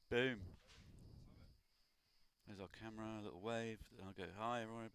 Boom. There's our camera, a little wave. I'll go, hi everyone.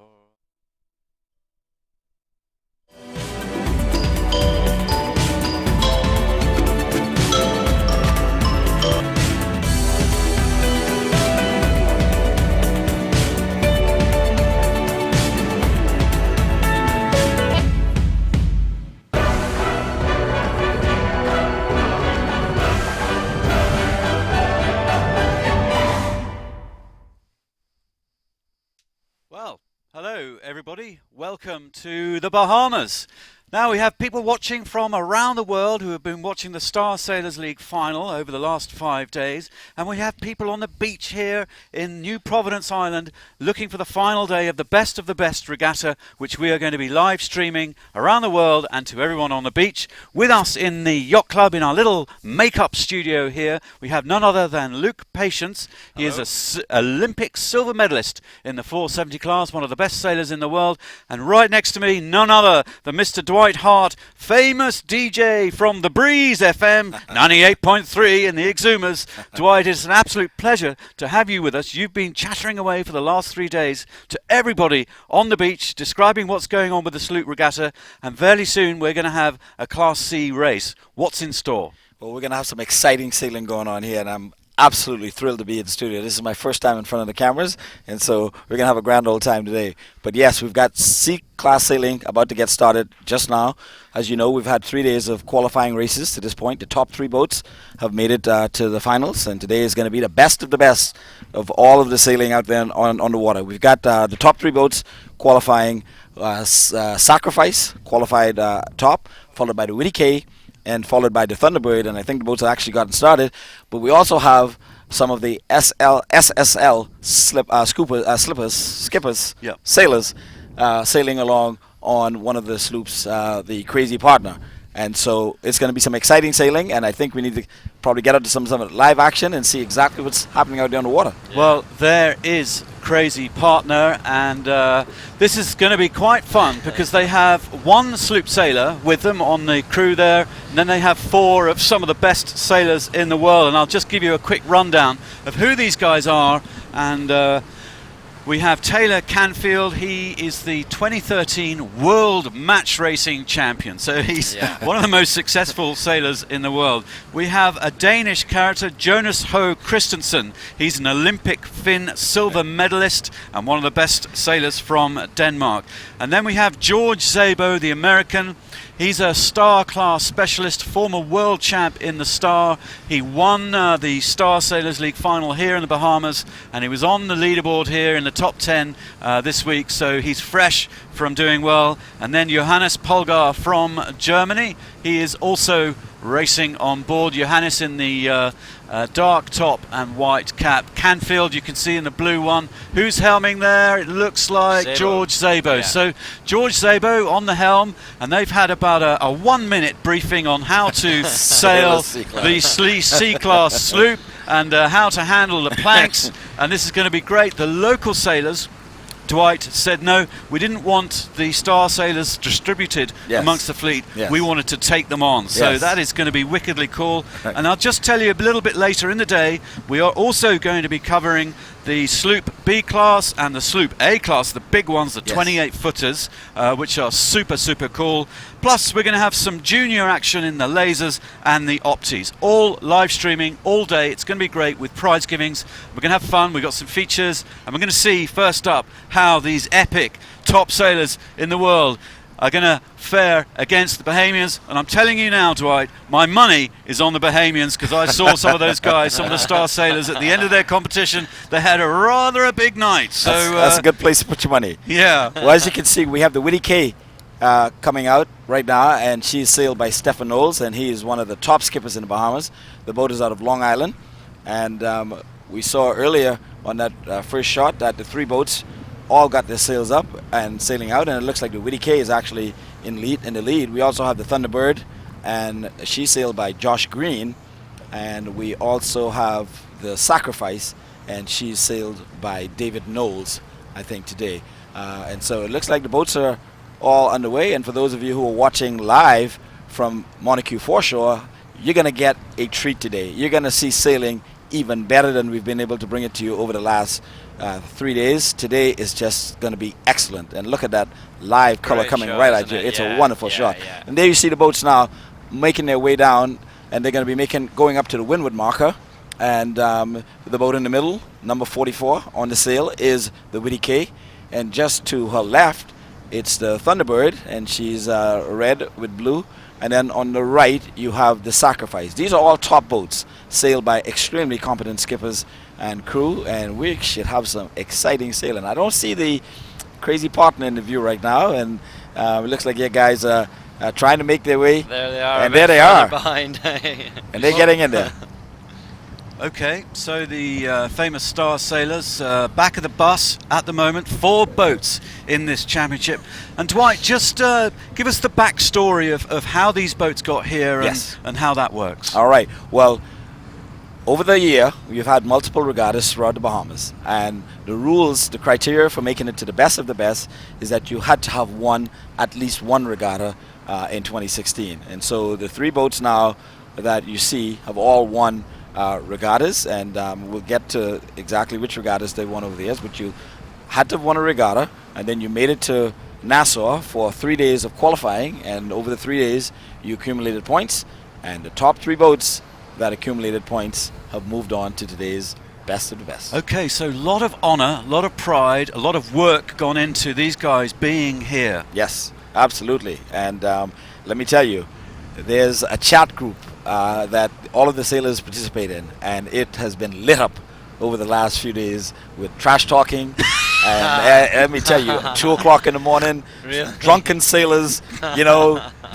Well, hello everybody. Welcome to the Bahamas. Now we have people watching from around the world who have been watching the Star Sailors League final over the last 5 days, and we have people on the beach here in New Providence Island looking for the final day of the best regatta, which we are going to be live streaming around the world and to everyone on the beach. With us in the yacht club in our little makeup studio here, we have none other than Luke Patience. He is an Olympic silver medalist in the 470 class, one of the best sailors in the world, and right next to me, none other than Mr. Dwight Hart, famous DJ from the Breeze FM 98.3 in the Exumers. Dwight, it's an absolute pleasure to have you with us. You've been chattering away for the last 3 days to everybody on the beach, describing what's going on with the Sloop Regatta, and very soon we're going to have a Class C race. What's in store? Well, we're going to have some exciting sailing going on here, and I'm absolutely thrilled to be in the studio. This is my first time in front of the cameras, and so we're going to have a grand old time today. But yes, we've got C-class sailing about to get started just now. As you know, we've had 3 days of qualifying races to this point. The top 3 boats have made it to the finals, and today is going to be the best of all of the sailing out there on the water. We've got the top 3 boats qualifying. Sacrifice qualified top, followed by the Witty K, and followed by the Thunderbird, and I think the boats have actually gotten started. But we also have some of the SSL skippers, Yep. sailors, sailing along on one of the sloops, the Crazy Partner. And so it's going to be some exciting sailing, and I think we need to probably get out to some live action and see exactly what's happening out there on the water. Yeah. Well, there is Crazy Partner, and this is going to be quite fun because they have one sloop sailor with them on the crew there, and then they have 4 of some of the best sailors in the world. And I'll just give you a quick rundown of who these guys are. And we have Taylor Canfield. He is the 2013 World Match Racing Champion. So he's one of the most successful sailors in the world. We have a Danish character, Jonas Ho Christensen. He's an Olympic Finn silver medalist and one of the best sailors from Denmark. And then we have George Szabo, the American. He's a Star class specialist, former world champ in the Star. He won the Star Sailors League final here in the Bahamas, and he was on the leaderboard here in the top 10 this week, so he's fresh from doing well. And then Johannes Polgar from Germany. He is also racing on board. Johannes in the dark top and white cap. Canfield, you can see in the blue one. Who's helming there? It looks like Szabo. George Szabo. Yeah. So George Szabo on the helm, and they've had about a 1-minute briefing on how to sail the C-class sloop and how to handle the planks, and this is going to be great. The local sailors, Dwight, said no, we didn't want the Star Sailors distributed amongst the fleet. Yes. We wanted to take them on. So that is going to be wickedly cool. Right. And I'll just tell you a little bit later in the day, we are also going to be covering the Sloop B class and the Sloop A class, the big ones, the 28 footers, which are super, super cool. Plus, we're going to have some junior action in the lasers and the Optis. All live streaming all day. It's going to be great with prize givings. We're going to have fun. We've got some features, and we're going to see first up how these epic top sailors in the world are going to fare against the Bahamians. And I'm telling you now, Dwight, my money is on the Bahamians because I saw some of those guys, some of the Star Sailors, at the end of their competition. They had a big night. So That's a good place to put your money. Yeah. Well, as you can see, we have the Witty K coming out right now, and she's sailed by Stephen Knowles, and he is one of the top skippers in the Bahamas. The boat is out of Long Island, and we saw earlier on that first shot that the 3 boats all got their sails up and sailing out, and it looks like the Witty K is actually in the lead. We also have the Thunderbird, and she's sailed by Josh Green, and we also have the Sacrifice, and she's sailed by David Knowles, I think, today. And so it looks like the boats are all underway, and for those of you who are watching live from Montague Foreshore, you're going to get a treat today. You're going to see sailing even better than we've been able to bring it to you over the last 3 days. Today is just going to be excellent. And look at that live color Great coming shot, right at isn't you. it? It's Yeah, a wonderful yeah, shot. yeah. And there you see the boats now making their way down, and they're going to be going up to the windward marker. And the boat in the middle, number 44 on the sail, is the Witty K. And just to her left, it's the Thunderbird, and she's red with blue. And then on the right, you have the Sacrifice. These are all top boats, sailed by extremely competent skippers and crew, and we should have some exciting sailing. I don't see the crazy partner in the view right now, and it looks like you guys are trying to make their way. There they are. And there they are. Behind. And they're getting in there. Okay, so the famous star sailors back of the bus at the moment. 4 boats in this championship. And Dwight, just give us the backstory of how these boats got here and, Yes. and how that works. All right. Well, over the year, we've had multiple regattas throughout the Bahamas. And the rules, the criteria for making it to the best of the best is that you had to have at least one regatta in 2016. And so the 3 boats now that you see have all won regattas, and we'll get to exactly which regattas they won over the years, but you had to have won a regatta, and then you made it to Nassau for 3 days of qualifying, and over the 3 days you accumulated points, and the top 3 boats that accumulated points have moved on to today's best of the best. Okay, so a lot of honour, a lot of pride, a lot of work gone into these guys being here. Yes, absolutely. And let me tell you, there's a chat group that all of the sailors participate in, and it has been lit up over the last few days with trash talking. And let me tell you, 2 o'clock in the morning, Really? drunken sailors,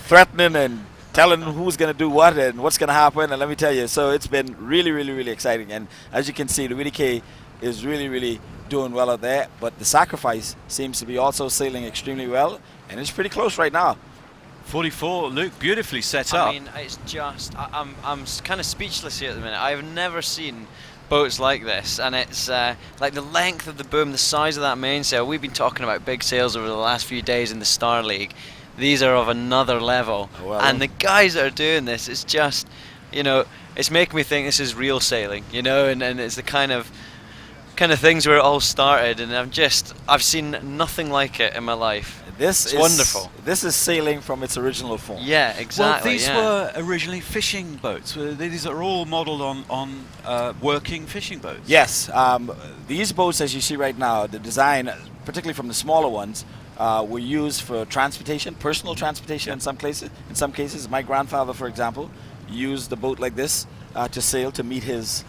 threatening and telling who's going to do what and what's going to happen. And let me tell you, so it's been really, really, really exciting. And as you can see, the Witty K is really, really doing well out there. But the Sacrifice seems to be also sailing extremely well, and it's pretty close right now. 44, Luke, beautifully set up. I mean, it's just I'm kind of speechless here at the minute. I've never seen boats like this, and it's like the length of the boom, the size of that mainsail. We've been talking about big sails over the last few days in the Star League. These are of another level, Well, and the guys that are doing this, it's just, it's making me think this is real sailing, and it's the kind of things where it all started, and I've seen nothing like it in my life. It's wonderful. This is sailing from its original form. Yeah, exactly. Well, these were originally fishing boats. These are all modelled on working fishing boats. Yes, these boats, as you see right now, the design, particularly from the smaller ones, were used for transportation, personal transportation. In some cases, my grandfather, for example, used a boat like this to sail to meet his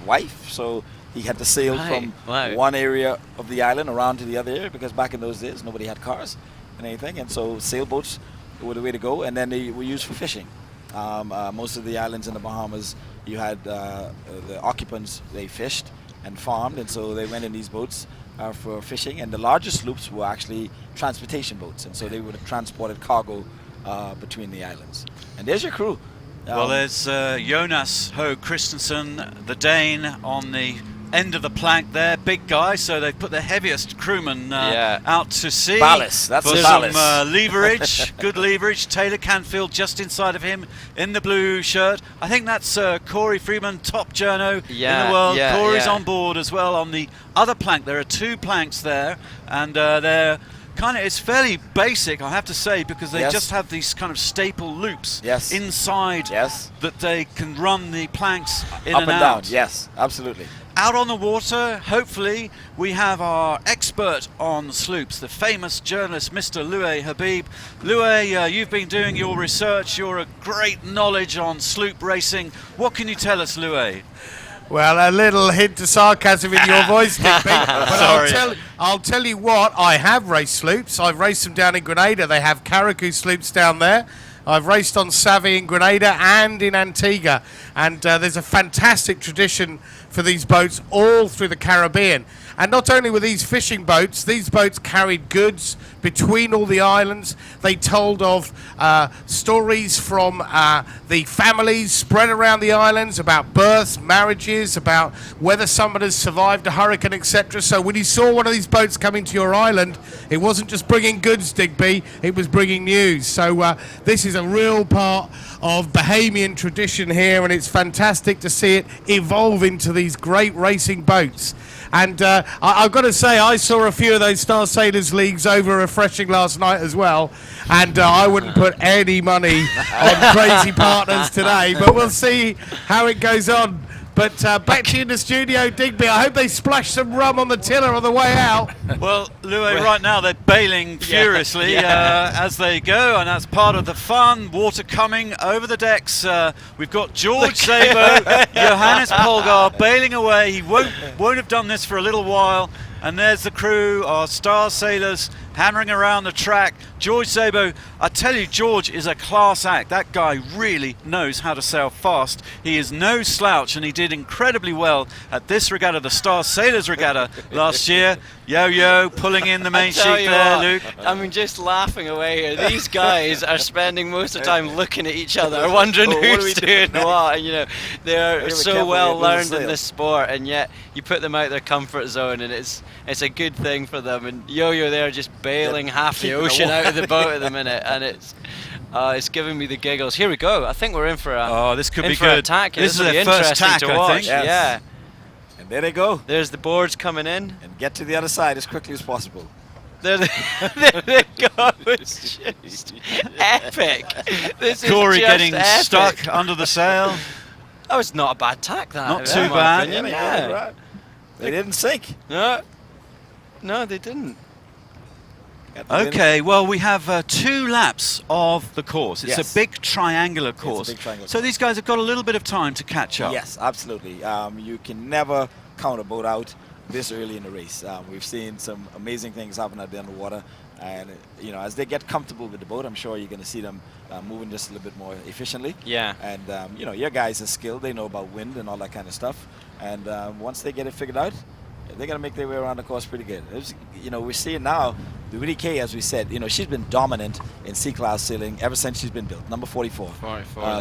wife. So he had to sail from one area of the island around to the other area, because back in those days nobody had cars and anything, and so sailboats were the way to go. And then they were used for fishing. Most of the islands in the Bahamas, you had the occupants, they fished and farmed, and so they went in these boats for fishing. And the largest sloops were actually transportation boats, and so they would have transported cargo between the islands. And there's your crew. Well, there's Jonas Ho Christensen, the Dane, on the end of the plank there, big guy. So they've put the heaviest crewman out to sea. Ballast, that's for the some ballast. leverage, good leverage. Taylor Canfield just inside of him in the blue shirt. I think that's Corey Freeman, top journo in the world. Corey's on board as well on the other plank. There are 2 planks there, and they're it's fairly basic, I have to say, because they just have these kind of staple loops inside that they can run the planks in up and and out. down. Yes, absolutely. Out on the water, hopefully, we have our expert on sloops, the famous journalist, Mr. Loué Habib. Loué, you've been doing your research. You're a great knowledge on sloop racing. What can you tell us, Loué? Well, a little hint of sarcasm in your voice, Digby. But Sorry. I'll tell you what, I have raced sloops. I've raced them down in Grenada. They have Carriacou sloops down there. I've raced on Savvy in Grenada and in Antigua. And there's a fantastic tradition for these boats all through the Caribbean. And not only were these fishing boats, these boats carried goods between all the islands. They told of stories from the families spread around the islands about births, marriages, about whether someone has survived a hurricane, etc. So when you saw one of these boats coming to your island, it wasn't just bringing goods, Digby, it was bringing news. So this is a real part of Bahamian tradition here, and it's fantastic to see it evolve into these great racing boats. And I've got to say, I saw a few of those Star Sailors leagues over refreshing last night as well, and I wouldn't put any money on Crazy Partners today, but we'll see how it goes on. But back to you in the studio, Digby. I hope they splash some rum on the tiller on the way out. Well, Louis, right now they're bailing furiously as they go, and that's part of the fun. Water coming over the decks. We've got George Szabo, Johannes Polgar bailing away. He won't have done this for a little while. And there's the crew, our Star Sailors, hammering around the track. George Szabo, I tell you, George is a class act. That guy really knows how to sail fast. He is no slouch, and he did incredibly well at this regatta, the Star Sailors Regatta last year. Yo-yo, pulling in the main sheet there, Luke. I mean, just laughing away here. These guys are spending most of the time looking at each other, wondering who's doing what. And, you know, they are so well learned in this sport, and yet you put them out their comfort zone, and it's a good thing for them. And Yo-yo there just bailing half the ocean out of the boat at the minute, and it's giving me the giggles. Here we go. I think we're in for a this could be good. Attack. This is will be their first interesting tack, to I watch. think. Yes. Yeah. And there they go. There's the boards coming in. And get to the other side as quickly as possible. There they go. It's just epic. This Corey is just getting epic. stuck under the sail. That was not a bad tack, that. Not in too my bad. opinion. Yeah, Yeah. right. They didn't sink. No, they didn't. Okay, well, we have 2 laps of the course. It's Yes. a big triangular course. big triangular so course. these guys have got a little bit of time to catch up. Yes, absolutely. You can never count a boat out this early in the race. We've seen some amazing things happen out there in the water, and you know, as they get comfortable with the boat, I'm sure you're going to see them moving just a little bit more efficiently. Yeah. And you know, your guys are skilled; they know about wind and all that kind of stuff. And once they get it figured out, they're going to make their way around the course pretty good. You know, we're seeing now the Willie K, as we said, you know, she's been dominant in C-class sailing ever since she's been built. Number 44,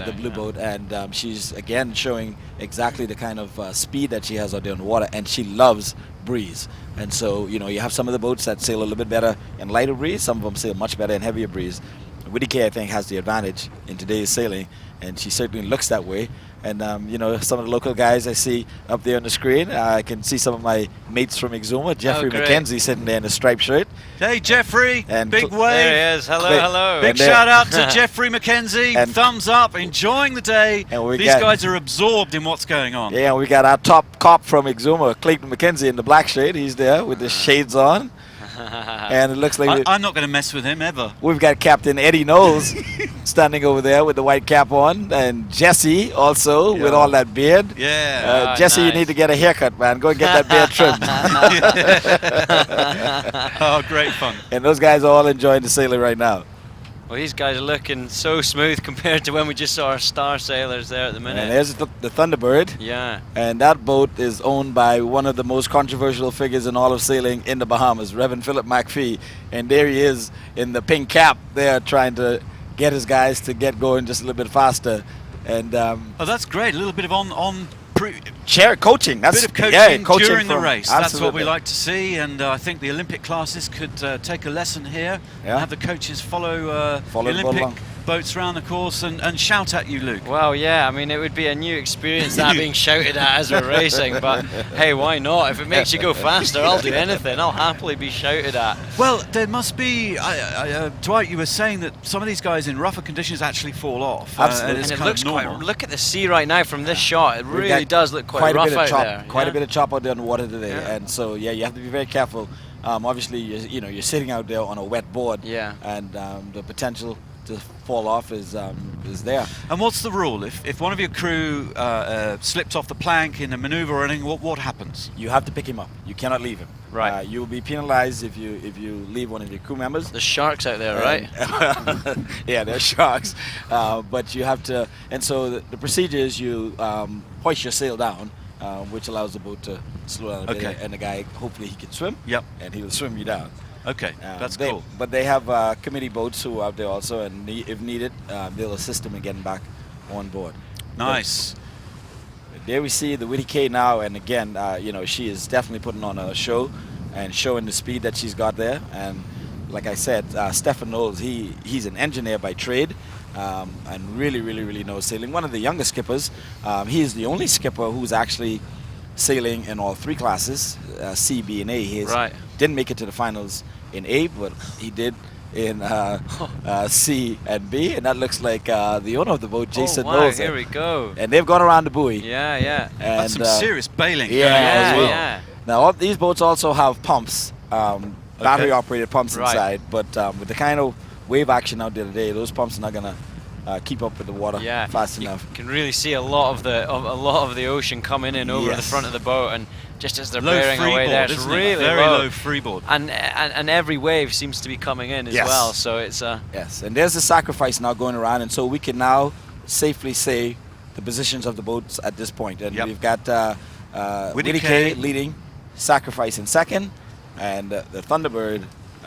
the blue boat, and she's again showing exactly the kind of speed that she has out there in the water, and she loves breeze. And so, you know, you have some of the boats that sail a little bit better in lighter breeze, some of them sail much better in heavier breeze. Willie K, I think, has the advantage in today's sailing, and she certainly looks that way. And you know, some of the local guys I see up there on the screen, I can see some of my mates from Exuma. Jeffrey McKenzie sitting there in a striped shirt. Hey, Jeffrey, And big Cl- wave. There he is. Hello, hello. Big And there- shout out to Jeffrey McKenzie. And- Thumbs up, enjoying the day. And we These got- guys are absorbed in what's going on. Yeah, we got our top cop from Exuma, Clayton McKenzie, in the black shirt. He's there with the shades on. And it looks like I'm not going to mess with him ever. we've got Captain Eddie Knowles standing over there with the white cap on, and Jesse also with all that beard. Yeah. Jesse, nice. you need to get a haircut, man. Go and get that beard trimmed. Oh, great fun. And those guys are all enjoying the sailing right now. Well, these guys are looking so smooth compared to when we just saw our Star Sailors there at the And minute. there's the Thunderbird. Yeah. And that boat is owned by one of the most controversial figures in all of sailing in the Bahamas, Reverend Philip McPhee. And there he is in the pink cap there, trying to get his guys to get going just a little bit faster. And Oh, that's great. A little bit of on chair coaching. That's bit of coaching, yeah, coaching during the from- race. That's what absolutely. we like to see, and I think the Olympic classes could take a lesson here. Yeah. And have the coaches follow Follow the the boat Olympic along. boats around the course and shout at you, Luke. Well, yeah, I mean, it would be a new experience that being shouted at as we're racing, but hey, why not? If it makes you go faster, I'll do anything. I'll happily be shouted at. Well, there must be, Dwight, you were saying that some of these guys in rougher conditions actually fall off. Absolutely. And it's And it kind looks of normal. quite. Look at the sea right now from this shot. It We've really got does look quite a rough bit of out chop, there. quite yeah. a bit of chop out there in the water today, Yeah. and so yeah, you have to be very careful. Obviously, you know, you're sitting out there on a wet board, Yeah. and the potential to fall off is there. And what's the rule? If one of your crew slips off the plank in a maneuver or anything, what happens? You have to pick him up. You cannot leave him. Right. You will be penalized if you leave one of your crew members. There's sharks out there, right? Yeah, they're sharks. But you have to, and so the procedure is you hoist your sail down which allows the boat to slow down a bit. Okay. And the guy, hopefully he can swim. Yep. And he'll swim you down. Okay, that's cool. But they have committee boats who are out there also, and if needed, they'll assist him in getting back on board. Nice. But there we see the Witty K now, and again, you know, she is definitely putting on a show and showing the speed that she's got there. And like I said, Stefan Knowles, he's an engineer by trade, and really knows sailing. One of the younger skippers. He is the only skipper who's actually sailing in all 3 classes, C, B, and A. He didn't make it to the finals in A, but he did in C and B, and that looks like the owner of the boat, Jason Knowles. Here we go. And they've gone around the buoy. Yeah. And, That's some serious bailing. Yeah, going on as well. yeah. Now, all these boats also have pumps, battery-operated pumps inside, but with the kind of wave action out there today, those pumps are not going to keep up with the water fast enough. You can really see a lot of the ocean coming in over the front of the boat, and just as they're bearing away there, it's really very low freeboard. And every wave seems to be coming in as well. So it's yes, and there's the sacrifice now going around, and so we can now safely say the positions of the boats at this point. And we've got Witty K leading, Sacrifice in second, and the Thunderbird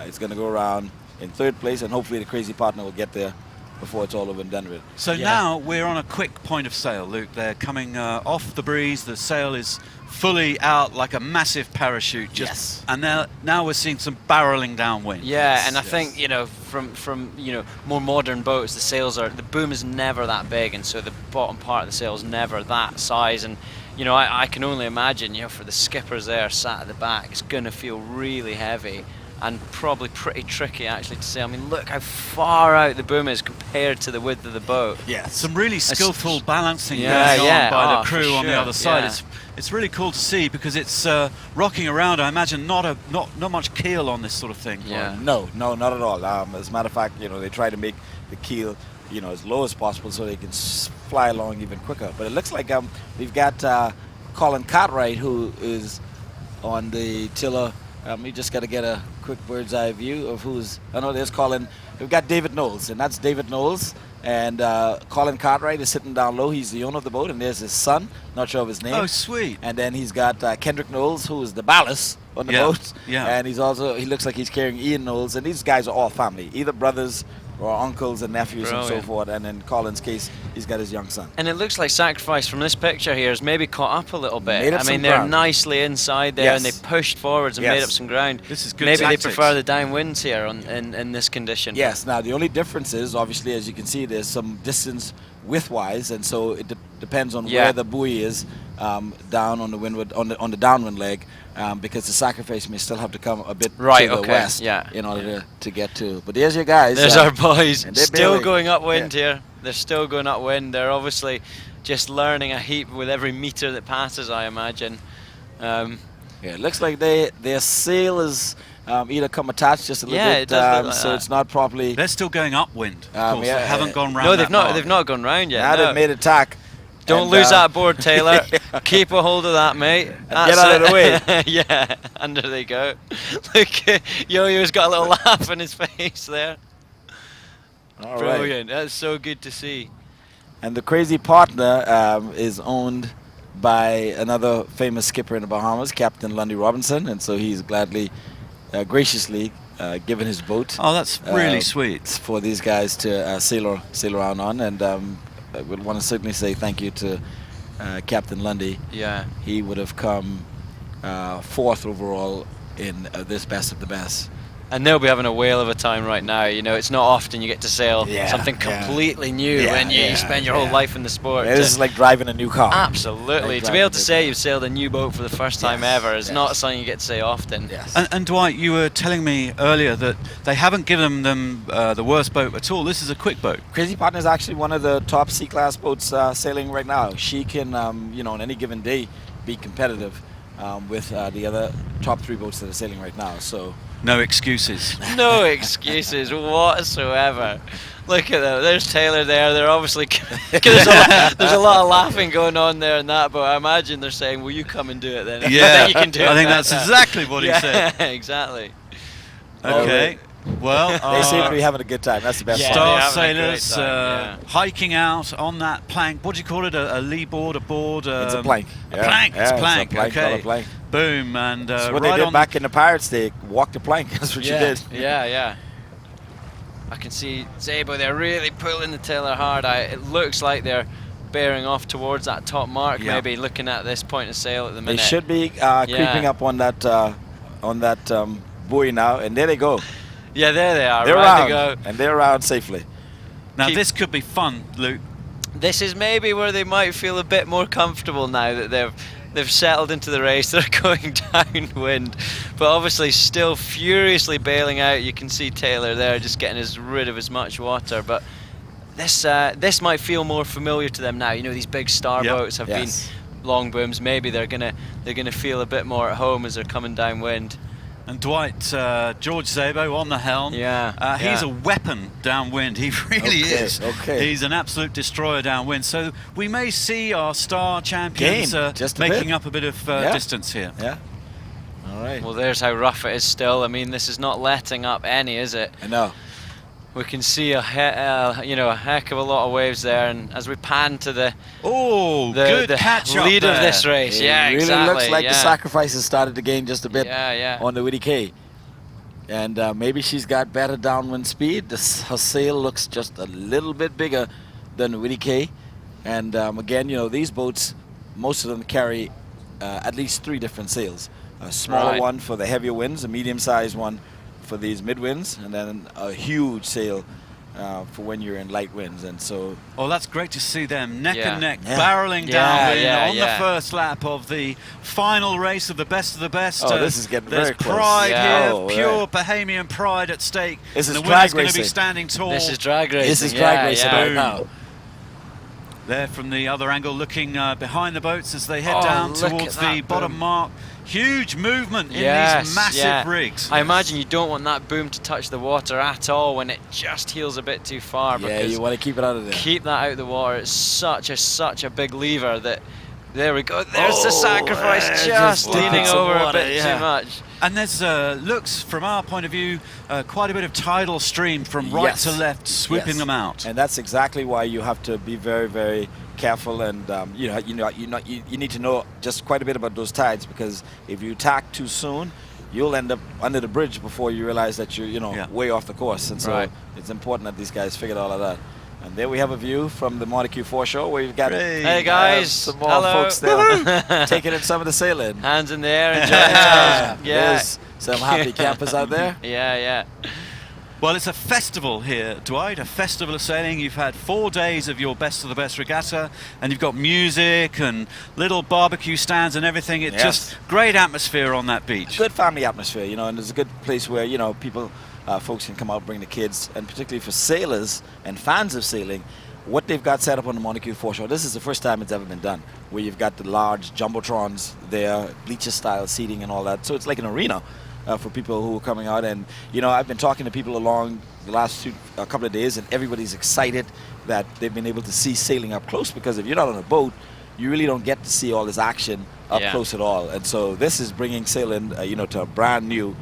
is going to go around in 3rd place, and hopefully the Crazy Partner will get there before it's all over and done with. So now we're on a quick point of sail, Luke. They're coming off the breeze. The sail is fully out like a massive parachute. And now we're seeing some barreling downwind. Yeah, and I think, you know, from you know, more modern boats, the boom is never that big, and so the bottom part of the sail is never that size. And you know, I can only imagine, you know, for the skippers there sat at the back, it's going to feel really heavy. And probably pretty tricky actually to say. I mean, look how far out the boom is compared to the width of the boat. Yeah, some really skillful balancing going on by the crew on the other side. It's really cool to see, because it's rocking around. I imagine not much keel on this sort of thing. Yeah. No, not at all. As a matter of fact, you know, they try to make the keel, you know, as low as possible so they can fly along even quicker. But it looks like we've got Colin Cartwright, who is on the tiller. We just got to get a quick bird's eye view of who's. I know there's Colin. We've got David Knowles, and that's David Knowles. And Colin Cartwright is sitting down low. He's the owner of the boat, and there's his son. Not sure of his name. Oh, sweet. And then he's got Kendrick Knowles, who is the ballast on the boat. Yeah. And he looks like he's carrying Ian Knowles, and these guys are all family, either brothers or uncles and nephews and so forth. And in Colin's case, he's got his young son. And it looks like Sacrifice from this picture here has maybe caught up a little bit. I mean, they're nicely inside there, and they pushed forwards and made up some ground. This is good Maybe tactics. they prefer the downwinds here in this condition. Yes. Now, the only difference is, obviously, as you can see, there's some distance width-wise, and so it depends on where the buoy is down on the windward, on the downwind leg, because the Sacrifice may still have to come a bit to the west in order to get to. But there's your guys. There's our boys. Still going upwind here. They're still going upwind. They're obviously just learning a heap with every meter that passes, I imagine. It looks like their sail is either come attached just a little bit, it does look like so that. it's not properly. They're still going upwind. Of course. They haven't gone round. No, that they've not gone round yet. Now they've made attack. Don't lose that board, Taylor. Keep a hold of that, mate. Get out of the way. Yeah, under they go. Look, Yo-Yo's got a little laugh on his face there. All Brilliant. right. That's so good to see. And the Crazy Partner is owned by another famous skipper in the Bahamas, Captain Lundy Robinson, and so he's gladly, graciously given his boat. Oh, that's really sweet. For these guys to sail around on, and I would want to certainly say thank you to Captain Lundy. Yeah. He would have come 4th overall in this best of the best. And they'll be having a whale of a time right now. You know, it's not often you get to sail something completely new when you spend your whole life in the sport. Yeah, this is like driving a new car. Absolutely. Like to be able to say you've sailed a new boat for the first time ever is not something you get to say often. Yes. And Dwight, you were telling me earlier that they haven't given them the worst boat at all. This is a quick boat. Crazy Partner is actually one of the top C-class boats sailing right now. She can, on any given day, be competitive with the other top 3 boats that are sailing right now. So. No excuses. No excuses whatsoever. Look at them. There's Taylor there. They're obviously there's a lot of laughing going on there and that, but I imagine they're saying, "Will you come and do it then?" Yeah, you can do it. I think that's exactly what he said. Exactly. Okay. Well, They seem to be having a good time. That's the best Yeah, part. Star they're having a great sailors time, hiking out on that plank. What do you call it? A lee board, a board? It's a plank. A plank. Yeah, It's a it's a plank. plank, not a Okay. plank. Boom. And That's what right they did on back in the Pirates. They walked the plank. That's what you did. Yeah. I can see Zabo, they're really pulling the tiller hard. It looks like they're bearing off towards that top mark, Yeah. maybe looking at this point of sail at the They minute. should be creeping up on that buoy now, and there they go. Yeah, there they are. They're right around, to go. and they're around safely. Now Keep- this could be fun, Luke. This is maybe where they might feel a bit more comfortable now that they've settled into the race. They're going downwind, but obviously still furiously bailing out. You can see Taylor there just getting rid of as much water, but this might feel more familiar to them now. You know, these big star Yep. boats have been long booms. Maybe they're gonna feel a bit more at home as they're coming downwind. And Dwight, George Zabo on the helm. Yeah, He's a weapon downwind. He really Okay, is. okay. He's an absolute destroyer downwind. So we may see our star champions Gain, just a making bit. up a bit of Yeah. distance here. Yeah. All right. Well, there's how rough it is still. I mean, this is not letting up any, is it? I know. We can see a heck of a lot of waves there, and as we pan to the Good catch up lead of there. this race, It yeah, really exactly. looks like yeah. the sacrifices started to gain just a bit Yeah. on the Whitty K. And maybe she's got better downwind speed. Her sail looks just a little bit bigger than the Whitty K. And again, these boats, most of them carry at least 3 different sails. A smaller Right. one for the heavier winds, a medium-sized one for these mid winds, and then a huge sail for when you're in light winds. And so Oh, that's great to see them neck Yeah. and neck, Yeah. barreling Yeah, downwind yeah, on yeah. the first lap of the final race of the best of the best. Oh, this is getting there's very close. pride Yeah. here, Oh, pure right. Bahamian pride at stake. This and is the winner's drag going to be racing. standing tall. This is drag racing. this is drag racing yeah. right now. There from the other angle, looking behind the boats as they head Oh, down look towards at that the bottom boom. mark. Huge movement in Yes, these massive yeah. rigs. I imagine you don't want that boom to touch the water at all when it just heels a bit too far. Yeah, because you want to keep it out of there. keep that out of the water. It's such a big lever that. There we go. There's the Oh, sacrifice, just just dipping leaning some over water, a bit yeah. too much. And there's looks, from our point of view, quite a bit of tidal stream from right Yes. to left, swooping Yes. them out. And that's exactly why you have to be very, very careful, and you need to know just quite a bit about those tides, because if you tack too soon, you'll end up under the bridge before you realize that you're Yeah. way off the course. And so Right. it's important that these guys figured all of that. And there we have a view from the Montague foreshore where you've got Hey guys, some more hello. folks there taking in some of the sailing. Hands in the air, enjoying Yeah, themselves. Yeah, there's some happy campers out there. yeah. Well, it's a festival here, Dwight, a festival of sailing. You've had 4 days of your best of the best regatta, and you've got music and little barbecue stands and everything. It's Yes. just great atmosphere on that beach. Good family atmosphere, and it's a good place where people, folks can come out, bring the kids, and particularly for sailors and fans of sailing, what they've got set up on the Montague foreshore. This is the first time it's ever been done, where you've got the large jumbotrons there, bleacher style seating and all that. So it's like an arena for people who are coming out. And I've been talking to people along the last couple of days, and everybody's excited that they've been able to see sailing up close, because if you're not on a boat, you really don't get to see all this action up Yeah. close at all. And so this is bringing sailing, to a brand new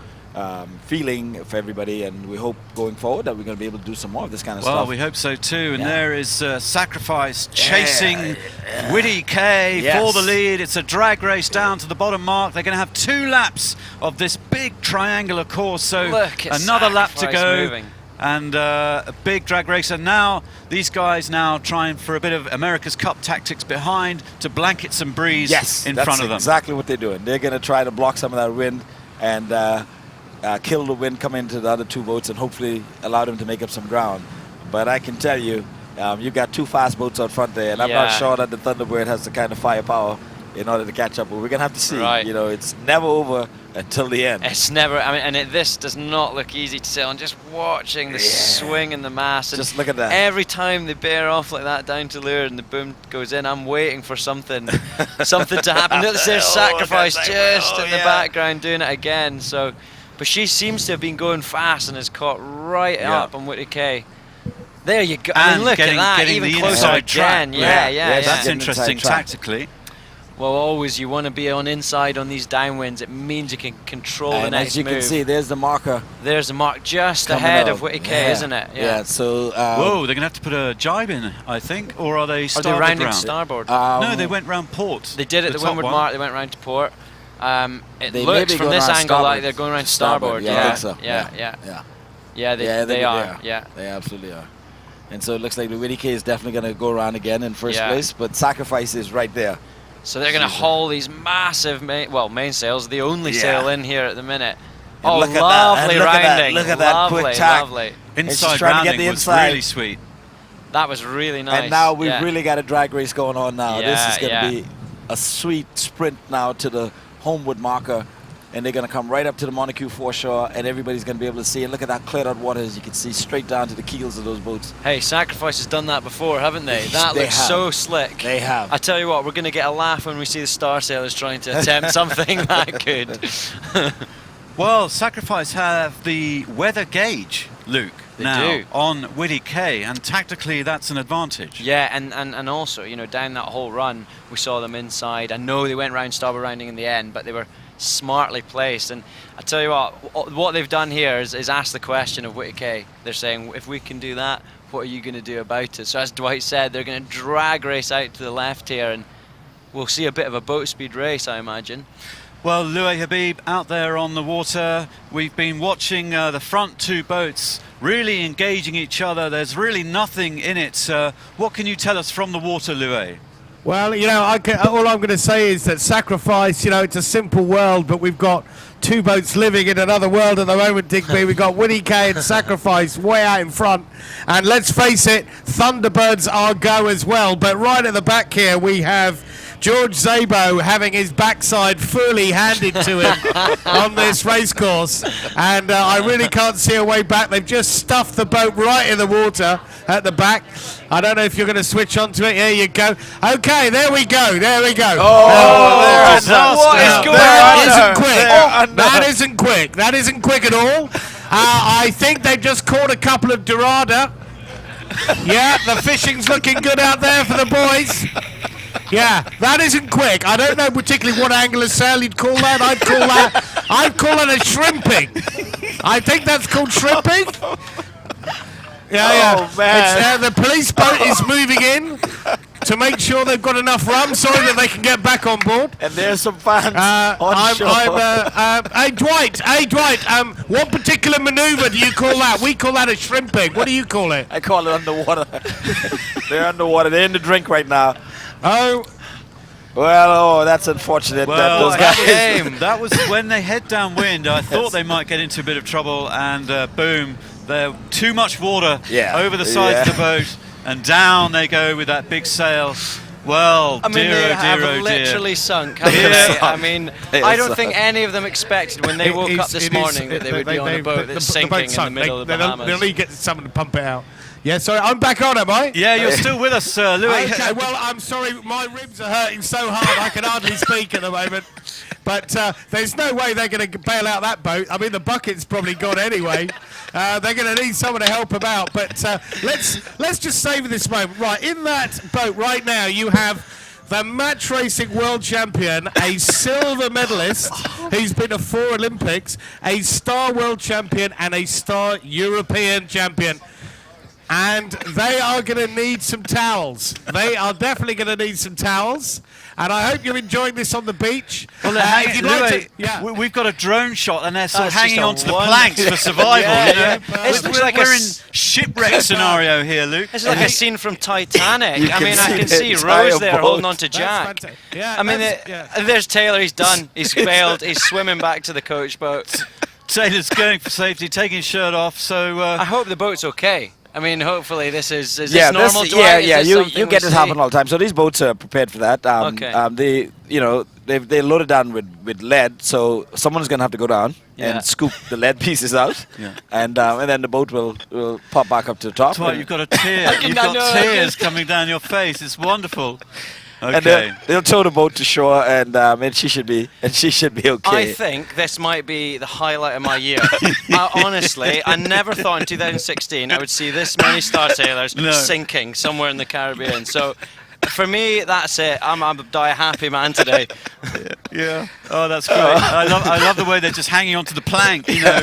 feeling for everybody, and we hope going forward that we're going to be able to do some more of this kind of Well, stuff. we hope so too. And Yeah. there is Sacrifice chasing Whitty K Yes. for the lead. It's a drag race down to the bottom mark. They're going to have 2 laps of this big triangular course. So Look at another lap to Sacrifice go. moving. And a big drag race. And now these guys now trying for a bit of America's Cup tactics behind to blanket some breeze Yes, in that's front of them. exactly what they're doing. They're going to try to block some of that wind and kill the wind coming into the other 2 boats, and hopefully allow them to make up some ground. But I can tell you, you've got 2 fast boats out front there, and I'm not Yeah. sure that the Thunderbird has the kind of firepower in order to catch up. But we're going to have to see. Right. It's never over until the end. It's never. I mean, and this does not look easy to sail. And just watching the swing in the mast, and Just look at that. every time they bear off like that down to lure and the boom goes in, I'm waiting for something, something to happen. There's Sacrifice that's just right. in the yeah. background doing it again. So, but she seems to have been going fast and has caught right Yeah. up on Whitty K. There you go. I And mean, look getting- at that. getting Even the closer inside track. again. Yeah. Yeah, That's she's getting interesting inside track. tactically. Well, always you want to be on inside on these downwinds. It means you can control the And next as you move. can see, there's the marker. There's the mark just coming ahead out. of Whitty K, Yeah. isn't it? Yeah. So. Whoa, they're going to have to put a jibe in, I think, or are they Are starboard they rounding round? starboard? No, they went round port. They did it the the top windward one. mark. They went round to port. It They may looks be from going this around angle like starboard. they're going around Starboard, starboard. yeah, I think so. Yeah, Yeah. they are. Yeah. They absolutely are. And so it looks like the Whitty K is definitely going to go around again in first Yeah. place, but Sacrifice is right there. So they're going to haul these massive mainsails, the only Yeah. sail in here at the minute. And Oh, look at that, lovely and look at that, rounding. look at that lovely, quick tack. lovely. Inside trying to get rounding the was inside. really sweet. That was really nice. And now we've yeah. really got a drag race going on now. This Yeah, is going to yeah. be a sweet sprint now to the homeward marker. And they're going to come right up to the Montague foreshore, and everybody's going to be able to see. And look at that cleared out water, as you can see, straight down to the keels of those boats. Hey, Sacrifice has done that before, haven't they? That They looks have. so slick. They have. I tell you what, we're going to get a laugh when we see the Star Sailors trying to attempt something that good. Well, Sacrifice have the weather gauge, Luke, They now do. on Whitty K, and tactically that's an advantage. Yeah, and also, you know, down that whole run, we saw them inside. I know they went round starboard rounding in the end, but they were smartly placed. And I tell you what they've done here is ask the question of Whitty K. They're saying, if we can do that, what are you going to do about it? So as Dwight said, they're going to drag race out to the left here, and we'll see a bit of a boat speed race, I imagine. Well, Louis Habib out there on the water. We've been watching the front two boats really engaging each other. There's really nothing in it. What can you tell us from the water, Louis? Well, you know, all I'm going to say is that Sacrifice, you know, it's a simple world, but we've got two boats living in another world at the moment, Digby. We've got Whitty K and Sacrifice way out in front. And let's face it, Thunderbirds are go as well. But right at the back here, we have George Szabo having his backside fully handed to him on this racecourse. And I really can't see a way back. They've just stuffed the boat right in the water at the back. I don't know if you're going to switch onto it. Here you go. Okay, there we go. There we go. Oh, What is going That on? isn't quick. That isn't quick. That isn't quick at all. I think they just caught a couple of Dorada. Yeah, the fishing's looking good out there for the boys. Yeah, that isn't quick. I don't know particularly what angular sail you'd call that. I'd call it a shrimping. I think that's called shrimping. Yeah. Oh, man. It's, the police boat is moving in to make sure they've got enough rum so that they can get back on board. And there's some fans on shore. Hey Dwight, what particular maneuver do you call that? We call that a shrimping. What do you call it? I call it underwater. They're underwater. They're in the drink right now. Oh, Well, that's unfortunate. that Well, those guys. that was when they head downwind. I thought they might get into a bit of trouble, and boom, there's too much water over the sides of the boat, and down they go with that big sail. Well, I mean, they have literally sunk, haven't they? I mean, I don't think any of them expected when they woke up this morning that they would be on a boat that's sinking in the middle of the Bahamas. They'll need to get someone to pump it out. Yeah, sorry, I'm back on, am I? Yeah, you're still with us, Louis. Okay, well, I'm sorry, my ribs are hurting so hard I can hardly speak at the moment. But there's no way they're going to bail out that boat. I mean, the bucket's probably gone anyway. They're going to need someone to help them out. But let's just savor this moment. Right, in that boat right now, you have the match racing world champion, a silver medalist who's been to 4 Olympics, a star world champion, and a star European champion. And they are going to need some towels. They are definitely going to need some towels. And I hope you're enjoying this on the beach. Well, if you'd like to, we've got a drone shot, and they're sort of That's hanging just a onto the one- planks for survival. Yeah, you know? yeah. It looks like we're a in shipwreck scenario here, Luke. It's like a scene from Titanic. I mean, I can the see entire Rose there boat. holding on to That's Jack. fantastic. Yeah, I mean, that's- there's Taylor. He's done. He's failed. He's swimming back to the coach boat. Taylor's going for safety, taking his shirt off. So I hope the boat's okay. I mean, hopefully this is this Yeah, normal, this, Dwight? yeah. Is this You something get we this see? happen all the time. So these boats are prepared for that. Okay. They loaded down with lead, so someone's gonna have to go down Yeah. and scoop the lead pieces out, Yeah. and then the boat will pop back up to the top. that's why you've got a tear. You've I got know. tears coming down your face. It's wonderful. And Okay. they'll tow the boat to shore, and she should be okay. I think this might be the highlight of my year. Honestly, I never thought in 2016 I would see this many Star Sailors No. sinking somewhere in the Caribbean. So For me, that's it. I'm a happy man today. Yeah. Oh, that's great. I love the way they're just hanging onto the plank. You know,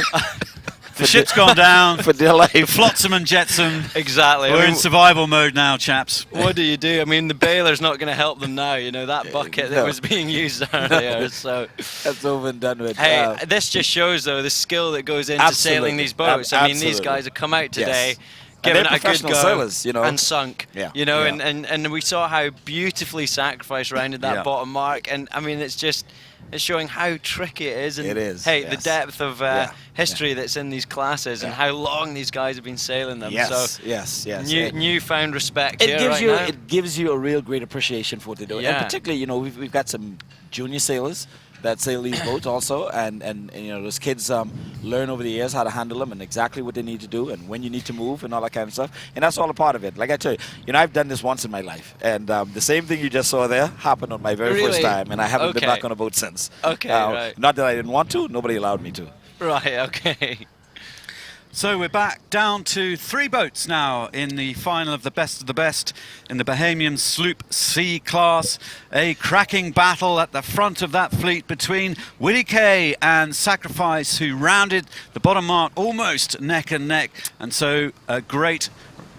the ship's gone down. For dear life. The flotsam and jetsam. Exactly. We're in survival mode now, chaps. What do you do? I mean, the bailer's not going to help them now. You know, that bucket that was being used earlier. So that's over and done with. Hey, this just shows though the skill that goes into sailing these boats. I mean, these guys have come out today. Given it a good go sailors, you know. and sunk, you know, and we saw how beautifully Sacrifice rounded that bottom mark, and I mean it's showing how tricky it is, and it is. Hey, the depth of history that's in these classes, and how long these guys have been sailing them. Yes, so yes. Newfound respect. It here gives right you now. it gives you a real great appreciation for what they do, and particularly, you know, we've got some junior sailors that sail these boats also, and you know, those kids learn over the years how to handle them and exactly what they need to do and when you need to move and all that kind of stuff, and that's all a part of it. Like I tell you know, I've done this once in my life, and the same thing you just saw there happened on my very first time, and I haven't been back on a boat since. Okay, right. Not that I didn't want to, nobody allowed me to. Right, okay. So we're back down to 3 boats now in the final of the best in the Bahamian Sloop C class. A cracking battle at the front of that fleet between Willie Kay and Sacrifice, who rounded the bottom mark almost neck and neck. And so a great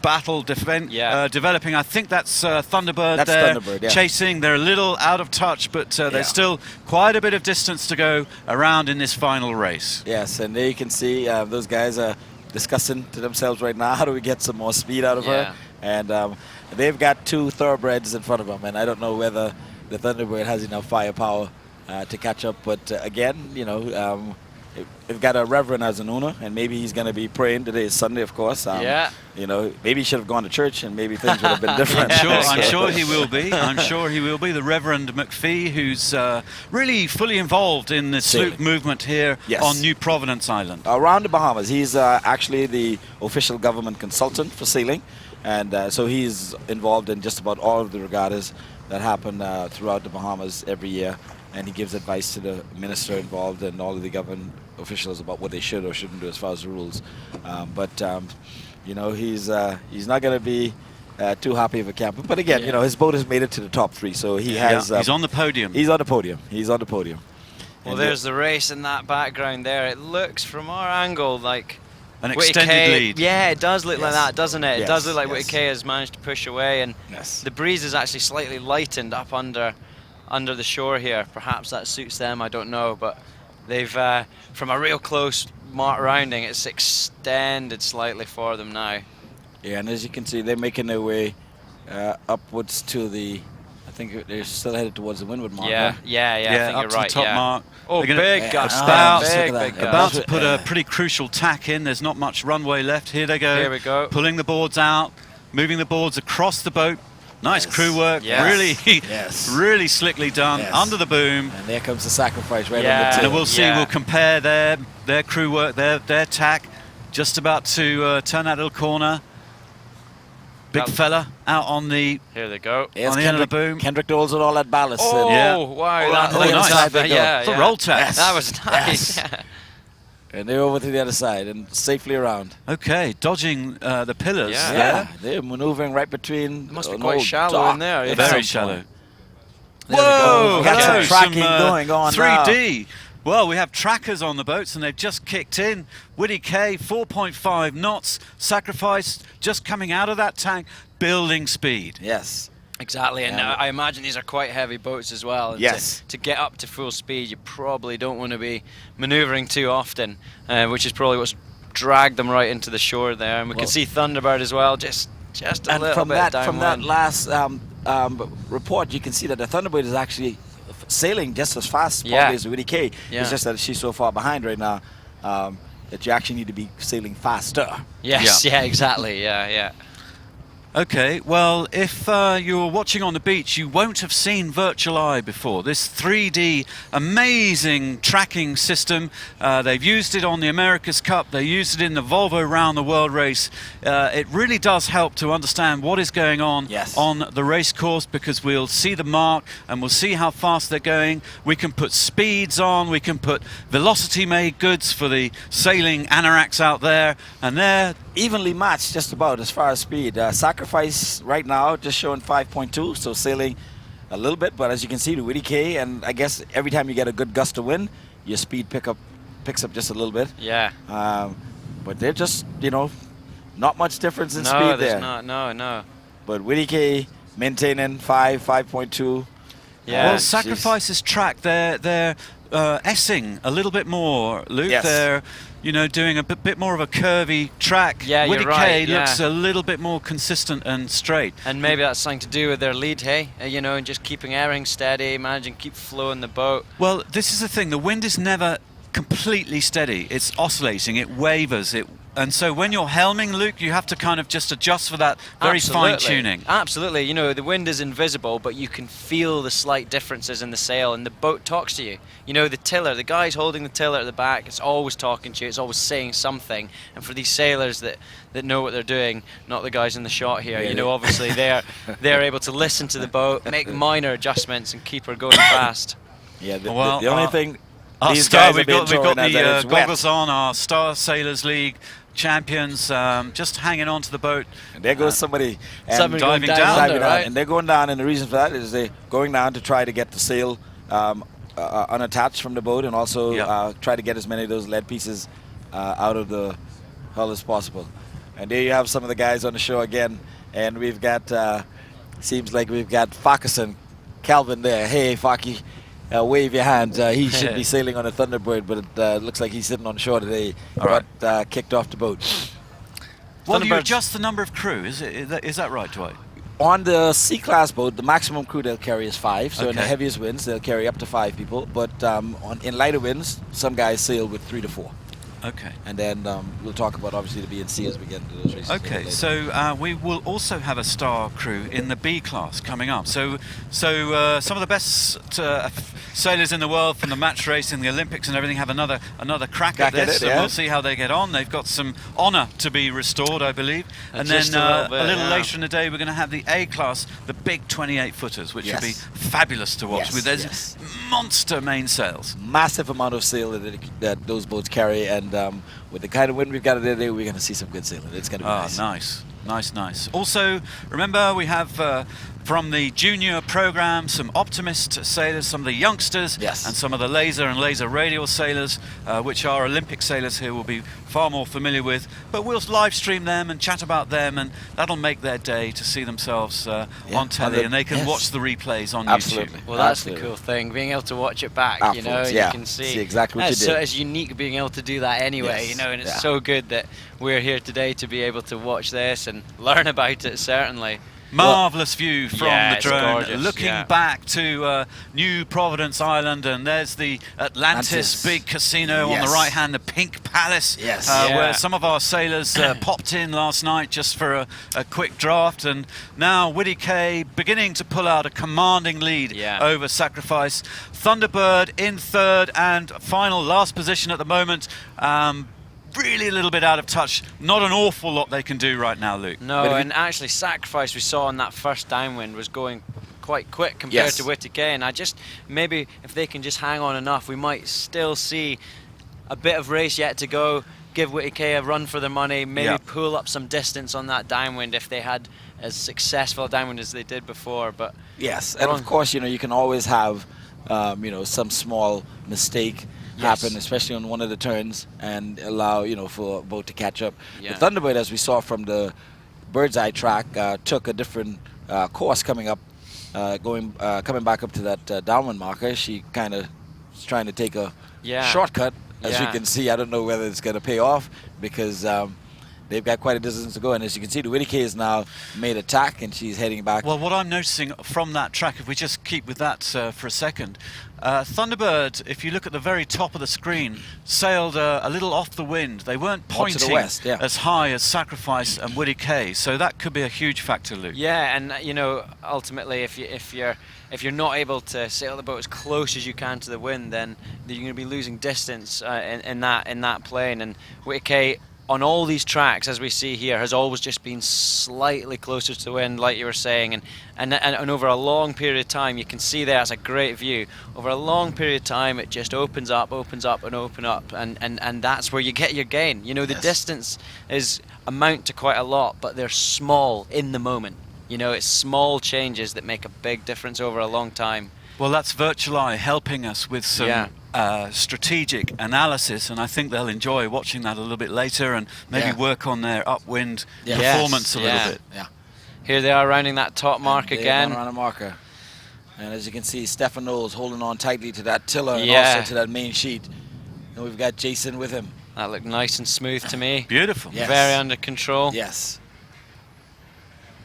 battle developing. I think that's Thunderbird there chasing. They're a little out of touch, but there's still quite a bit of distance to go around in this final race. Yes, and there you can see those guys are discussing to themselves right now, how do we get some more speed out of her? And they've got 2 thoroughbreds in front of them, and I don't know whether the Thunderbird has enough firepower to catch up. But again, you know, they've got a reverend as an owner, and maybe he's going to be praying. Today is Sunday, of course. You know, maybe he should have gone to church, and maybe things would have been different. I'm sure he will be. I'm sure he will be. The Reverend McPhee, who's really fully involved in the sloop movement here on New Providence Island. Around the Bahamas. He's actually the official government consultant for sailing, and so he's involved in just about all of the regattas that happen throughout the Bahamas every year, and he gives advice to the minister involved and all of the government officials about what they should or shouldn't do as far as the rules. You know, he's not going to be too happy of a camper. But again, you know, his boat has made it to the top 3, so he has. He's on the podium. He's on the podium. He's on the podium. Well, there's the race in that background there. It looks from our angle like an extended lead. Yeah, it does look like that, doesn't it? It does look like Willie Kay has managed to push away, and the breeze is actually slightly lightened up under the shore here. Perhaps that suits them, I don't know, but they've from a real close mark rounding, it's extended slightly for them now. Yeah, and as you can see, they're making their way upwards to the, I think they're still headed towards the windward mark. Yeah, right? I think up you're to right. the top mark. Oh, big gust. About to put a pretty crucial tack in. There's not much runway left. Here they go. Here we go. Pulling the boards out, moving the boards across the boat. Nice crew work. Really, really slickly done under the boom. And there comes the Sacrifice right on the tail. And we'll see. We'll compare their crew work, their tack. Just about to turn that little corner. Big fella out on the. Here they go. Yes, on the end of the boom. Kendrick Dole's with all that ballast. Oh, wow! Nice. The roll tack. That was nice. And they're over to the other side and safely around. Okay, dodging the pillars. Yeah, they're maneuvering right between. It must be quite shallow in there. Very shallow. Whoa! We got some tracking going on 3D. now. Well, we have trackers on the boats, and they've just kicked in. Willie Kay, 4.5 knots. Sacrifice just coming out of that tank, building speed. Yes. Exactly, and I imagine these are quite heavy boats as well. And to get up to full speed, you probably don't want to be manoeuvring too often, which is probably what's dragged them right into the shore there. And we can see Thunderbird as well, just a little bit downwind. From that last report, you can see that the Thunderbird is actually sailing just as fast as Willie Kay. It's just that she's so far behind right now that you actually need to be sailing faster. Yes, exactly, yeah. Okay, well, if you're watching on the beach, you won't have seen Virtual Eye before. This 3D amazing tracking system, they've used it on the America's Cup, they used it in the Volvo Round the World race. It really does help to understand what is going on the race course, because we'll see the mark and we'll see how fast they're going. We can put speeds on, we can put velocity-made goods for the sailing anoraks out there, and they're evenly matched just about as far as speed. Sacrifice Sacrifice right now just showing 5.2, so sailing a little bit, but as you can see, the Witty K, and I guess every time you get a good gust of wind, your speed picks up just a little bit. Yeah. But they're just, not much difference in speed No, there. there's not. No. But Witty K maintaining 5.2. Yeah. Well, Jeez. Sacrifice's track, they're S-ing a little bit more, Luke. Yes. They're, doing a bit more of a curvy track. Yeah, Witty you're right, K looks yeah. a little bit more consistent and straight. And maybe that's something to do with their lead, hey? And just keeping airing steady, managing to keep flowing the boat. Well, this is the thing. The wind is never completely steady. It's oscillating. It wavers. And so when you're helming, Luke, you have to kind of just adjust for that very fine tuning. Absolutely. The wind is invisible, but you can feel the slight differences in the sail, and the boat talks to you. The tiller, the guy's holding the tiller at the back, it's always talking to you, it's always saying something. And for these sailors that know what they're doing, not the guys in the shot here, obviously they're able to listen to the boat, make minor adjustments, and keep her going fast. Yeah, the Well, only thing Our these star, guys we've have been got showing is that the it's wet. goggles on, our Star Sailors League champions, just hanging on to the boat. And there goes somebody and Somebody going diving down down, under, diving down. right? And they're going down, and the reason for that is they're going down to try to get the sail unattached from the boat, and also try to get as many of those lead pieces out of the hull as possible. And there you have some of the guys on the show again, and we've got seems like we've got Farquharson, Calvin there. Hey, Farky. Wave your hand. He should be sailing on a Thunderbird, but it looks like he's sitting on shore today. All Got kicked off the boat. Well, you Thunderbirds- adjust the number of crew. Is that right, Dwight? On the C-class boat, the maximum crew they'll carry is 5. So in the Okay. heaviest winds, they'll carry up to 5 people. But in lighter winds, some guys sail with 3 to 4. Okay. And then we'll talk about obviously the B and C as we get into those races. Okay, later. so we will also have a star crew in the B class coming up. So some of the best sailors in the world from the match racing, the Olympics, and everything have another crack at Crack at this. it, And yeah. we'll see how they get on. They've got some honour to be restored, I believe. And Just then a little bit, a little yeah. later in the day, we're going to have the A class, the big 28 footers, which will be Yes. fabulous to watch Yes, with those yes. monster mainsails. Massive amount of sail that those boats carry, and with the kind of wind we've got today, we're going to see some good sailing. It's going to be nice. Nice. Also, remember we have from the junior program some Optimist sailors, some of the youngsters, Yes. and some of the laser and laser radial sailors, which our Olympic sailors here will be far more familiar with. But we'll live stream them and chat about them, and that'll make their day to see themselves on telly, and they can yes. watch the replays on Absolutely. YouTube. Well, that's Absolutely. the cool thing, being able to watch it back, Afterwards, and yeah. you can see. See exactly what you That's did. it's unique being able to do that anyway, Yes, and it's yeah. so good that we're here today to be able to watch this and learn about it, certainly. Marvellous view from Yeah, the it's drone, gorgeous, looking yeah. back to New Providence Island, and there's the Atlantis big casino on Yes. the right hand, the Pink Palace, Yes. Yeah. where some of our sailors popped in last night just for a quick draft, and now Witty K beginning to pull out a commanding lead Yeah. over Sacrifice. Thunderbird in third and final last position at the moment. Really a little bit out of touch. Not an awful lot they can do right now, Luke. No, But if and actually Sacrifice we saw on that first downwind was going quite quick compared Yes. to Witty K, and maybe if they can just hang on enough, we might still see a bit of race yet to go. Give Witty K a run for their money, maybe Yeah. pull up some distance on that downwind if they had as successful a downwind as they did before. But Yes, and of course, you can always have, some small mistake happen, especially on one of the turns, and allow, for a boat to catch up. Yeah. The Thunderbird, as we saw from the bird's eye track, took a different course coming up, coming back up to that downwind marker. She kind of is trying to take a shortcut, as you Yeah. can see. I don't know whether it's going to pay off because they've got quite a distance to go, and as you can see, the Witty K has now made a tack, and she's heading back. Well, what I'm noticing from that track, if we just keep with that for a second, Thunderbird, if you look at the very top of the screen, sailed a little off the wind. They weren't More to the pointing west, yeah. as high as Sacrifice and Witty K, so that could be a huge factor, Luke. yeah, and ultimately, if you're not able to sail the boat as close as you can to the wind, then you're going to be losing distance in that plane. And Witty K on all these tracks, as we see here, has always just been slightly closer to the wind, like you were saying, and over a long period of time, you can see there, it's a great view. Over a long period of time, it just opens up, and that's where you get your gain. You know, the distance is amount to quite a lot, but they're small in the moment. You know, it's small changes that make a big difference over a long time. Well, that's Virtual Eye helping us with some strategic analysis, and I think they'll enjoy watching that a little bit later and maybe work on their upwind performance a little bit. Yeah. Here they are rounding that top mark again. Around a marker. And as you can see, Stefan Knowles holding on tightly to that tiller and also to that main sheet. And we've got Jason with him. That looked nice and smooth to me. Beautiful. Yes. Very under control. Yes.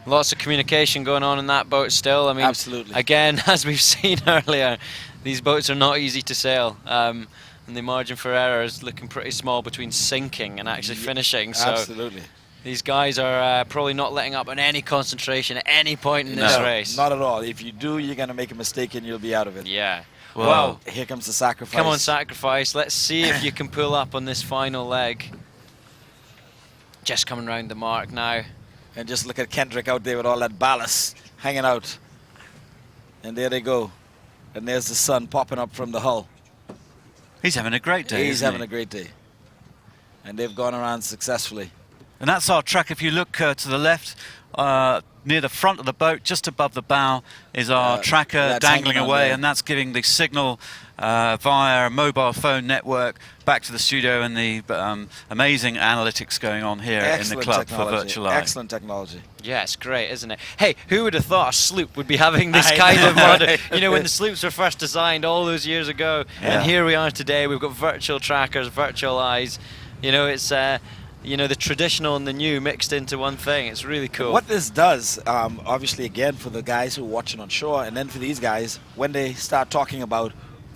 Lots of communication going on in that boat still. I mean, absolutely. Again, as we've seen earlier, these boats are not easy to sail. And the margin for error is looking pretty small between sinking and actually finishing. So absolutely. These guys are probably not letting up on any concentration at any point in this race. Not at all. If you do, you're going to make a mistake and you'll be out of it. Yeah. Well, here comes the sacrifice. Come on, sacrifice. Let's see if you can pull up on this final leg. Just coming round the mark now. And just look at Kendrick out there with all that ballast hanging out. And there they go. And there's the sun popping up from the hull. He's having a great day. He's having a great day. And they've gone around successfully. And that's our track. If you look to the left, near the front of the boat, just above the bow, is our tracker dangling away, and that's giving the signal via a mobile phone network back to the studio, and the amazing analytics going on here in the club for Virtual Eye. Excellent technology. Yeah, it's great, isn't it? Hey, who would have thought a sloop would be having this kind of model? You know, when the sloops were first designed all those years ago, and here we are today. We've got virtual trackers, virtual eyes. You know, it's you know, the traditional and the new mixed into one thing. It's really cool. What this does, obviously, again, for the guys who are watching on shore, and then for these guys, when they start talking about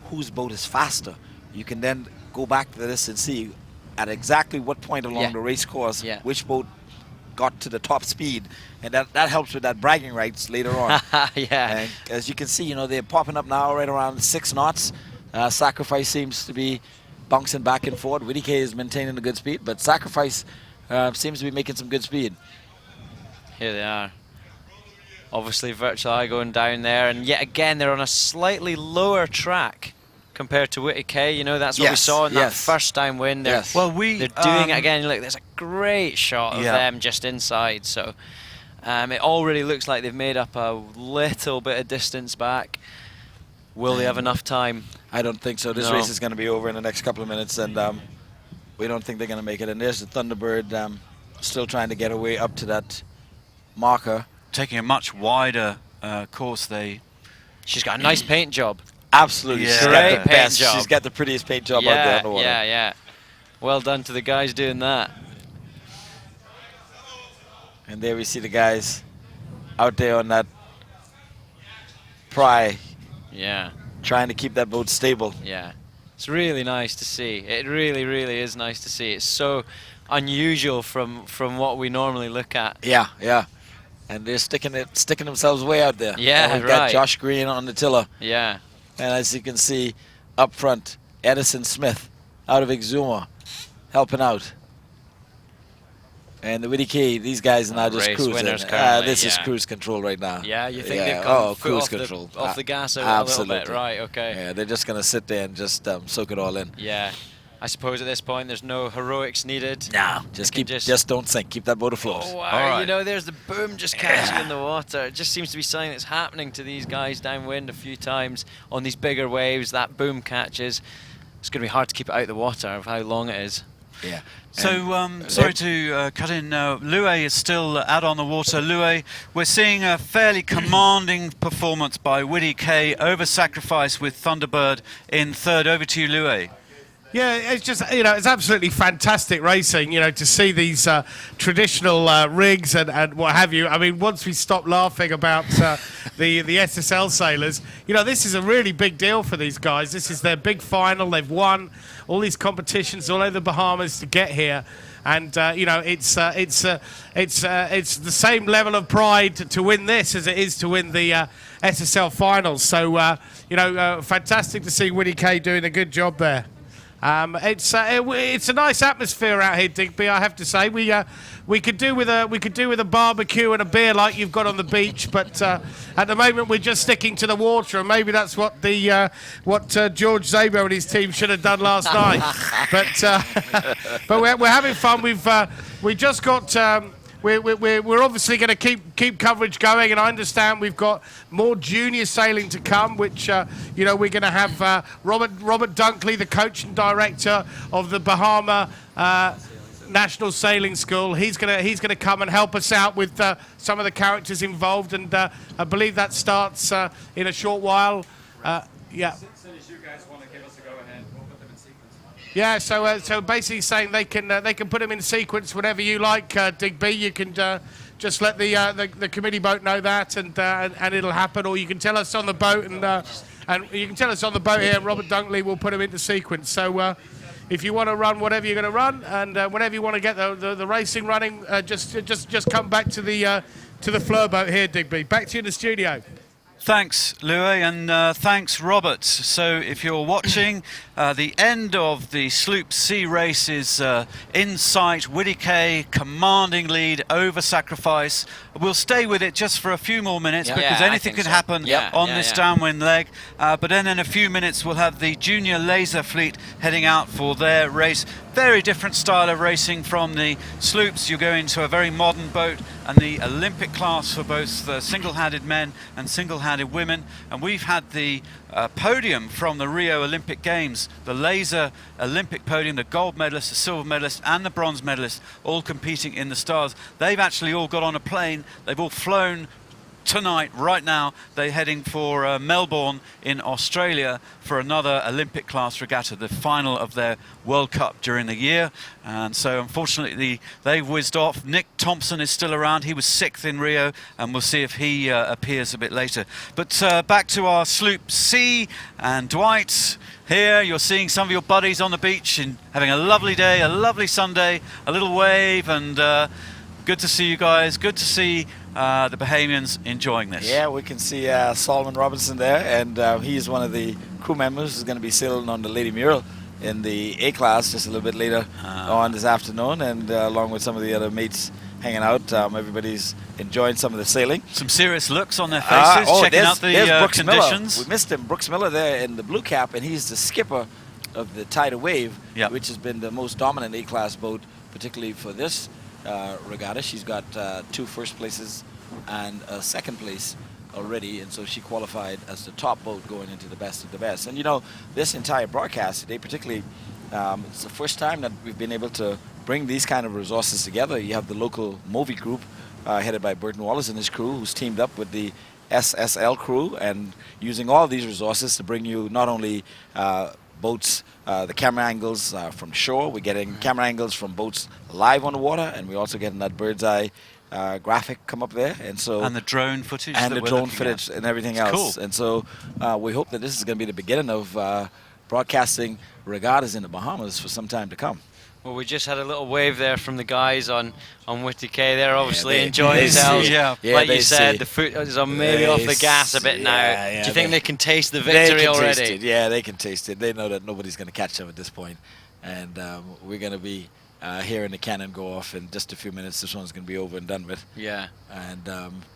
whose boat is faster, you can then go back to this and see at exactly what point along the race course which boat got to the top speed, and that helps with that bragging rights later on. And as you can see, you know, they're popping up now right around 6 knots. Sacrifice seems to be bouncing back and forth. Whitty K is maintaining a good speed, but Sacrifice seems to be making some good speed. Here they are. Obviously, Virtual Eye going down there, and yet again they're on a slightly lower track compared to Whitty K. You know, that's what we saw in that first Downwind. Well, they're doing it again. Look, there's a great shot of them just inside. So it already looks like they've made up a little bit of distance back. Will they have enough time? I don't think so. This race is going to be over in the next couple of minutes, and we don't think they're going to make it. And there's the Thunderbird still trying to get away up to that marker. Taking a much wider course. She's got a nice paint job. Absolutely. She's got the paint job. She's got the prettiest paint job out there on the water. Yeah. Well done to the guys doing that. And there we see the guys out there on that pry. Yeah. Trying to keep that boat stable. Yeah. It's really nice to see. It really, really is nice to see. It's so unusual from what we normally look at. Yeah. And they're sticking themselves way out there. Yeah, and we've got Josh Green on the tiller. Yeah. And as you can see up front, Edison Smith out of Exuma helping out. And the Whitty K, these guys are now just cruising. This is cruise control right now. Yeah, you think they've gone cruise control. off the gas a little bit, right? Okay. Yeah, they're just going to sit there and just soak it all in. Yeah. I suppose at this point there's no heroics needed. No, just don't sink. Keep that boat afloat. Oh, wow. You know, there's the boom just catching in the water. It just seems to be something that's happening to these guys downwind a few times on these bigger waves. That boom catches. It's going to be hard to keep it out of the water of how long it is. Yeah. So, sorry to cut in. Lue is still out on the water. Lue, we're seeing a fairly commanding performance by Whitty K over Sacrifice with Thunderbird in third. Over to you, Lue. Yeah, it's just, you know, it's absolutely fantastic racing, you know, to see these traditional rigs and what have you. I mean, once we stop laughing about the SSL sailors, you know, this is a really big deal for these guys. This is their big final. They've won all these competitions all over the Bahamas to get here. And, you know, it's the same level of pride to win this as it is to win the SSL finals. So, you know, fantastic to see Whitty K doing a good job there. It's a nice atmosphere out here, Digby. I have to say, we could do with a barbecue and a beer like you've got on the beach, but at the moment we're just sticking to the water, and maybe that's what George Zabo and his team should have done last night. But we're having fun. We just got. We're obviously going to keep coverage going, and I understand we've got more junior sailing to come, which we're going to have Robert Dunkley, the coach and director of the Bahama National Sailing School. He's gonna come and help us out with some of the characters involved, and I believe that starts in a short while. Yeah. Yeah, so basically saying they can put them in sequence whenever you like, Digby. You can just let the committee boat know that, and it'll happen, or you can tell us on the boat, and you can tell us on the boat here. Robert Dunkley will put them into sequence. So if you want to run whatever you're going to run, and whenever you want to get the racing running, just come back to the Fleur boat here, Digby. Back to you in the studio. Thanks, Louis, and thanks, Robert. So if you're watching, the end of the Sloop C race is in sight. Whitty Kay, commanding lead over Sacrifice. We'll stay with it just for a few more minutes because anything can happen on this downwind leg. But then in a few minutes, we'll have the Junior Laser Fleet heading out for their race. Very different style of racing from the Sloops. You go into a very modern boat, and the Olympic class for both the single-handed men and single-handed women. And we've had the podium from the Rio Olympic Games, the laser Olympic podium, the gold medalist, the silver medalist and the bronze medalist all competing in the stars. They've actually all got on a plane. They've all flown tonight, right now. They're heading for Melbourne in Australia for another Olympic class regatta, the final of their World Cup during the year. And so unfortunately they whizzed off. Nick Thompson is still around. He was 6th in Rio, and we'll see if he appears a bit later. But back to our Sloop C, and Dwight here. You're seeing some of your buddies on the beach and having a lovely day, a lovely Sunday, a little wave, and good to see you guys. Good to see the Bahamians enjoying this. Yeah, we can see Solomon Robinson there, and he's one of the crew members who's going to be sailing on the Lady Muriel in the A class just a little bit later on this afternoon, and along with some of the other mates hanging out. Everybody's enjoying some of the sailing. Some serious looks on their faces, checking out the conditions. Miller. We missed him, Brooks Miller there in the blue cap, and he's the skipper of the Tidal Wave, which has been the most dominant A-class boat, particularly for this regatta. She's got 2 first places and a 2nd place already, and so she qualified as the top boat going into the best of the best. And you know, this entire broadcast today, particularly, it's the first time that we've been able to bring these kind of resources together. You have the local Movi group headed by Burton Wallace and his crew, who's teamed up with the SSL crew, and using all these resources to bring you not only boats, the camera angles from shore. We're getting camera angles from boats live on the water, and we're also getting that bird's eye graphic come up there, and the drone footage and the drone footage and everything else. Cool. And so we hope that this is going to be the beginning of broadcasting regattas in the Bahamas for some time to come. Well, we just had a little wave there from the guys on Whitty Kay. They're obviously enjoying themselves. Like you said, the foot is on maybe off the gas a bit now. Do you think they can taste the victory already? Taste it. Yeah, they can taste it. They know that nobody's going to catch them at this point. And we're going to be hearing the cannon go off in just a few minutes. This one's going to be over and done with. Yeah. And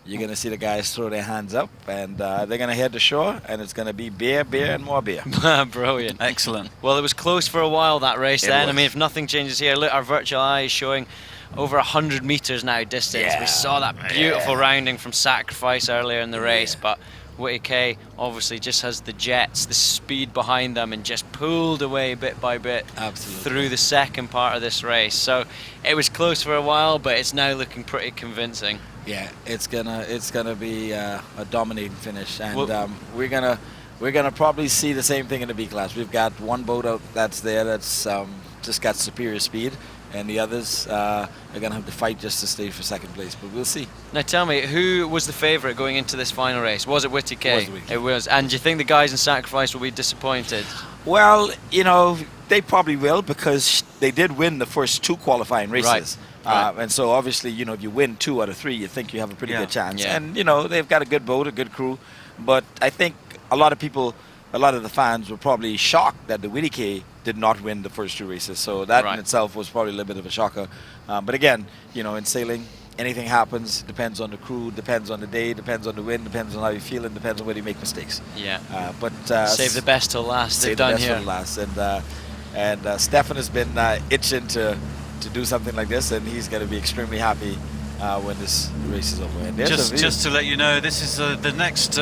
you're going to see the guys throw their hands up, and they're going to head to shore, and it's going to be beer, and more beer. Brilliant. Excellent. Well, it was close for a while, that race then. I mean, if nothing changes here, look, our virtual eye is showing over 100 meters now distance. We saw that beautiful rounding from Sacrifice earlier in the race, but Whitty Kay obviously just has the jets, the speed behind them, and just pulled away bit by bit through the second part of this race. So it was close for a while, but it's now looking pretty convincing. Yeah, it's gonna be a dominating finish, and we're gonna probably see the same thing in the B class. We've got one boat out that's just got superior speed, and the others are going to have to fight just to stay for 2nd place, but we'll see. Now tell me, who was the favourite going into this final race? Was it Whitty Kay? It was. And do you think the guys in Sacrifice will be disappointed? Well, you know, they probably will, because they did win the first 2 qualifying races. And so obviously, you know, if you win 2 out of 3, you think you have a pretty good chance. And, you know, they've got a good boat, a good crew, but I think a lot of people a lot of the fans were probably shocked that the Whitty did not win the first 2 races. So that in itself was probably a little bit of a shocker. But again, you know, in sailing, anything happens. Depends on the crew, depends on the day, depends on the wind, depends on how you feel, and depends on whether you make mistakes. Yeah. But save the best till last. Save They've the done best here. till last. And Stefan has been itching to do something like this, and he's going to be extremely happy when this race is over. And just to let you know, this is the next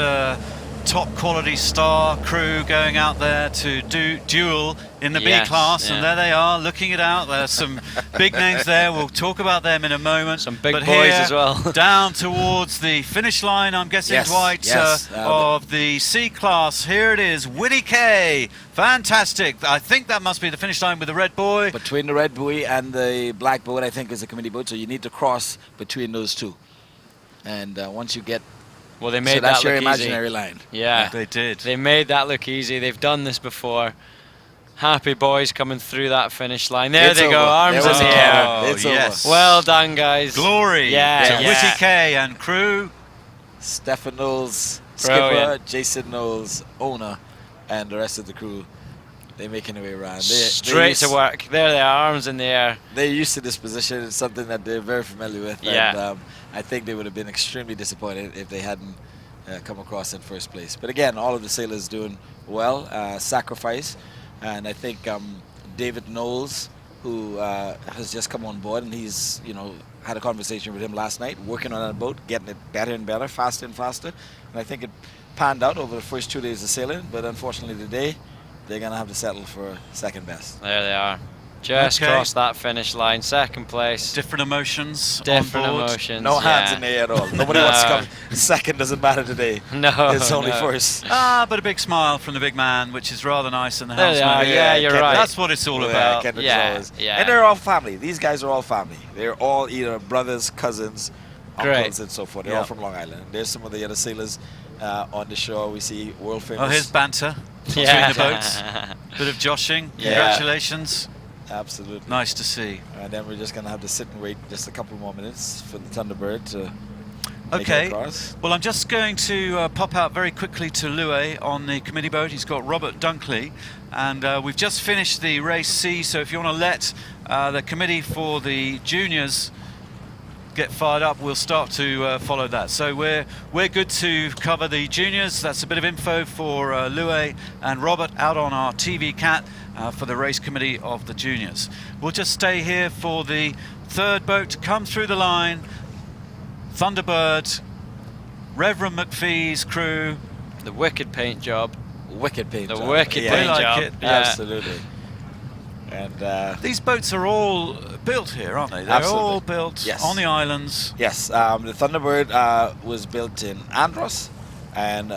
top quality star crew going out there to do duel in the B class, and there they are looking it out. There's some big names there. We'll talk about them in a moment. Some big but boys here, as well. down towards the finish line, I'm guessing, Dwight, of the C class. Here it is, Whitty K. Fantastic. I think that must be the finish line with the red buoy. Between the red buoy and the black boat, I think, is a committee boat, so you need to cross between those two. And once you get... Well, they made that's that your look imaginary easy. line. Yeah, they did. They made that look easy. They've done this before. Happy boys coming through that finish line. There they go, arms in the air. It's over. Well done, guys. Glory to Whitty K and crew. Stefan Knowles, skipper, Jason Knowles, owner, and the rest of the crew. They're making their way around. Straight to work. There they are, arms in the air. They're used to this position. It's something that they're very familiar with. Yeah. And I think they would have been extremely disappointed if they hadn't come across in first place. But again, all of the sailors doing well. Sacrifice. And I think David Knowles, who has just come on board, and he's, you know, had a conversation with him last night, working on that boat, getting it better and better, faster and faster. And I think it panned out over the first 2 days of sailing. But unfortunately today, they're going to have to settle for second best. There they are. Just crossed that finish line, second place. Different emotions. Different on board. emotions. No hands in the air at all. Nobody wants to come second. Doesn't matter today. No, it's only first. But a big smile from the big man, which is rather nice in the There they are. helmsman. Yeah, you're right. That's what it's all about. Yeah. And they're all family. These guys are all family. They're all either brothers, cousins, uncles, and so forth. They're all from Long Island. There's some of the other sailors on the shore. We see world famous. Oh, here's banter between the boats. Bit of joshing. Congratulations. Absolutely. Nice to see. And then we're just going to have to sit and wait just a couple more minutes for the Thunderbird to make it Okay. across. Well, I'm just going to pop out very quickly to Louis on the committee boat. He's got Robert Dunkley. And we've just finished the race C, so if you want to let the committee for the juniors get fired up, we'll start to follow that. So we're good to cover the juniors. That's a bit of info for Louis and Robert out on our TV cat for the race committee of the juniors. We'll just stay here for the third boat to come through the line. Thunderbird, Reverend McPhee's crew. The wicked paint job. Wicked paint job. The wicked paint like job. it. Absolutely. And these boats are all built here, aren't they? They're all built on the islands. Yes, the Thunderbird was built in Andros, and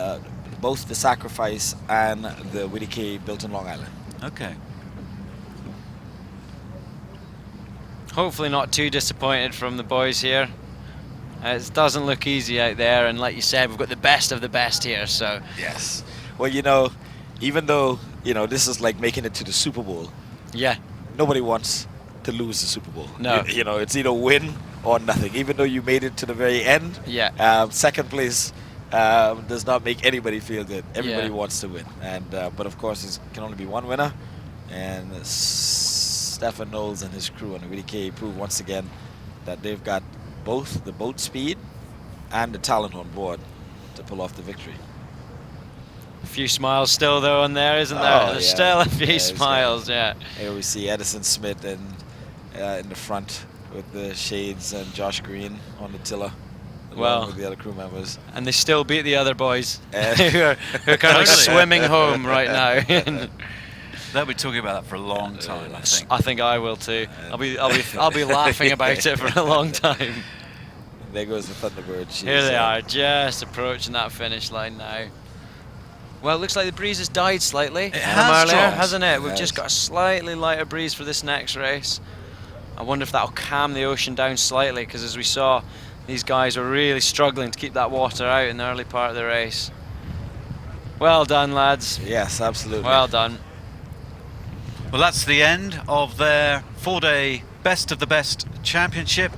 both the Sacrifice and the Whitty K built in Long Island. Okay. Hopefully not too disappointed from the boys here. It doesn't look easy out there, and like you said, we've got the best of the best here. So yes. Well, you know, even though this is like making it to the Super Bowl. Yeah. Nobody wants to lose the Super Bowl. No. It's either win or nothing. Even though you made it to the very end. Yeah. Second place does not make anybody feel good. Everybody wants to win, and but of course it can only be one winner. And Stefan Knowles and his crew on the Whitty K prove once again that they've got both the boat speed and the talent on board to pull off the victory. A few smiles still though on there, isn't there? There's still a few smiles. Yeah. Here we see Edison Smith in the front with the shades, and Josh Green on the tiller. Along with the other crew members. And they still beat the other boys who are kind of swimming home right now. They'll be talking about that for a long time, I think. I think I will too. I'll be laughing about it for a long time. There goes the Thunderbird. Here they are, just approaching that finish line now. Well, it looks like the breeze has died slightly. It has earlier, hasn't it? We've just got a slightly lighter breeze for this next race. I wonder if that'll calm the ocean down slightly, because as we saw, these guys were really struggling to keep that water out in the early part of the race. Well done, lads. Yes, absolutely. Well done. Well, that's the end of their 4-day Best of the Best Championship,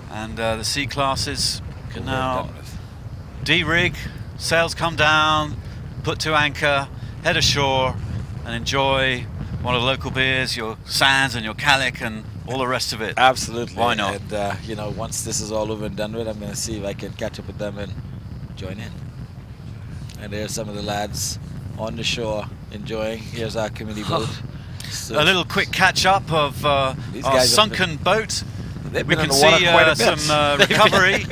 and the C classes can now de-rig, sails come down, put to anchor, head ashore and enjoy one of the local beers, your Sands and your Calic and all the rest of it. Absolutely. Why not? And you know, once this is all over and done with, I'm going to see if I can catch up with them and join in. And there's some of the lads on the shore enjoying. Here's our committee boat. So A little quick catch up of our These guys have sunken boat. they've We been can in the water see quite a bit. some recovery.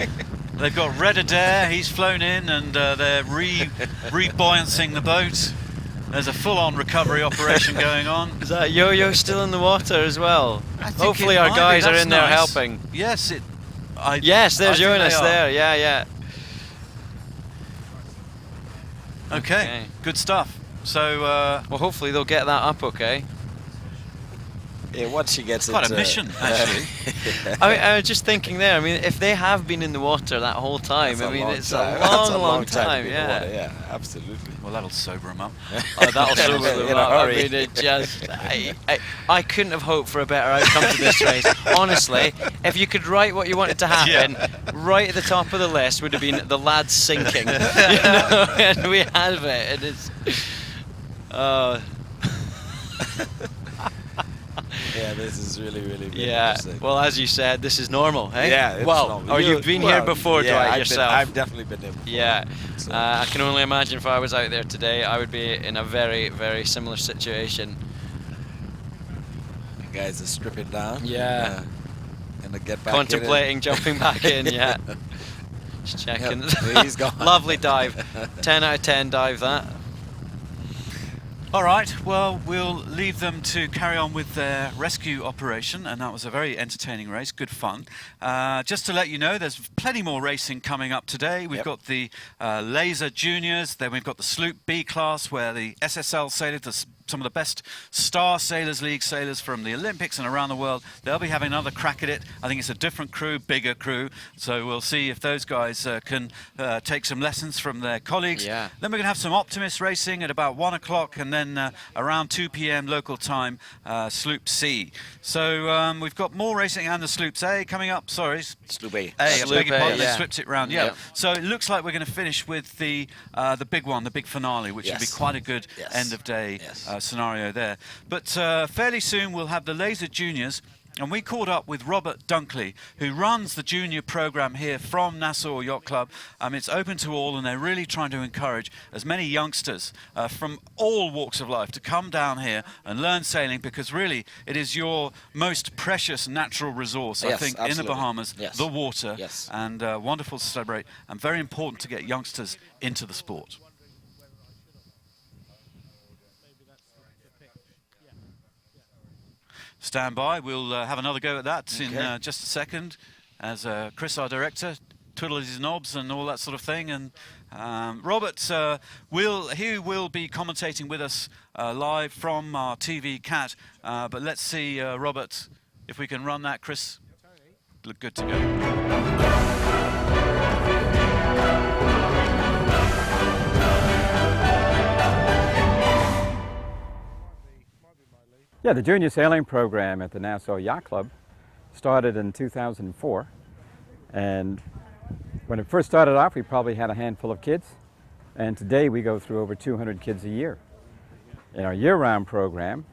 They've got Red Adair, he's flown in and they're rebuoyancing the boat. There's a full-on recovery operation going on. Is that Yo-Yo still in the water as well? I think Hopefully it our might be. guys are That's in there nice. helping. Yes, Yes, there's I think Jonas they are. there. Yeah, yeah. Okay, good stuff. So, Well, hopefully they'll get that up okay. Yeah, once she gets quite it. a mission, actually. I was just thinking there, I mean, if they have been in the water that whole time, That's I mean, long it's time. a That's long to time, be in the water, yeah. yeah, absolutely. Well, that'll sober him up. That'll sober In them a up. I hurry. mean, it just, I couldn't have hoped for a better outcome to this race. Honestly, if you could write what you wanted to happen, right at the top of the list would have been the lads sinking. You know, and we have it. And it's, Yeah, this is really yeah. interesting. Well, as you said, this is normal, hey? Yeah, it's well, normal. or you've been here before, yeah, Dwight, yourself. I've definitely been there before. Yeah, So- I can only imagine if I was out there today, I would be in a very similar situation. The guys are stripping down. Yeah. And to get back Contemplating jumping back in, yeah. Just checking. Yep, he's gone. Lovely dive. 10 out of 10 dive that. All right, well, we'll leave them to carry on with their rescue operation, and that was a very entertaining race, good fun. Just to let you know, there's plenty more racing coming up today. We've Yep. got the Laser Juniors, then we've got the Sloop B class, where the SSL sailors, some of the best Star Sailors League sailors from the Olympics and around the world, they'll be having another crack at it. I think it's a different crew, bigger crew, so we'll see if those guys can take some lessons from their colleagues. Yeah. Then we're going to have some Optimist racing at about 1 o'clock, and then around 2 p.m. local time, Sloop C. So we've got more racing, and the Sloops A coming up. Sorry, Sloop A. I Sloop beg your A, pardon, they yeah. slipped it round. Yeah. So it looks like we're going to finish with the big one, the big finale, which will be Yes. quite a good Yes. end of day Yes. scenario there. But fairly soon we'll have the Laser Juniors. And we caught up with Robert Dunkley, who runs the junior program here from Nassau Yacht Club. It's open to all, and they're really trying to encourage as many youngsters from all walks of life to come down here and learn sailing, because really it is your most precious natural resource, I Yes, think, in absolutely. the Bahamas, Yes. the water, Yes. and wonderful to celebrate, and very important to get youngsters into the sport. Stand by. We'll have another go at that in just a second, as Chris, our director, twiddles his knobs and all that sort of thing. And Robert will be commentating with us live from our TV Cat. But let's see, Robert, if we can run that. Chris, look good to go. Yeah, the junior sailing program at the Nassau Yacht Club started in 2004. And when it first started off, we probably had a handful of kids. And today we go through over 200 kids a year. In our year-round program,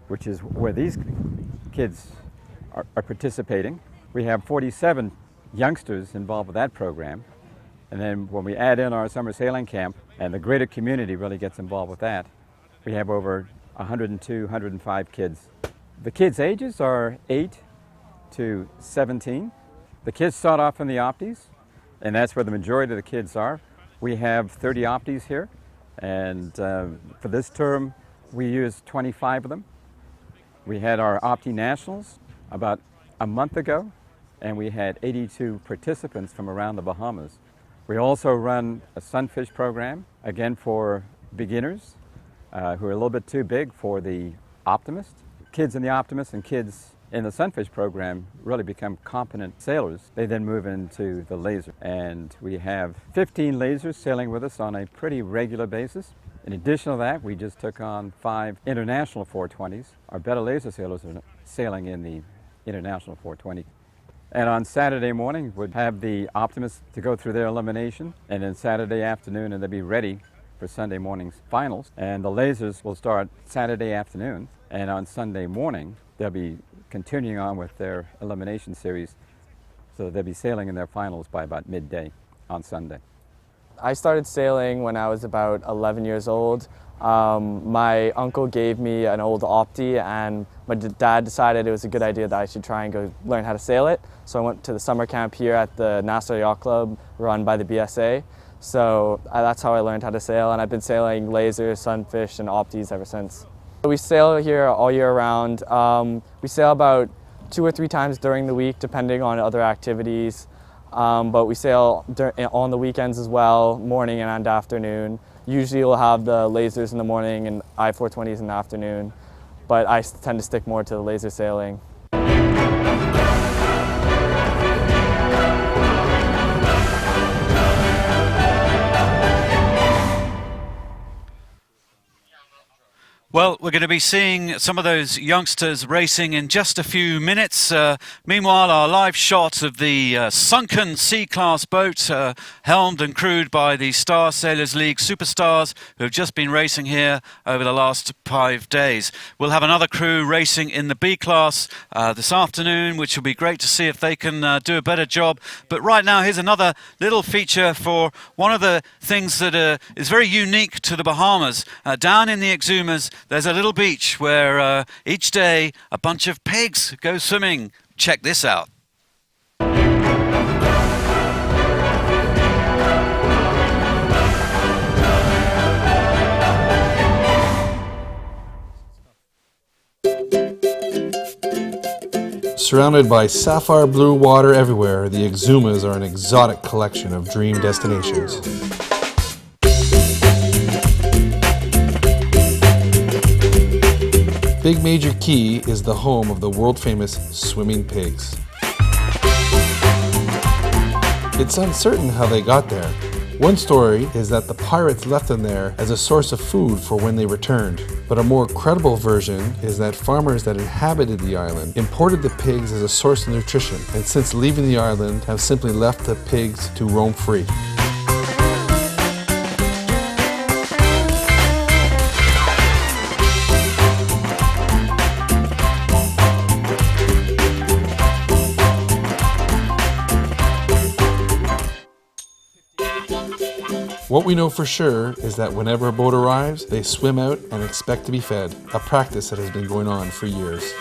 which is where these kids are participating, we have 47 youngsters involved with that program. And then when we add in our summer sailing camp, and the greater community really gets involved with that, we have over 102, 105 kids. The kids' ages are 8 to 17. The kids start off in the Optis, and that's where the majority of the kids are. We have 30 Optis here, and for this term, we used 25 of them. We had our Opti Nationals about a month ago, and we had 82 participants from around the Bahamas. We also run a sunfish program, again for beginners, who are a little bit too big for the Optimist. Kids in the Optimist and kids in the sunfish program really become competent sailors. They then move into the laser. And we have 15 lasers sailing with us on a pretty regular basis. In addition to that, we just took on 5 international 420s. Our better laser sailors are sailing in the international 420. And on Saturday morning, we'd have the Optimists to go through their elimination. And then Saturday afternoon, and they'll be ready for for Sunday morning's finals. And the lasers will start Saturday afternoon, and on Sunday morning they'll be continuing on with their elimination series. So they'll be sailing in their finals by about midday on Sunday. I started sailing when I was about 11 years old. My uncle gave me an old Opti, and my dad decided it was a good idea that I should try and go learn how to sail it. So I went to the summer camp here at the Nassau Yacht Club run by the BSA. So that's how I learned how to sail, and I've been sailing lasers, sunfish, and Optis ever since. We sail here all year round. We sail about 2 or 3 times during the week, depending on other activities. But we sail on the weekends as well, morning and afternoon. Usually we'll have the lasers in the morning and I-420s in the afternoon, but I tend to stick more to the laser sailing. Well, we're going to be seeing some of those youngsters racing in just a few minutes. Meanwhile, our live shot of the sunken C-class boat, helmed and crewed by the Star Sailors League superstars who have just been racing here over the last 5 days. We'll have another crew racing in the B-class this afternoon, which will be great to see if they can do a better job. But right now, here's another little feature for one of the things that is very unique to the Bahamas. Down in the Exumas, there's a little beach where each day a bunch of pigs go swimming. Check this out. Surrounded by sapphire blue water everywhere, the Exumas are an exotic collection of dream destinations. Big Major Key is the home of the world-famous swimming pigs. It's uncertain how they got there. One story is that the pirates left them there as a source of food for when they returned. But a more credible version is that farmers that inhabited the island imported the pigs as a source of nutrition, and since leaving the island have simply left the pigs to roam free. What we know for sure is that whenever a boat arrives, they swim out and expect to be fed, a practice that has been going on for years.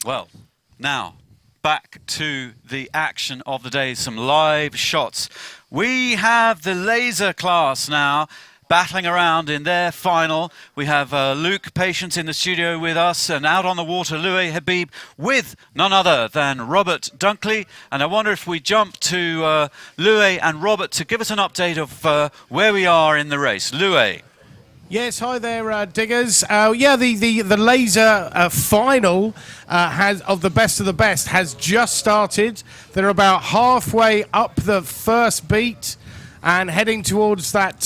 Well, now back to the action of the day, some live shots. We have the laser class now battling around in their final. We have Luke Patience in the studio with us, and out on the water, Louis Habib with none other than Robert Dunkley. And I wonder if we jump to Louis and Robert to give us an update of where we are in the race. Louis. Yes, hi there, diggers. Yeah, the laser final of the best has just started. They're about halfway up the first beat and heading towards that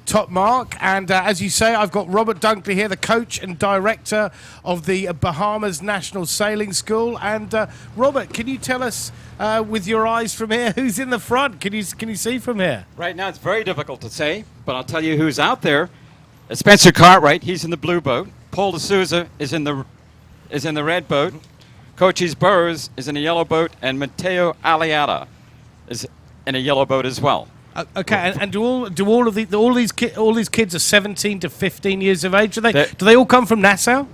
top mark. And as you say, I've got Robert Dunkley here, the coach and director of the Bahamas National Sailing School. And Robert, can you tell us with your eyes from here who's in the front? Can you see from here? Right now, it's very difficult to say, but I'll tell you who's out there. Spencer Cartwright, he's in the blue boat. Paul D'Souza is in the red boat. Cochise Burrows is in a yellow boat, and Mateo Aliata is in a yellow boat as well. Okay, and do all these kids are 17 to 15 years of age? Do they all come from Nassau?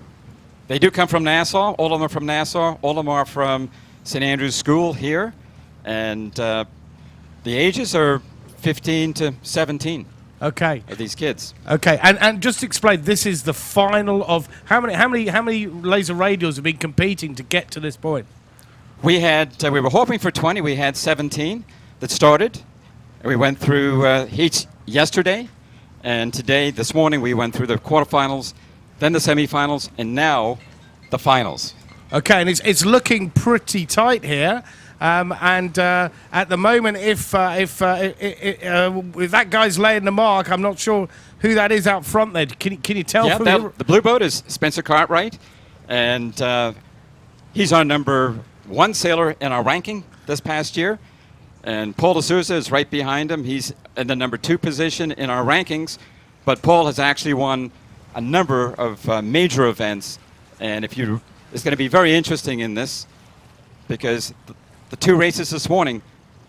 They do come from Nassau. All of them are from Nassau. All of them are from St. Andrew's School here, and the ages are 15 to 17. Okay. Of these kids. Okay, and just to explain, this is the final of how many laser radials have been competing to get to this point? We were hoping for 20. We had 17 that started. We went through each yesterday, and today, this morning, we went through the quarterfinals, then the semifinals, and now the finals. Okay, and it's looking pretty tight here. And at the moment, if that guy's laying the mark, I'm not sure who that is out front there. Can you tell? Yeah, from the blue boat is Spencer Cartwright, and he's our number 1 sailor in our ranking this past year. And Paul D'Souza is right behind him. He's in the number 2 position in our rankings, but Paul has actually won a number of major events, and it's going to be very interesting in this, because the 2 races this morning,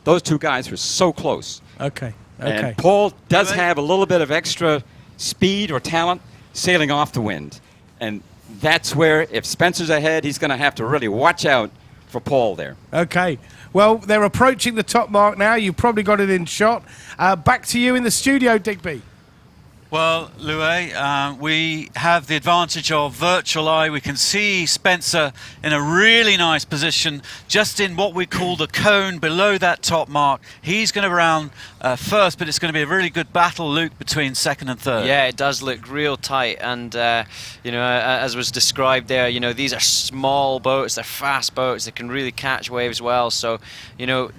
those 2 guys were so close. Okay. And Paul does have a little bit of extra speed or talent sailing off the wind, and that's where, if Spencer's ahead, he's going to have to really watch out for Paul there. Okay. Well, they're approaching the top mark now. You've probably got it in shot. Back to you in the studio, Digby. Well, Louis, we have the advantage of virtual eye. We can see Spencer in a really nice position, just in what we call the cone below that top mark. He's going to round first, but it's going to be a really good battle, Luke, between second and third. Yeah, it does look real tight, and as was described there, these are small boats, they're fast boats, they can really catch waves well. So, you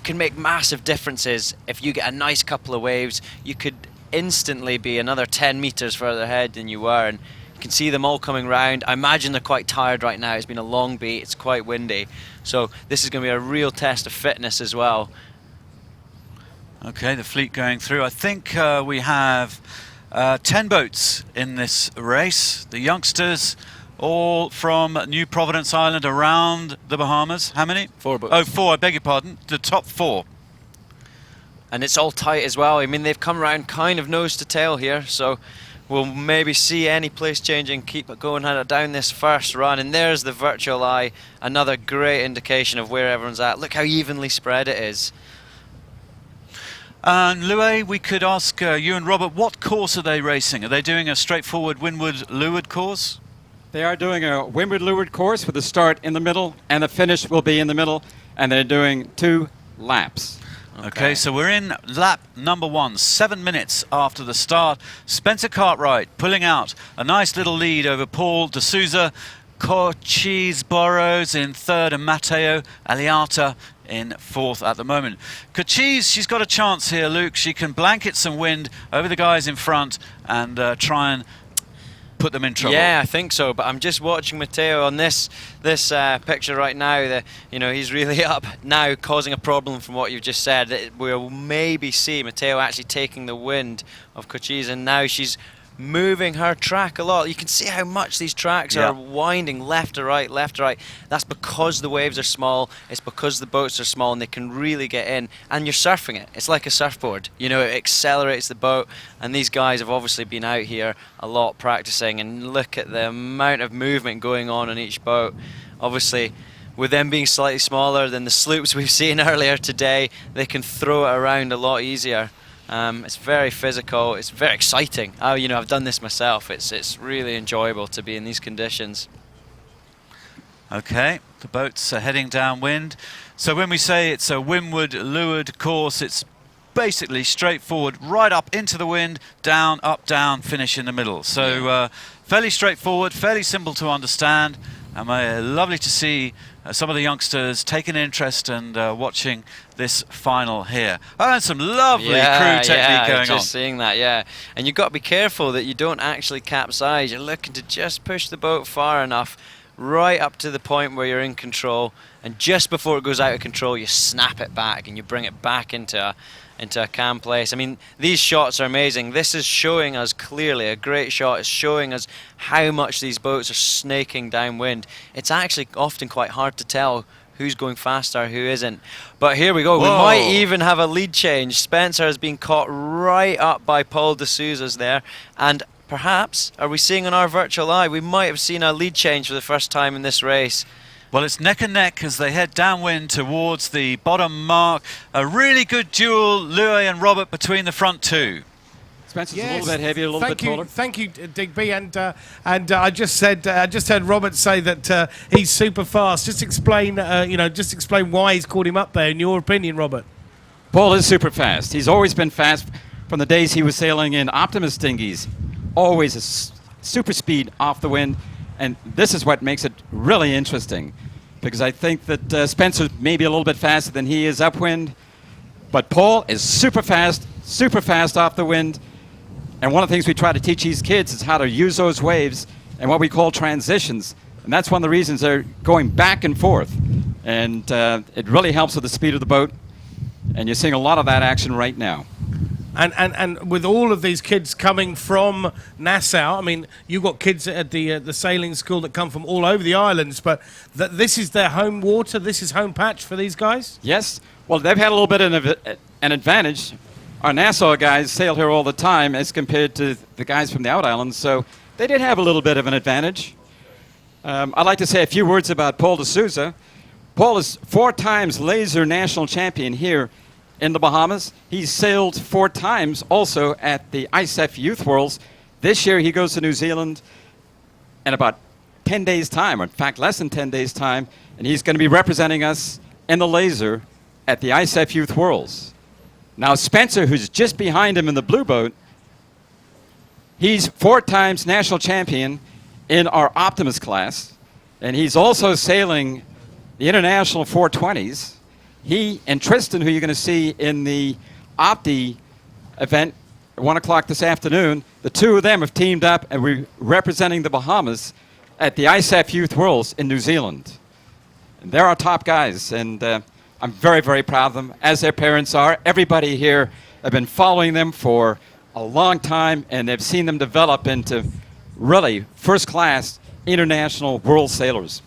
can make massive differences if you get a nice couple of waves. You could instantly be another 10 meters further ahead than you were, and you can see them all coming round. I imagine they're quite tired right now. It's been a long beat, it's quite windy, so this is going to be a real test of fitness as well. Okay, the fleet going through. I think we have 10 boats in this race. The youngsters, all from New Providence Island around the Bahamas. How many? 4 boats. Oh, 4, I beg your pardon. The top 4. And it's all tight as well. I mean, they've come around kind of nose to tail here, so we'll maybe see any place changing, keep it going down this first run. And there's the virtual eye, another great indication of where everyone's at. Look how evenly spread it is. And Louis, we could ask you and Robert, what course are they racing? Are they doing a straightforward windward-leeward course? They are doing a windward-leeward course with the start in the middle, and the finish will be in the middle, and they're doing 2 laps. Okay, so we're in lap number 1, 7 minutes after the start. Spencer Cartwright pulling out a nice little lead over Paul D'Souza. Cochise Burrows in third, and Matteo Aliata in fourth at the moment. Cochise, she's got a chance here, Luke. She can blanket some wind over the guys in front and try and put them in trouble. Yeah, I think so. But I'm just watching Matteo on this picture right now. He's really up now, causing a problem from what you've just said. We'll maybe see Matteo actually taking the wind of Cochise, and now she's moving her track a lot. You can see how much these tracks are winding left to right, left to right. That's because the waves are small. It's because the boats are small and they can really get in. And you're surfing it. It's like a surfboard. It accelerates the boat. And these guys have obviously been out here a lot practicing. And look at the amount of movement going on each boat. Obviously, with them being slightly smaller than the sloops we've seen earlier today, they can throw it around a lot easier. It's very physical, it's very exciting. I've done this myself. It's really enjoyable to be in these conditions. Okay, the boats are heading downwind. So when we say it's a windward-leeward course, it's basically straightforward, right up into the wind, down, up, down, finish in the middle. So fairly straightforward, fairly simple to understand. Lovely to see some of the youngsters taking interest and watching this final here. And some lovely crew technique going on. Just seeing that, yeah. And you've got to be careful that you don't actually capsize. You're looking to just push the boat far enough, right up to the point where you're in control, and just before it goes out of control, you snap it back and you bring it back into a calm place. I mean, these shots are amazing. This is showing us clearly, a great shot. It's showing us how much these boats are snaking downwind. It's actually often quite hard to tell who's going faster, who isn't. But here we go. Whoa. We might even have a lead change. Spencer has been caught right up by Paul D'Souza's there, and perhaps, are we seeing on our virtual eye, we might have seen a lead change for the first time in this race. Well, it's neck and neck as they head downwind towards the bottom mark. A really good duel, Louis and Robert, between the front two. Spencer's a little bit heavier, a little bit taller. Thank you, Digby. And I just heard Robert say that he's super fast. Just explain, explain why he's called him up there. In your opinion, Robert. Paul is super fast. He's always been fast from the days he was sailing in Optimist dinghies. Always super speed off the wind. And this is what makes it really interesting, because I think that Spencer may be a little bit faster than he is upwind, but Paul is super fast off the wind. And one of the things we try to teach these kids is how to use those waves and what we call transitions. And that's one of the reasons they're going back and forth. And it really helps with the speed of the boat. And you're seeing a lot of that action right now. And with all of these kids coming from Nassau, I mean, you've got kids at the sailing school that come from all over the islands, but this is their home water, this is home patch for these guys? Yes. Well, they've had a little bit of an advantage. Our Nassau guys sail here all the time as compared to the guys from the out islands, so they did have a little bit of an advantage. I'd like to say a few words about Paul de Souza. Paul is 4 times laser national champion here in the Bahamas. He's sailed 4 times also at the ISEF Youth Worlds. This year he goes to New Zealand in about 10 days' time, or in fact less than 10 days' time, and he's going to be representing us in the laser at the ISEF Youth Worlds. Now Spencer, who's just behind him in the blue boat, he's 4 times national champion in our Optimist class, and he's also sailing the International 420s. He and Tristan, who you're going to see in the Opti event at 1 o'clock this afternoon, the 2 of them have teamed up and we're representing the Bahamas at the ISAF Youth Worlds in New Zealand. And they're our top guys, and I'm very, very proud of them, as their parents are. Everybody here have been following them for a long time, and they've seen them develop into really first-class international world sailors.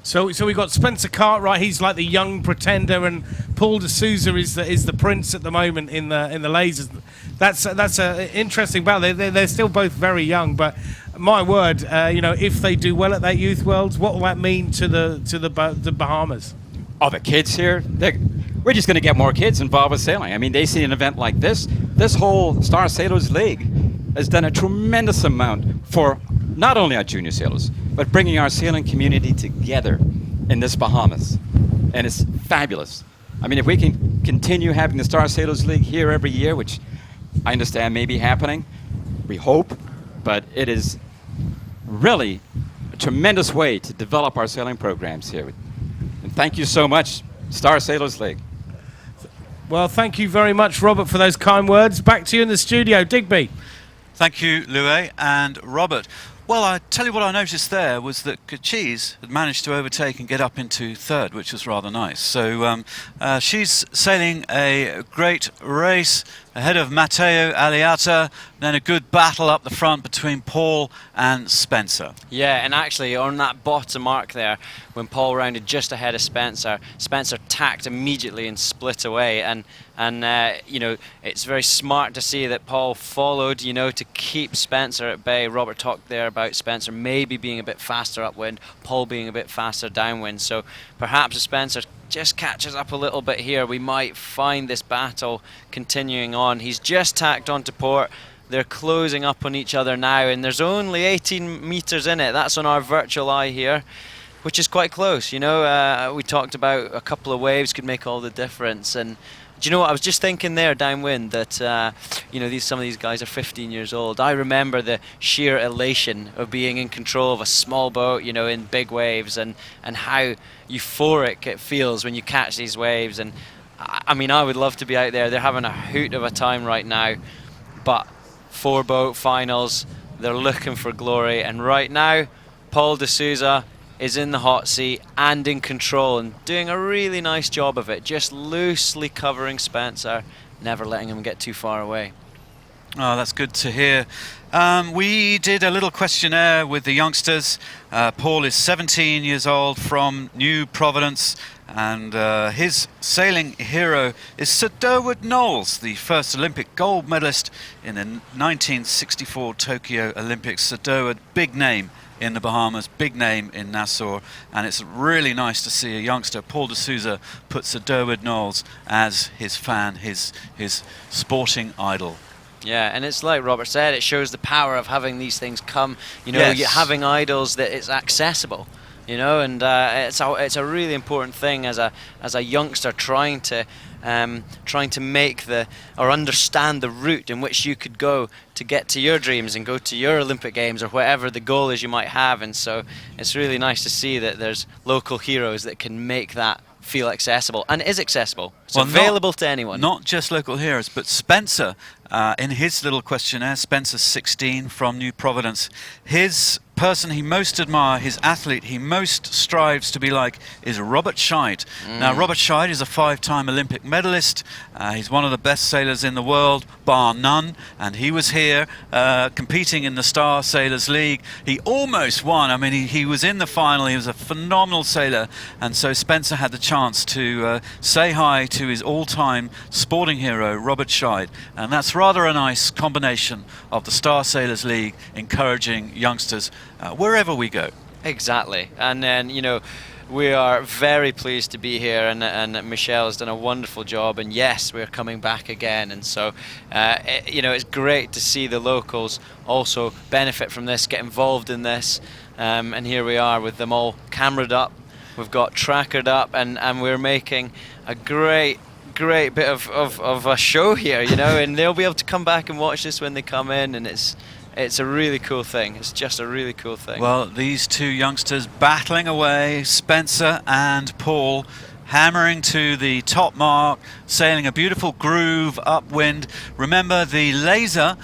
So we got Spencer Cartwright. He's like the young pretender, and Paul de Souza is the prince at the moment in the lasers. That's an interesting battle. They're still both very young, but my word, if they do well at that Youth Worlds, what will that mean to the Bahamas? Oh, the kids here, we're just going to get more kids involved with sailing. I mean, they see an event like this. This whole Star Sailors League has done a tremendous amount for not only our junior sailors, but bringing our sailing community together in this Bahamas. And it's fabulous. I mean, if we can continue having the Star Sailors League here every year, which I understand may be happening, we hope, but it is really a tremendous way to develop our sailing programs here. And thank you so much, Star Sailors League. Well, thank you very much, Robert, for those kind words. Back to you in the studio, Digby. Thank you, Louis and Robert. Well, I tell you what I noticed there was that Kachis had managed to overtake and get up into 3rd, which was rather nice. So she's sailing a great race ahead of Matteo Aliata, then a good battle up the front between Paul and Spencer. Yeah, and actually on that bottom mark there, when Paul rounded just ahead of Spencer, Spencer tacked immediately and split away, and it's very smart to see that Paul followed, to keep Spencer at bay. Robert talked there about Spencer maybe being a bit faster upwind, Paul being a bit faster downwind, so perhaps if Spencer just catches up a little bit here, we might find this battle continuing on. He's just tacked onto port. They're closing up on each other now, and there's only 18 meters in it. That's on our virtual eye here, which is quite close. We talked about a couple of waves could make all the difference, and do you know what? I was just thinking there downwind that some of these guys are 15 years old. I remember the sheer elation of being in control of a small boat, in big waves, and how euphoric it feels when you catch these waves. And I mean, I would love to be out there. They're having a hoot of a time right now, but 4 boat finals, they're looking for glory, and right now Paul de Souza is in the hot seat and in control and doing a really nice job of it, just loosely covering Spencer, never letting him get too far away. Oh, that's good to hear. We did a little questionnaire with the youngsters. Paul is 17 years old from New Providence, and his sailing hero is Sir Durward Knowles, the first Olympic gold medalist in the 1964 Tokyo Olympics. Sir Durward, big name in the Bahamas, big name in Nassau, and it's really nice to see a youngster, Paul de Souza, put Sir Durward Knowles as his fan, his sporting idol. Yeah, and it's like Robert said, it shows the power of having these things come, Yes. Having idols that it's accessible. you know, and it's a really important thing as a youngster trying to make or understand the route in which you could go to get to your dreams and go to your Olympic Games or whatever the goal is you might have. And so it's really nice to see that there's local heroes that can make that feel accessible, and is accessible. It's available to anyone. Not just local heroes, but Spencer, in his little questionnaire, Spencer 16 from New Providence, his person he most admire, his athlete he most strives to be like, is Robert Scheid. Now, Robert Scheid is a 5-time Olympic medalist. He's one of the best sailors in the world, bar none, and he was here competing in the Star Sailors League. He almost won. I mean, he was in the final. He was a phenomenal sailor, and so Spencer had the chance to say hi to his all-time sporting hero, Robert Scheid, and that's rather a nice combination of the Star Sailors League encouraging youngsters wherever we go. Exactly. And then, you know, we are very pleased to be here, and Michelle has done a wonderful job, and yes, we're coming back again. And so you know, it's great to see the locals also benefit from this, get involved in this, and here we are with them all cameraed up, we've got trackered up, and we're making a great bit of a show here, you know, and they'll be able to come back and watch this when they come in, and it's a really cool thing. It's just a really cool thing. Well, these two youngsters battling away, Spencer and Paul, hammering to the top mark, sailing a beautiful groove upwind. Remember the laser,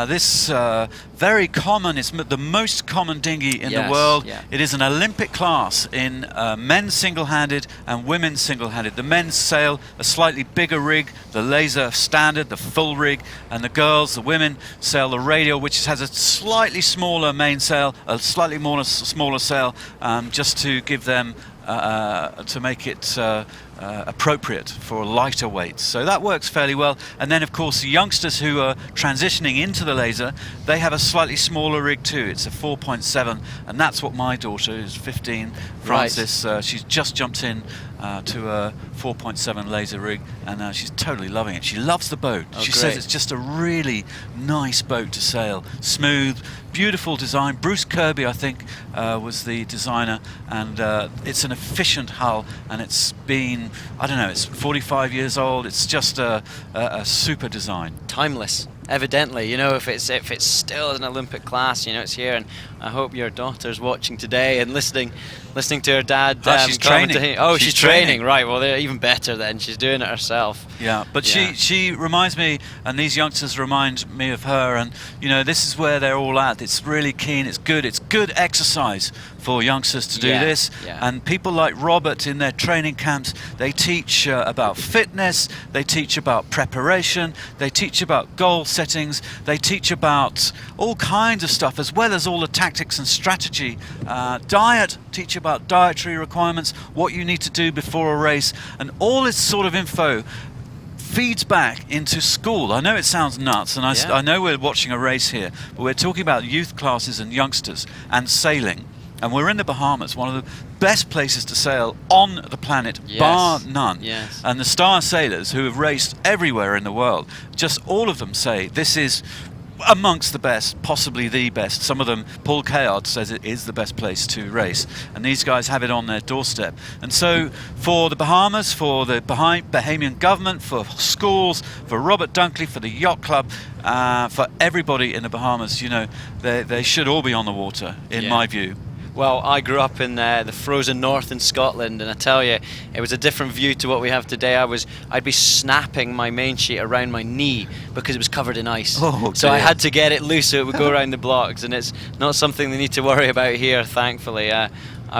this very common, it's the most common dinghy in the world. Yeah. It is an Olympic class in men's single-handed and women's single-handed. The men's sail a slightly bigger rig, the laser standard, the full rig, and the girls, the women, sail the radial, which has a slightly smaller mainsail, a slightly smaller sail, just to give them to make it appropriate for lighter weights. So that works fairly well. And then, of course, the youngsters who are transitioning into the laser, they have a slightly smaller rig too. It's a 4.7, and that's what my daughter, who's 15, Frances, she's just jumped in to a 4.7 laser rig, and she's totally loving it. She loves the boat. She says it's just a really nice boat to sail. Smooth, beautiful design. Bruce Kirby, I think, was the designer, and it's an efficient hull, and it's been, I don't know, it's 45 years old. It's just a super design. Timeless. Evidently, you know, if it's still an Olympic class, you know, it's here, and I hope your daughter's watching today and listening to her dad. She's training. She's training. Right. Well, they're even better then. She's doing it herself. Yeah, but she reminds me, and these youngsters remind me of her, and you know, this is where they're all at. It's really keen. It's good exercise for youngsters to do this. Yeah. And people like Robert in their training camps, they teach about fitness, they teach about preparation, they teach about goal settings, they teach about all kinds of stuff, as well as all the tactics and strategy. Diet, teach about dietary requirements, what you need to do before a race, and all this sort of info feeds back into school. I know it sounds nuts, and I know we're watching a race here, but we're talking about youth classes and youngsters and sailing. And we're in the Bahamas, one of the best places to sail on the planet, bar none. Yes. And the Star Sailors, who have raced everywhere in the world, just all of them say this is amongst the best, possibly the best. Some of them, Paul Kayard says it is the best place to race, and these guys have it on their doorstep. And so for the Bahamas, for the Bahamian government, for schools, for Robert Dunkley, for the yacht club, for everybody in the Bahamas, you know, they should all be on the water, in my view. Well, I grew up in the frozen north in Scotland, and I tell you, it was a different view to what we have today. I'd be snapping my main sheet around my knee because it was covered in ice. So I had to get it loose so it would go around the blocks, and it's not something they need to worry about here, thankfully. I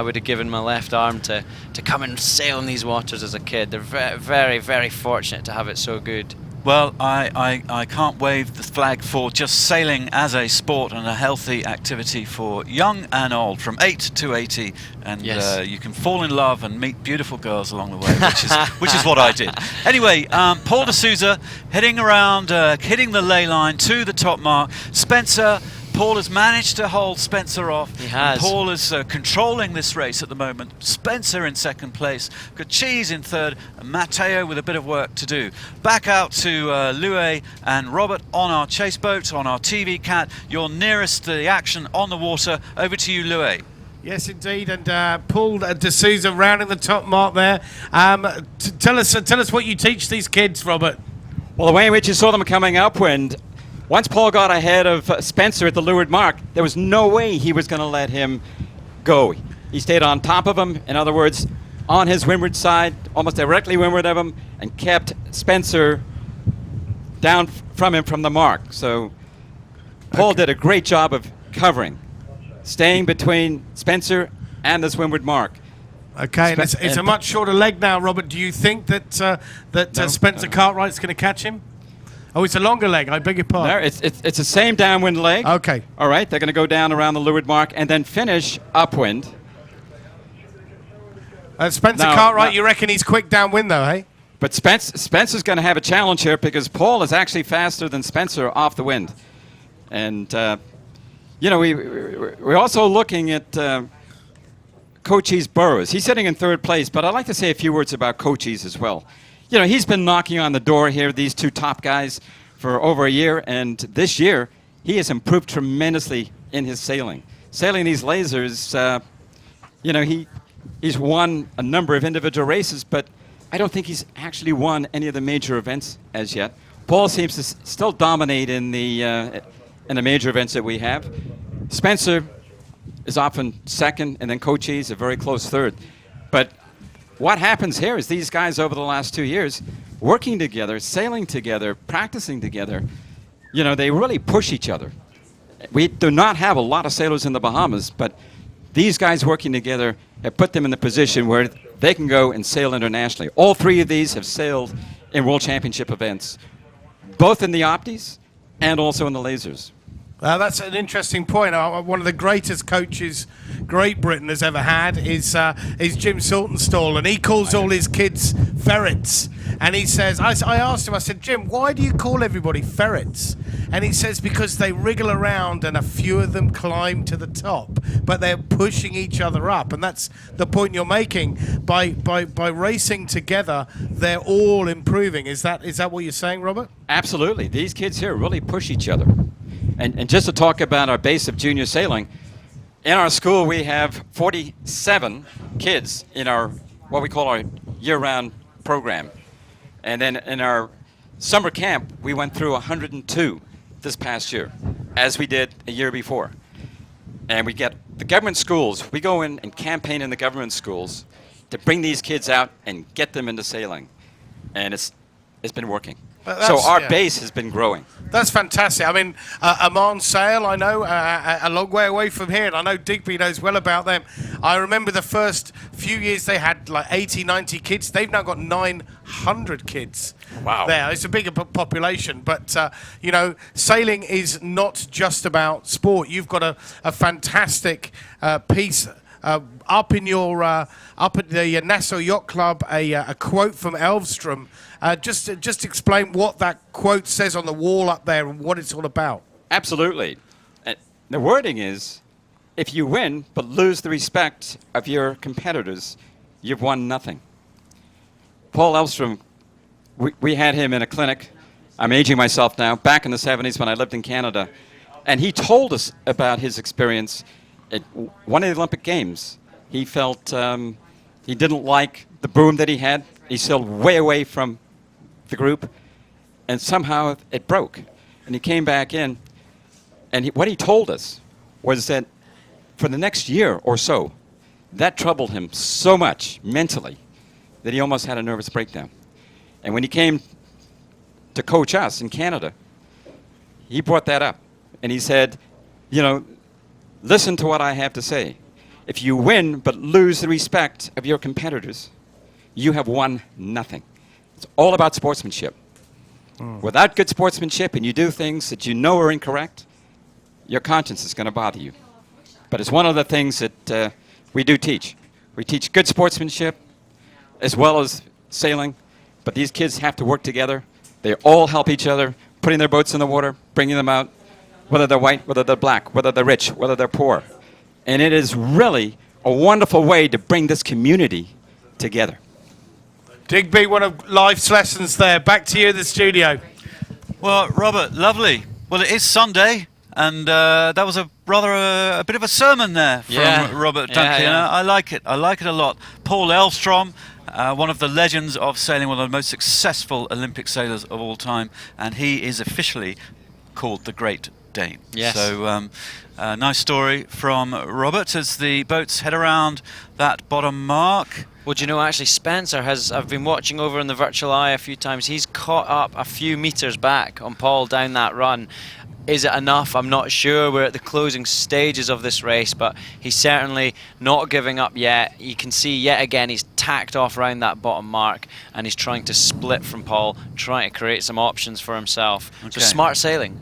would have given my left arm to come and sail in these waters as a kid. They're very, very, very fortunate to have it so good. Well, I can't wave the flag for just sailing as a sport and a healthy activity for young and old, from 8 to 80, and you can fall in love and meet beautiful girls along the way, which is what I did. Anyway, Paul de Souza heading around, hitting the ley line to the top mark. Paul has managed to hold Spencer off. He has. Paul is controlling this race at the moment. Spencer in second place, Kachis in third, and Matteo with a bit of work to do. Back out to Louis and Robert on our chase boat, on our TV cat. You're nearest to the action on the water. Over to you, Louis. Yes, indeed, and Paul D'Souza rounding the top mark there. Tell us what you teach these kids, Robert. Well, the way in which you saw them coming upwind, once Paul got ahead of Spencer at the leeward mark, there was no way he was going to let him go. He stayed on top of him, in other words, on his windward side, almost directly windward of him, and kept Spencer down from him from the mark. So Paul did a great job of covering, staying between Spencer and this windward mark. Okay, and it's a much shorter leg now, Robert. Do you think that Spencer Cartwright's going to catch him? Oh, it's a longer leg. I beg your pardon. No, it's the same downwind leg. Okay. All right, they're going to go down around the leeward mark and then finish upwind. Spencer Cartwright, you reckon he's quick downwind though, hey? But Spencer's going to have a challenge here because Paul is actually faster than Spencer off the wind. And, we're also looking at Cochise Burrows. He's sitting in third place, but I'd like to say a few words about Cochise as well. You know, he's been knocking on the door here, these two top guys, for over a year, and this year he has improved tremendously in his sailing. Sailing these lasers, he's won a number of individual races, but I don't think he's actually won any of the major events as yet. Paul seems to still dominate in the major events that we have. Spencer is often second, and then Cochise a very close third. But what happens here is these guys over the last 2 years, working together, sailing together, practicing together, they really push each other. We do not have a lot of sailors in the Bahamas, but these guys working together have put them in the position where they can go and sail internationally. All three of these have sailed in World Championship events, both in the Optis and also in the lasers. That's an interesting point. One of the greatest coaches Great Britain has ever had is Jim Saltonstall, and he calls all his kids ferrets. And he says, I asked him, I said, Jim, why do you call everybody ferrets? And he says, because they wriggle around and a few of them climb to the top, but they're pushing each other up. And that's the point you're making. By racing together, they're all improving. Is that what you're saying, Robert? Absolutely. These kids here really push each other. And just to talk about our base of junior sailing, in our school we have 47 kids in our what we call our year-round program. And then in our summer camp, we went through 102 this past year, as we did a year before. And we get the government schools. We go in and campaign in the government schools to bring these kids out and get them into sailing. And it's been working. So our base has been growing. That's fantastic. I mean, Amman Sail, I know, a long way away from here, and I know Digby knows well about them. I remember the first few years they had like 80, 90 kids. They've now got 900 kids. Wow. There. It's a bigger population, but, sailing is not just about sport. You've got a fantastic piece up at the Nassau Yacht Club, a quote from Elvstrom. Just explain what that quote says on the wall up there and what it's all about. Absolutely. The wording is, if you win but lose the respect of your competitors, you've won nothing. Paul Elvstrom, we had him in a clinic. I'm aging myself now, back in the 70s when I lived in Canada. And he told us about his experience at one of the Olympic Games. He felt he didn't like the boom that he had. He sailed way away from the group, and somehow it broke. And he came back in, and what he told us was that for the next year or so, that troubled him so much mentally that he almost had a nervous breakdown. And when he came to coach us in Canada, he brought that up. And he said, listen to what I have to say. If you win but lose the respect of your competitors, you have won nothing. It's all about sportsmanship. Without good sportsmanship and you do things that you know are incorrect, your conscience is going to bother you. But it's one of the things that we do teach. We teach good sportsmanship as well as sailing, but these kids have to work together. They all help each other, putting their boats in the water, bringing them out, whether they're white, whether they're black, whether they're rich, whether they're poor. And it is really a wonderful way to bring this community together. Digby, one of life's lessons there. Back to you in the studio. Well, Robert, lovely. Well, it is Sunday, and that was a bit of a sermon there from Robert Dunkley. Yeah. And I like it. I like it a lot. Paul Elvstrom, one of the legends of sailing, one of the most successful Olympic sailors of all time, and he is officially called the Great Dane. Yes. So nice story from Robert as the boats head around that bottom mark. Well, do you know, actually, Spencer I've been watching over in the virtual eye a few times. He's caught up a few meters back on Paul down that run. Is it enough? I'm not sure. We're at the closing stages of this race, but he's certainly not giving up yet. You can see yet again he's tacked off around that bottom mark, and he's trying to split from Paul, trying to create some options for himself. Okay. So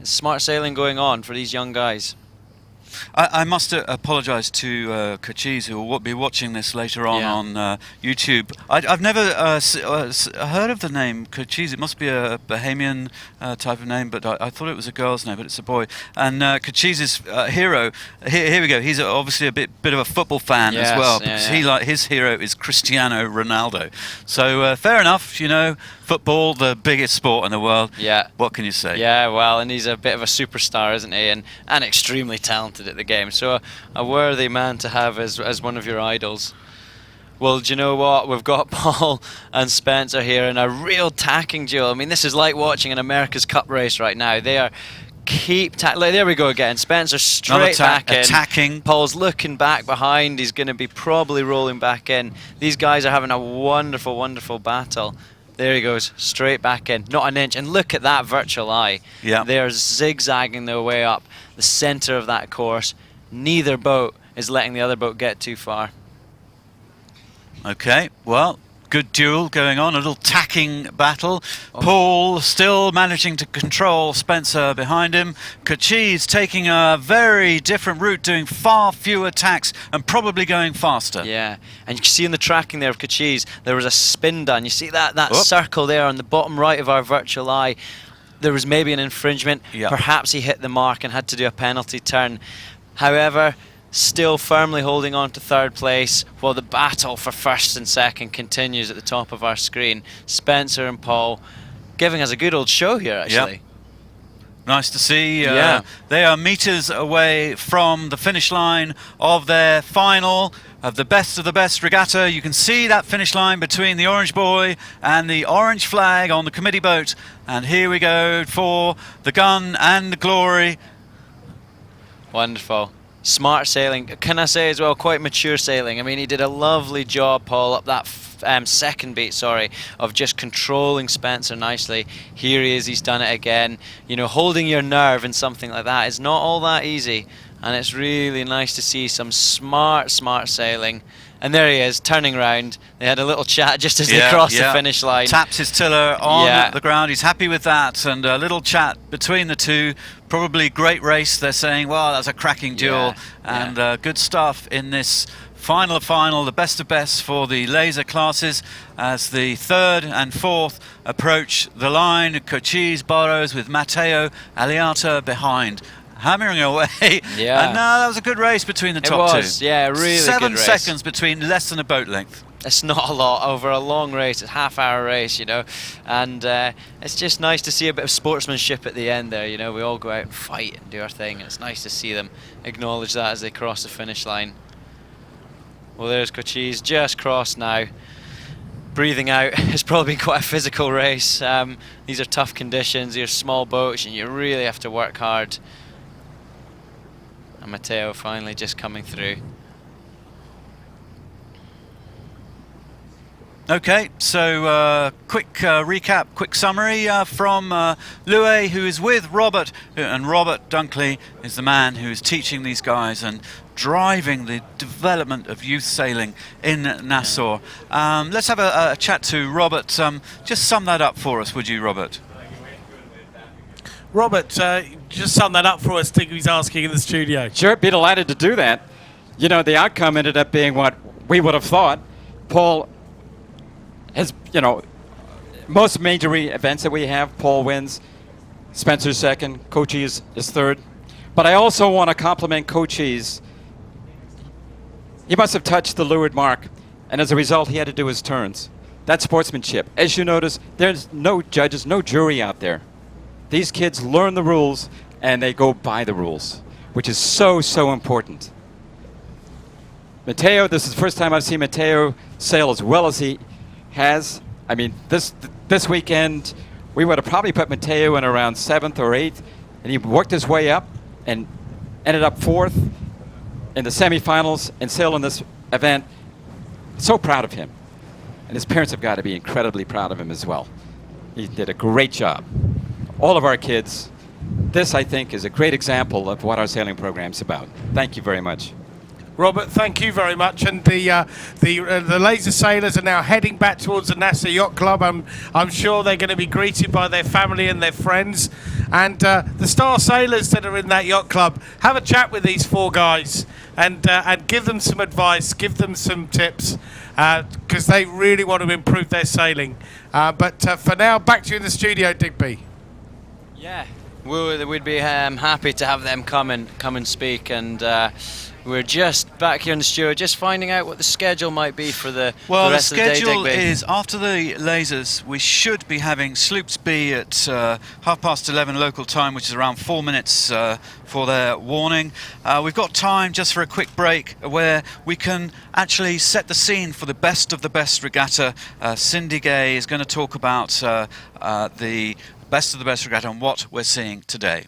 smart sailing going on for these young guys. I must apologise to Cochise, who will be watching this later on YouTube. I've never heard of the name Cochise. It must be a Bahamian type of name, but I thought it was a girl's name, but it's a boy. And Cochise's hero, here we go. He's obviously a bit of a football fan as well, because his hero is Cristiano Ronaldo. So fair enough, you know, football, the biggest sport in the world. Yeah. What can you say? Yeah, well, and he's a bit of a superstar, isn't he? And extremely talented at the game. So a worthy man to have as one of your idols. Well, do you know what? We've got Paul and Spencer here in a real tacking duel. I mean, this is like watching an America's Cup race right now. They are there we go again. Spencer straight back in. Attacking. Paul's looking back behind. He's going to be probably rolling back in. These guys are having a wonderful, wonderful battle. There he goes, straight back in, not an inch. And look at that virtual eye. Yeah. They're zigzagging their way up the center of that course. Neither boat is letting the other boat get too far. Okay, well, good duel going on, a little tacking battle. Paul still managing to control Spencer behind him. Cochise taking a very different route, doing far fewer tacks and probably going faster. Yeah, and you can see in the tracking there of Cochise, there was a spin done. You see that circle there on the bottom right of our virtual eye? There was maybe an infringement. Yep. Perhaps he hit the mark and had to do a penalty turn. However, still firmly holding on to third place while the battle for first and second continues at the top of our screen. Spencer and Paul giving us a good old show here, actually. Yep. Nice to see. Yeah. They are meters away from the finish line of their final of the best regatta. You can see that finish line between the orange buoy and the orange flag on the committee boat. And here we go for the gun and the glory. Wonderful. Smart sailing. Can I say as well, quite mature sailing. I mean, he did a lovely job, Paul, up that second beat, of just controlling Spencer nicely. Here he is, he's done it again. You know, holding your nerve in something like that is not all that easy. And it's really nice to see some smart sailing. And there he is, turning round. They had a little chat just as they crossed the finish line. Taps his tiller on the ground. He's happy with that. And a little chat between the two. Probably great race. They're saying, well, that's a cracking duel. And good stuff in this final, the best of best for the laser classes as the third and fourth approach the line. Cochise borrows with Matteo Aliata behind, hammering away. Yeah. And that was a good race between the top two. Yeah, really 7 good race. seconds between less than a boat length. It's not a lot over a long race. It's a half-hour race, you know, and it's just nice to see a bit of sportsmanship at the end there. You know, we all go out and fight and do our thing, and it's nice to see them acknowledge that as they cross the finish line. Well, there's Cochise just crossed now, breathing out. It's probably been quite a physical race. These are tough conditions. These are small boats, and you really have to work hard. And Matteo finally just coming through. Okay, so quick recap, quick summary from Loué, who is with Robert, and Robert Dunkley is the man who is teaching these guys and driving the development of youth sailing in Nassau. Let's have a chat to Robert. Just sum that up for us, would you, Robert? Robert, just sum that up for us, Tiggy's asking in the studio. Sure, be delighted to do that. You know, the outcome ended up being what we would have thought. Paul has, you know, most major events that we have, Paul wins, Spencer's second, Cochise is third. But I also want to compliment Cochise. He must have touched the leeward mark, and as a result, he had to do his turns. That's sportsmanship. As you notice, there's no judges, no jury out there. These kids learn the rules, and they go by the rules, which is so, so important. Mateo, this is the first time I've seen Mateo sail as well as he has. I mean, this weekend, we would have probably put Mateo in around 7th or 8th, and he worked his way up and ended up 4th in the semifinals and sailed in this event. So proud of him. And his parents have got to be incredibly proud of him as well. He did a great job. All of our kids, this, I think, is a great example of what our sailing program's about. Thank you very much. Robert, thank you very much. And the laser sailors are now heading back towards the Nassau Yacht Club. I'm sure they're going to be greeted by their family and their friends. And the star sailors that are in that yacht club, have a chat with these 4 guys and give them some advice, give them some tips, because they really want to improve their sailing. But for now, back to you in the studio, Digby. Yeah, we'd be happy to have them come and speak, and we're just back here in the studio, just finding out what the schedule might be for the rest of the day. The schedule Digby. is after the lasers, we should be having Sloops B at 11:30 local time, which is around 4 minutes for their warning. We've got time just for a quick break where we can actually set the scene for the best of the best regatta. Cindy Gay is going to talk about the best of the best regatta and what we're seeing today.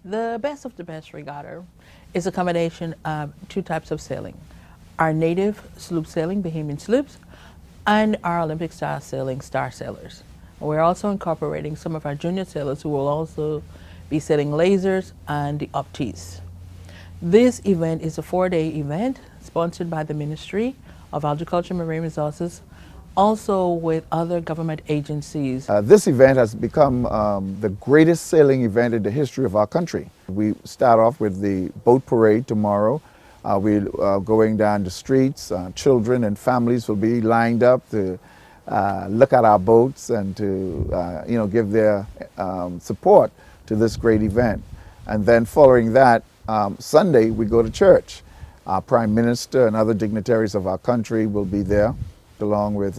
The best of the best regatta is a combination of 2 types of sailing. Our native sloop sailing, Bahamian sloops, and our Olympic style sailing, star sailors. We're also incorporating some of our junior sailors who will also be sailing lasers and the Optis. This event is a 4-day event sponsored by the Ministry of Agriculture and Marine Resources, also with other government agencies. This event has become the greatest sailing event in the history of our country. We start off with the boat parade tomorrow. We're going down the streets. Children and families will be lined up to look at our boats and to give their support to this great event. And then following that, Sunday we go to church. Our Prime Minister and other dignitaries of our country will be there, along with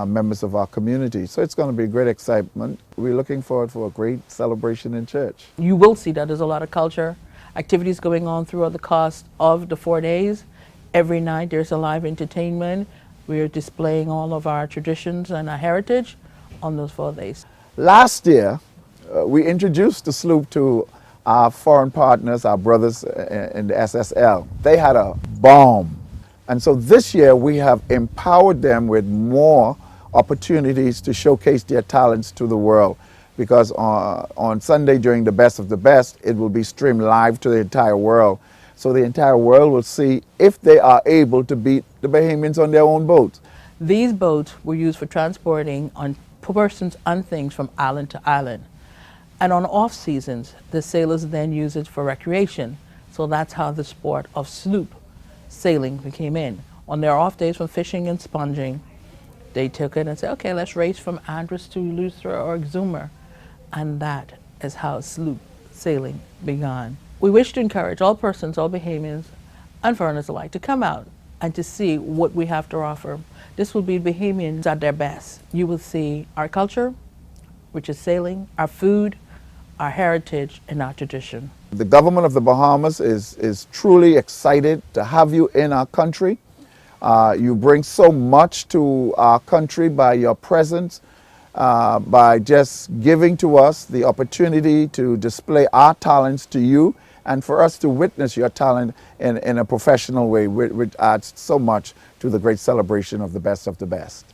members of our community. So it's going to be great excitement. We're looking forward for a great celebration in church. You will see that there's a lot of culture activities going on throughout the course of the 4 days. Every night there's a live entertainment. We're displaying all of our traditions and our heritage on those 4 days. Last year, we introduced the sloop to our foreign partners, our brothers in the SSL. They had a bomb. And so this year we have empowered them with more opportunities to showcase their talents to the world, because on Sunday during the best of the best, it will be streamed live to the entire world. So the entire world will see if they are able to beat the Bahamians on their own boats. These boats were used for transporting on persons and things from island to island. And on off seasons, the sailors then use it for recreation. So that's how the sport of sloop sailing came in. On their off days from fishing and sponging, they took it and said, okay, let's race from Andros to Eleuthera or Exuma. And that is how sloop sailing began. We wish to encourage all persons, all Bahamians and foreigners alike, to come out and to see what we have to offer. This will be Bahamians at their best. You will see our culture, which is sailing, our food, our heritage, and our tradition. The government of the Bahamas is truly excited to have you in our country. You bring so much to our country by your presence, by just giving to us the opportunity to display our talents to you, and for us to witness your talent in a professional way, which adds so much to the great celebration of the best of the best.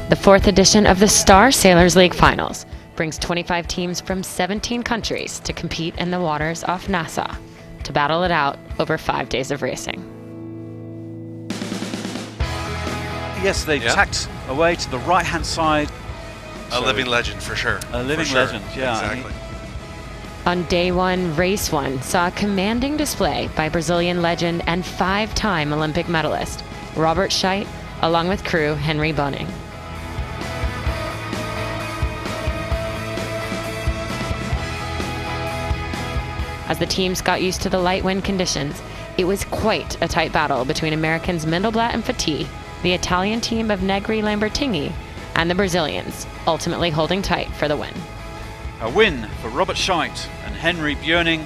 The 4th edition of the Star Sailors League Finals brings 25 teams from 17 countries to compete in the waters off Nassau to battle it out over 5 days of racing. Yes, they've tacked away to the right-hand side. A living legend, for sure. A living legend, yeah. Exactly. On day 1, race 1 saw a commanding display by Brazilian legend and 5-time Olympic medalist Robert Scheidt, along with crew Henry Boning. As the teams got used to the light wind conditions, it was quite a tight battle between Americans Mendelblatt and Fati, the Italian team of Negri Lambertini, and the Brazilians, ultimately holding tight for the win. A win for Robert Scheidt and Henry Björning.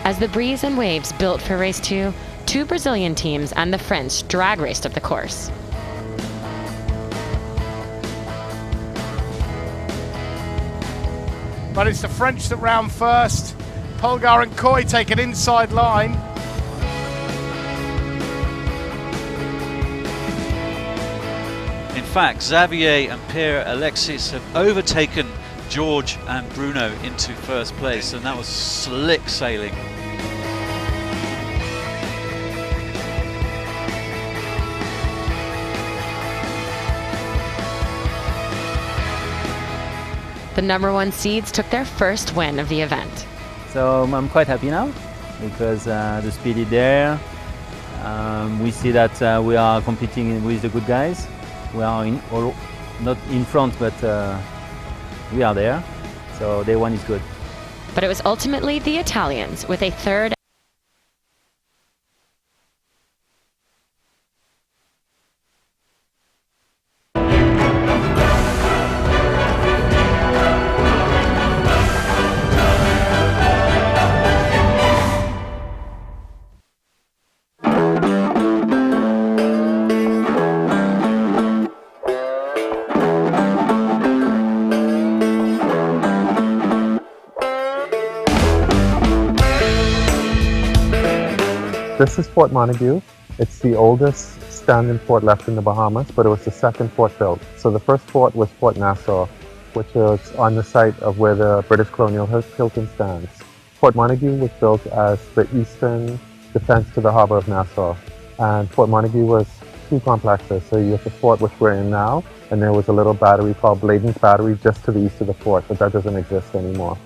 As the breeze and waves built for race 2, 2 Brazilian teams and the French drag raced up the course. But it's the French that round first. Polgar and Coy take an inside line. In fact, Xavier and Pierre Alexis have overtaken George and Bruno into first place, and that was slick sailing. The number 1 seeds took their first win of the event. So I'm quite happy now because the speed is there. We see that we are competing with the good guys. We are not in front, but we are there. So day 1 is good. But it was ultimately the Italians with a 3rd. This is Fort Montague. It's the oldest standing fort left in the Bahamas, but it was the 2nd fort built. So the first fort was Fort Nassau, which is on the site of where the British colonial Hilton stands. Fort Montague was built as the eastern defense to the harbor of Nassau. And Fort Montague was 2 complexes. So you have the fort which we're in now, and there was a little battery called Bladen's Battery just to the east of the fort, but that doesn't exist anymore.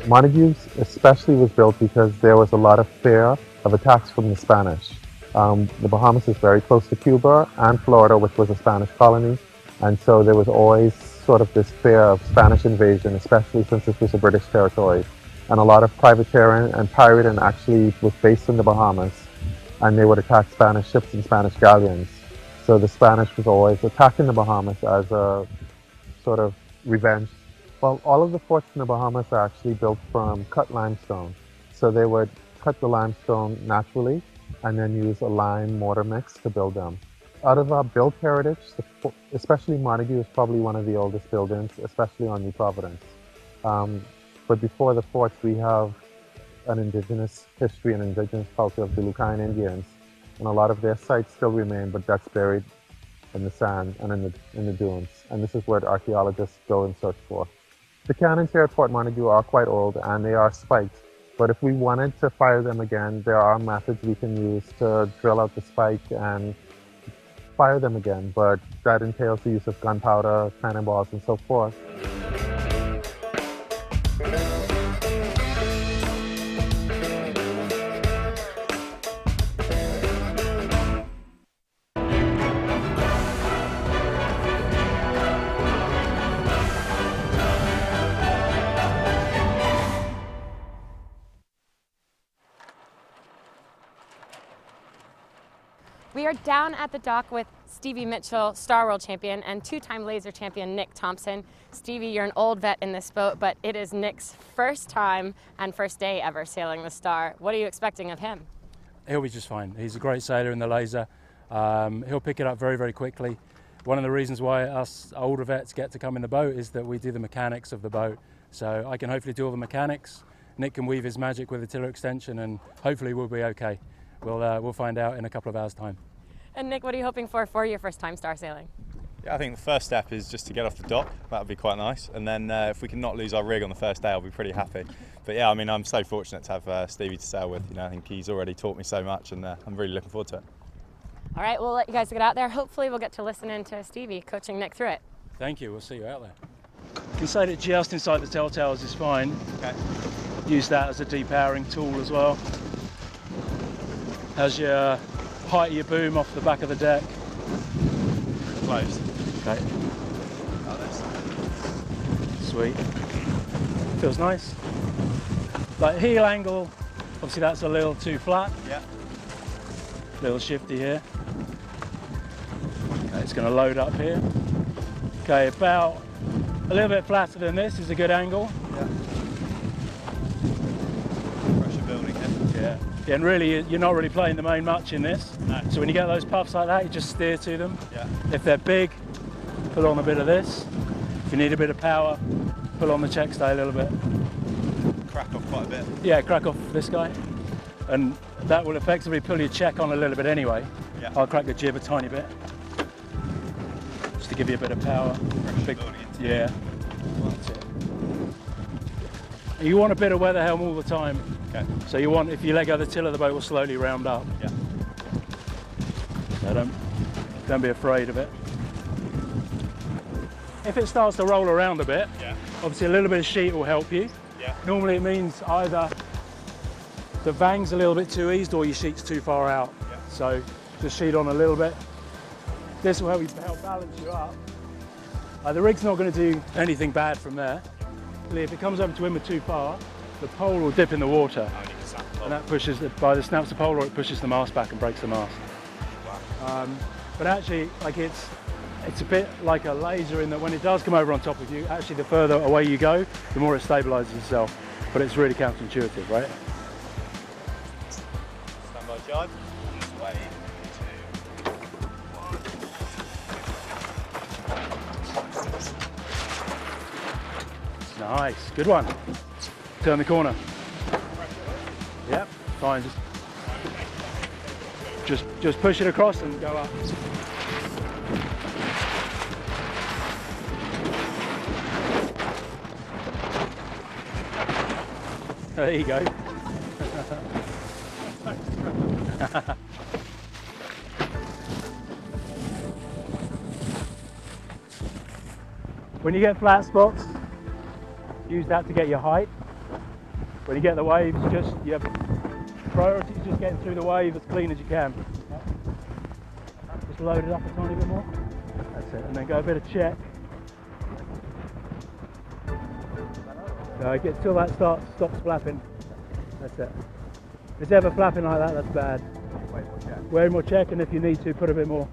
Montague especially was built because there was a lot of fear of attacks from the Spanish. The Bahamas is very close to Cuba and Florida, which was a Spanish colony, and so there was always sort of this fear of Spanish invasion, especially since this was a British territory. And a lot of privateering and pirating actually was based in the Bahamas, and they would attack Spanish ships and Spanish galleons. So the Spanish was always attacking the Bahamas as a sort of revenge. Well, all of the forts in the Bahamas are actually built from cut limestone. So they would cut the limestone naturally and then use a lime mortar mix to build them. Out of our built heritage, especially Montague is probably one of the oldest buildings, especially on New Providence. But before the forts, we have an indigenous history and indigenous culture of the Lucayan Indians. And a lot of their sites still remain, but that's buried in the sand and in the dunes. And this is where the archaeologists go and search for. The cannons here at Fort Montague are quite old and they are spiked, but if we wanted to fire them again, there are methods we can use to drill out the spike and fire them again, but that entails the use of gunpowder, cannonballs, and so forth. We are down at the dock with Stevie Mitchell, Star World Champion, and 2-time Laser Champion Nick Thompson. Stevie, you're an old vet in this boat, but it is Nick's first time and first day ever sailing the Star. What are you expecting of him? He'll be just fine. He's a great sailor in the Laser. He'll pick it up very, very quickly. One of the reasons why us older vets get to come in the boat is that we do the mechanics of the boat. So I can hopefully do all the mechanics. Nick can weave his magic with the tiller extension and hopefully we'll be okay. we'll find out in a couple of hours' time. And Nick, what are you hoping for your first time star sailing? Yeah, I think the first step is just to get off the dock. That would be quite nice. And then if we can not lose our rig on the first day, I'll be pretty happy. But yeah, I mean, I'm so fortunate to have Stevie to sail with. You know, I think he's already taught me so much, and I'm really looking forward to it. All right, we'll let you guys get out there. Hopefully we'll get to listen in to Stevie coaching Nick through it. Thank you. We'll see you out there. You can say that just inside the telltales is fine. Okay. Use that as a depowering tool as well. As your height of your boom off the back of the deck. Closed. Okay. Oh, that's sweet. Feels nice. Like heel angle, obviously that's a little too flat. Yeah. Little shifty here. Okay, it's going to load up here. Okay, about a little bit flatter than this is a good angle. Yeah. Pressure building here. Yeah, and really you're not really playing the main much in this. No. So when you get those puffs like that, you just steer to them. Yeah. If they're big, put on a bit of this. If you need a bit of power, pull on the check stay a little bit. Crack off quite a bit. Yeah, crack off this guy. And that will effectively pull your check on a little bit anyway. Yeah. I'll crack the jib a tiny bit. Just to give you a bit of power. Pressure building into Yeah. That's it. You want a bit of weather helm all the time. Okay. So you want, if you let go of the till of the boat, will slowly round up. Yeah. So don't be afraid of it. If it starts to roll around a bit, Yeah. obviously a little bit of sheet will help you. Yeah. Normally it means either the vang's a little bit too eased or your sheet's too far out. Yeah. So just sheet on a little bit. This will help balance you up. The rig's not going to do anything bad from there. If it comes over to windward too far, the pole will dip in the water. Oh, you can snap the pole. And that pushes, by the snaps the pole, or it pushes the mast back and breaks the mast. Wow. But actually, like it's a bit like a laser in that when it does come over on top of you, actually the further away you go, the more it stabilizes itself. But it's really counterintuitive, right? Stand by charge. Way. Nice, good one. Turn the corner. Yep, fine. Just push it across and go up. There you go. When you get flat spots, use that to get your height. When you get the waves, your priority is just getting through the wave as clean as you can. Just load it up a tiny bit more. That's it, and then go a bit of check. Get till that stops flapping. That's it. If it's ever flapping like that, that's bad. Wear more check, and if you need to, put a bit more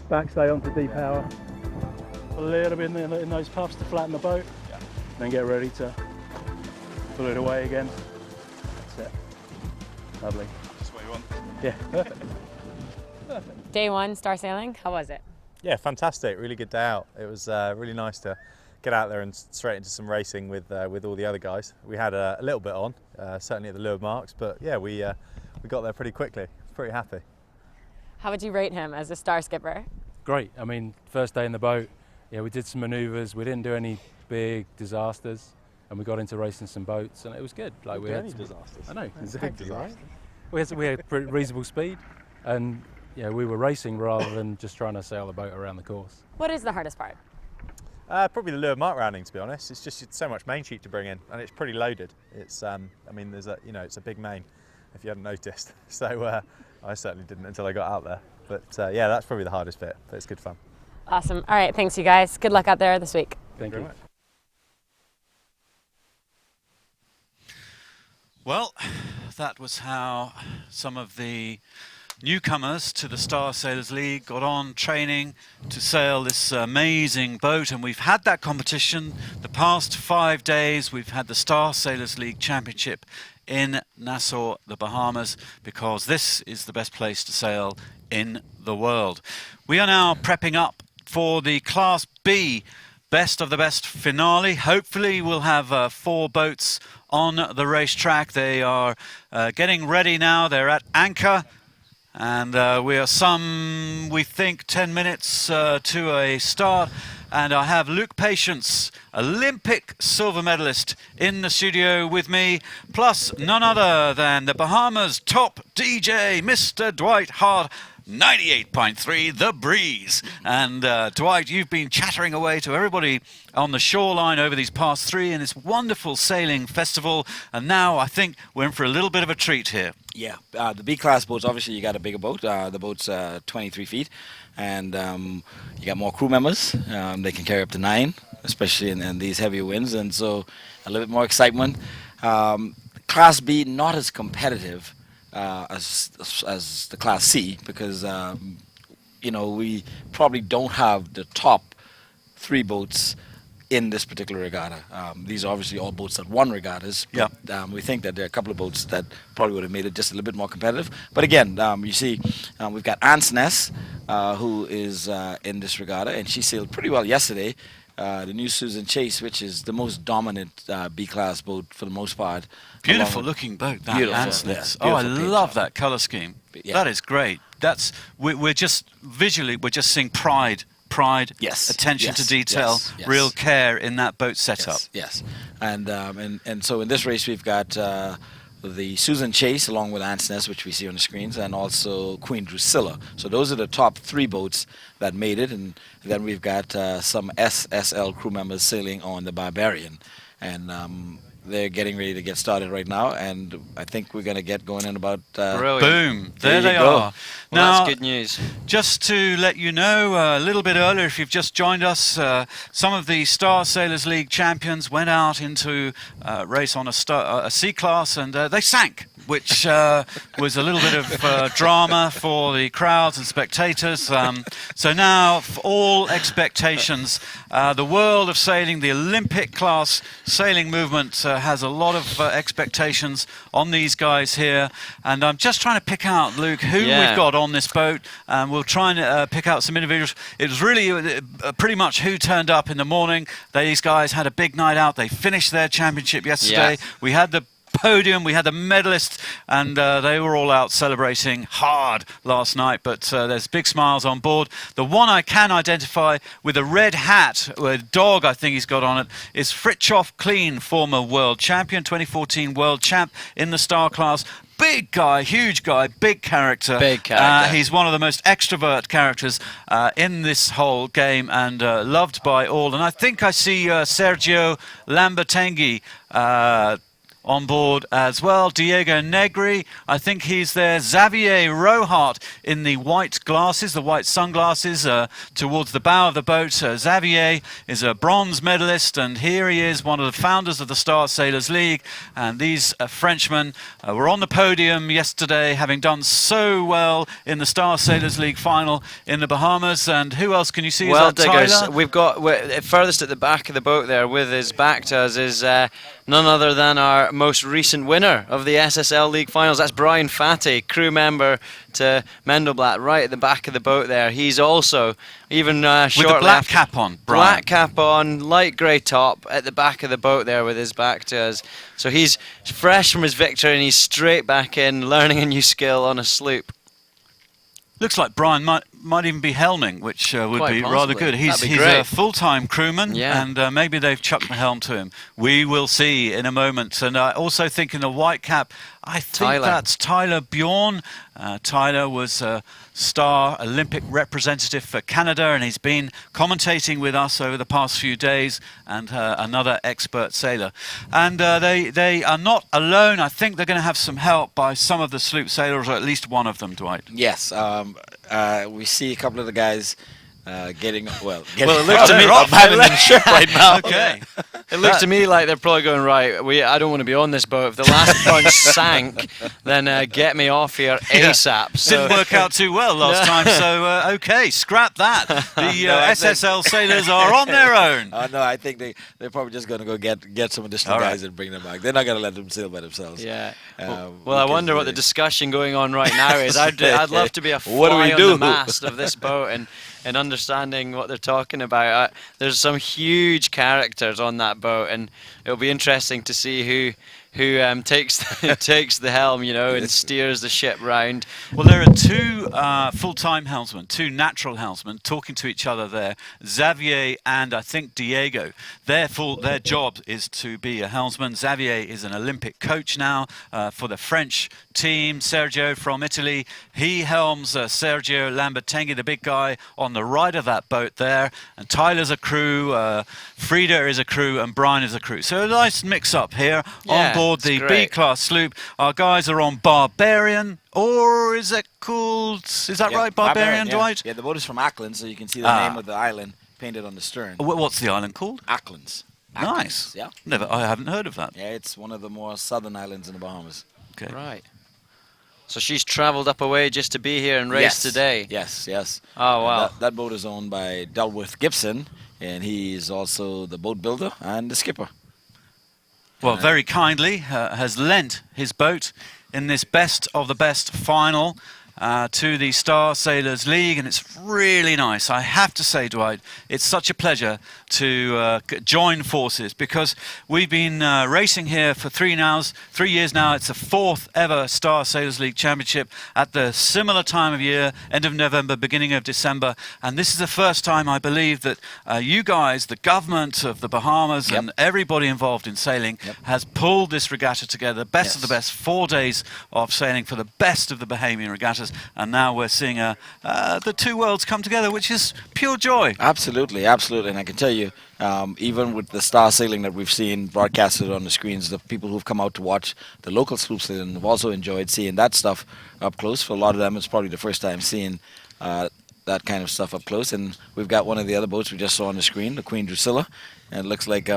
backstay on to depower. A little bit in those puffs to flatten the boat. Yeah. Then get ready to pull it away again. That's it. Lovely. Just what you want. Yeah, perfect. Day one, star sailing, how was it? Yeah, fantastic. Really good day out. It was really nice to get out there and straight into some racing with all the other guys. We had a little bit on, certainly at the lure marks, but yeah, we got there pretty quickly. Pretty happy. How would you rate him as a star skipper? Great. I mean, first day in the boat, yeah, we did some manoeuvres. We didn't do any big disasters, and we got into racing some boats, and it was good. Like we had any disasters. I know, It's a exactly. big Right? disaster. We had pretty reasonable speed, and yeah, we were racing rather than just trying to sail the boat around the course. What is the hardest part? Probably the lure mark rounding, to be honest. It's just so much main sheet to bring in, and it's pretty loaded. It's, I mean, there's it's a big main, if you hadn't noticed. So I certainly didn't until I got out there. But yeah, that's probably the hardest bit, but it's good fun. Awesome. All right, thanks you guys. Good luck out there this week. Thank you. Very much. Well, that was how some of the newcomers to the Star Sailors League got on training to sail this amazing boat, and we've had that competition the past 5 days. We've had the Star Sailors League Championship in Nassau, the Bahamas, because this is the best place to sail in the world. We are now prepping up for the Class B Best of the Best finale. Hopefully we'll have 4 boats on the racetrack. They are getting ready now. They're at anchor And we are we think 10 minutes to a start. And I have Luke Patience, Olympic silver medalist, in the studio with me, plus none other than the Bahamas' top DJ, Mr. Dwight Hart, 98.3 The Breeze. And Dwight, you've been chattering away to everybody on the shoreline over these past 3 in this wonderful sailing festival. And now I think we're in for a little bit of a treat here. Yeah, the B-class boats, obviously you got a bigger boat. The boat's 23 feet. And you got more crew members. They can carry up to 9, especially in these heavy winds. And so a little bit more excitement. Class B, not as competitive as the Class C, because we probably don't have the top 3 boats in this particular regatta. These are obviously all boats that won regattas. Yeah. We think that there are a couple of boats that probably would have made it just a little bit more competitive. But again, you see, we've got Ansness, who is in this regatta, and she sailed pretty well yesterday. The new Susan Chase, which is the most dominant B-class boat for the most part. Beautiful looking boat, that Ansness. Yes, I beautiful love that colour scheme. Yeah. That is great. We're just visually, we're just seeing pride, yes, attention yes, to detail, yes. real care in that boat setup. Yes. And so in this race we've got the Susan Chase along with Ansness, which we see on the screens, and also Queen Drusilla. So those are the top 3 boats that made it, and then we've got some SSL crew members sailing on the Barbarian, and they're getting ready to get started right now, and I think we're going to get going in about... Boom! There they go. are. Well, now, that's good news. Just to let you know, a little bit earlier, if you've just joined us, some of the Star Sailors League champions went out into a race on a C class, and they sank, which was a little bit of drama for the crowds and spectators. So now, for all expectations, the world of sailing, the Olympic class sailing movement has a lot of expectations on these guys here. And I'm just trying to pick out, Luke, who we've got on this boat. We'll try and pick out some individuals. It was really pretty much who turned up in the morning. These guys had a big night out. They finished their championship yesterday. Yes. We had the podium, we had the medalists, and they were all out celebrating hard last night, but there's big smiles on board. The one I can identify with a red hat, a dog I think he's got on it, is Fritjof Kleen, former world champion, 2014 world champ in the star class. Big guy, huge guy, big character. Big character. He's one of the most extrovert characters in this whole game, and loved by all. And I think I see Sergio Lambertenghi on board as well. Diego Negri, I think he's there. Xavier Rohart in the white glasses, the white sunglasses towards the bow of the boat. Xavier is a bronze medalist, and here he is, one of the founders of the Star Sailors League. And these Frenchmen were on the podium yesterday, having done so well in the Star Sailors League final in the Bahamas. And who else can you see? Well, is that diggers, Tyler? we've got furthest at the back of the boat there with his back to us is none other than our most recent winner of the SSL League finals. That's Brian Fatty, crew member to Mendelblatt, right at the back of the boat there. He's also, even shortly with the black after, cap on, Brian. Black cap on, light grey top at the back of the boat there with his back to us. So he's fresh from his victory and he's straight back in, learning a new skill on a sloop. Looks like Brian might even be helming, which would Quite be possibly. rather good. He's great. a full-time crewman, and maybe they've chucked the helm to him. We will see in a moment. And I also think in the white cap, I think that's Tyler Bjorn. Tyler was a star Olympic representative for Canada, and he's been commentating with us over the past few days, and another expert sailor. And they are not alone. I think they're going to have some help by some of the sloop sailors, or at least one of them, Dwight. Yes, we see a couple of the guys getting well, it looks to me I'm having the ship right now. Okay. It looks to me like they're probably going, right, I don't want to be on this boat. If the last punch sank, then get me off here ASAP. So didn't work out too well last time, so okay, scrap that. The SSL sailors are on their own. No, I think they're probably just going to go get some additional guys and bring them back. They're not going to let them sail by themselves. Yeah. Well, I wonder what the discussion going on right now is. I'd love to be a fly What do we on do? the mast of this boat and understanding what they're talking about. There's some huge characters on that boat, and it'll be interesting to see who takes takes the helm, you know, and steers the ship round. Well, there are two full-time helmsmen, two natural helmsmen, talking to each other there. Xavier and I think Diego. Their job is to be a helmsman. Xavier is an Olympic coach now for the French team. Sergio from Italy, he helms Sergio Lambertenghi, the big guy on the right of that boat there. And Tyler's a crew, Frida is a crew, and Brian is a crew. So a nice mix-up here on board the B-class sloop. Our guys are on Barbarian, or is it called, is that right, Barbarian, Dwight? Yeah, the boat is from Auckland, so you can see the name of the island painted on the stern. What's the island called? Auckland's. Nice. Yeah. I haven't heard of that. Yeah, it's one of the more southern islands in the Bahamas. Okay. Right. So she's travelled up away just to be here and race today? Yes, yes. Oh, wow. That boat is owned by Delworth Gibson, and he's also the boat builder and the skipper. Well, very kindly has lent his boat in this best of the best final to the Star Sailors League, and it's really nice. I have to say, Dwight, it's such a pleasure to join forces, because we've been racing here for 3 years now. It's the 4th ever Star Sailors League Championship at the similar time of year, end of November, beginning of December, and this is the first time, I believe, that you guys, the government of the Bahamas and everybody involved in sailing has pulled this regatta together, best of the best, 4 days of sailing for the best of the Bahamian regattas, and now we're seeing the two worlds come together, which is pure joy. Absolutely, absolutely, and I can tell you, even with the star sailing that we've seen broadcasted on the screens, the people who've come out to watch the local sloop sailing have also enjoyed seeing that stuff up close. For a lot of them, it's probably the first time seeing that kind of stuff up close. And we've got one of the other boats we just saw on the screen, the Queen Drusilla, and it looks like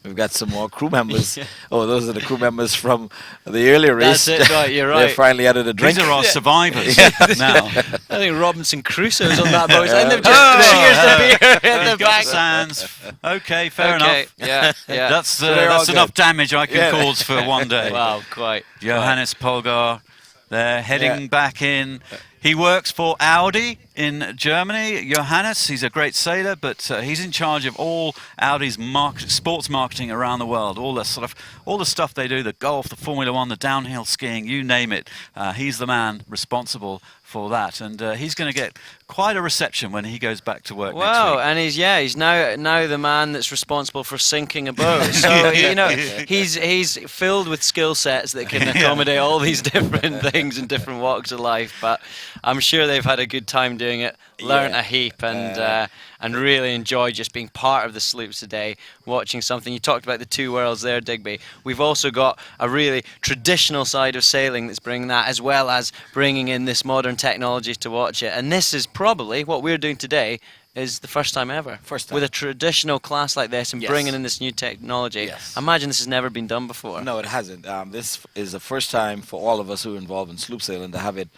we've got some more crew members. Oh, those are the crew members from the earlier race. That's it, right, you're right. They're finally out of the drink. These are our survivors now. I think Robinson Crusoe's on that boat. And they've just cheers the beer in the back. Sands. Okay, fair enough. Yeah. That's enough damage I can cause for one day. Wow, quite. Johannes Polgar, they're heading back in. He works for Audi in Germany. Johannes, he's a great sailor, but he's in charge of all Audi's sports marketing around the world. All the stuff they do, the golf, the Formula One, the downhill skiing, you name it. He's the man responsible for that, and he's going to get quite a reception when he goes back to work next week. And he's now the man that's responsible for sinking a boat. So you know, he's filled with skill sets that can accommodate all these different things in different walks of life. But I'm sure they've had a good time doing it, learnt a heap, and really enjoyed just being part of the sloops today, watching something. You talked about the two worlds there, Digby. We've also got a really traditional side of sailing that's bringing that, as well as bringing in this modern technology to watch it. And this is probably what we're doing today is the first time ever. With a traditional class like this and bringing in this new technology. I imagine this has never been done before. No, it hasn't. This is the first time for all of us who are involved in sloop sailing to have it,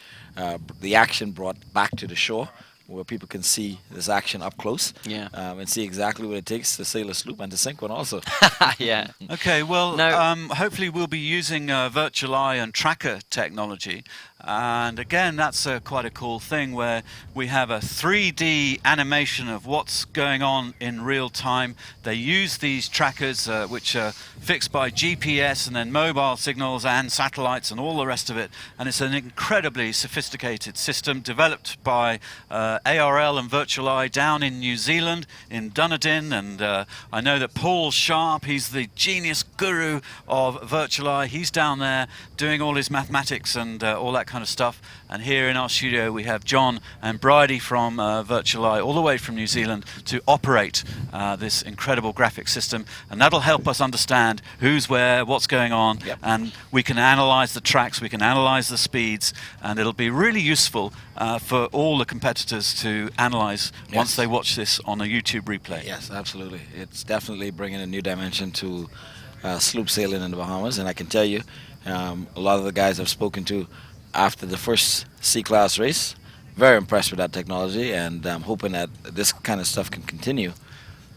the action brought back to the shore, where people can see this action up close and see exactly what it takes to sail a sloop and to sink one also. Okay, well, hopefully we'll be using virtual eye and tracker technology. And again, that's quite a cool thing, where we have a 3D animation of what's going on in real time. They use these trackers, which are fixed by GPS and then mobile signals and satellites and all the rest of it. And it's an incredibly sophisticated system developed by ARL and Virtual Eye down in New Zealand, in Dunedin. And I know that Paul Sharp, he's the genius guru of Virtual Eye. He's down there doing all his mathematics and all that kind of stuff. And here in our studio we have John and Bridie from Virtual Eye, all the way from New Zealand, to operate this incredible graphic system, and that'll help us understand who's where, what's going on, and we can analyze the tracks, we can analyze the speeds, and it'll be really useful for all the competitors to analyze once they watch this on a YouTube replay. Yes, absolutely. It's definitely bringing a new dimension to sloop sailing in the Bahamas, and I can tell you, a lot of the guys I've spoken to after the first C-class race, very impressed with that technology, and I'm hoping that this kind of stuff can continue.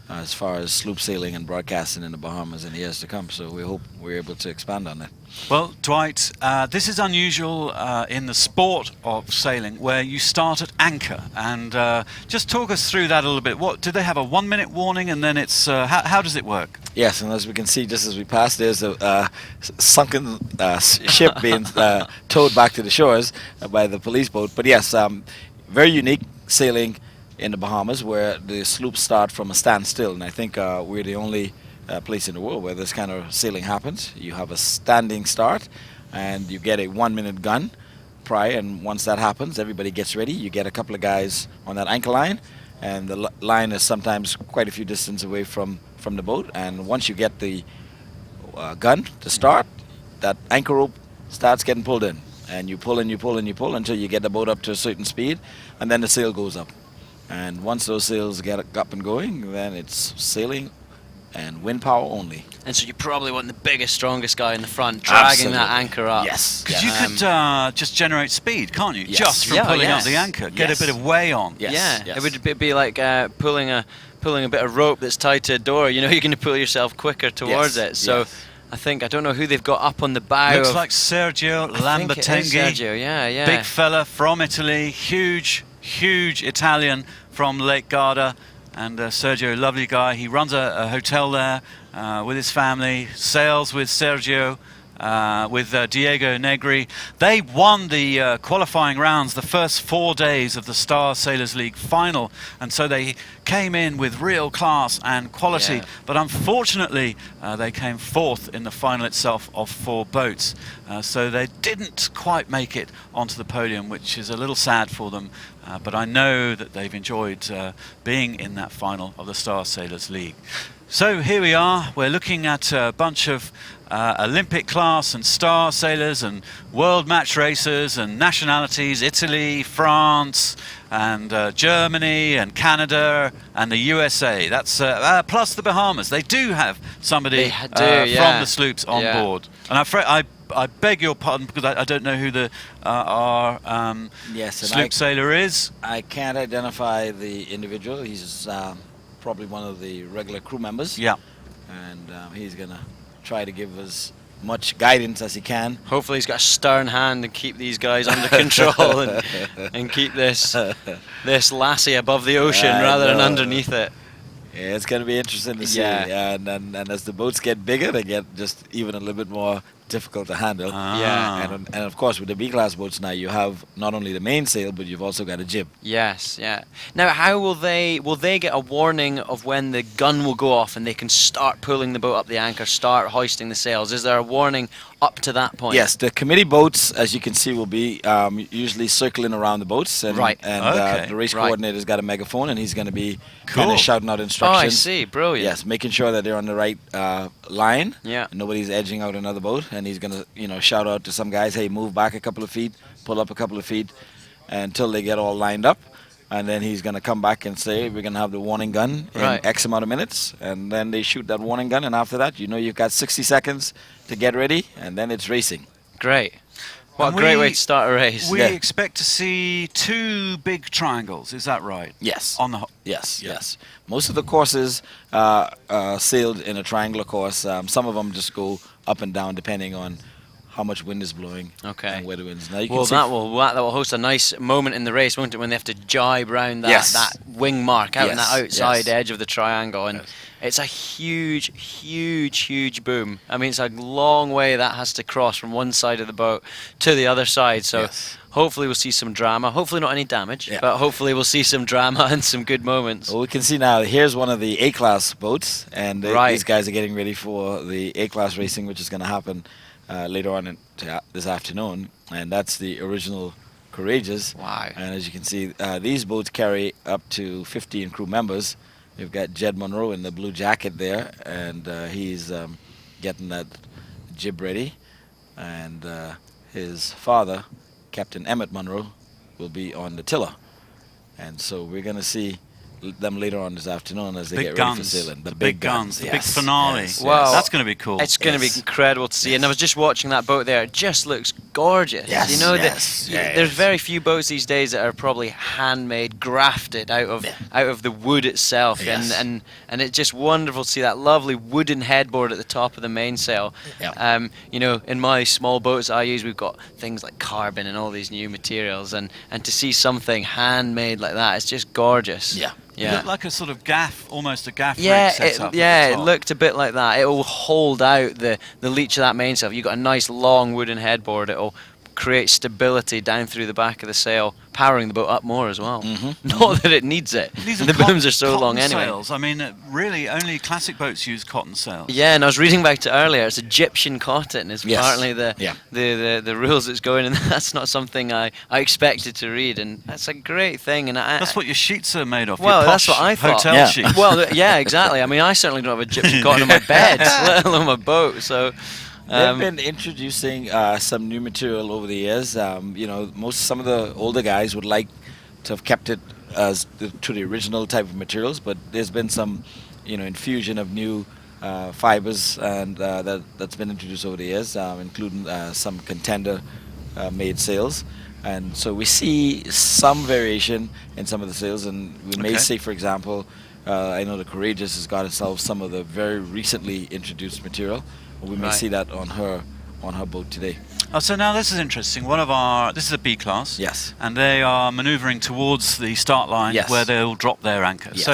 as far as sloop sailing and broadcasting in the Bahamas in the years to come. So we hope we're able to expand on that. Well, Dwight, this is unusual in the sport of sailing, where you start at anchor, and just talk us through that a little bit. What do they have, a 1 minute warning, and then it's how does it work? Yes, and as we can see, just as we pass, there's a sunken ship being towed back to the shores by the police boat. But yes, very unique sailing in the Bahamas, where the sloops start from a standstill, and I think we're the only place in the world where this kind of sailing happens. You have a standing start, and you get a 1 minute gun prior, and once that happens, everybody gets ready. You get a couple of guys on that anchor line, and the line is sometimes quite a few distance away from the boat, and once you get the gun to start, that anchor rope starts getting pulled in, and you pull and you pull and you pull until you get the boat up to a certain speed, and then the sail goes up. And once those sails get up and going, then it's sailing and wind power only. And so you probably want the biggest, strongest guy in the front dragging that anchor up. Yes. Because you could just generate speed, can't you? Yes. Just from pulling up the anchor, get a bit of way on. Yes. Yeah, it would be like pulling a bit of rope that's tied to a door. You know, you're going to pull yourself quicker towards it. So I don't know who they've got up on the bow. Looks like Sergio Lambertenghi. Sergio, yeah. Big fella from Italy, huge Italian from Lake Garda. And Sergio, lovely guy. He runs a hotel there with his family, sails with Sergio, with Diego Negri. They won the qualifying rounds the first 4 days of the Star Sailors League final, and so they came in with real class and quality. But unfortunately, they came fourth in the final itself of 4 boats. So they didn't quite make it onto the podium, which is a little sad for them. But I know that they've enjoyed being in that final of the Star Sailors League. So here we are. We're looking at a bunch of Olympic class and star sailors and world match racers and nationalities: Italy, France, and Germany and Canada and the USA. That's plus the Bahamas. They do have somebody from the sloops on board. And I'm afraid I beg your pardon, because I don't know who the our sloop sailor is. I can't identify the individual. He's probably one of the regular crew members. Yeah. And he's going to try to give as much guidance as he can. Hopefully he's got a stern hand and keep these guys under control and keep this lassie above the ocean rather than underneath it. Yeah, it's going to be interesting to see. And as the boats get bigger, they get just even a little bit more difficult to handle. And of course, with the B-class boats now, you have not only the mainsail, but you've also got a jib. Yes, yeah. Now, how will they get a warning of when the gun will go off and they can start pulling the boat up the anchor, start hoisting the sails? Is there a warning up to that point? Yes, the committee boats, as you can see, will be usually circling around the boats. And, the race coordinator's got a megaphone, and he's going to be kind of shouting out instructions. Oh, I see. Brilliant. Yes, making sure that they're on the right line. Yeah. And nobody's edging out another boat. And he's going to, shout out to some guys, hey, move back a couple of feet, pull up a couple of feet, until they get all lined up. And then he's going to come back and say, we're going to have the warning gun in X amount of minutes. And then they shoot that warning gun. And after that, you've got 60 seconds to get ready. And then it's racing. Great. What a great way to start a race. We expect to see 2 big triangles, is that right? Yes. Yes. Most of the courses sailed in a triangular course. Some of them just go up and down depending on how much wind is blowing and where the wind's. Now that will host a nice moment in the race, won't it, when they have to jibe round that wing mark out on that outside edge of the triangle. And it's a huge, huge, huge boom. I mean, it's a long way that has to cross from one side of the boat to the other side. So hopefully we'll see some drama. Hopefully not any damage, but hopefully we'll see some drama and some good moments. Well, we can see now, here's one of the A-class boats, and these guys are getting ready for the A-class racing, which is going to happen later on this afternoon, and that's the original Courageous. Wow. And as you can see, these boats carry up to 15 crew members. We've got Jed Monroe in the blue jacket there, and he's getting that jib ready, and his father, Captain Emmett Monroe, will be on the tiller. And so we're going to see them later on this afternoon as they get ready for sailing. The big guns, the big finale. Wow. That's going to be cool. It's going to be incredible to see. And I was just watching that boat there. It just looks gorgeous. Yes, you know, yes, there's very few boats these days that are probably handmade, grafted out of the wood itself, Yes. and it's just wonderful to see that lovely wooden headboard at the top of the mainsail. Yeah. You know, in my small boats I use, we've got things like carbon and all these new materials, and to see something handmade like that, it's just gorgeous. Yeah. It looked like a sort of gaff, almost a gaff Yeah, rig set up. it looked a bit like that. It will hold out the leach of that mainsail. If you've got a nice long wooden headboard, it will create stability down through the back of the sail, powering the boat up more as well. Not that it needs it. These are the booms are so cotton long anyway. sails. I mean, really, only classic boats use cotton sails. Yeah, and I was reading back to earlier. It's Egyptian cotton is Yes. apparently the rules it's going, and that's not something I expected to read, and that's a great thing. And That's what your sheets are made of. Well, your that's posh what I thought. Hotel sheets. Well, yeah, exactly. I mean, I certainly don't have Egyptian cotton on my bed, let alone my boat. So. They've been introducing some new material over the years. You know, some of the older guys would like to have kept it to the original type of materials, but there's been some, infusion of new fibers and that's been introduced over the years, including some contender made sails. And so we see some variation in some of the sails, and we may see, for example, I know the Courageous has got itself some of the very recently introduced material. We may see that on her boat today. Oh, so now this is interesting. This is a B class. Yes. And they are manoeuvring towards the start line where they'll drop their anchor. Yes.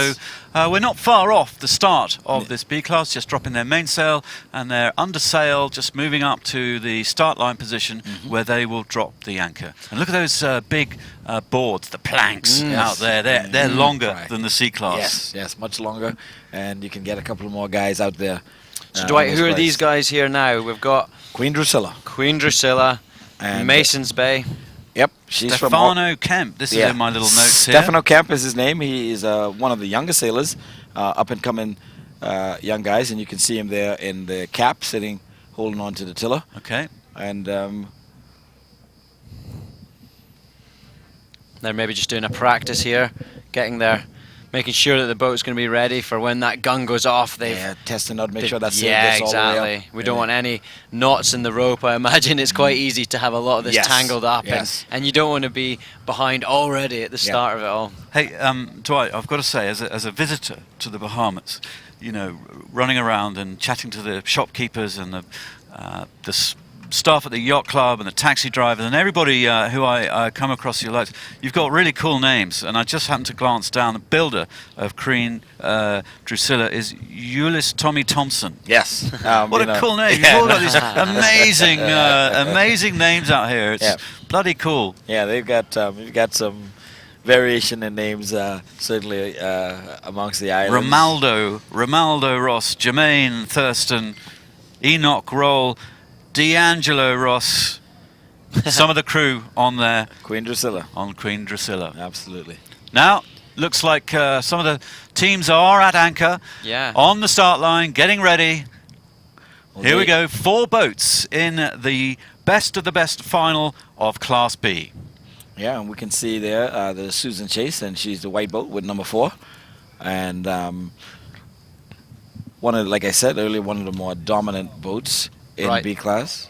So we're not far off the start of this B class, just dropping their mainsail and they're under sail, just moving up to the start line position where they will drop the anchor. And look at those big boards, the planks out there. They're longer than the C class. Yes, much longer. And you can get a couple more guys out there. So Dwight, who are these guys here now? We've got Queen Drusilla, and Mason's Bay. Yep, she's Stefano Kemp. This is in my little notes here. Stefano Kemp is his name. He is one of the younger sailors, up and coming young guys, and you can see him there in the cap, sitting, holding on to the tiller. Okay. And they're maybe just doing a practice here, getting there. Making sure that the boat's going to be ready for when that gun goes off. Testing out, make sure that sail gets all the way up. exactly. We don't want any knots in the rope. I imagine it's quite easy to have a lot of this tangled up, and you don't want to be behind already at the start of it all. Hey, Dwight, I've got to say, as a visitor to the Bahamas, running around and chatting to the shopkeepers and the staff at the yacht club and the taxi drivers and everybody who I come across you've got really cool names, and I just happened to glance down. The builder of Queen Drusilla is Ulyss Tommy Thompson. Yes. What a cool name. You've all got these amazing names out here. It's bloody cool. Yeah, we've got some variation in names, certainly amongst the islands. Romaldo Ross, Jermaine Thurston, Enoch Roll, D'Angelo Ross, some of the crew on there. Queen Drusilla. On Queen Drusilla. Absolutely. Now, looks like some of the teams are at anchor. Yeah. On the start line, getting ready. Here we go. 4 boats in the best of the best final of Class B. Yeah, and we can see there the Susan Chase, and she's the white boat with number 4. And like I said earlier, one of the more dominant boats in B class.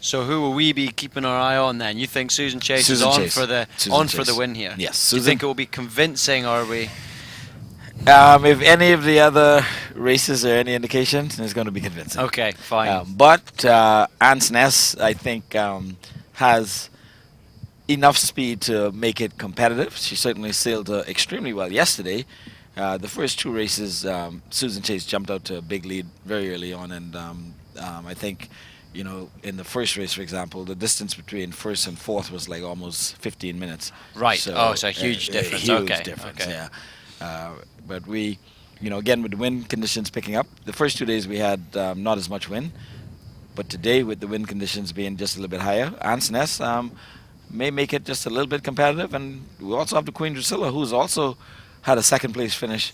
So who will we be keeping our eye on then? You think Susan Chase is on for the win here? Yes. Do you think it will be convincing, or are we? If any of the other races are any indication, it's going to be convincing. Okay, fine. But Anne's Nest, I think, has enough speed to make it competitive. She certainly sailed extremely well yesterday. The first 2 races, Susan Chase jumped out to a big lead very early on, and I think, in the first race, for example, the distance between first and fourth was like almost 15 minutes. Right. So, so a huge difference. Huge okay. difference, yeah. But we, again, with the wind conditions picking up, the first 2 days we had not as much wind, but today with the wind conditions being just a little bit higher, Anne's Nest may make it just a little bit competitive. And we also have the Queen Drusilla, who's also had a second place finish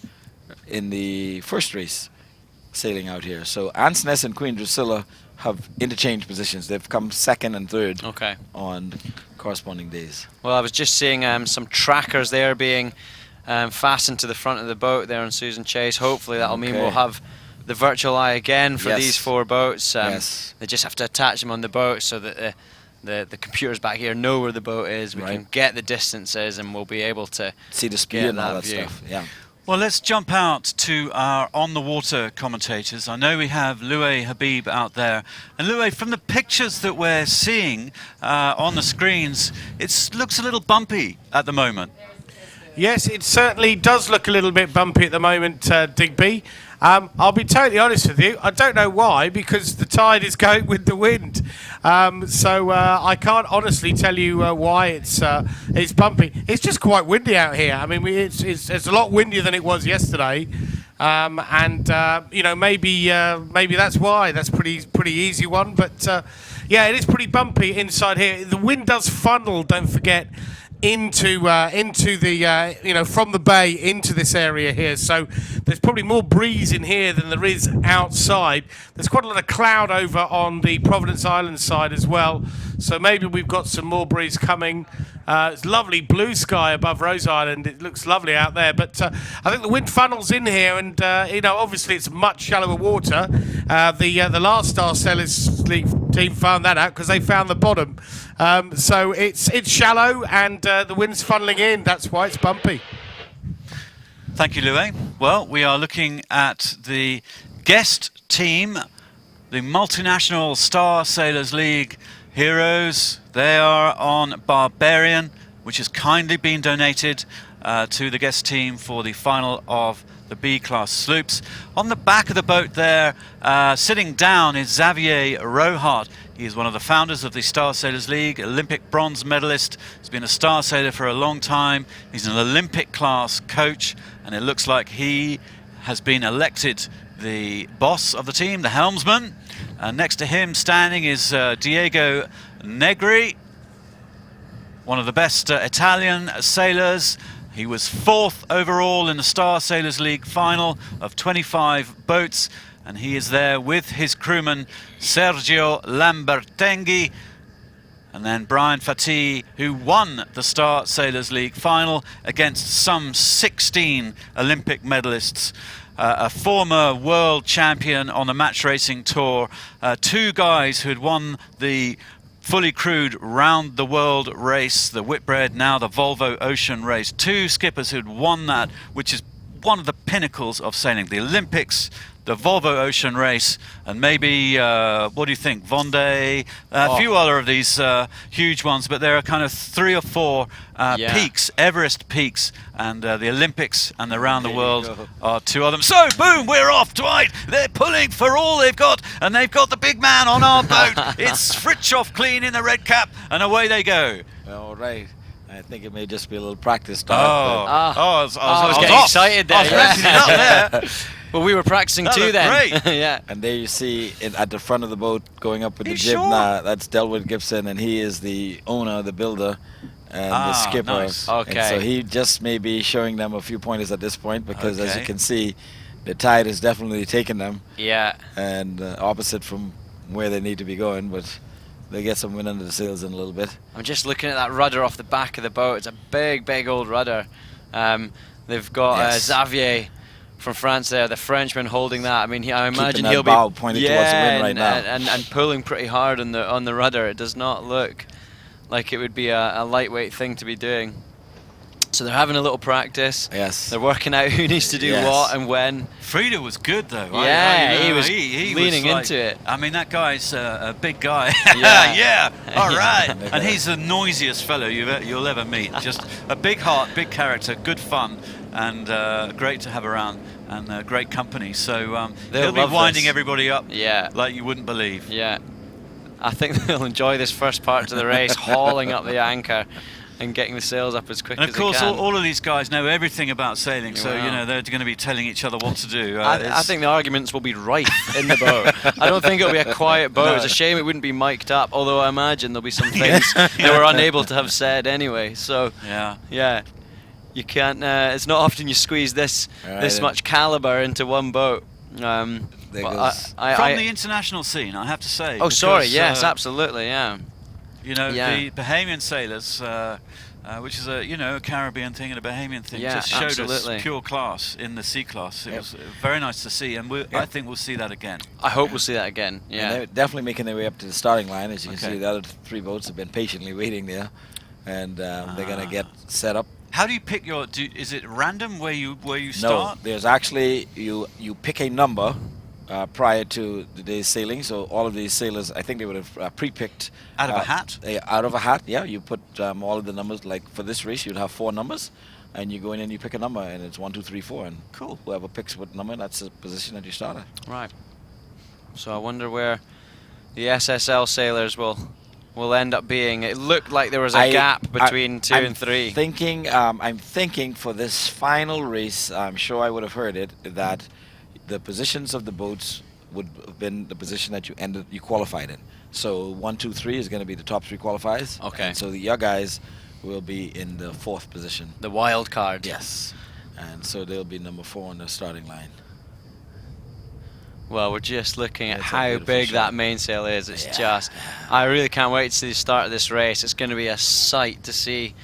in the first race sailing out here. So Anne's Nest and Queen Drusilla have interchanged positions. They've come second and third on corresponding days. Well, I was just seeing some trackers there being fastened to the front of the boat there on Susan Chase. Hopefully that'll mean we'll have the virtual eye again for these 4 boats. They just have to attach them on the boat so that the computers back here know where the boat is. We can get the distances, and we'll be able to see the speed and all that stuff. Yeah. Well, let's jump out to our on-the-water commentators. I know we have Loué Habib out there. And Loué, from the pictures that we're seeing on the screens, it looks a little bumpy at the moment. Yes, it certainly does look a little bit bumpy at the moment, Digby. I'll be totally honest with you. I don't know why, because the tide is going with the wind. So I can't honestly tell you why it's bumpy. It's just quite windy out here. I mean, it's a lot windier than it was yesterday, and you know, maybe that's why. That's pretty easy one. But yeah, it is pretty bumpy inside here. The wind does funnel. Don't forget. Into the you know, from the bay into this area here, so there's probably more breeze in here than there is outside. There's quite a lot of cloud over on the Providence Island side as well, so maybe we've got some more breeze coming. It's lovely blue sky above Rose Island. It looks lovely out there, but I think the wind funnels in here, and you know, obviously it's much shallower water. The last Star Sailors League team found that out because they found the bottom. So it's shallow, and the wind's funneling in. That's why it's bumpy. Thank you, Loué. Well, we are looking at the guest team, the Multinational Star Sailors League heroes. They are on Barbarian, which has kindly been donated to the guest team for the final of the B-class sloops. On the back of the boat there, sitting down, is Xavier Rohart. He is one of the founders of the Star Sailors League, Olympic bronze medalist. He's been a Star Sailor for a long time. He's an Olympic class coach, and it looks like he has been elected the boss of the team, the helmsman. Next to him standing is Diego Negri, one of the best Italian sailors. He was 4th overall in the Star Sailors League final of 25 boats, and he is there with his crewman Sergio Lambertenghi, and then Brian Fatih, who won the Star Sailors League final against some 16 Olympic medalists. A former world champion on the match racing tour, 2 guys who had won the fully crewed round the world race, the Whitbread, now the Volvo Ocean race. 2 skippers who'd won that, which is one of the pinnacles of sailing. The Olympics, the Volvo Ocean race, and maybe, what do you think, Vendée, a few other of these huge ones, but there are kind of 3 or 4 peaks, Everest peaks, and the Olympics and the round the world are 2 of them. So, boom, we're off, Dwight. They're pulling for all they've got, and they've got the big man on our boat. It's Fritjof Clean in the red cap, and away they go. All right. I think it may just be a little practice time. I was getting excited there. I was resting it up there. Well, we were practicing too then. Great. Yeah. And there you see at the front of the boat going up with the jib. That's Delwood Gibson, and he is the owner, the builder, and the skipper. Nice. Okay. And so he just may be showing them a few pointers at this point, because as you can see, the tide is definitely taking them. Yeah. And opposite from where they need to be going, but they get some wind under the sails in a little bit. I'm just looking at that rudder off the back of the boat. It's a big, big old rudder. They've got Xavier from France there, the Frenchman holding that. I mean, I imagine he'll be pointed towards the wind right now, and pulling pretty hard on the rudder. It does not look like it would be a lightweight thing to be doing. So they're having a little practice. Yes. They're working out who needs to do what and when. Frida was good though. Yeah, he was leaning was like, into it. I mean, that guy's a big guy. Yeah. All right. And he's the noisiest fellow you'll ever meet. Just a big heart, big character, good fun, and great to have around, and great company. So he'll be winding everybody up like you wouldn't believe. Yeah. I think they'll enjoy this first part of the race, hauling up the anchor and getting the sails up as quick as they can. And of course, all of these guys know everything about sailing, so you know they're going to be telling each other what to do. I think the arguments will be rife in the boat. I don't think it'll be a quiet boat. It's a shame it wouldn't be mic'd up, although I imagine there'll be some things they were unable to have said anyway. So yeah, you can't. It's not often you squeeze this much caliber into one boat. From the international scene, I have to say. Oh, sorry. Yes, absolutely. Yeah. You know, the Bahamian sailors, which is a Caribbean thing and a Bahamian thing. Yeah, Just showed absolutely. us pure class in the C class. It was very nice to see, and I think we'll see that again. I hope we'll see that again. And Yeah. they're definitely making their way up to the starting line. As you can Okay. see, the other 3 boats have been patiently waiting there, and they're going to get set up. How do you pick is it random where you No, start? there's actually you pick a number prior to the day's sailing. So all of these sailors, I think they would have pre-picked Out of a hat? Out of a hat, yeah. You put all of the numbers. Like for this race, you'd have 4 numbers, and you go in and you pick a number, and it's 1, 2, 3, 4, and cool. Whoever picks what number, that's the position that you start at. Right. So I wonder where the SSL sailors will end up being. It looked like there was a gap between 2 and 3. I'm thinking for this final race, I'm sure I would have heard it, that the positions of the boats would have been the position that you qualified in. So 1, 2, 3 is going to be the top 3 qualifiers. Okay. And so your guys will be in the 4th position. The wild card. Yes. And so they'll be number 4 on the starting line. Well, we're just looking at It's a how beautiful big shot. that mainsail is. It's just, I really can't wait to see the start of this race. It's going to be a sight to see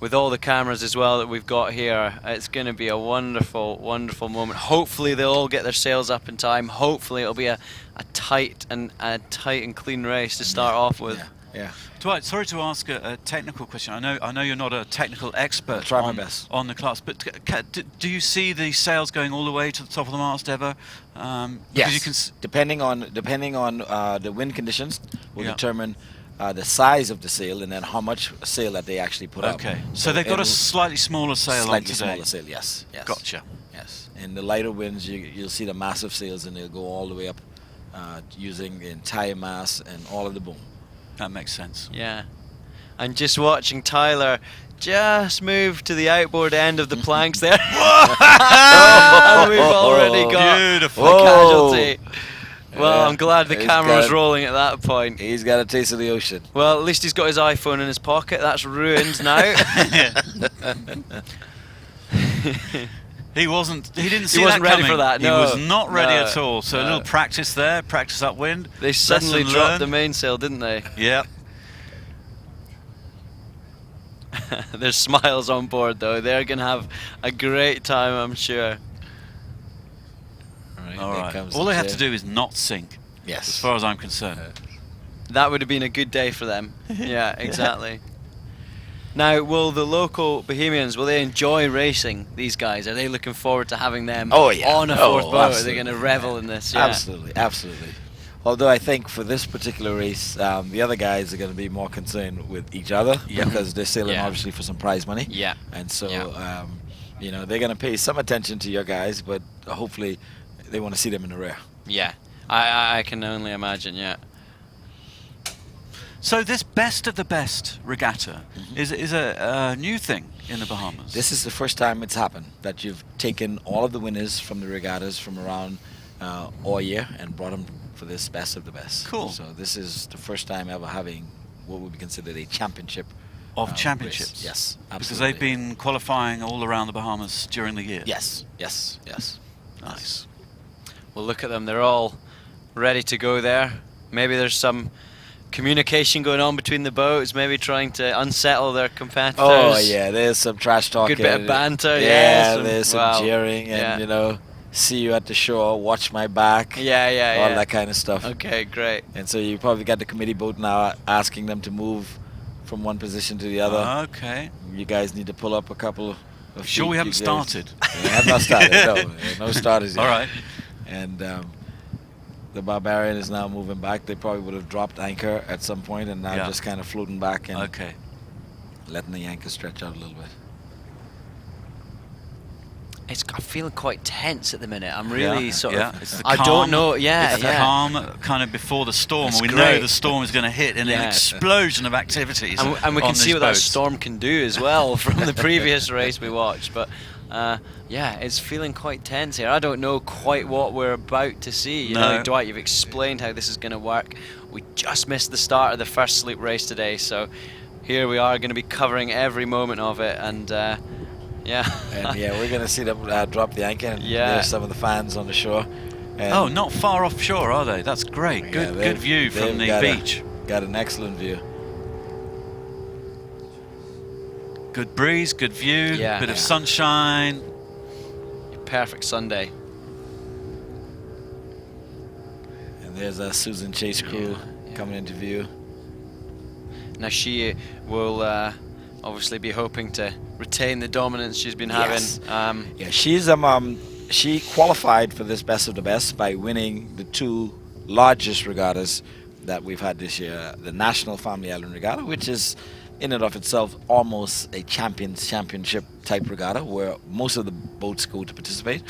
with all the cameras as well that we've got here. It's going to be a wonderful, wonderful moment. Hopefully they'll all get their sails up in time. Hopefully it'll be a tight and clean race to start off with. Yeah. Dwight, sorry to ask a technical question. I know you're not a technical expert I'll try my best. on the class, but do you see the sails going all the way to the top of the mast ever? Because Yes. you can Depending on the wind conditions will determine the size of the sail and then how much sail that they actually put up. Okay. So they've got a slightly smaller sail on slightly today. smaller sail, yes. Gotcha. Yes. In the lighter winds, you'll see the massive sails, and they'll go all the way up, using the entire mast and all of the boom. That makes sense. Yeah. And just watching Tyler just move to the outboard end of the planks there. And we've already got Beautiful. a casualty. Well, Yeah. I'm glad the He's camera was got- rolling at that point. He's got a taste of the ocean. Well, at least he's got his iPhone in his pocket. That's ruined now. He didn't see He wasn't that ready coming. for that. He No, was not ready no, at all. So a no. little practice there, practice upwind. They suddenly lesson dropped learned. the mainsail, didn't they? Yeah. There's smiles on board, though. They're going to have a great time, I'm sure. All there right. comes All the they have to chair. do is not sink. Yes. As far as I'm concerned. That would have been a good day for them. Yeah, exactly. Now, will the local Bohemians, will they enjoy racing these guys? Are they looking forward to having them on a 4th boat? Are they going to revel in this? Yeah. Absolutely. Although I think for this particular race, the other guys are going to be more concerned with each other because they're sailing obviously for some prize money. Yeah. And so, they're going to pay some attention to your guys, but hopefully they want to see them in the rear. Yeah. I can only imagine, yeah. So this best of the best regatta is a new thing in the Bahamas. This is the first time it's happened that you've taken all of the winners from the regattas from around all year and brought them for this best of the best. Cool. So this is the first time ever having what would be considered a championship of championships. Race. Yes, absolutely. Because they've been qualifying all around the Bahamas during the year. Yes. Nice. Well, look at them. They're all ready to go there. Maybe there's some communication going on between the boats, maybe trying to unsettle their competitors. Oh yeah, there's some trash talking. Good bit of banter. Yeah, some, there's some wow. jeering and see you at the shore, watch my back. Yeah. All that kind of stuff. Okay, great. And so you probably got the committee boat now asking them to move from one position to the other. Okay. You guys need to pull up a couple of Sure, feet, we haven't you guys. started. We have not started. No starters yet. All right. And the Barbarian is now moving back. They probably would have dropped anchor at some point and now just kind of floating back and letting the anchor stretch out a little bit. I feel quite tense at the minute. I'm really sort of. It's the I calm, don't know. Yeah, it's the calm kind of before the storm. It's We know great. the storm is going to hit in an explosion of activities. And we can on see these what that boats. storm can do as well from the previous race we watched. But it's feeling quite tense here. I don't know quite what we're about to see. You know, Dwight, you've explained how this is going to work. We just missed the start of the first Sloop race today, so here we are going to be covering every moment of it. And we're going to see them drop the anchor. And there's some of the fans on the shore. And not far offshore, are they? That's great. Good view from the beach. Got an excellent view. Good breeze, good view, Yeah. bit of sunshine. Perfect Sunday. And there's a Susan Chase crew coming into view. Now she will obviously be hoping to retain the dominance she's been Yes. having. Yeah, she qualified for this best of the best by winning the 2 largest regattas that we've had this year. The National Family Island Regatta, which is in and of itself almost a championship type regatta where most of the boats go to participate,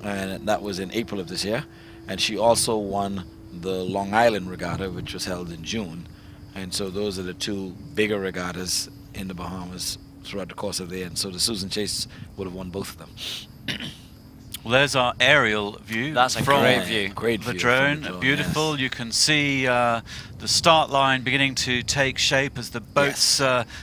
and that was in April of this year. And she also won the Long Island Regatta, which was held in June. And so those are the 2 bigger regattas in the Bahamas throughout the course of the year. And so the Susan Chase would have won both of them. Well, there's our aerial view. That's a from great view. Great the view drone. from the drone, Beautiful. yes. You can see the start line beginning to take shape as the boats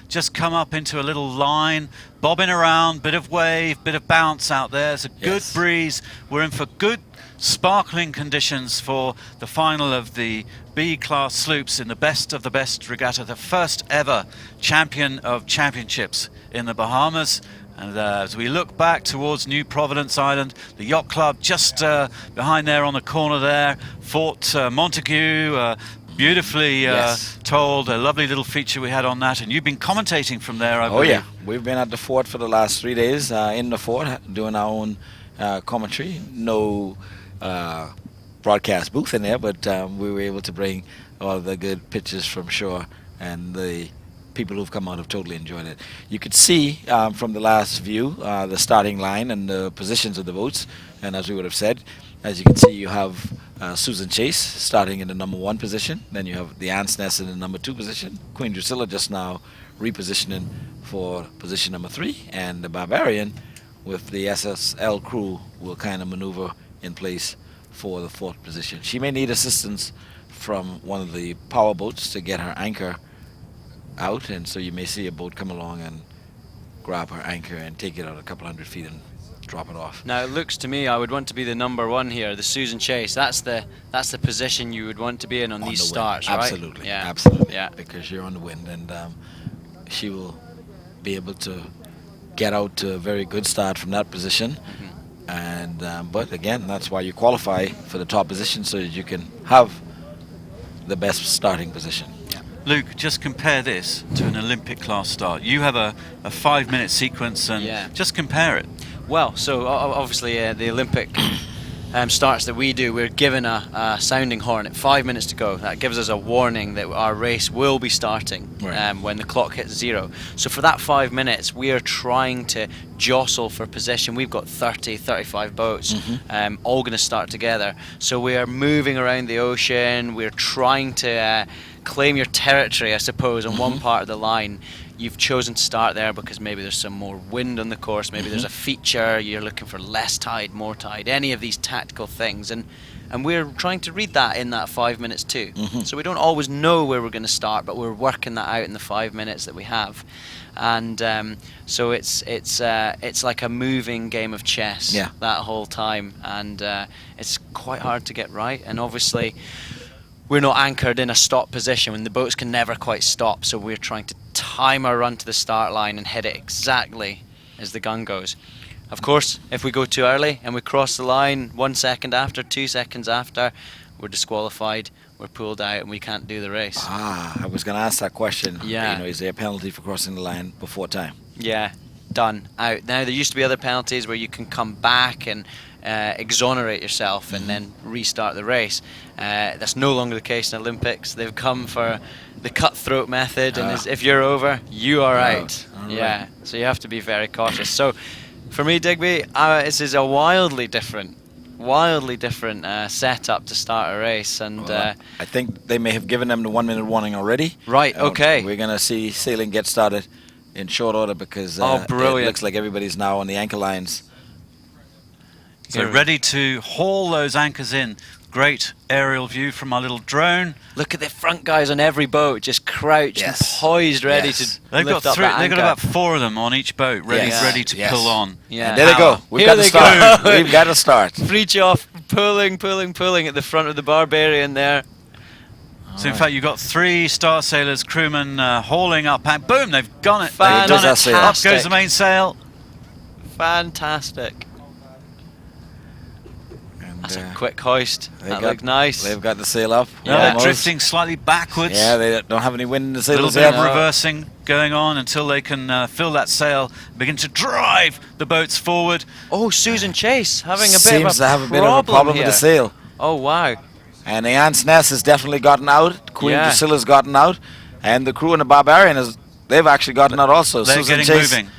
just come up into a little line, bobbing around, bit of wave, bit of bounce out there. It's a good breeze. We're in for good sparkling conditions for the final of the B-class sloops in the best of the best regatta, the first ever champion of championships in the Bahamas. And as we look back towards New Providence Island, the yacht club just behind there on the corner there, Fort Montague, beautifully told, a lovely little feature we had on that. And you've been commentating from there, I believe. Oh yeah, we've been at the fort for the last 3 days, in the fort, doing our own commentary. No broadcast booth in there, but we were able to bring all the good pictures from shore, and the people who've come out have totally enjoyed it. You could see from the last view the starting line and the positions of the boats, and as we would have said, as you can see, you have Susan Chase starting in the number 1 position, then you have the Ant's Nest in the number 2 position, Queen Drusilla just now repositioning for position number 3, and the Barbarian with the SSL crew will kind of maneuver in place for the 4th position. She may need assistance from one of the power boats to get her anchor out, and so you may see a boat come along and grab her anchor and take it out a couple 100 feet and drop it off. Now it looks to me I would want to be the number 1 here, the Susan Chase. That's the position you would want to be in on these the starts, wind. right? Absolutely, Yeah. absolutely. Yeah. Because you're on the wind, and she will be able to get out to a very good start from that position. And but again, that's why you qualify for the top position, so that you can have the best starting position. Luke, just compare this to an Olympic class start. You have a 5-minute sequence, and just compare it. Well, so obviously the Olympic starts that we do, we're given a sounding horn at 5 minutes to go. That gives us a warning that our race will be starting when the clock hits 0. So for that 5 minutes, we are trying to jostle for position. We've got 30, 35 boats, all going to start together. So we are moving around the ocean. We're trying to claim your territory, I suppose, on one part of the line. You've chosen to start there because maybe there's some more wind on the course, maybe there's a feature, you're looking for less tide, more tide, any of these tactical things, and we're trying to read that in that 5 minutes too. So we don't always know where we're going to start, but we're working that out in the 5 minutes that we have. And so it's like a moving game of chess that whole time, and it's quite hard to get right. And obviously we're not anchored in a stop position when the boats can never quite stop, so we're trying to time our run to the start line and hit it exactly as the gun goes. Of course, if we go too early and we cross the line 1 second after, 2 seconds after, we're disqualified, we're pulled out, and we can't do the race. I was going to ask that question. Yeah. You know, is there a penalty for crossing the line before time? Yeah, done, out. Now, there used to be other penalties where you can come back and exonerate yourself and then restart the race. That's no longer the case in Olympics. They've come for the cutthroat method, and if you're over, you are out. Yeah, so you have to be very cautious. So for me, Digby, this is a wildly different setup to start a race, and I think they may have given them the 1 minute warning already. Right, okay. We're going to see sailing get started in short order because brilliant. It looks like everybody's now on the anchor lines. So ready to haul those anchors in. Great aerial view from our little drone. Look at the front guys on every boat, just crouched and poised, ready to They've lift got up that they've got anchor. about 4 of them on each boat, ready to pull on. Yeah. And there they go. We've got to start. We've got to start. Breach off, pulling at the front of the Barbarian there. So in fact, you've got 3 Star Sailors crewmen hauling up, and boom, they've done it. Fantastic. They've done it. Up goes the mainsail. Fantastic. That's a quick hoist. That looked nice. They've got the sail up. Yeah, they're drifting slightly backwards. Yeah, they don't have any wind in the A sails little bit yet. of reversing going on until they can fill that sail, begin to drive the boats forward. Oh, Susan Chase having a bit Seems of a to have a bit of a problem with the sail. Oh, wow. And the Ant's Nest has definitely gotten out. Queen Yeah. Drusilla's gotten out. And the crew and the Barbarian, they've actually gotten out also. They're Susan getting Chase moving.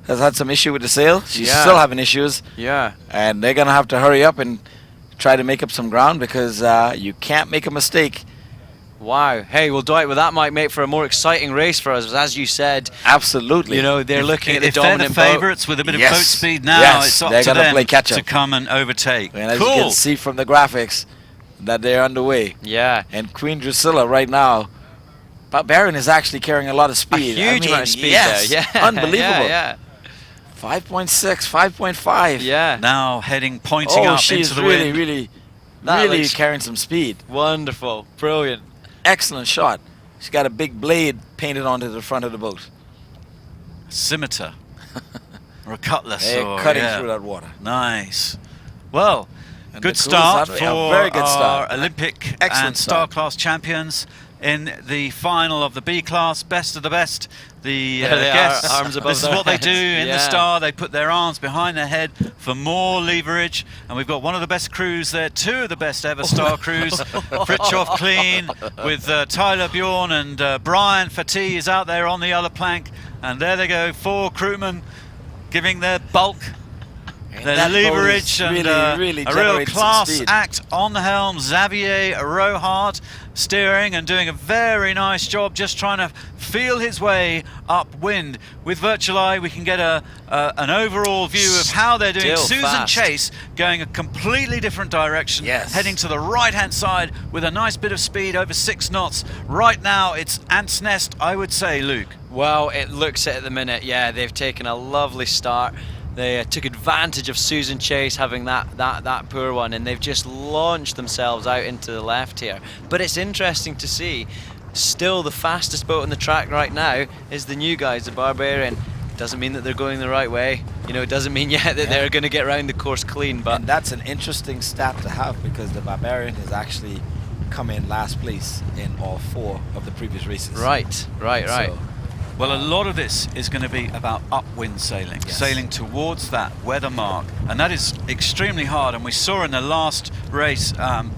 has had some issue with the sail. She's Yeah. still having issues. Yeah. And they're going to have to hurry up and try to make up some ground because you can't make a mistake. Wow. Hey, well, Dwight, that might make for a more exciting race for us, as you said. Absolutely. You know, they're looking at the If they're dominant the favourites with a bit of Yes. boat speed now, Yes, it's up they're to gonna them play catch to up. come and overtake. And as you Cool. can see from the graphics that they're underway. Yeah. And Queen Drusilla right now, Barbarian is actually carrying a lot of speed. A huge amount of speed yes, there. Yeah. Unbelievable. Yeah. 5.6, 5.5. Yeah. Now pointing up she's into the really, wind. really looks carrying some speed. Wonderful. Brilliant. Excellent shot. She's got a big blade painted onto the front of the boat. A scimitar. Or a cutlass. They're or, cutting yeah. through that water. Nice. Well, And good the crews start have for a very good our start. Olympic Excellent and Star start. Class champions in the final of the B class, best of the best. The There they are, guests, arms above this is their what they heads. do in the Yeah. Star. They put their arms behind their head for more leverage. And we've got one of the best crews there, 2 of the best ever Star crews. Fritjof Clean with Tyler Bjorn and Brian Fatih is out there on the other plank. And there they go, 4 crewmen giving their bulk. Their that boat leverage is and really a real generating some class speed. act on the helm. Xavier Rohart steering and doing a very nice job, just trying to feel his way upwind. With Virtual Eye, we can get an overall view of how they're doing. Still Susan fast. Chase going a completely different direction, Yes. heading to the right-hand side with a nice bit of speed, over 6 knots. Right now, it's Ant's Nest, I would say, Luke. Well, it looks it at the minute. Yeah, they've taken a lovely start. They took advantage of Susan Chase having that poor one, and they've just launched themselves out into the left here. But it's interesting to see, still the fastest boat on the track right now is the new guys, the Barbarian. Doesn't mean that they're going the right way. You know, it doesn't mean yet that they're going to get around the course clean. But And that's an interesting stat to have because the Barbarian has actually come in last place in all 4 of the previous races. Right. So, Well, a lot of this is going to be about upwind sailing, sailing towards that weather mark, and that is extremely hard. And we saw in the last race,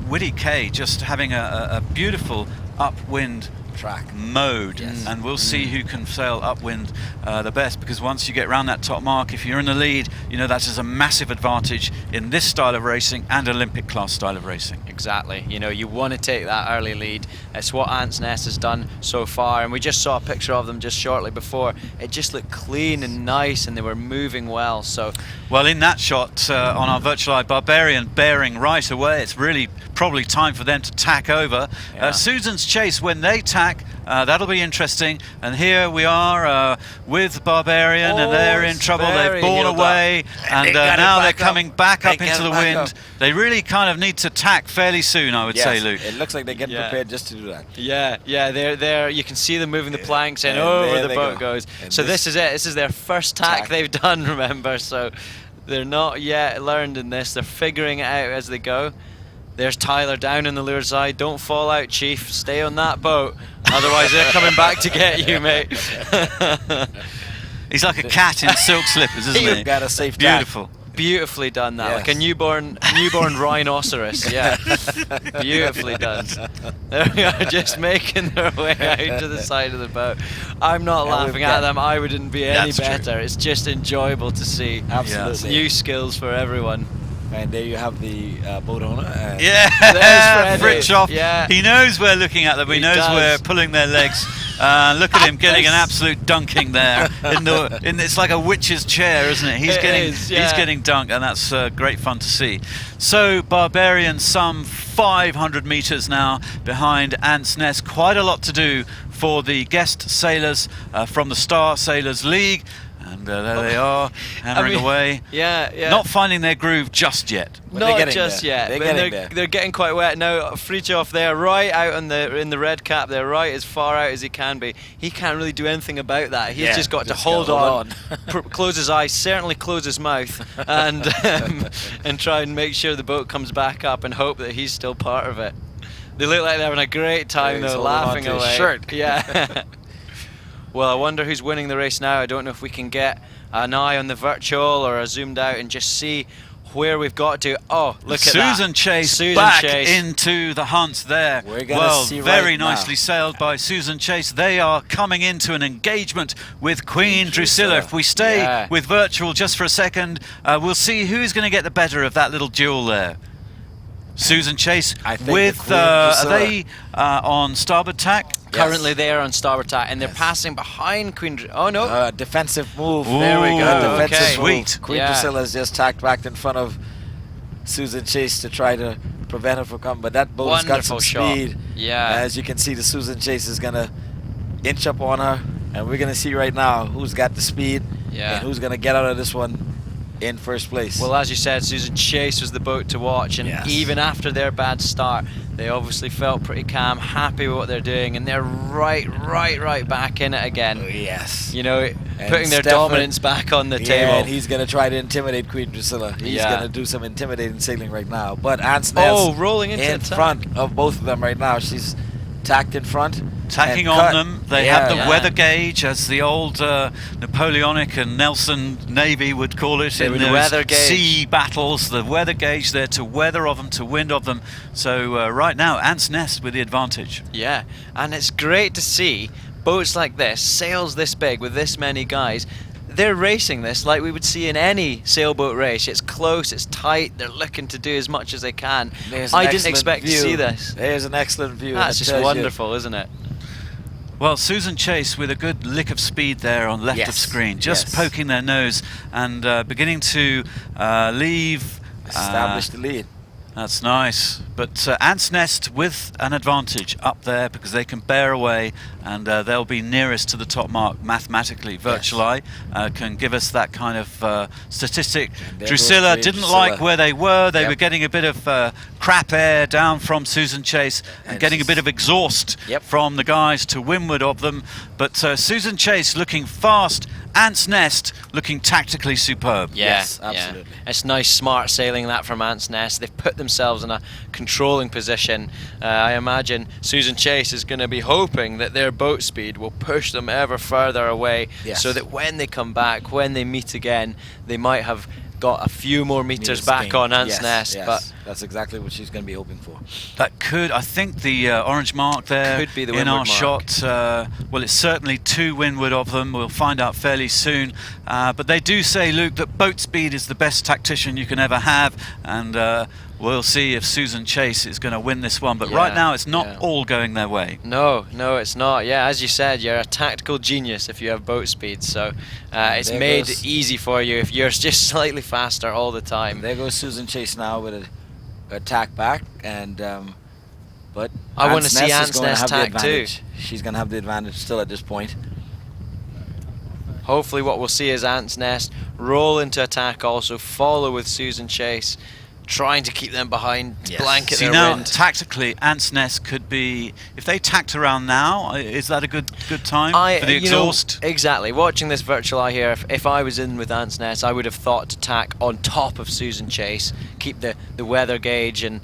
Widdy K just having a beautiful upwind track mode, and we'll see who can sail upwind the best, because once you get around that top mark, if you're in the lead, you know that is a massive advantage in this style of racing and Olympic class style of racing. Exactly. You know, you want to take that early lead. It's what Ant's Nest has done so far, and we just saw a picture of them just shortly before. It just looked clean and nice, and they were moving well. So, well, in that shot on our Virtual Eye, Barbarian bearing right away. It's really probably time for them to tack over. Susan's Chase, when they tack, that'll be interesting. And here we are with Barbarian, and they're in trouble. They've borne away, and now they're coming back up into the wind. They really kind of need to tack fairly soon, I would say, Luke. It looks like they're getting prepared just to do that. Yeah, they're there. You can see them moving the planks, and And over there the they boat go. goes. And So this is it. This is their first tack they've done, remember? So they're not yet learned in this. They're figuring it out as they go. There's Tyler down on the lure side. Don't fall out, Chief. Stay on that boat. Otherwise, they're coming back to get you, mate. He's like a cat in silk slippers, isn't he? You've got a safe tack. Beautiful. Beautifully done that, Yes. like a newborn rhinoceros. Yeah, beautifully done. They are just making their way out to the side of the boat. I'm not laughing at them. I wouldn't be any That's true. better. It's just enjoyable to see. Absolutely. New skills for everyone. And there you have the boat owner. Yeah, There's Freddie. Fritjof. Yeah. He knows we're looking at them. He knows does. we're pulling their legs. Look at him getting an absolute dunking there. It's like a witch's chair, isn't it? He's getting dunked, and that's great fun to see. So Barbarian, some 500 meters now behind Ant's Nest. Quite a lot to do for the guest sailors from the Star Sailors League. And there they are, hammering away. Yeah, yeah. Not finding their groove just yet. Not just yet. They're getting quite wet now. Fritjof there, right out in the red cap. They're right as far out as he can be. He can't really do anything about that. He's just got to hold on. Close his eyes, certainly close his mouth, and try and make sure the boat comes back up and hope that he's still part of it. They look like they're having a great time though, laughing away. His shirt. Yeah. Well, I wonder who's winning the race now. I don't know if we can get an eye on the virtual or a zoomed out and just see where we've got to. Oh, look at that. Susan Chase back into the hunt there. Well, very nicely sailed by Susan Chase. They are coming into an engagement with Queen Drusilla. If we stay with virtual just for a second, we'll see who's going to get the better of that little duel there. Susan Chase with, are they on starboard tack? Currently they are on starboard tack, and they're passing behind Queen. Oh no! Defensive move. Ooh, there we go. Defensive move. Queen Drusilla's just tacked back in front of Susan Chase to try to prevent her from coming, but that boat's got some speed. Yeah. As you can see, the Susan Chase is gonna inch up on her, and we're gonna see right now who's got the speed and who's gonna get out of this one in first place. Well, as you said, Susan Chase was the boat to watch, and even after their bad start, they obviously felt pretty calm, happy with what they're doing, and they're right back in it again. Oh, yes. You know, putting their dominance back on the table. And he's going to try to intimidate Queen Drusilla. He's going to do some intimidating sailing right now. But Hans Ness rolling into in front of both of them right now. She's tacked in front. Tacking on them. They have the weather gauge, as the old Napoleonic and Nelson Navy would call it in those sea battles. The weather gauge there to weather of them, to wind of them. So right now, Ants Nest with the advantage. Yeah, and it's great to see boats like this, sails this big with this many guys. They're racing this like we would see in any sailboat race. It's close, it's tight, they're looking to do as much as they can. I didn't expect to see this. There's an excellent view. That's just wonderful, isn't it? Well, Susan Chase with a good lick of speed there on left of screen, just poking their nose and beginning to leave. Establish the lead. That's nice. But Ants Nest with an advantage up there because they can bear away, and they'll be nearest to the top mark mathematically. Virtual Eye can give us that kind of statistic. Drusilla didn't like where they were. They were getting a bit of crap air down from Susan Chase and getting a bit of exhaust from the guys to windward of them. But Susan Chase looking fast. Ants Nest looking tactically superb. Yes, absolutely. It's nice, smart sailing that from Ants Nest. They've put themselves in a controlling position. I imagine Susan Chase is going to be hoping that their boat speed will push them ever further away, so that when they come back, when they meet again, they might have got a few more meters back on Ants Nest. But that's exactly what she's going to be hoping for. That could, I think, the orange mark there could be the in our mark. shot. Well, it's certainly to windward of them. We'll find out fairly soon. But they do say, Luke, that boat speed is the best tactician you can ever have, and we'll see if Susan Chase is going to win this one. But right now, it's not all going their way. No, it's not. Yeah, as you said, you're a tactical genius if you have boat speed. So it's made easy for you if you're just slightly faster all the time. There goes Susan Chase now with an attack back, and but I want to see Ants Nest tack too. She's going to have the advantage still at this point. Hopefully what we'll see is Ants Nest roll into attack, also follow with Susan Chase, trying to keep them behind, blanket their wind. Tactically, Ants Nest could be, if they tacked around now, is that a good time for the exhaust? Exactly. Watching this Virtual Eye here, if I was in with Ants Nest, I would have thought to tack on top of Susan Chase, keep the weather gauge and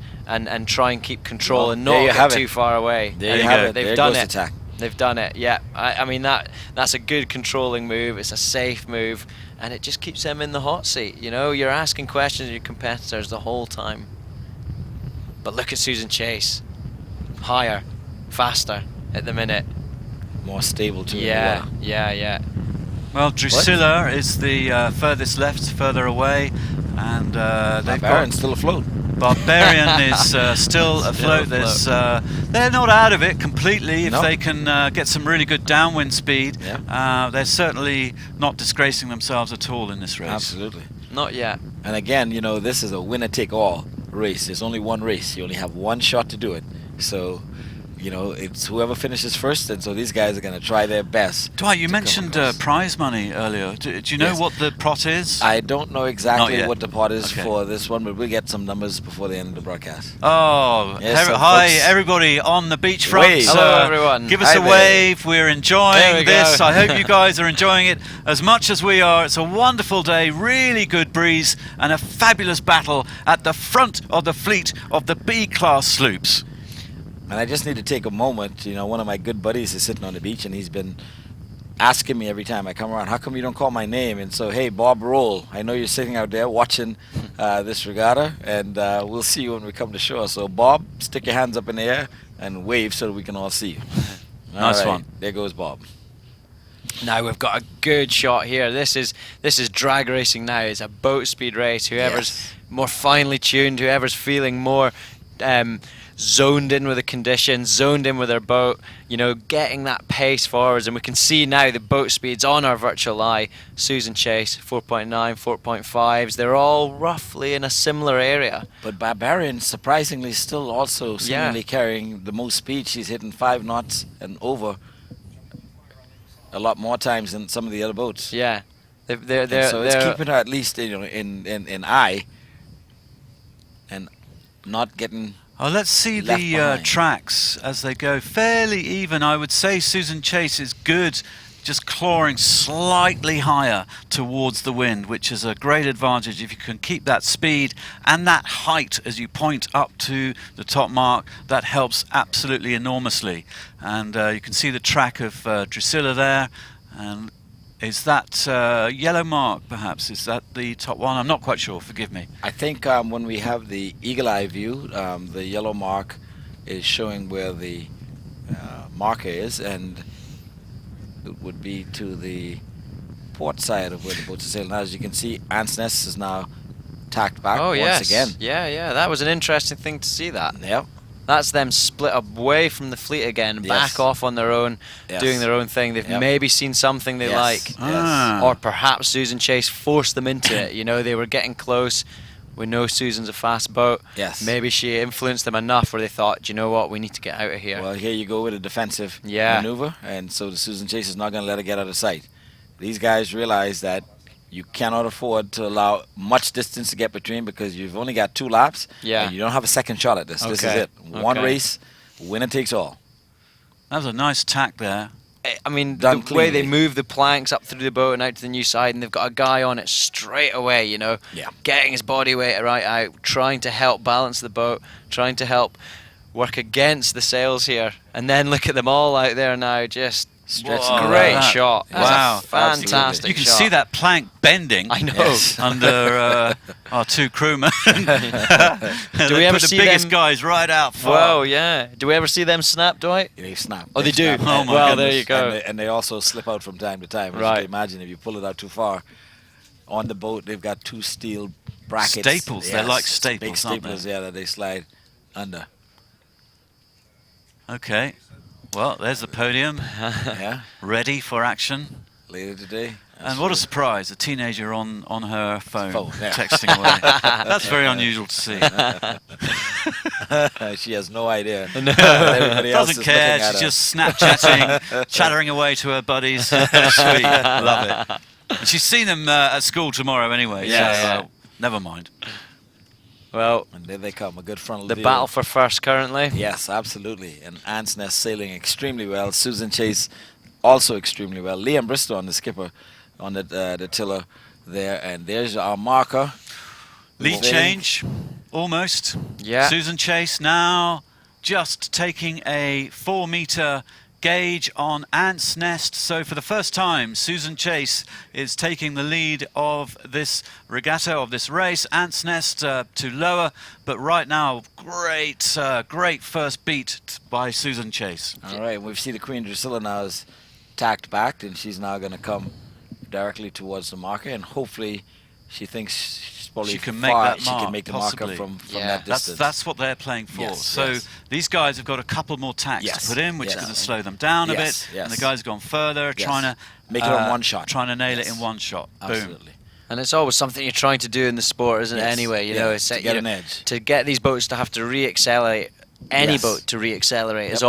try and keep control and not get too far away. There you have it. They've done it. They've done it. Yeah. I mean that's a good controlling move. It's a safe move. And it just keeps them in the hot seat. You know, you're asking questions of your competitors the whole time. But look at Susan Chase. Higher, faster at the minute. More stable too. Yeah. Well, Drusilla is the furthest left, further away, and they've got still afloat. Barbarian is still afloat. They're not out of it completely if they can get some really good downwind speed. They're certainly not disgracing themselves at all in this race. Absolutely. Not yet. And again, you know, this is a winner-take-all race. There's only one race. You only have one shot to do it. So you know, it's whoever finishes first, and so these guys are going to try their best. Dwight, you mentioned prize money earlier. Do you know Yes. what the pot is? I don't know exactly yet. what the pot is Okay. for this one, but we'll get some numbers before the end of the broadcast. Oh, Yes, so hi folks. everybody on the beachfront. Wave. Hello, everyone. Give us Hi a there. wave. We're There enjoying we this. go. I hope you guys are enjoying it as much as we are. It's a wonderful day, really good breeze, and a fabulous battle at the front of the fleet of the B-class sloops. And I just need to take a moment. You know, one of my good buddies is sitting on the beach, and he's been asking me every time I come around, how come you don't call my name? And so, hey, Bob Roll, I know you're sitting out there watching this regatta, and we'll see you when we come to shore. So, Bob, stick your hands up in the air and wave so that we can all see you. Nice All right, one. There goes Bob. Now we've got a good shot here. This is drag racing now. It's a boat speed race. Whoever's more finely tuned, whoever's feeling more zoned in with the conditions, zoned in with their boat, you know, getting that pace forwards. And we can see now the boat speeds on our virtual eye. Susan Chase, 4.9, 4.5s. They're all roughly in a similar area. But Barbarian, surprisingly, still also seemingly carrying the most speed. She's hitting 5 knots and over a lot more times than some of the other boats. Yeah. So it's keeping her at least, you know, in eye and not getting. Oh, let's see left the behind. tracks as they go. Fairly even. I would say Susan Chase is good, just clawing slightly higher towards the wind, which is a great advantage if you can keep that speed and that height as you point up to the top mark. That helps absolutely enormously. And you can see the track of Drusilla there. And is that yellow mark, perhaps? Is that the top one? I'm not quite sure. Forgive me. I think when we have the eagle eye view, the yellow mark is showing where the marker is, and it would be to the port side of where the boats are sailing. Now, as you can see, Ant's Nest is now tacked back once again. Yeah, that was an interesting thing to see that. Yep. That's them split away from the fleet again, back off on their own, doing their own thing. They've maybe seen something they like. Or perhaps Susan Chase forced them into it. You know, they were getting close. We know Susan's a fast boat. Yes. Maybe she influenced them enough where they thought, do you know what, we need to get out of here. Well, here you go with a defensive maneuver, and so the Susan Chase is not going to let her get out of sight. These guys realize that you cannot afford to allow much distance to get between, because you've only got 2 laps. Yeah. And you don't have a second shot at this. This is it. One race, winner takes all. That was a nice tack there. I mean, Done the way they cleanly. move the planks up through the boat and out to the new side, and they've got a guy on it straight away, you know, getting his body weight right out, trying to help balance the boat, trying to help work against the sails here. And then look at them all out there now, just stretching. Great shot. Wow. That's a fantastic You can shot. see that plank bending. I know. Under our 2 crewmen. Do we ever put the see biggest them? guys right out far. Whoa, yeah. Do we ever see them snap, Dwight? They snap. Oh, they do? snap. Oh, my well, goodness. there you go. And they also slip out from time to time. As you Right. can imagine, if you pull it out too far. On the boat, they've got 2 steel brackets. Staples. They're like Big staples, aren't they? staplers, that they slide under. Okay. Well, there's the podium. Yeah. Ready for action. Later today. And what a surprise, a teenager on her phone, yeah. texting away. That's very unusual to see. She has no idea. No. Everybody else Doesn't is care, looking at she's her. just Snapchatting, chattering away to her buddies. Sweet, love it. And she's seen them at school tomorrow anyway, so never mind. Well, and there they come, a good frontal the view. battle for first currently. Yes, absolutely. And Ant's Nest sailing extremely well. Susan Chase also extremely well. Liam Bristow on the skipper on the tiller there. And there's our marker. Lead change, almost. Yeah. Susan Chase now just taking a 4-meter gauge on Ant's Nest. So for the first time, Susan Chase is taking the lead of this regatta, of this race. Ant's Nest to lower, but right now, great first beat by Susan Chase. All right, we've seen the Queen Drusilla now is tacked back, and she's now going to come directly towards the marker, and hopefully she thinks she's probably she can make that mark, she can make the marker possibly. from that distance. That's what they're playing for. Yes, so yes. these guys have got a couple more tacks to put in, which is going to slow them down a bit. And the guys have gone further, trying to make it on one shot, trying to nail it in one shot. Absolutely. Boom. And it's always something you're trying to do in the sport, isn't it? Anyway, you know, it's to get an edge, to get these boats to have to re-accelerate any Yes. boat to reaccelerate is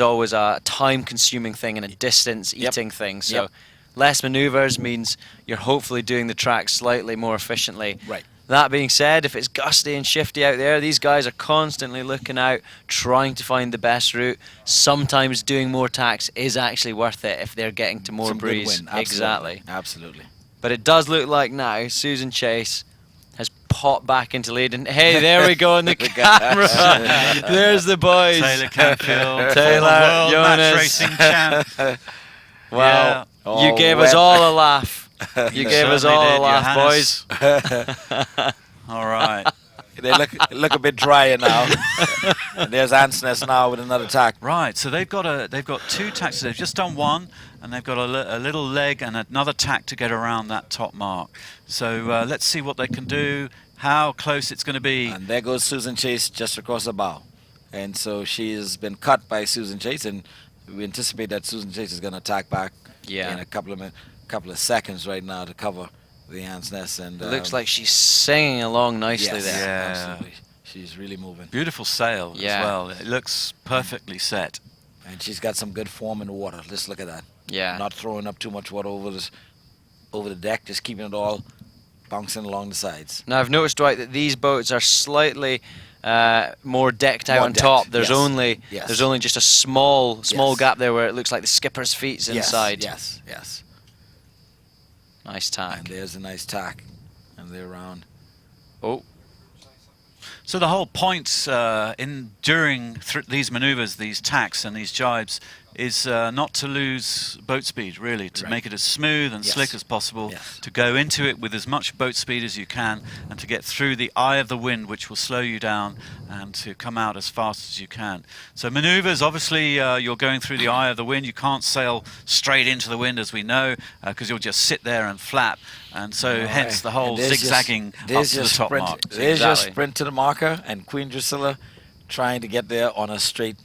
always a time-consuming thing and a distance-eating thing. So Yep. less maneuvers means you're hopefully doing the track slightly more efficiently. Right. That being said, if it's gusty and shifty out there, these guys are constantly looking out, trying to find the best route. Sometimes doing more tacks is actually worth it if they're getting to more Some good breeze. wind. Absolutely. Exactly. Absolutely. But it does look like now Susan Chase has popped back into lead. And hey, there we go on the camera. There's the boys. Taylor Canfield, Taylor, world match Jonas. racing champ. Well, Yeah. you Oh, gave us well. all a laugh. You gave us certainly all a did, laugh, Johannes. boys. All right. They look a bit drier now. And there's Ansness now with another tack. Right, so they've got two tacks. They've just done one, and they've got a little leg and another tack to get around that top mark. So let's see what they can do, how close it's going to be. And there goes Susan Chase just across the bow. And so she has been cut by Susan Chase, and we anticipate that Susan Chase is going to attack back in a couple of seconds right now to cover the Ant's Nest. And It looks like she's singing along nicely yes, there. Yeah. absolutely. She's really moving. Beautiful sail Yeah. as well. It looks perfectly set. And she's got some good form in the water. Just look at that. Yeah. Not throwing up too much water over the deck, just keeping it all bouncing along the sides. Now I've noticed, Dwight, that these boats are slightly more decked out More on decked, top. There's yes. only Yes. there's only just a small Yes. gap there where it looks like the skipper's feet's inside. Yes, yes. Nice tack. And there's a nice tack. And they're around. Oh. So the whole point during these maneuvers, these tacks and these jibes, is not to lose boat speed, really, to make it as smooth and Yes. slick as possible, Yes. to go into it with as much boat speed as you can, and to get through the eye of the wind, which will slow you down, and to come out as fast as you can. So maneuvers, obviously, you're going through the eye of the wind. You can't sail straight into the wind, as we know, because you'll just sit there and flap. And so hence the whole And there's zigzagging up there's to the your top sprint, mark. There's your Exactly. sprint to the marker, and Queen Drusilla trying to get there on a straight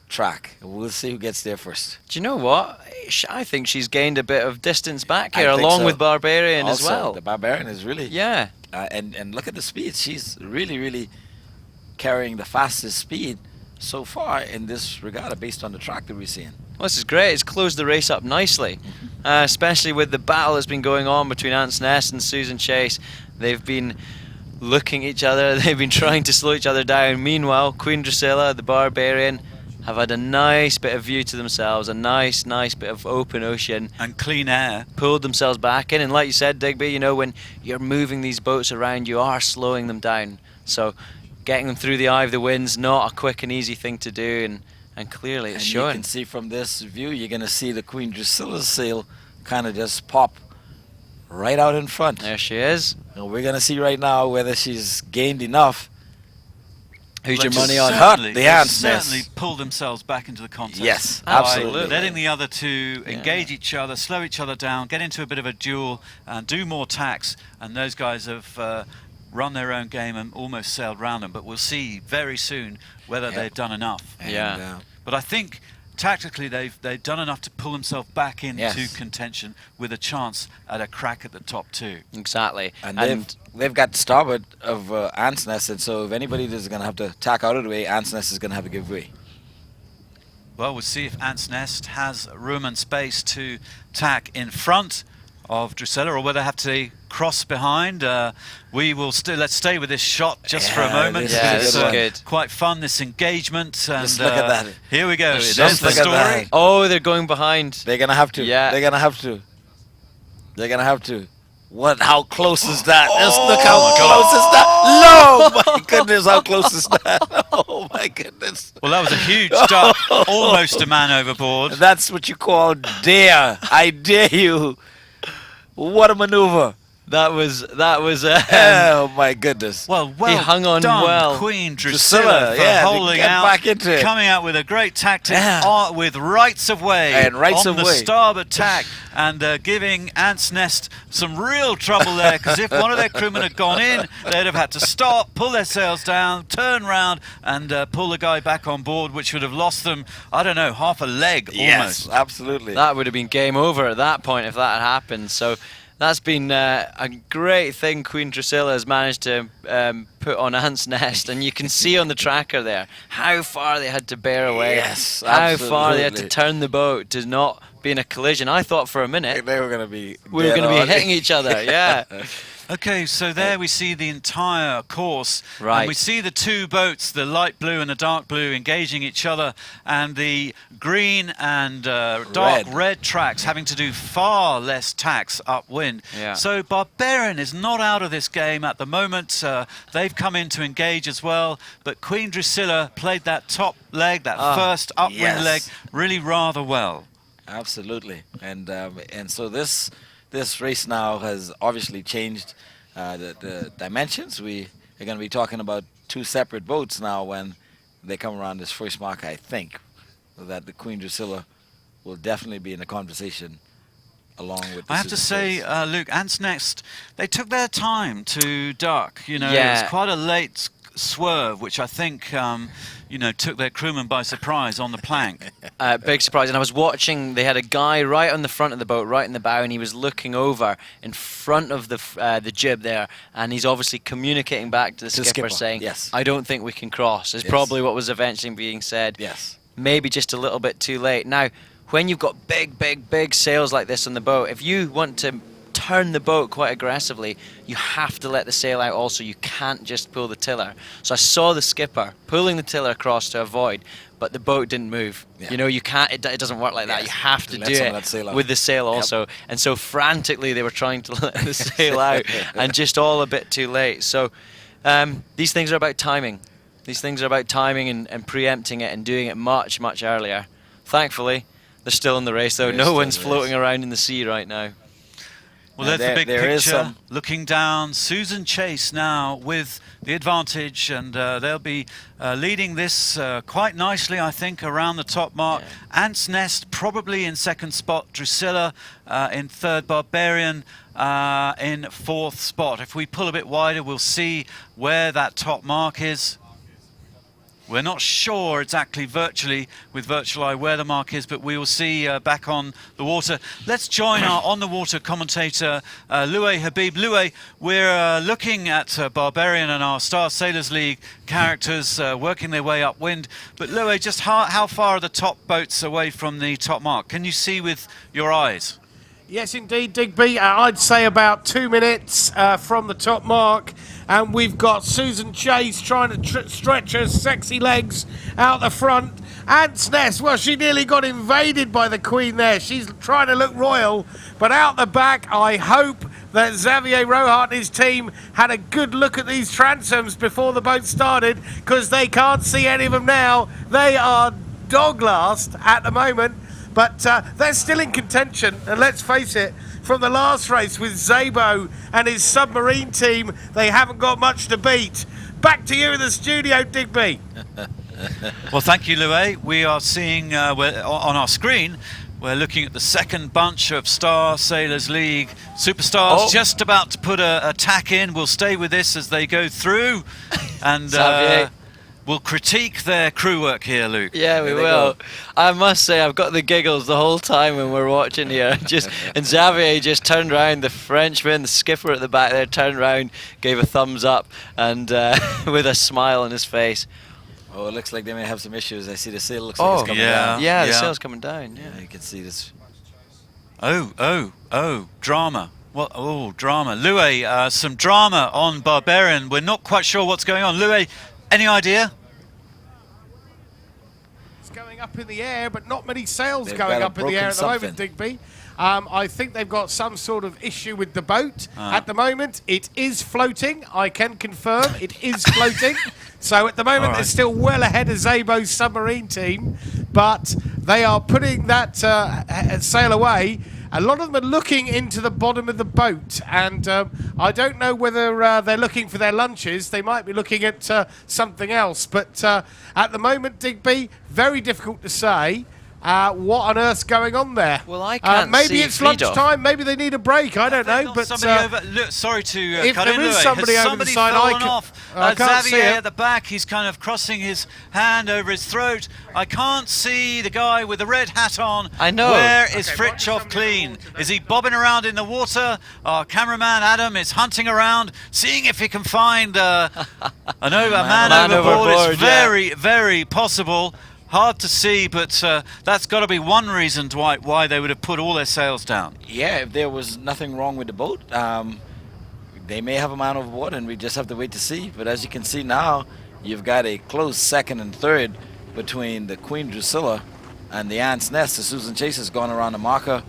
track. We'll see who gets there first. Do you know what? I think she's gained a bit of distance back I here, think along so. with Barbarian as Also, well. the Barbarian is really... Yeah. And look at the speed. She's really carrying the fastest speed so far in this regatta based on the track that we're seeing. Well, this is great. It's closed the race up nicely, especially with the battle that's been going on between Ant's Nest and Susan Chase. They've been looking at each other. They've been trying to slow each other down. Meanwhile, Queen Drusilla, the Barbarian, have had a nice bit of view to themselves, a nice bit of open ocean. And clean air. Pulled themselves back in. And like you said, Digby, you know, when you're moving these boats around, you are slowing them down. So getting them through the eye of the wind's not a quick and easy thing to do. And clearly it's And showing. you can see from this view, you're going to see the Queen Drusilla's sail kind of just pop right out in front. There she is. And we're going to see right now whether she's gained enough. Who's your Well, money on? certainly- The they Ant's Nest. certainly pull themselves back into the contest. Yes, by absolutely. letting the other two engage each other, slow each other down, get into a bit of a duel, and do more tacks. And those guys have run their own game and almost sailed round them. But we'll see very soon whether they've done enough. And, But I think tactically they've done enough to pull themselves back into Yes. contention with a chance at a crack at the top two. Exactly. And they've got starboard of Ant's Nest, and so if anybody is going to have to tack out of the way, Ant's Nest is going to have to give way. Well, we'll see if Ant's Nest has room and space to tack in front of Drusilla, or whether they have to cross behind. We will let's stay with this shot just for a moment. this is good. Quite fun, this engagement. And Just look at that. Here we go. Just There's the look at story. that. Oh, they're going behind. They're going to have to. Yeah. They're going to have to. They're going to have to. What? How close is that? Just look how close is that. No, my goodness, how close is that? Oh, my goodness. Well, that was a huge duck, almost a man overboard. That's what you call dare. I dare you. What a maneuver. That was. Oh my goodness. Well, he hung on done, well. Queen Drusilla, for to holding get out, back into it. coming out with a great tactic with rights of way And rights on of the way. starboard tack, and giving Ant's Nest some real trouble there, because if one of their crewmen had gone in, they'd have had to stop, pull their sails down, turn round, and pull the guy back on board, which would have lost them, I don't know, half a leg almost. Yes, absolutely. That would have been game over at that point if that had happened. So That's been a great thing Queen Drusilla has managed to put on Ant's Nest, and you can see on the tracker there how far they had to bear away, Yes, how far they had to absolutely. turn the boat to not be in a collision. I thought for a minute They were going to be we were dead going to on. be hitting each other, yeah. Okay, so there we see the entire course. Right. And we see the two boats, the light blue and the dark blue, engaging each other, and the green and dark red tracks having to do far less tacks upwind. Yeah. So Barbarian is not out of this game at the moment. They've come in to engage as well, but Queen Drusilla played that top leg, that first upwind yes. leg, really rather well. Absolutely, and so this race now has obviously changed the dimensions. We are going to be talking about two separate boats now when they come around this first mark. I think that the Queen Drusilla will definitely be in the conversation along with. I have to say, Luke, Ant's Nest, they took their time to duck. You know, Yeah. it was quite a late swerve, which I think took their crewmen by surprise on the plank. Big surprise. And I was watching, they had a guy right on the front of the boat, right in the bow, and he was looking over in front of the jib there, and he's obviously communicating back to the skipper saying, yes. I don't think we can cross, is probably what was eventually being said. Yes. Maybe just a little bit too late. Now, when you've got big sails like this on the boat, if you want to turn the boat quite aggressively, you have to let the sail out also. You can't just pull the tiller. So I saw the skipper pulling the tiller across to avoid, but the boat didn't move. Yeah. You know, you can't, it doesn't work like that. You have to do it with the sail also. And so frantically they were trying to let the sail out and just all a bit too late. So these things are about timing. These things are about timing and preempting it and doing it much earlier. Thankfully, they're still in the race though. No one's floating around in the sea right now. Well, there's the big picture. Looking down, Susan Chase now with the advantage, and they'll be leading this quite nicely, I think, around the top mark. Yeah. Ant's Nest probably in second spot, Drusilla in third, Barbarian in fourth spot. If we pull a bit wider, we'll see where that top mark is. We're not sure exactly virtually with Virtual Eye where the mark is, but we will see back on the water. Let's join our on-the-water commentator, Loué Habib. Loué, we're looking at Barbarian and our Star Sailors League characters working their way upwind. But Loué, just how far are the top boats away from the top mark? Can you see with your eyes? Yes, indeed, Digby. I'd say about 2 minutes from the top mark. And we've got Susan Chase trying to stretch her sexy legs out the front. Ant's Nest, well, she nearly got invaded by the Queen there. She's trying to look royal. But out the back, I hope that Xavier Rohart and his team had a good look at these transoms before the boat started, because they can't see any of them now. They are dog last at the moment. But they're still in contention, and let's face it, from the last race with Zabo and his submarine team, they haven't got much to beat. Back to you in the studio, Digby. Well, thank you, Loué. We are seeing on our screen, we're looking at the second bunch of Star Sailors League superstars just about to put a tack in. We'll stay with this as they go through, and we'll critique their crew work here, Luke. Yeah, we will. I must say, I've got the giggles the whole time when we're watching here. And Xavier just turned around, the Frenchman, the skipper at the back there, turned around, gave a thumbs up, and with a smile on his face. Oh, it looks like they may have some issues. I see the sail looks like it's coming down. Yeah, the sail's coming down. Yeah, you can see this. Oh, drama. Well, oh, drama. Loué, some drama on Barbarian. We're not quite sure what's going on. Loué, any idea? It's going up in the air, but not many sails going up in the air at the moment, Digby. I think they've got some sort of issue with the boat at the moment. It is floating. I can confirm it is floating. So at the moment, they're still well ahead of Zabo's submarine team, but they are putting that sail away. A lot of them are looking into the bottom of the boat, and I don't know whether they're looking for their lunches. They might be looking at something else. But at the moment, Digby, very difficult to say. what on earth's going on there? Well, I can't maybe see it's Freedom. lunchtime. Maybe they need a break. I don't know. But Look, sorry to if cut there in, is Louis. somebody Has over the somebody side, fallen off? I can't see Xavier it. at the back. He's kind of crossing his hand over his throat. I can't see the guy with the red hat on. I know. Where is Fritjof Clean? Is he bobbing around in the water? Our cameraman Adam is hunting around, seeing if he can find a man overboard. It's very, very possible. Hard to see, but that's got to be one reason, Dwight, why they would have put all their sails down. Yeah, if there was nothing wrong with the boat, they may have a man overboard, and we just have to wait to see. But as you can see now, you've got a close second and third between the Queen Drusilla and the Ant's Nest. The Susan Chase has gone around the marker,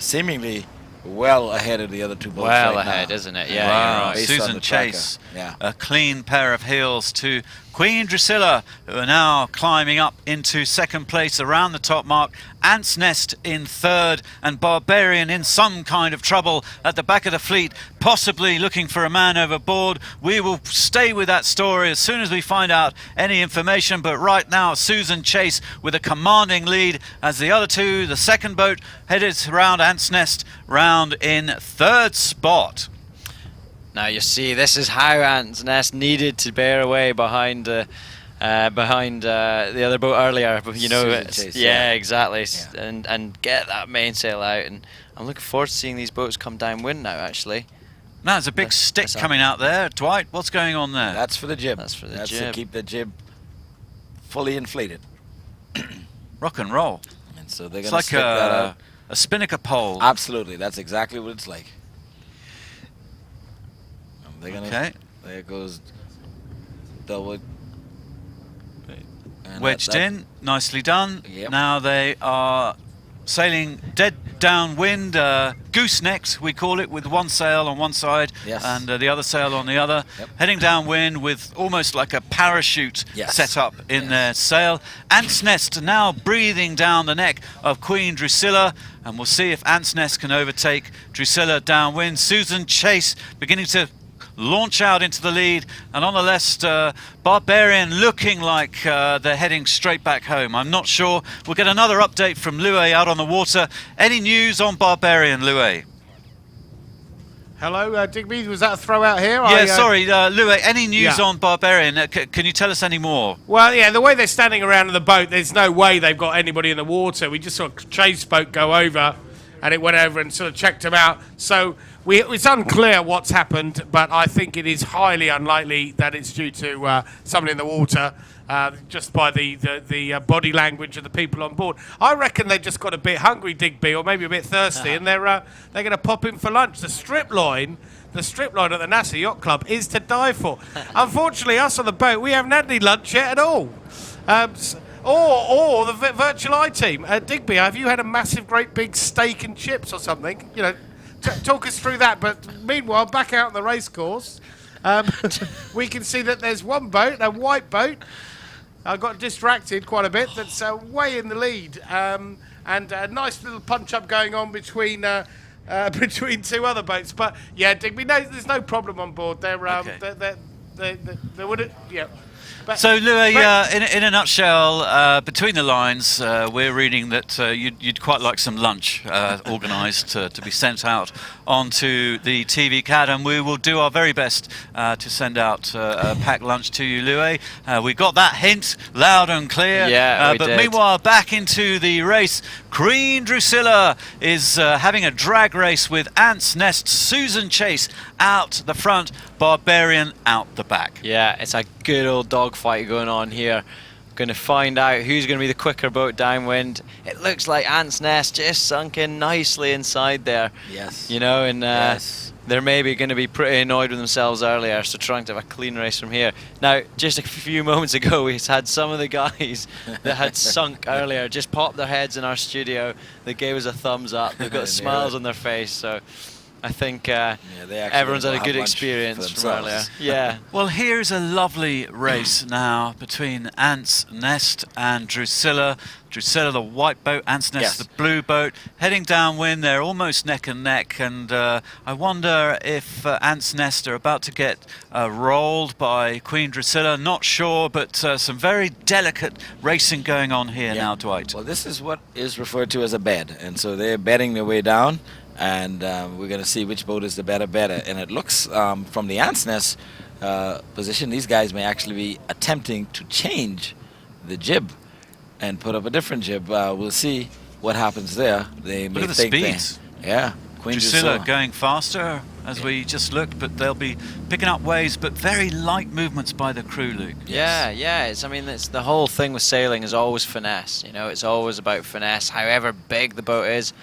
seemingly well ahead of the other two boats. Well right ahead, now. isn't it? Yeah, Wow, you're right. Susan Chase, Yeah. a clean pair of heels to Queen Drusilla, who are now climbing up into second place around the top mark. Ant's Nest in third, and Barbarian in some kind of trouble at the back of the fleet, possibly looking for a man overboard. We will stay with that story as soon as we find out any information, but right now Susan Chase with a commanding lead as the other two, the second boat headed around Ant's Nest, round in third spot. Now you see, this is how Ant's Nest needed to bear away behind the other boat earlier. But you know, Chase, yeah, exactly, and get that mainsail out. And I'm looking forward to seeing these boats come downwind now. Actually, now there's a big stick coming out there. Dwight, what's going on there? That's for the jib. That's for the That's jib. to keep the jib fully inflated. Rock and roll. And so they're It's going to like stick that out. a spinnaker pole. Absolutely, that's exactly what it's like. They're gonna, Okay. There goes Downwind. Wedged in, nicely done. Yep. Now they are sailing dead downwind, goosenecks we call it, with one sail on one side and the other sail on the other, heading downwind with almost like a parachute set up in their sail. Ant's Nest now breathing down the neck of Queen Drusilla, and we'll see if Ant's Nest can overtake Drusilla downwind. Susan Chase beginning to launch out into the lead, and on the left, Barbarian looking like they're heading straight back home. I'm not sure. We'll get another update from Louis out on the water. Any news on Barbarian, Louis? Hello, Digby. Was that a throw out here? Yeah, sorry, Louis. Any news on Barbarian? Can you tell us any more? Well, yeah, the way they're standing around in the boat, there's no way they've got anybody in the water. We just saw a chase boat go over, and it went over and sort of checked them out. So it's unclear what's happened, but I think it is highly unlikely that it's due to someone in the water, just by the body language of the people on board. I reckon they just got a bit hungry, Digby, or maybe a bit thirsty, and they're going to pop in for lunch. The strip line at the Nassau Yacht Club is to die for. Unfortunately, us on the boat, we haven't had any lunch yet at all. Or the Virtual Eye team. Digby, have you had a massive, great big steak and chips or something? You know, talk us through that. But meanwhile, back out on the race course, we can see that there's one boat, a white boat. I got distracted quite a bit. That's way in the lead, and a nice little punch-up going on between two other boats. But yeah, Digby, no, there's no problem on board. They would, yeah. But so, Louis, in a nutshell, between the lines, we're reading that you'd quite like some lunch organised to be sent out onto the TV CAD, and we will do our very best to send out a packed lunch to you, Louis. We got that hint loud and clear. Yeah, but did. meanwhile, back into the race, Queen Drusilla is having a drag race with Ant's Nest, Susan Chase out the front, Barbarian out the back. Yeah, it's a good old dogfight going on here. Going to find out who's going to be the quicker boat downwind. It looks like Ant's Nest just sunk in nicely inside there. Yes. You know, and they're maybe going to be pretty annoyed with themselves earlier, so trying to have a clean race from here. Now, just a few moments ago, we had some of the guys that had sunk earlier just pop their heads in our studio. They gave us a thumbs up. They've got smiles on their face, so I think they actually everyone's had a have good lunch experience for from earlier. themselves. Yeah. Well, here's a lovely race now between Ant's Nest and Drusilla. Drusilla, the white boat, Ant's Nest, Yes. the blue boat, heading downwind. They're almost neck and neck, and I wonder if Ant's Nest are about to get rolled by Queen Drusilla. Not sure, but some very delicate racing going on here now, Dwight. Well, this is what is referred to as a bed, and so they're bedding their way down, and we're going to see which boat is the better bedder. And it looks from the Ant's Nest position, these guys may actually be attempting to change the jib and put up a different jib. We'll see what happens there. They may Look at the think speeds. Queen Drusilla going faster as we just looked, but they'll be picking up waves, but very light movements by the crew, Luke. Yeah, yeah. I mean, it's the whole thing with sailing is always finesse. You know, it's always about finesse. However big the boat is,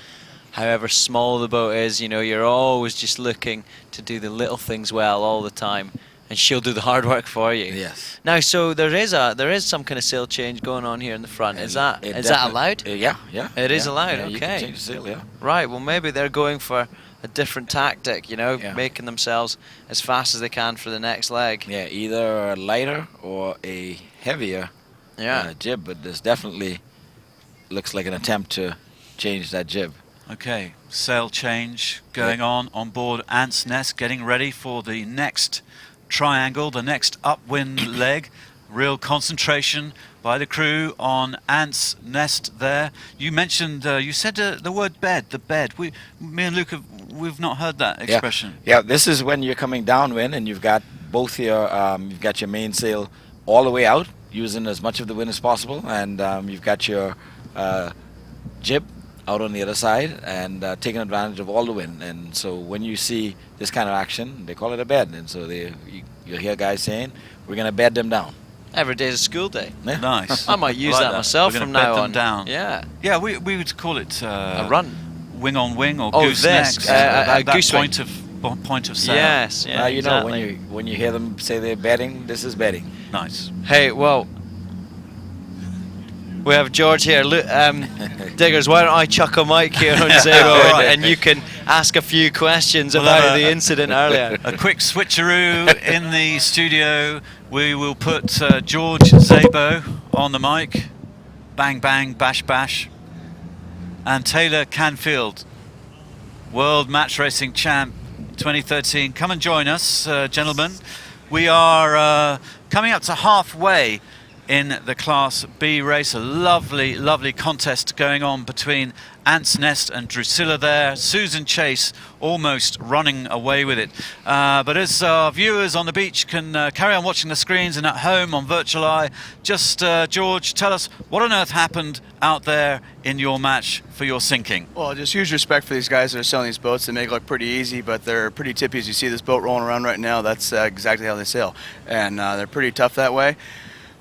however small the boat is, you know, you're always just looking to do the little things well all the time, and she'll do the hard work for you. Yes. Now, so there is some kind of sail change going on here in the front. Is that allowed? Yeah. It is allowed. Yeah, Okay. you can change the sail, yeah. Right. Well, maybe they're going for a different tactic. You know, making themselves as fast as they can for the next leg. Yeah, either a lighter or a heavier jib, but this definitely looks like an attempt to change that jib. Okay, sail change going on board Ant's Nest, getting ready for the next triangle, the next upwind leg. Real concentration by the crew on Ant's Nest there. You mentioned, you said the word bed, the bed. Me and Luke, we've not heard that expression. Yeah, this is when you're coming downwind and you've got both your, you've got your mainsail all the way out, using as much of the wind as possible, and you've got your jib out on the other side and taking advantage of all the wind. And so when you see this kind of action, they call it a bed. And so you hear guys saying, we're going to bed them down. Every day is a school day. Yeah. Nice. I might use like that myself We're from gonna now bed on. them down. Yeah. Yeah, we would call it a run. Wing on wing or Oh, gooseneck. this, that goose point wing. point of sail. Yes, yeah, You know, exactly. when you hear them say they're bedding, this is bedding. Nice. Hey, well, we have George here. Diggers, why don't I chuck a mic here on Zero and you can ask a few questions about the incident earlier. A quick switcheroo in the studio. We will put George Zabo on the mic. Bang, bang, bash, bash. And Taylor Canfield, World Match Racing Champ 2013. Come and join us, gentlemen. We are coming up to halfway in the Class B race. A lovely, lovely contest going on between Ant's Nest and Drusilla there. Susan Chase almost running away with it. But as our viewers on the beach can carry on watching the screens and at home on Virtual Eye, just, George, tell us what on earth happened out there in your match for your sinking. Well, just huge respect for these guys that are selling these boats. They make it look pretty easy, but they're pretty tippy. As you see this boat rolling around right now, that's exactly how they sail. And they're pretty tough that way.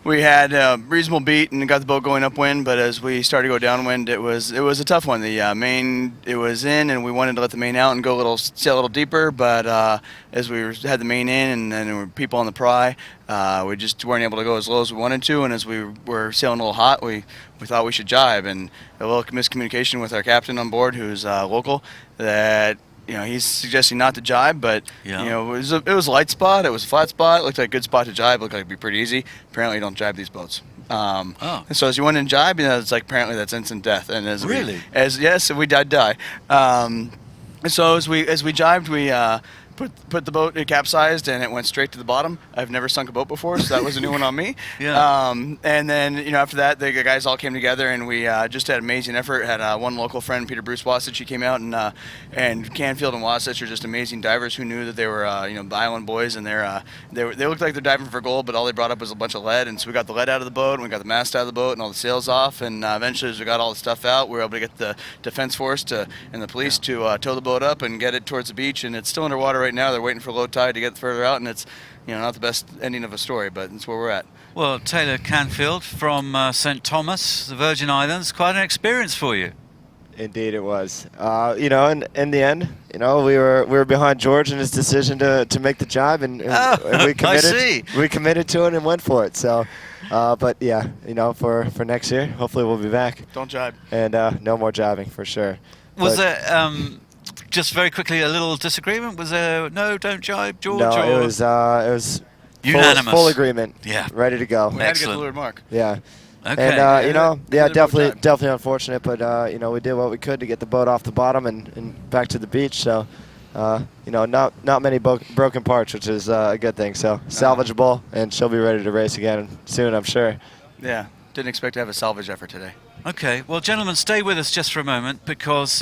We had a reasonable beat and got the boat going upwind, but as we started to go downwind, it was a tough one. The main, it was in, and we wanted to let the main out and go sail a little deeper, but as we had the main in and then there were people on the pry, we just weren't able to go as low as we wanted to, and as we were sailing a little hot, we thought we should jibe, and a little miscommunication with our captain on board, who's local, that he's suggesting not to jibe, but it was a light spot. It was a flat spot. It looked like a good spot to jibe. It looked like it'd be pretty easy. Apparently, you don't jibe these boats. And so as you went in jibe, it's like apparently that's instant death. And as we did die. And so as we jibed, we put the boat, it capsized, and it went straight to the bottom. I've never sunk a boat before, so that was a new one on me. And then, after that, the guys all came together, and we just had amazing effort. Had one local friend, Peter Bruce Wasatch, he came out, and Canfield and Wasatch are just amazing divers who knew that they were, the island boys, and they looked like they're diving for gold, but all they brought up was a bunch of lead, and so we got the lead out of the boat, and we got the mast out of the boat, and all the sails off, and eventually, as we got all the stuff out, we were able to get the defense force and the police to tow the boat up and get it towards the beach, and it's still underwater right now. They're waiting for low tide to get further out, and it's not the best ending of a story, but it's where we're at. Well, Taylor Canfield from St. Thomas, the Virgin Islands, quite an experience for you. Indeed, it was. In the end, we were behind George in his decision to make the jibe, and we committed. I see. We committed to it and went for it. So, but yeah, for next year, hopefully we'll be back. Don't jibe. And no more jibing for sure. Was but it? just very quickly, a little disagreement? Was there no, don't jibe, George? No, or? it was unanimous. full agreement. Yeah. Ready to go. We had to get the leeward mark. Yeah. Okay. And, you know, yeah, definitely unfortunate, but, you know, we did what we could to get the boat off the bottom and back to the beach. So, you know, not many broken parts, which is a good thing. So, salvageable, and she'll be ready to race again soon, I'm sure. Yeah. Didn't expect to have a salvage effort today. Okay, well, gentlemen, stay with us just for a moment, because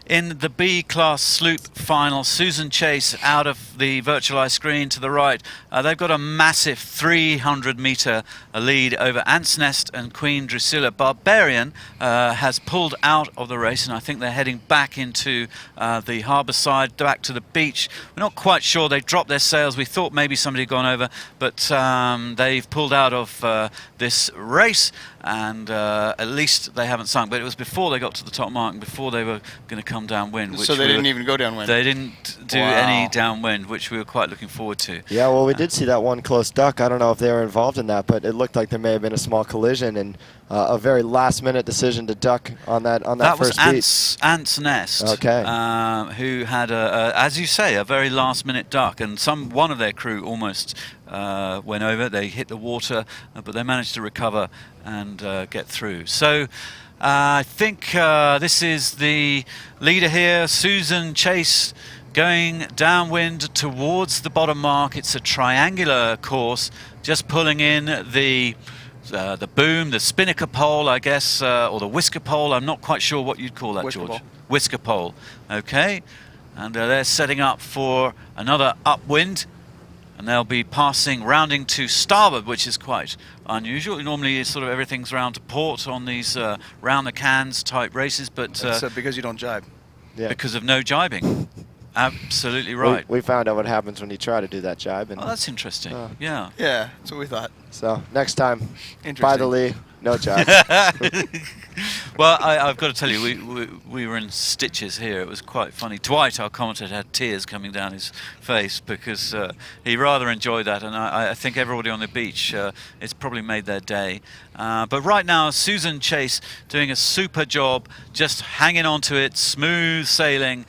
in the B-class sloop final, Susan Chase out of the virtualized screen to the right, they've got a massive 300-meter lead over Ant's Nest and Queen Drusilla. Barbarian has pulled out of the race, and I think they're heading back into the harbour side, back to the beach. We're not quite sure. They dropped their sails. We thought maybe somebody had gone over, but they've pulled out of this race, and at least they haven't sunk, but it was before they got to the top mark and before they were going to come downwind. So they didn't even go downwind? They didn't do any downwind, which we were quite looking forward to. Yeah, well, we did see that one close duck. I don't know if they were involved in that, but it looked like there may have been a small collision and a very last-minute decision to duck on that first beat. That was Ant's Nest, okay. Who had, as you say, a very last-minute duck, and one of their crew almost went over. They hit the water, but they managed to recover and get through. So I think this is the leader here, Susan Chase, going downwind towards the bottom mark. It's a triangular course, just pulling in the boom, the spinnaker pole, I guess, or the whisker pole. I'm not quite sure what you'd call that, Whisker George. pole. Whisker pole. Okay, and they're setting up for another upwind. And they'll be rounding to starboard, which is quite unusual. Normally, sort of everything's round to port on these round the cans type races, but That's because you don't jibe. Yeah. Because of no jibing. Absolutely right. We found out what happens when you try to do that jibe. And, Oh, that's interesting. Yeah. Yeah, that's what we thought. So next time, by the Interesting. lee, no jibe. Well, I've got to tell you, we were in stitches here. It was quite funny. Dwight, our commentator, had tears coming down his face because he rather enjoyed that, and I think everybody on the beach, it's probably made their day. But right now, Susan Chase doing a super job, just hanging on to it, smooth sailing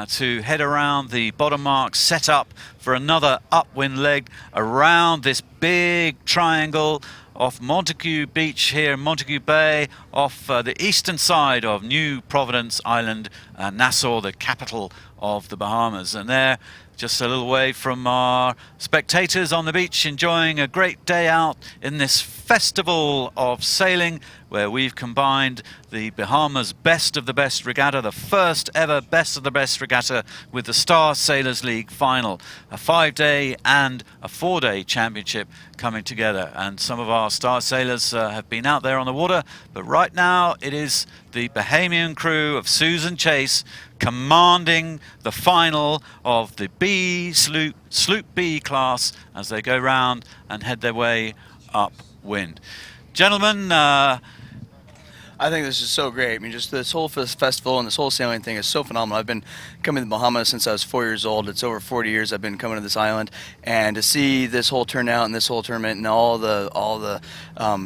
to head around the bottom mark, set up for another upwind leg around this big triangle off Montague Beach here in Montague Bay, off the eastern side of New Providence Island, Nassau, the capital of the Bahamas. And there, just a little way from our spectators on the beach, enjoying a great day out in this festival of sailing, where we've combined the Bahamas Best of the Best Regatta, the first ever Best of the Best Regatta, with the Star Sailors League final, a 5-day and a 4-day championship coming together. And some of our star sailors have been out there on the water, but right now it is the Bahamian crew of Susan Chase commanding the final of the Sloop B class as they go round and head their way upwind. Gentlemen, I think this is so great. I mean, just this whole festival and this whole sailing thing is so phenomenal. I've been coming to the Bahamas since I was 4 years old. It's over 40 years I've been coming to this island, and to see this whole turnout and this whole tournament and all the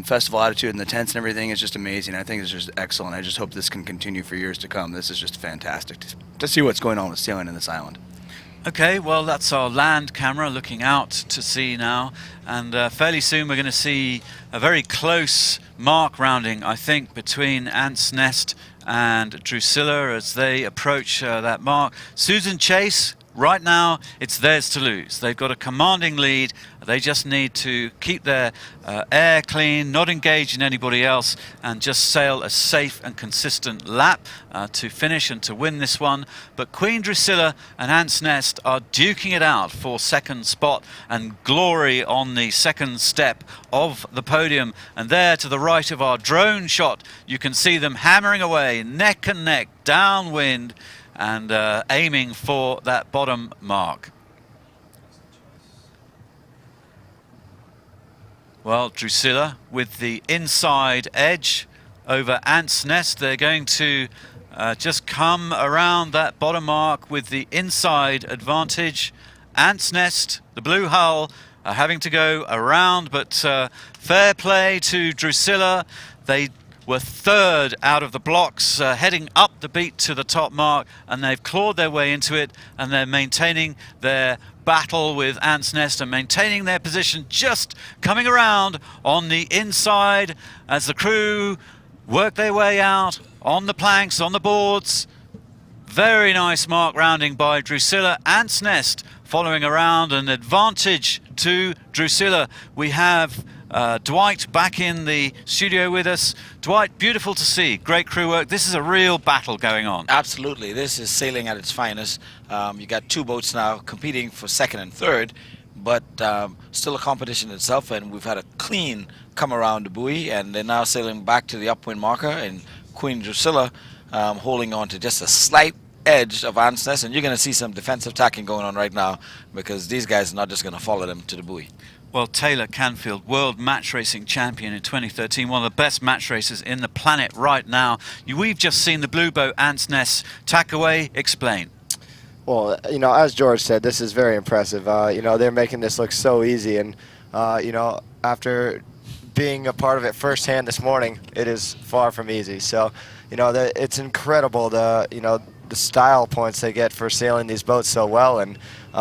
festival attitude and the tents and everything is just amazing. I think it's just excellent. I just hope this can continue for years to come. This is just fantastic to see what's going on with sailing in this island. Okay, well, that's our land camera looking out to sea now, and fairly soon we're going to see a very close mark rounding, I think, between Ant's Nest and Drusilla as they approach that mark. Susan Chase, right now, it's theirs to lose. They've got a commanding lead. They just need to keep their air clean, not engage in anybody else, and just sail a safe and consistent lap to finish and to win this one. But Queen Drusilla and Ant's Nest are duking it out for second spot and glory on the second step of the podium. And there to the right of our drone shot, you can see them hammering away neck and neck downwind and aiming for that bottom mark. Well, Drusilla with the inside edge over Ant's Nest. They're going to just come around that bottom mark with the inside advantage. Ant's Nest, the blue hull, are having to go around, but fair play to Drusilla. They were third out of the blocks, heading up the beat to the top mark, and they've clawed their way into it, and they're maintaining their battle with Ants Nest and maintaining their position, just coming around on the inside as the crew work their way out on the planks, on the boards. Very nice mark rounding by Drusilla. Ants Nest following around, an advantage to Drusilla. We have Dwight back in the studio with us. Dwight, beautiful to see. Great crew work. This is a real battle going on. Absolutely. This is sailing at its finest. You got two boats now competing for second and third, but still a competition itself, and we've had a clean come around the buoy, and they're now sailing back to the upwind marker, and Queen Drusilla holding on to just a slight edge of Ants Nest, and you're going to see some defensive tacking going on right now because these guys are not just going to follow them to the buoy. Well, Taylor Canfield, world match racing champion in 2013, one of the best match racers in the planet right now. We've just seen the blue boat Ants Nest tack away. Explain. Well, you know, as George said, this is very impressive. You know, they're making this look so easy, and you know, after being a part of it firsthand this morning, it is far from easy. So, you know, it's incredible the style points they get for sailing these boats so well, and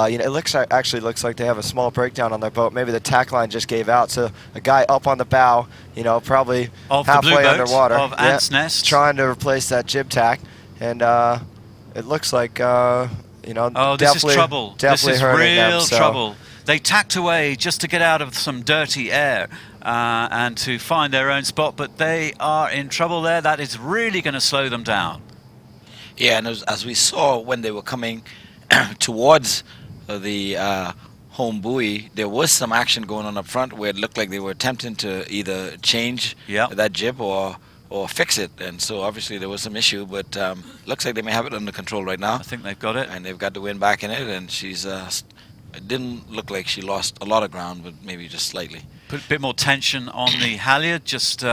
you know, it actually looks like they have a small breakdown on their boat. Maybe the tack line just gave out, so a guy up on the bow, you know, probably of halfway underwater, of Ants Nest, trying to replace that jib tack, and it looks like you know, oh, this is trouble. This is real them, trouble. They tacked away just to get out of some dirty air and to find their own spot, but they are in trouble there. That is really going to slow them down. Yeah, and as we saw when they were coming towards the home buoy, there was some action going on up front where it looked like they were attempting to either change that jib or fix it, and so obviously there was some issue, but looks like they may have it under control right now. I think they've got it, and they've got the wind back in it, and she's it didn't look like she lost a lot of ground, but maybe just slightly. Put a bit more tension on the halyard, just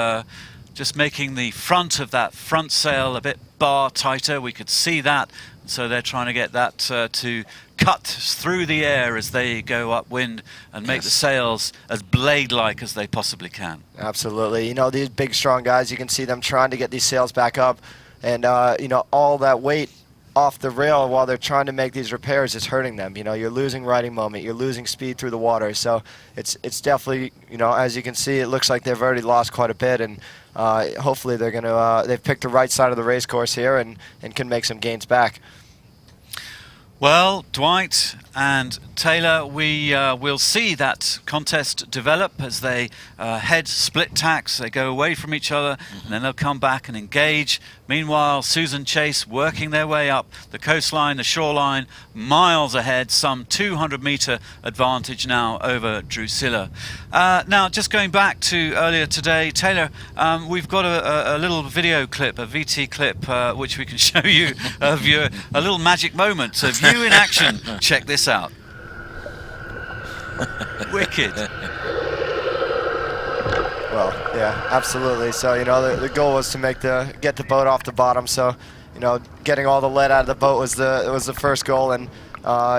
making the front of that front sail a bit bar tighter. We could see that, so they're trying to get that to cut through the air as they go upwind and make the sails as blade-like as they possibly can. Absolutely. You know, these big, strong guys, you can see them trying to get these sails back up, and you know, all that weight off the rail while they're trying to make these repairs is hurting them. You know, you're losing riding moment, you're losing speed through the water, so it's definitely, you know, as you can see, it looks like they've already lost quite a bit, and hopefully they're going to they've picked the right side of the race course here and can make some gains back. Well, Dwight and Taylor, we will see that contest develop as they head split tacks. They go away from each other, and then they'll come back and engage. Meanwhile, Susan Chase working their way up the coastline, the shoreline, miles ahead, some 200-meter advantage now over Drusilla. Now, just going back to earlier today, Taylor, we've got a little video clip, a VT clip, which we can show you of a little magic moment of you in action. Check this out. Wicked. Well, yeah, absolutely. So, you know, the goal was to get the boat off the bottom. So, you know, getting all the lead out of the boat was the first goal, and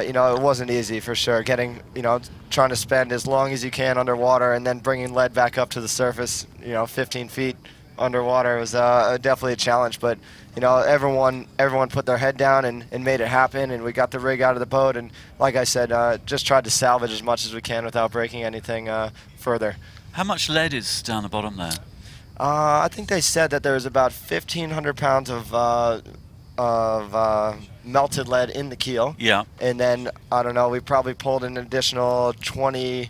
you know, it wasn't easy for sure. Trying to spend as long as you can underwater and then bringing lead back up to the surface, you know, 15 feet underwater was definitely a challenge. But, you know, everyone put their head down and made it happen, and we got the rig out of the boat, and like I said, just tried to salvage as much as we can without breaking anything further. How much lead is down the bottom there? I think they said that there was about 1,500 pounds of melted lead in the keel. Yeah. And then, I don't know, we probably pulled an additional 20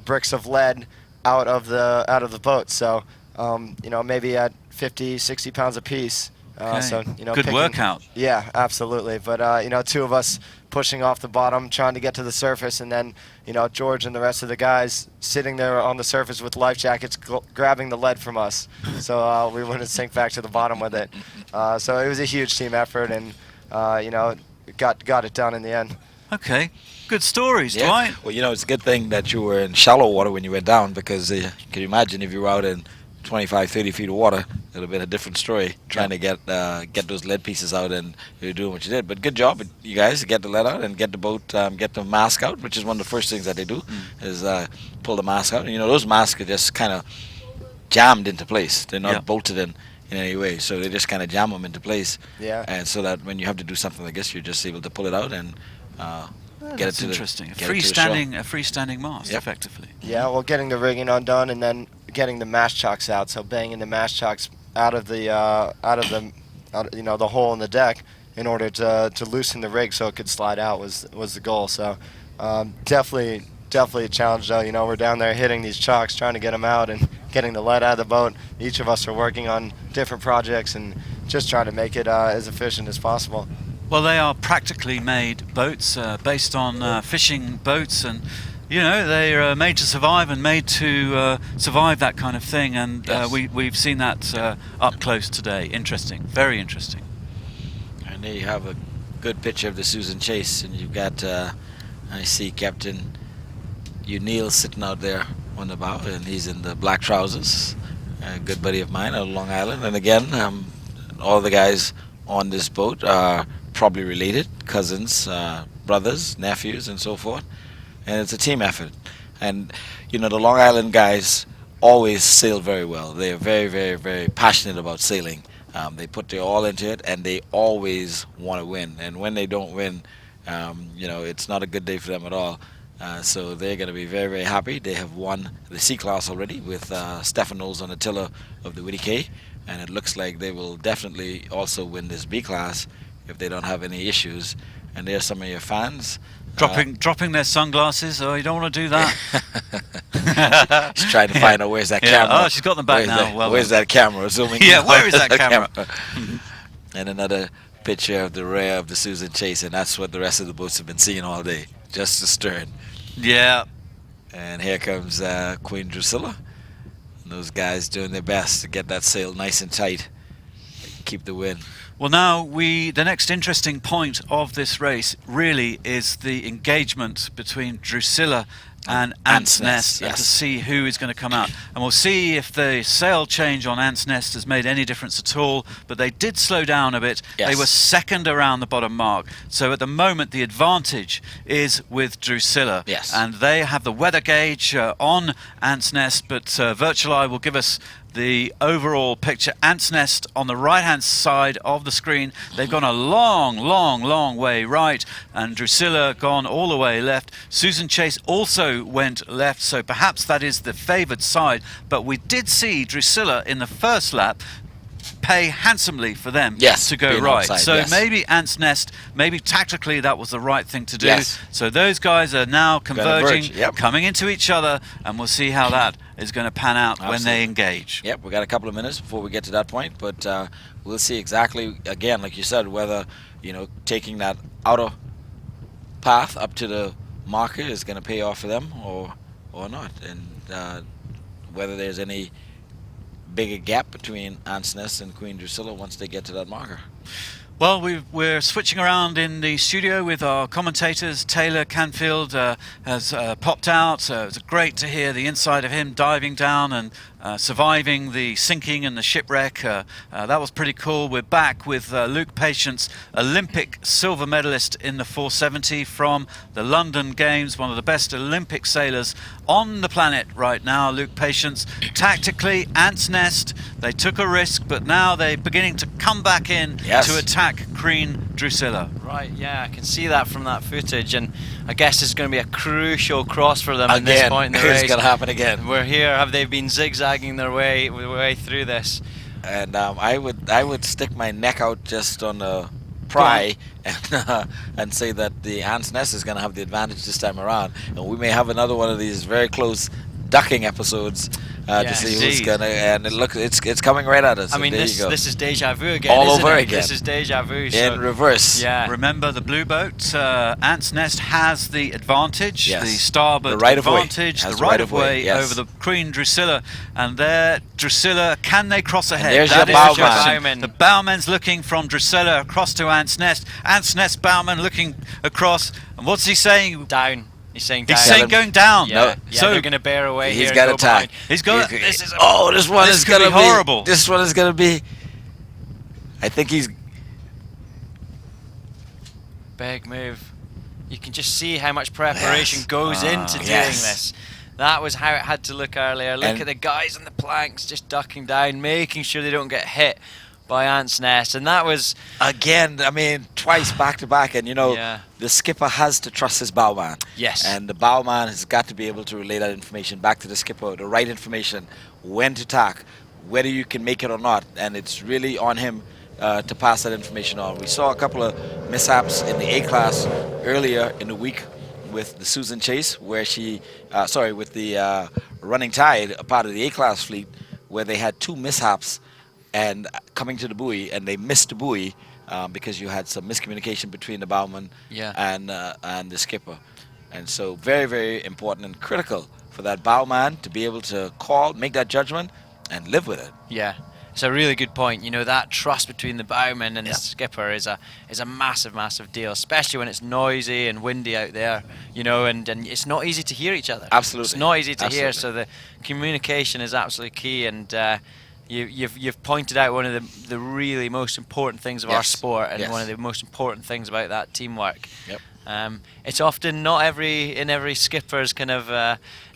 bricks of lead out of the boat. So, you know, maybe at 50, 60 pounds apiece. Okay. So, you know, good workout. Yeah, absolutely. But, you know, two of us pushing off the bottom, trying to get to the surface, and then, you know, George and the rest of the guys sitting there on the surface with life jackets grabbing the lead from us. So we wouldn't sink back to the bottom with it. So it was a huge team effort, and, you know, got it done in the end. Okay. Good stories, yeah. Dwight. Well, you know, it's a good thing that you were in shallow water when you went down, because can you imagine if you were out in 25, 30 feet of water, it would have been a different story trying to get those lead pieces out, and you're doing what you did. But good job, you guys, to get the lead out and get the boat, get the mask out, which is one of the first things that they do, is pull the mask out. And, you know, those masks are just kind of jammed into place. They're not Yeah. bolted in any way, so they just kind of jam them into place. Yeah. And so that when you have to do something like this, you're just able to pull it out and get it That's to interesting. the, get it to the shore. A freestanding mast, Yep. effectively. Yeah, well, getting the rigging undone and then getting the mast chocks out. So banging the mast chocks out of the the hole in the deck in order to loosen the rig so it could slide out was the goal. So definitely a challenge though. We're down there hitting these chocks, trying to get them out and getting the lead out of the boat. Each of us are working on different projects and just trying to make it as efficient as possible. Well, they are practically made boats based on fishing boats, and they're made to survive and made to survive that kind of thing. And Yes. we've seen that up close today. Interesting, very interesting. And there you have a good picture of the Susan Chase, and you've got I see Captain Neil sitting out there on the bow, and he's in the black trousers. A good buddy of mine out of Long Island. And again, all the guys on this boat are probably related, cousins, brothers, nephews, and so forth. And it's a team effort. And the Long Island guys always sail very well. They are very, very, very passionate about sailing. They put their all into it, and they always want to win. And when they don't win, it's not a good day for them at all. So they're going to be very, very happy. They have won the C class already with Stefan Knowles on the tiller of the Whitty K, and it looks like they will definitely also win this B class if they don't have any issues. And there's some of your fans. Dropping their sunglasses. Oh, you don't want to do that. She's trying to find out where's that Yeah. camera. Oh, she's got them back now. Where's that camera? Zooming Yeah, in. where is that camera? And another picture of the rear of the Susan Chase, and that's what the rest of the boats have been seeing all day. Just the stern. Yeah. And here comes Queen Drusilla. And those guys doing their best to get that sail nice and tight, keep the wind. Well, now the next interesting point of this race really is the engagement between Drusilla and Ant's Nest, and to see who is going to come out. And we'll see if the sail change on Ant's Nest has made any difference at all, but they did slow down a bit. Yes. They were second around the bottom mark. So at the moment, the advantage is with Drusilla. Yes. And they have the weather gauge on Ant's Nest, but Virtual Eye will give us the overall picture. Ant's Nest on the right-hand side of the screen. They've gone a long way right, and Drusilla gone all the way left. Susan Chase also went left, so perhaps that is the favoured side. But we did see Drusilla in the first lap pay handsomely for them to go being right. outside, So yes. maybe Ant's Nest, maybe tactically that was the right thing to do. Yes. So those guys are now converging, Converge, yep. coming into each other, and we'll see how that is going to pan out when they engage. Yep, we got a couple of minutes before we get to that point, but we'll see exactly, again, like you said, whether taking that outer path up to the marker is going to pay off for them or not, and whether there's any bigger gap between Ant's Nest and Queen Drusilla once they get to that marker. Well, we're switching around in the studio with our commentators. Taylor Canfield has popped out. It was great to hear the inside of him diving down and surviving the sinking and the shipwreck. That was pretty cool. We're back with Luke Patience, Olympic silver medalist in the 470 from the London Games, one of the best Olympic sailors on the planet right now. Luke Patience, tactically, Ant's Nest, they took a risk, but now they're beginning to come back in to attack Queen Drusilla. Right, yeah, I can see that from that footage, and I guess it's going to be a crucial cross for them at this point in the race. It's going to happen again. We're here. Have they been zigzagging their way through this? And I would stick my neck out just on the pry and say that the Ant's Nest is going to have the advantage this time around, and we may have another one of these very close ducking episodes to see who's gonna. And it's coming right at us. I mean, this is deja vu again. All isn't over it? again. This is deja vu in reverse. Yeah. Remember the blue boat. Ant's Nest has the advantage. Yes. The starboard The right of way. advantage. Has The right of way yes. over the Queen Drusilla, and there Drusilla. Can they cross ahead? there's That your is the bowman. question. The bowman's looking from Drusilla across to Ant's Nest. Ant's Nest bowman looking across, and what's he saying? Down. He's saying down. He's saying going down. Yeah, so they're going to bear away. He's here got and go attack. behind. He's got. This is this one is going to be horrible. This one is going to be. I think he's. Big move. You can just see how much preparation goes into doing this. That was how it had to look earlier. Look And at the guys on the planks just ducking down, making sure they don't get hit by ants' nest, and that was again, I mean, twice back to back, and you know, Yeah. the skipper has to trust his bowman. Yes. And the bowman has got to be able to relay that information back to the skipper, the right information, when to tack, whether you can make it or not, and it's really on him to pass that information on. We saw a couple of mishaps in the A class earlier in the week with the Susan Chase, where with the Running Tide, a part of the A class fleet, where they had 2 mishaps and coming to the buoy, and they missed the buoy because you had some miscommunication between the bowman and the skipper. And so very, very important and critical for that bowman to be able to make that judgment and live with it. Yeah, it's a really good point. You know, that trust between the bowman and the skipper is a massive, massive deal, especially when it's noisy and windy out there. You know, and it's not easy to hear each other. Absolutely, it's not easy to hear. Absolutely. So the communication is absolutely key. And you've pointed out one of the really most important things of our sport, and one of the most important things about that teamwork. Yep. It's often not in every skipper's kind of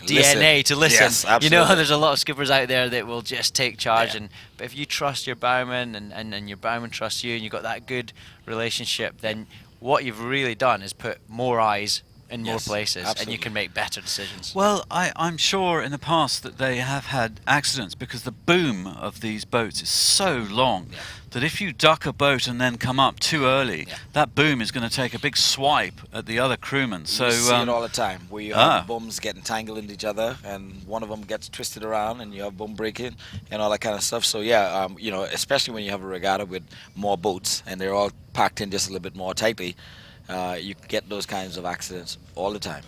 DNA to listen. Yes, absolutely. You know, there's a lot of skippers out there that will just take charge, but if you trust your bowman and your bowman trusts you, and you've got that good relationship, then what you've really done is put more eyes in more places, and you can make better decisions. Well, I'm sure in the past that they have had accidents because the boom of these boats is so long that if you duck a boat and then come up too early, that boom is going to take a big swipe at the other crewmen. So you see it all the time, where you have booms getting tangled into each other, and one of them gets twisted around, and you have boom breaking and all that kind of stuff. So yeah, you know, especially when you have a regatta with more boats and they're all packed in just a little bit more tightly, you get those kinds of accidents all the time.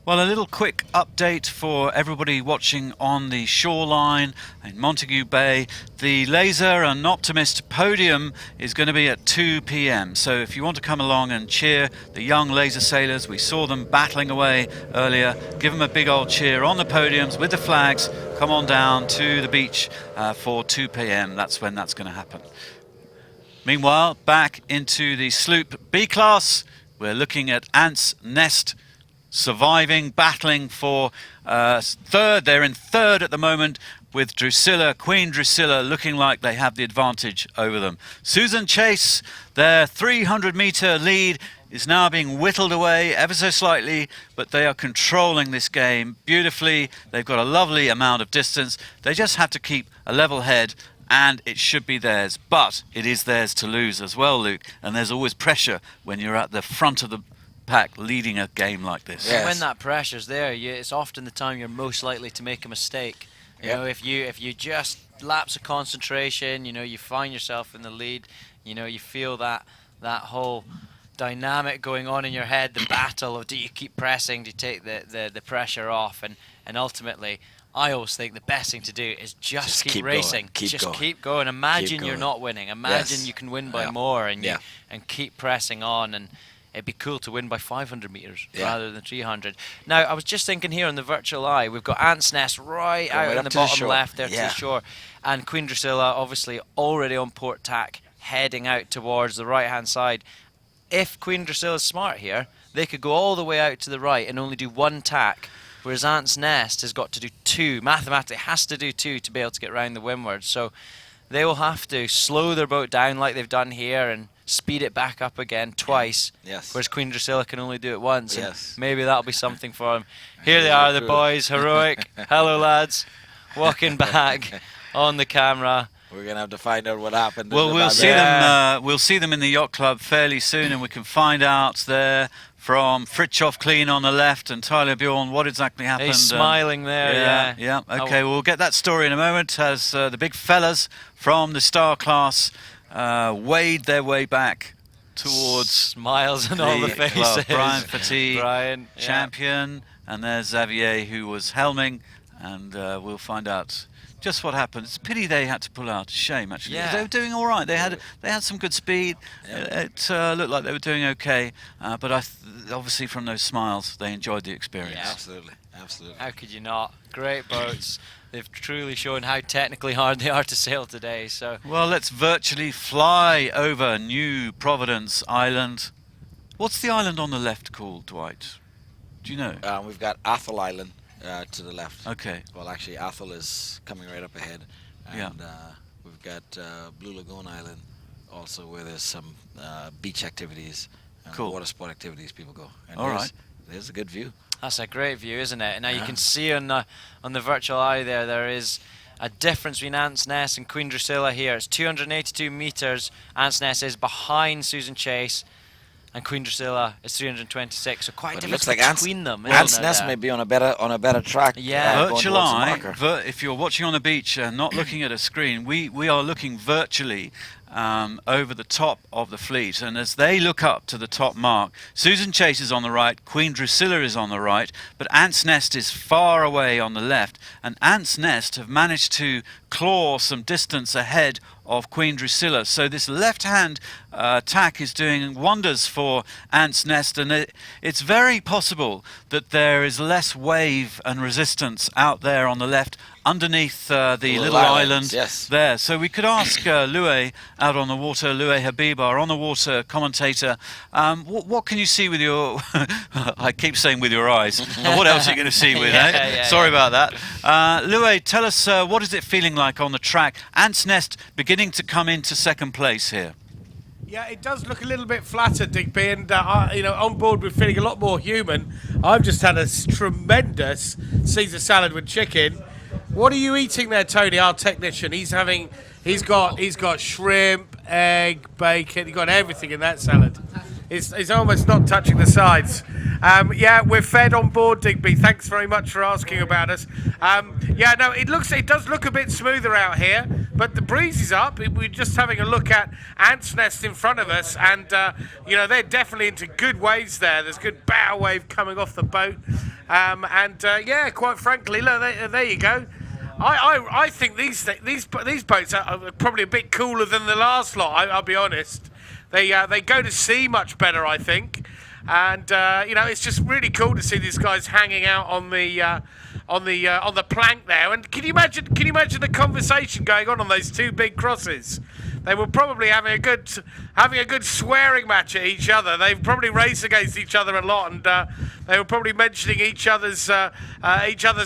Well, a little quick update for everybody watching on the shoreline in Montague Bay. The Laser and Optimist Podium is going to be at 2 p.m. So if you want to come along and cheer the young laser sailors, we saw them battling away earlier, give them a big old cheer on the podiums with the flags. Come on down to the beach for 2 p.m. That's when that's going to happen. Meanwhile, back into the Sloop B class, we're looking at Ants Nest surviving, battling for third. They're in third at the moment with Drusilla, Queen Drusilla, looking like they have the advantage over them. Susan Chase, their 300-meter lead is now being whittled away ever so slightly, but they are controlling this game beautifully. They've got a lovely amount of distance. They just have to keep a level head, and it should be theirs. But it is theirs to lose as well, Luke, and there's always pressure when you're at the front of the pack leading a game like this. And when that pressure's there, it's often the time you're most likely to make a mistake. You know, if you just lapse of concentration, you know, you find yourself in the lead, you know, you feel that whole dynamic going on in your head, the battle of do you keep pressing, do you take the pressure off, and ultimately I always think the best thing to do is just keep racing. Keep going. Imagine you're not winning. Imagine you can win by more, and keep pressing on. And it'd be cool to win by 500 meters rather than 300. Now, I was just thinking here on the virtual eye, we've got Ants Nest right out in the bottom left there to the shore, and Queen Drusilla obviously already on port tack, heading out towards the right-hand side. If Queen Drusilla's smart here, they could go all the way out to the right and only do one tack, whereas Ants Nest has got to do 2. Mathematically, has to do 2 to be able to get round the windward. So they will have to slow their boat down like they've done here and speed it back up again twice, whereas Queen Drusilla can only do it once. And maybe that'll be something for them. Here they are, the boys, heroic. Hello, lads. Walking back on the camera. We're gonna have to find out what happened. Well, we'll see them. We'll see them in the yacht club fairly soon, and we can find out there from Fritjof Clean on the left and Tyler Bjorn what exactly happened. He's smiling there. Yeah. Okay, we'll get that story in a moment as the big fellas from the Star class wade their way back towards smiles and all the faces. Club. Brian Fatigue, Brian, champion, and there's Xavier who was helming, and we'll find out just what happened. It's a pity they had to pull out. Shame, actually. They were doing all right. They had some good speed. It looked like they were doing okay, but obviously from those smiles, they enjoyed the experience. Yeah, absolutely. How could you not? Great boats. They've truly shown how technically hard they are to sail today. So well, let's virtually fly over New Providence Island. What's the island on the left called, Dwight? Do you know? We've got Athol Island. to the left. Okay. Well, actually, Athol is coming right up ahead, and Yeah. we've got Blue Lagoon Island, also where there's some beach activities, Cool. water sport activities. People go. And All right. There's a good view. That's a great view, isn't it? And now you Yeah. can see on the virtual eye there is a difference between Ant's Nest and Queen Drusilla here. It's 282 meters. Ant's Nest is behind Susan Chase, and Queen Drusilla is 326. So quite a But it difference looks like between them. Ant's isn't Nest there? may be on a better track. Yeah. going Virtual towards the eye, marker. if you're watching on the beach and not looking at a screen, we are looking virtually over the top of the fleet, and as they look up to the top mark, Susan Chase is on the right, Queen Drusilla is on the right, but Ant's Nest is far away on the left, and Ant's Nest have managed to claw some distance ahead of Queen Drusilla. So this left-hand tack is doing wonders for Ant's Nest, and it's very possible that there is less wave and resistance out there on the left underneath the little island yes. there. So we could ask Loué out on the water, Loué Habib, our on the water commentator, what can you see with your, I keep saying with your eyes, what else are you going to see with, Sorry about that. Loué, tell us, what is it feeling like on the track? Ant's Nest beginning to come into second place here. Yeah, it does look a little bit flatter, Digby, and on board we're feeling a lot more human. I've just had a tremendous Caesar salad with chicken. What are you eating there, Tony, our technician? He's got shrimp, egg, bacon. He's got everything in that salad. It's almost not touching the sides. Yeah, we're fed on board, Digby. Thanks very much for asking about us. It does look a bit smoother out here, but the breeze is up. We're just having a look at Ant's Nest in front of us, and they're definitely into good waves there. There's good bow wave coming off the boat, quite frankly, look, there you go. I think these boats are probably a bit cooler than the last lot. I'll be honest. They go to sea much better, I think, and it's just really cool to see these guys hanging out on the plank there. And can you imagine the conversation going on those two big crosses? They were probably having a good swearing match at each other. They've probably raced against each other a lot, and they were probably mentioning each other's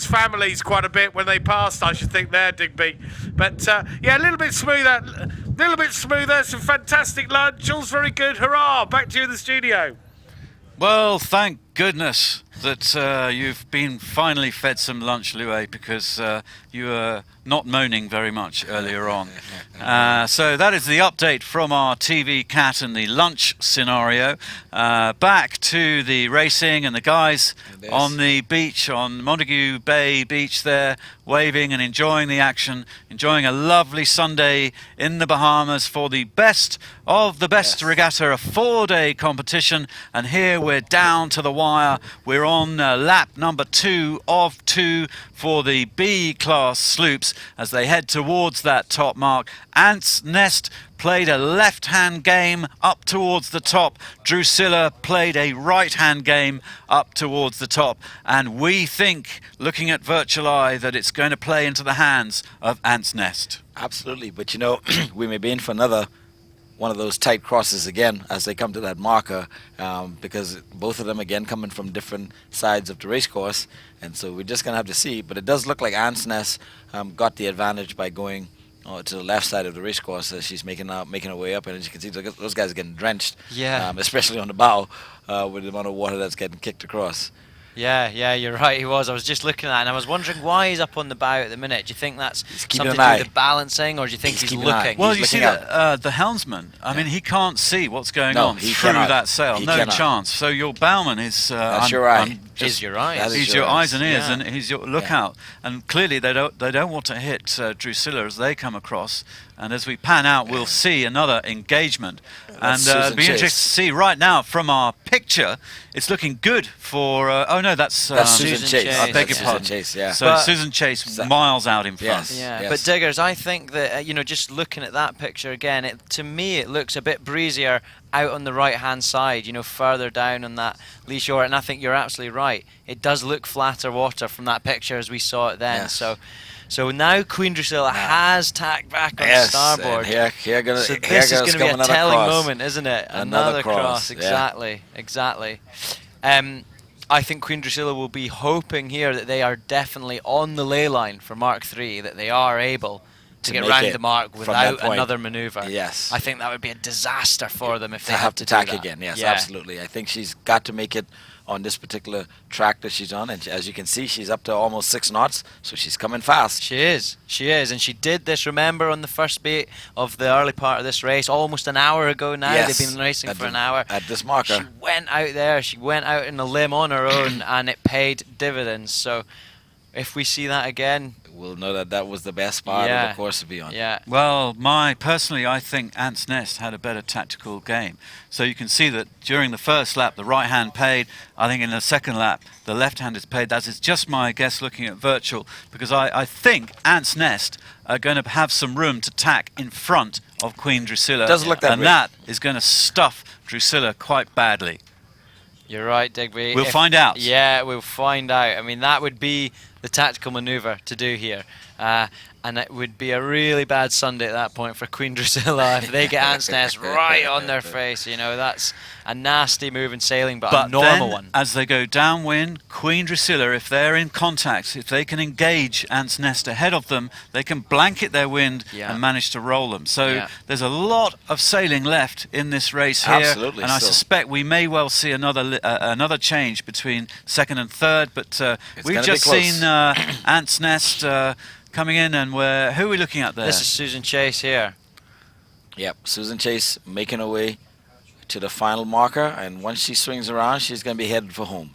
families quite a bit when they passed, I should think, there, Digby. But a little bit smoother. Some fantastic lunch. All's very good. Hurrah! Back to you in the studio. Well, thank goodness that you've been finally fed some lunch, Loué, because you were not moaning very much earlier on. So that is the update from our TV cat and the lunch scenario. Back to the racing and the guys on the beach, on Montague Bay Beach there, waving and enjoying the action, enjoying a lovely Sunday in the Bahamas for the best of the best regatta, a 4-day competition, and here we're down to the wire. We're on lap number 2 of 2 for the B-class sloops as they head towards that top mark. Ant's Nest played a left-hand game up towards the top. Drusilla played a right-hand game up towards the top. And we think, looking at Virtual Eye, that it's going to play into the hands of Ant's Nest. Absolutely, but we may be in for another one of those tight crosses again as they come to that marker, because both of them again coming from different sides of the race course, and so we're just gonna have to see. But it does look like Ant's Nest got the advantage by going to the left side of the race course as she's making her way up, and as you can see, those guys are getting drenched, especially on the bow with the amount of water that's getting kicked across. Yeah, you're right, he was. I was just looking at that and I was wondering why he's up on the bow at the minute. Do you think that's something to do with the balancing, or do you think he's looking? Well, you see that the helmsman, I mean, he can't see what's going on through that sail. No chance. So your bowman is... that's your eye. Is your eyes. He's your eyes and ears, and he's your lookout. And clearly they don't want to hit Drusilla as they come across. And as we pan out, we'll see another engagement. And it'll be interesting to see right now from our picture. It's looking good for... that's Susan Chase. I beg your pardon. So Susan Chase miles out in front. But Diggers, I think that, just looking at that picture again, to me it looks a bit breezier out on the right-hand side, further down on that lee shore. And I think you're absolutely right. It does look flatter water from that picture as we saw it then. So now Queen Drusilla has tacked back on starboard. This is going to be a telling moment, isn't it? Another cross. Exactly. I think Queen Drusilla will be hoping here that they are definitely on the ley line for Mark 3, that they are able to get make round it the mark from that without point. another maneuver. Yes. I think that would be a disaster for them if they to have to do tack that. again. Yes, Yeah. absolutely. I think she's got to make it on this particular track that she's on, and as you can see, she's up to almost 6 knots, so she's coming fast. She is, and she did this, remember, on the first beat of the early part of this race, almost an hour ago now. Yes, They've been racing for the- an hour. at this marker. She went out there, she went out in a limb on her own, and it paid dividends. So if we see that again, We'll know that that was the best part of the course to be on. Yeah. Well, personally, I think Ant's Nest had a better tactical game. So you can see that during the first lap, the right hand paid. I think in the second lap, the left hand is paid. That is just my guess looking at virtual, because I think Ant's Nest are going to have some room to tack in front of Queen Drusilla. Doesn't look that and way. that is going to stuff Drusilla quite badly. You're right, Digby. We'll find out. Yeah, we'll find out. I mean, that would be the tactical maneuver to do here. And it would be a really bad Sunday at that point for Queen Drusilla if they get Ant's Nest right on their face. You know, that's a nasty move in sailing, but a normal then, one. as they go downwind, Queen Drusilla, if they're in contact, if they can engage Ant's Nest ahead of them, they can blanket their wind and manage to roll them. So there's a lot of sailing left in this race here. Absolutely, and I still. suspect we may well see another change between second and third. But we've gonna just be close. seen Ant's Nest coming in, and who are we looking at there? This is Susan Chase here. Yep, Susan Chase making her way to the final marker, and once she swings around, she's going to be headed for home.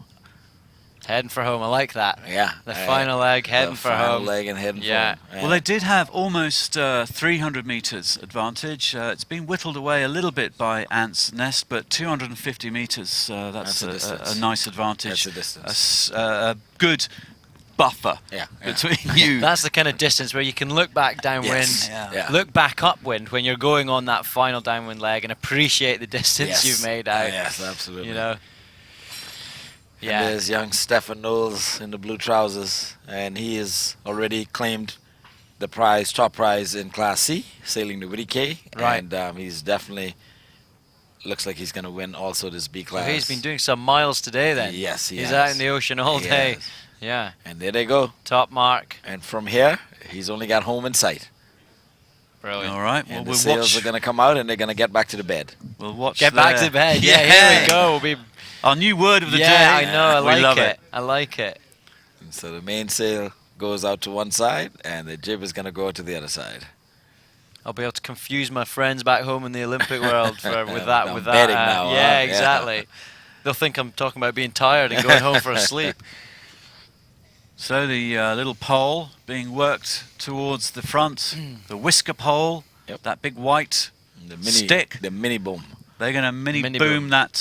Heading for home, I like that. Yeah. The final leg, heading for final home. leg and heading for Yeah. home. Well, they did have almost 300 metres advantage. It's been whittled away a little bit by Ant's Nest, but 250 metres, that's a distance. a nice advantage. That's a distance. A good buffer between you. That's the kind of distance where you can look back downwind, Yes. Yeah. look back upwind when you're going on that final downwind leg, and appreciate the distance Yes. you've made out. Yes, absolutely. You know. And there's young Stefan Knowles in the blue trousers, and he has already claimed the prize, top prize in Class C, sailing the Whitty K. Right. And he's definitely looks like he's going to win also this B class. So he's been doing some miles today then. Yes, he He's has. out in the ocean all He day. has. Yeah. And there they go. Top mark. And from here, he's only got home in sight. Brilliant. All right. And Well, the we'll sails watch. are going to come out, and they're going to get back to the bed. We'll watch. Get back to bed. Yeah, here we go. We'll be. Our new word of the day. Yeah, I know. I We like love it. I like it. And so the main sail goes out to one side, and the jib is going to go to the other side. I'll be able to confuse my friends back home in the Olympic world with that. I'm with betting that. now, Yeah, huh? exactly. They'll think I'm talking about being tired and going home for a sleep. So the little pole being worked towards the front, the whisker pole, that big white stick. The mini boom. They're going to mini Mini boom that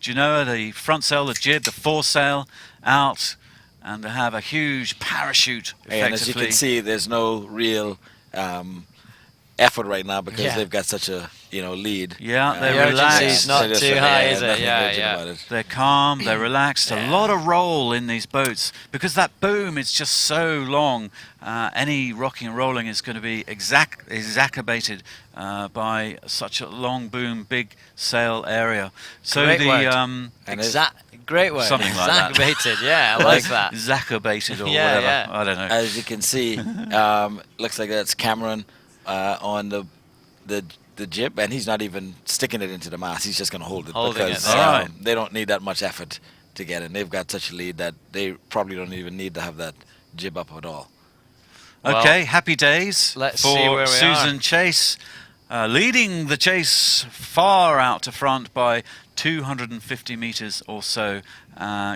Genoa, the front sail, the jib, the foresail out, and to have a huge parachute. And as you can see, there's no real effort right now because they've got such a lead. Yeah, they're The relaxed. urgency's not too high, is it? Yeah. They're calm, they're relaxed. A lot of roll in these boats because that boom is just so long. Any rocking and rolling is going to be exacerbated by such a long boom, big sail area. So Great the word. Great word. something like that. Exacerbated. Yeah, I like that. Exacerbated or Yeah, whatever. yeah. I don't know. As you can see, looks like that's Cameron on the jib, and he's not even sticking it into the mast. He's just going to hold it Holding because it, yeah. they don't need that much effort to get in. They've got such a lead that they probably don't even need to have that jib up at all. Okay, happy days let's for see where we Susan are. Chase, leading the chase far out to front by 250 metres or so,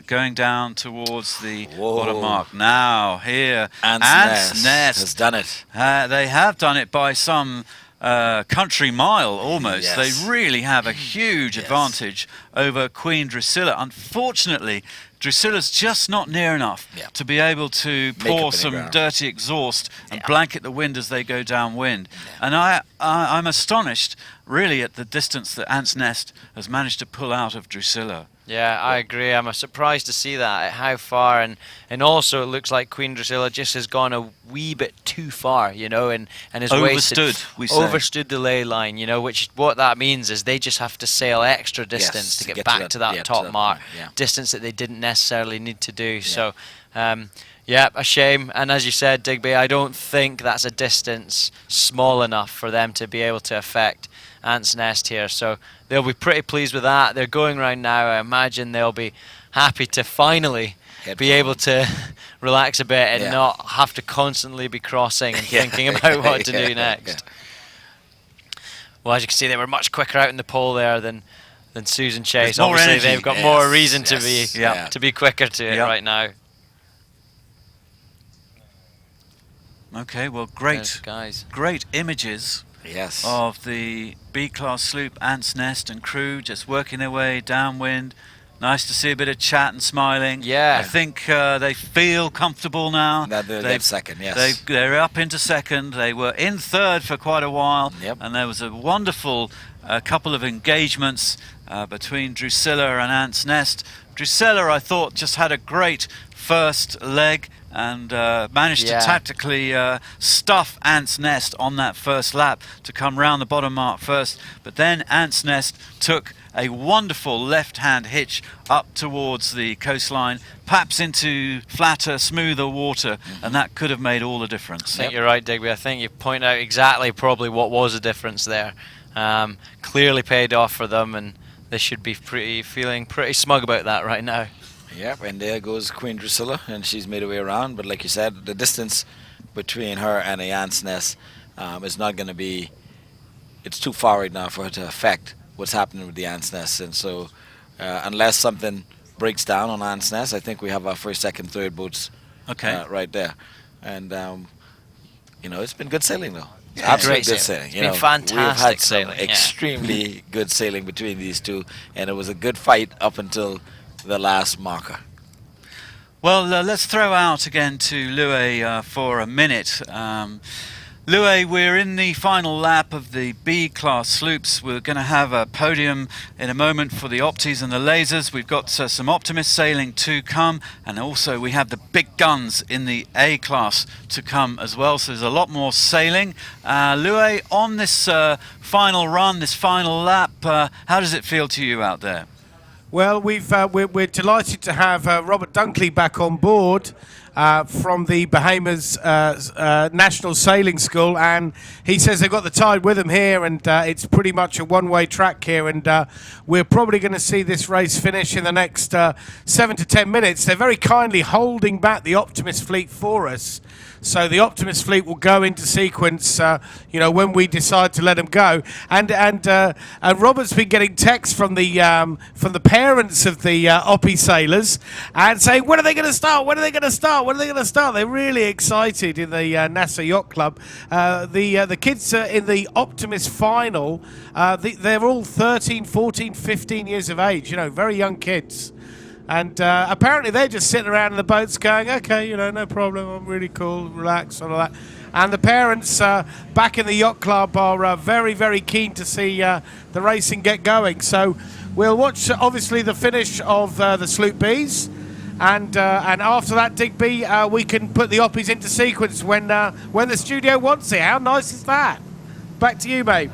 going down towards the bottom mark. Now, here, Ant's Nest has done it. They have done it by some country mile almost. Yes. They really have a huge advantage over Queen Drusilla. Unfortunately, Drusilla's just not near enough to be able to Make pour up any some ground. dirty exhaust and blanket the wind as they go downwind. And I'm astonished, really, at the distance that Ant's Nest has managed to pull out of Drusilla. Yeah, I agree. I'm surprised to see that, how far, and also it looks like Queen Drusilla just has gone a wee bit too far, you know, and has overstood the ley line, you know, which what that means is they just have to sail extra distance to get back to that top mark, distance that they didn't necessarily need to do. So, yeah, a shame. And as you said, Digby, I don't think that's a distance small enough for them to be able to affect Ant's Nest here. So they'll be pretty pleased with that. They're going round now. I imagine they'll be happy to finally be able to relax a bit and not have to constantly be crossing and thinking about what to do next. Well, as you can see, they were much quicker out in the pole there than Susan Chase. Obviously, they've got more reason to be quicker to it right now. Okay, well, great images of the B-class sloop Ant's Nest and crew just working their way downwind. Nice to see a bit of chat and smiling. Yeah. I think they feel comfortable now. They're second, yes. They're up into second. They were in third for quite a while. And there was a wonderful couple of engagements between Drusilla and Ant's Nest. Drusilla, I thought, just had a great first leg and managed to tactically stuff Ant's Nest on that first lap to come round the bottom mark first. But then Ant's Nest took a wonderful left-hand hitch up towards the coastline, perhaps into flatter, smoother water, and that could have made all the difference. I think you're right, Digby. I think you point out exactly probably what was the difference there. Clearly paid off for them, and they should be feeling pretty smug about that right now. Yep, and there goes Queen Drusilla, and she's made her way around. But like you said, the distance between her and the Ant's Nest is not going to be... It's too far right now for her to affect what's happening with the Ant's Nest. And so unless something breaks down on Ant's Nest, I think we have our first, second, third boats right there. And, you know, it's been good sailing, though. Absolutely good sailing. It's been fantastic we've had sailing. Extremely good sailing between these two, and it was a good fight up until the last marker. Well, let's throw out again to Louis for a minute. Louis, we're in the final lap of the B-class sloops. We're going to have a podium in a moment for the Optis and the lasers. We've got some Optimist sailing to come, and also we have the big guns in the A-class to come as well. So there's a lot more sailing. Louis, on this final run, this final lap, how does it feel to you out there? Well, we're delighted to have Robert Dunkley back on board from the Bahamas National Sailing School, and he says they've got the tide with them here, and it's pretty much a one-way track here, and we're probably going to see this race finish in the next 7 to 10 minutes. They're very kindly holding back the Optimist fleet for us. So the Optimist fleet will go into sequence, you know, when we decide to let them go. And Robert's been getting texts from the parents of the Opti sailors and saying, when are they going to start? When are they going to start? When are they going to start? They're really excited in the Nassau Yacht Club. The kids in the Optimist final, they're all 13, 14, 15 years of age. You know, very young kids. And apparently they're just sitting around in the boats going, okay, you know, no problem, I'm really cool, relax, all of that. And the parents back in the yacht club are very, very keen to see the racing get going. So we'll watch, obviously, the finish of the Sloop Bs. And after that, Digby, we can put the Oppies into sequence when the studio wants it. How nice is that? Back to you, mate.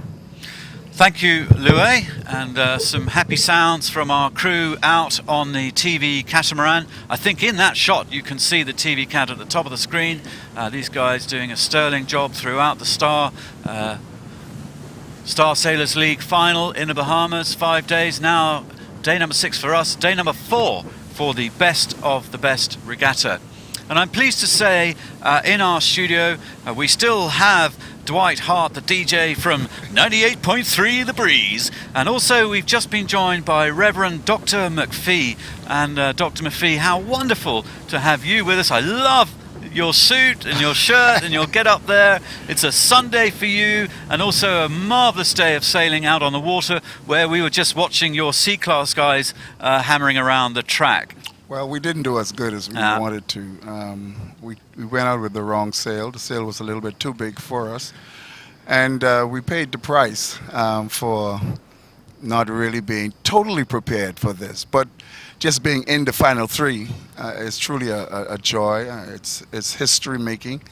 Thank you, Louis, and some happy sounds from our crew out on the TV catamaran. I think in that shot you can see the TV cat at the top of the screen. These guys doing a sterling job throughout the Star Sailors League final in the Bahamas. 5 days now, day number 6 for us, day number 4 for the best of the best regatta. And I'm pleased to say in our studio we still have Dwight Hart, the DJ from 98.3 The Breeze, and also we've just been joined by Reverend Dr. McPhee. And Dr. McPhee, how wonderful to have you with us. I love your suit and your shirt and your get up there. It's a Sunday for you, and also a marvellous day of sailing out on the water, where we were just watching your C-class guys hammering around the track. Well, we didn't do as good as we wanted to. We went out with the wrong sail. The sail was a little bit too big for us. And we paid the price for not really being totally prepared for this, but just being in the final three is truly a joy. It's history making,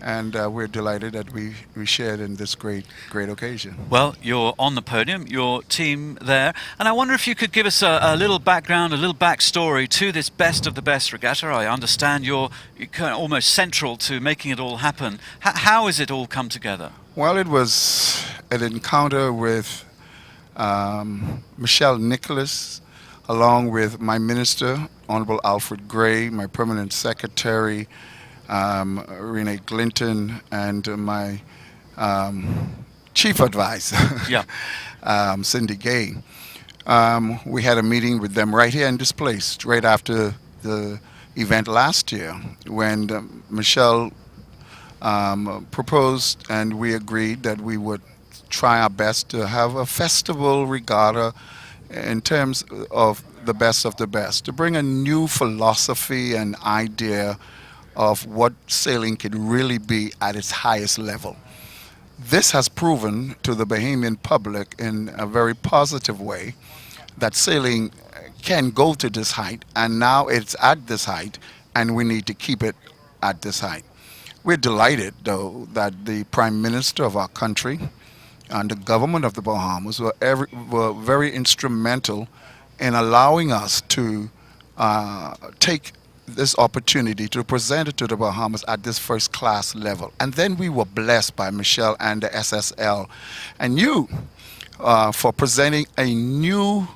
and we're delighted that we shared in this great occasion. Well, you're on the podium, your team there, and I wonder if you could give us a little background, a little backstory to this best of the best regatta. I understand you're kind of almost central to making it all happen. How has it all come together? Well, it was an encounter with Michelle Nicholas, along with my minister, Honorable Alfred Gray, my permanent secretary, Renee Glinton, and my chief advisor, Cindy Gay. We had a meeting with them right here in this place, right after the event last year, when Michelle proposed, and we agreed that we would try our best to have a festival regatta in terms of the best, to bring a new philosophy and idea of what sailing can really be at its highest level. This has proven to the Bahamian public in a very positive way that sailing can go to this height, and now it's at this height, and we need to keep it at this height. We're delighted, though, that the Prime Minister of our country and the government of the Bahamas were very instrumental in allowing us to take this opportunity to present it to the Bahamas at this first class level. And then we were blessed by Michelle and the SSL and you for presenting a new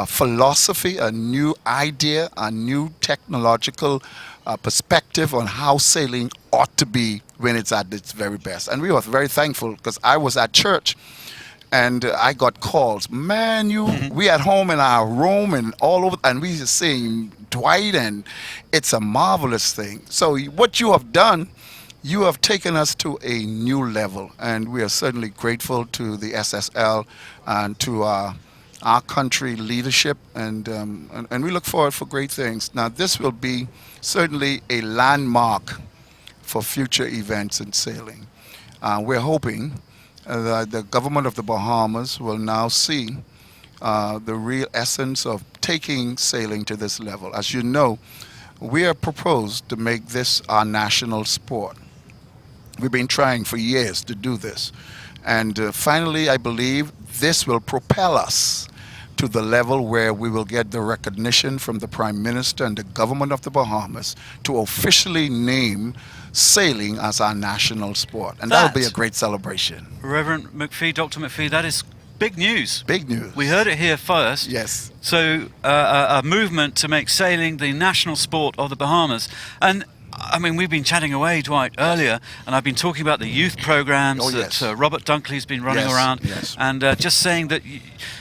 philosophy, a new idea, a new technological perspective on how sailing ought to be when it's at its very best. And we were very thankful, because I was at church and I got calls. Man, we at home in our room and all over, and we just saying Dwight, and it's a marvelous thing. So what you have done, you have taken us to a new level, and we are certainly grateful to the SSL and to our country leadership, and we look forward for great things. Now, this will be certainly a landmark for future events in sailing. We're hoping that the government of the Bahamas will now see the real essence of taking sailing to this level. As you know, we have proposed to make this our national sport. We've been trying for years to do this. And finally, I believe this will propel us to the level where we will get the recognition from the Prime Minister and the government of the Bahamas to officially name sailing as our national sport. And that'll be a great celebration. Reverend McPhee, Dr. McPhee, that is big news. Big news. We heard it here first. Yes. So a movement to make sailing the national sport of the Bahamas. And I mean, we've been chatting away, Dwight, earlier, and I've been talking about the youth programs that Robert Dunkley's been running around, and just saying that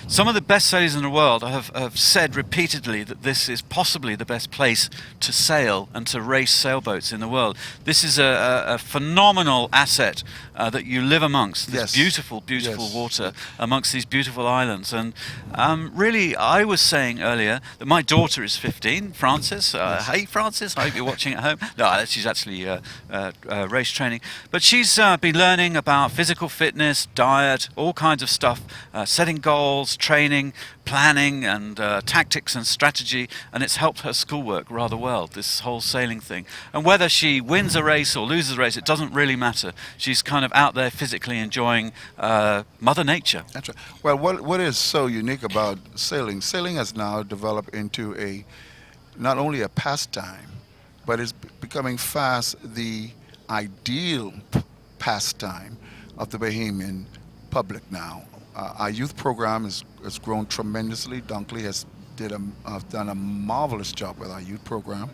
some of the best sailors in the world have said repeatedly that this is possibly the best place to sail and to race sailboats in the world. This is a phenomenal asset that you live amongst, this beautiful, beautiful water amongst these beautiful islands. And really, I was saying earlier that my daughter is 15, Frances. Hey, Frances, I hope you're watching at home. No, she's actually race training. But she's been learning about physical fitness, diet, all kinds of stuff, setting goals, training, planning, and tactics and strategy, and it's helped her schoolwork rather well, this whole sailing thing. And whether she wins a race or loses a race, it doesn't really matter. She's kind of out there physically enjoying Mother Nature. That's right. Well, what is so unique about sailing has now developed into not only a pastime, but it's becoming fast the ideal pastime of the Bahamian public now. Our youth program has grown tremendously. Dunkley has done a marvelous job with our youth program.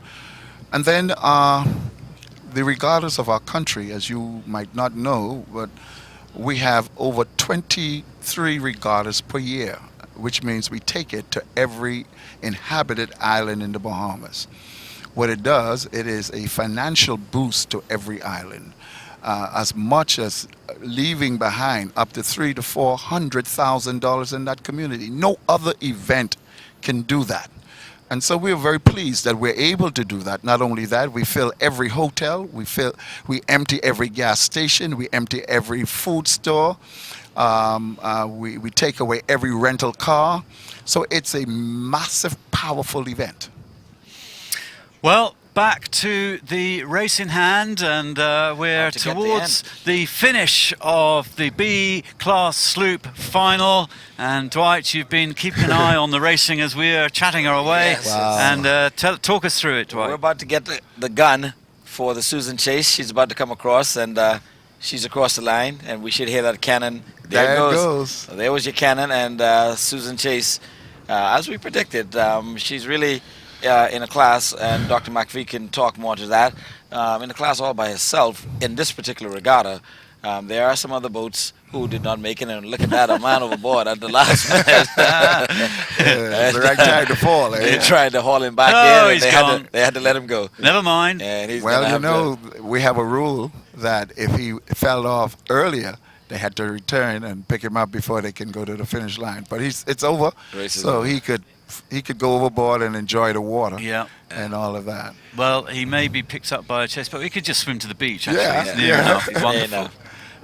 And then the regattas of our country, as you might not know, but we have over 23 regattas per year, which means we take it to every inhabited island in the Bahamas. What it does, it is a financial boost to every island, as much as leaving behind up to $300,000 to $400,000 in that community. No other event can do that. And so we're very pleased that we're able to do that. Not only that, we fill every hotel, we empty every gas station, we empty every food store. We take away every rental car. So it's a massive, powerful event. Well, back to the race in hand, and we're to get the towards the finish of the B class sloop final. And Dwight, you've been keeping an eye on the racing as we are chatting our way. Yes. Wow. And talk us through it, Dwight. We're about to get the gun for the Susan Chase. She's about to come across, and she's across the line, and we should hear that cannon. There it goes. So there was your cannon, and Susan Chase, as we predicted, she's really in a class, and Dr. McPhee can talk more to that, in a class all by herself in this particular regatta. There are some other boats who did not make it, and look at that, a man overboard at the last minute. It's the right time to fall. They tried to haul him back Oh, in, he's and they had to let him go. Never mind. And he's Well, gonna you have know, we have a rule that if he fell off earlier, they had to return and pick him up before they can go to the finish line. But it's over, Race is so over. he could go overboard and enjoy the water. Yeah. And all of that. Well, he may be picked up by a chase, but we could just swim to the beach, actually. Yeah. He's near Yeah. enough. He's Near wonderful. enough.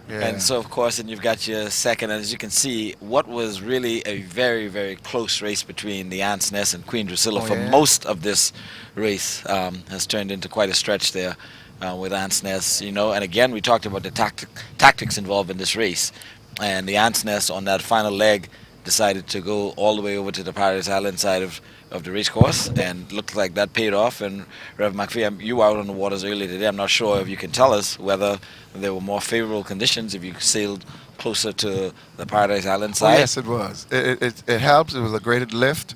And so, of course, and you've got your second, and as you can see, what was really a very, very close race between the Ant's Nest and Queen Drusilla for most of this race has turned into quite a stretch there with Ant's Nest, you know. And again, we talked about the tactics involved in this race, and the Ant's Nest on that final leg decided to go all the way over to the Paradise Island side of the race course, and looked like that paid off. And Rev McPhee, you were out on the waters earlier today. I'm not sure if you can tell us whether there were more favorable conditions if you sailed closer to the Paradise Island side. Oh, yes, it was. It helps. It was a great lift.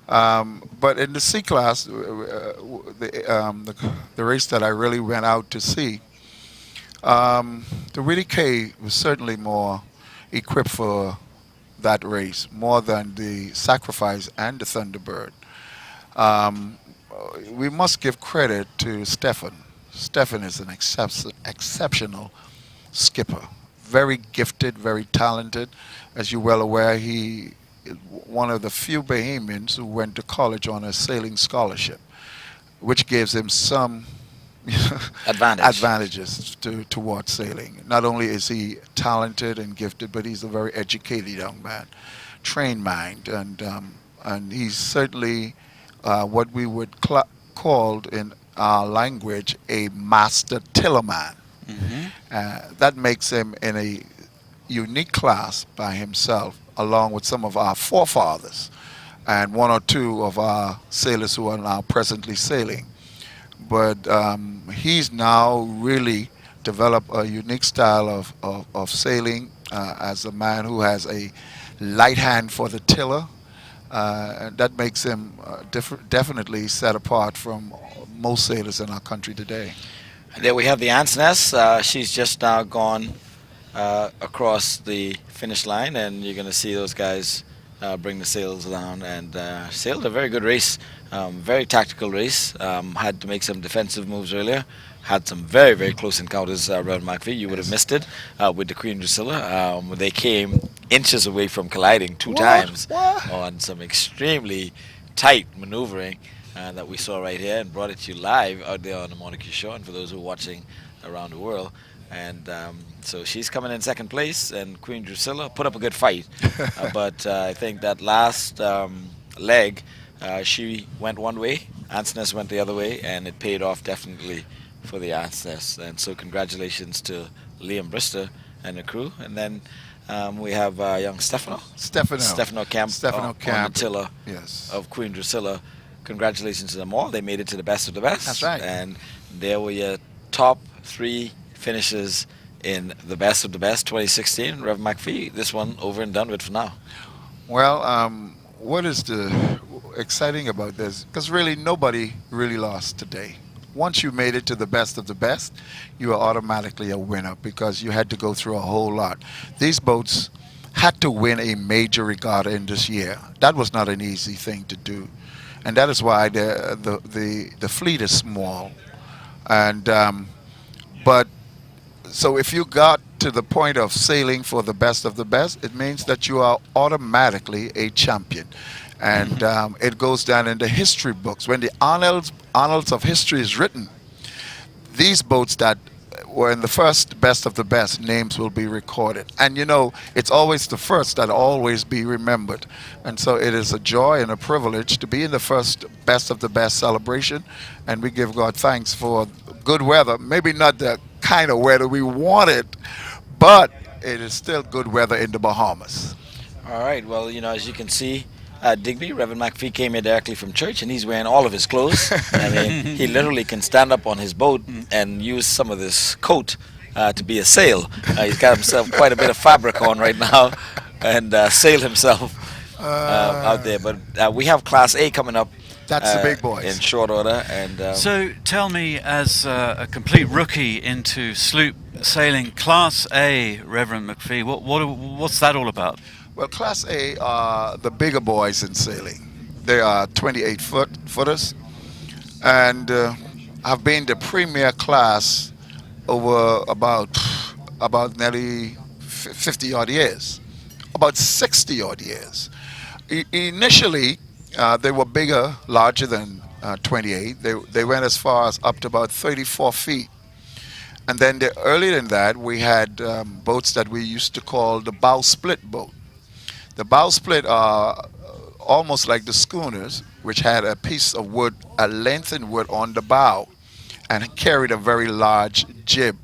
But in the C class, the race that I really went out to see, the Willie K was certainly more equipped for that race, more than the Sacrifice and the Thunderbird. We must give credit to Stefan. Stefan is an exceptional skipper, very gifted, very talented. As you're well aware, he is one of the few Bahamians who went to college on a sailing scholarship, which gives him some advantages towards sailing. Not only is he talented and gifted, but he's a very educated young man, trained mind, and he's certainly what we would call in our language a master tillerman. That makes him in a unique class by himself, along with some of our forefathers and one or two of our sailors who are now presently sailing. But he's now really developed a unique style of sailing as a man who has a light hand for the tiller. And that makes him definitely set apart from most sailors in our country today. And there we have the Ant's Nest. She's just now gone across the finish line, and you're going to see those guys bring the sails down, and sailed a very good race, very tactical race. Had to make some defensive moves earlier. Had some very, very close encounters around McPhee. You would have missed it with the Queen Drusilla. They came inches away from colliding two times on some extremely tight maneuvering that we saw right here, and brought it to you live out there on the Montague Shore, and for those who are watching around the world. And so she's coming in second place, and Queen Drusilla put up a good fight. But I think that last leg, she went one way, Ant's Nest went the other way, and it paid off definitely for the Ant's Nest. And so congratulations to Liam Brister and the crew. And then we have young Stefano Camp on the tiller of Queen Drusilla. Congratulations to them all. They made it to the best of the best. That's right. And there were your top three finishes in the best of the best 2016. Rev McPhee, this one over and done with for now. Well, what is the exciting about this? Because really nobody really lost today. Once you made it to the best of the best, you are automatically a winner, because you had to go through a whole lot. These boats had to win a major regatta in this year. That was not an easy thing to do. And that is why the fleet is small. And but so if you got to the point of sailing for the best of the best, it means that you are automatically a champion. And it goes down in the history books. When the annals of history is written, these boats that when the first best of the best, names will be recorded. And you know, it's always the first that always be remembered. And so it is a joy and a privilege to be in the first best of the best celebration. And we give God thanks for good weather. Maybe not the kind of weather we wanted, but it is still good weather in the Bahamas. All right. Well, you know, as you can see, Digby, Reverend McPhee came here directly from church, and he's wearing all of his clothes. I mean, he literally can stand up on his boat and use some of this coat to be a sail. He's got himself quite a bit of fabric on right now, and sail himself out there. But we have Class A coming up. That's the big boys. In short order. And so tell me, as a complete rookie into sloop sailing, Class A, Reverend McPhee, what's that all about? Well, Class A are the bigger boys in sailing. They are 28-footers and have been the premier class over about nearly 50-odd years, about 60-odd years. Initially, they were bigger, larger than 28. They went as far as up to about 34 feet. And then earlier than that, we had boats that we used to call the bow split boat. The bow split are almost like the schooners, which had a piece of wood, a lengthened wood on the bow, and carried a very large jib.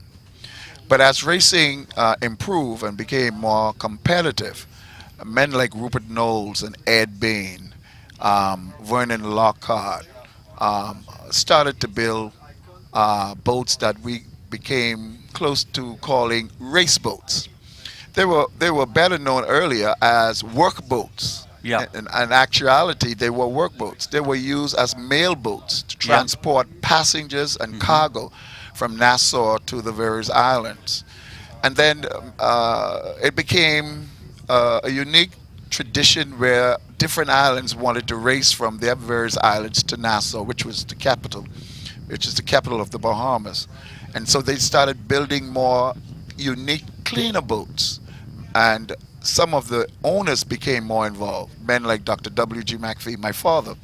But as racing improved and became more competitive, men like Rupert Knowles and Ed Bain, Vernon Lockhart, started to build boats that we became close to calling race boats. They were better known earlier as work boats. Yeah. In actuality, they were work boats. They were used as mail boats to transport passengers and cargo from Nassau to the various islands. And then it became a unique tradition where different islands wanted to race from their various islands to Nassau, which is the capital of the Bahamas. And so they started building more unique, cleaner boats. And some of the owners became more involved. Men like Dr. W.G. McPhee, my father,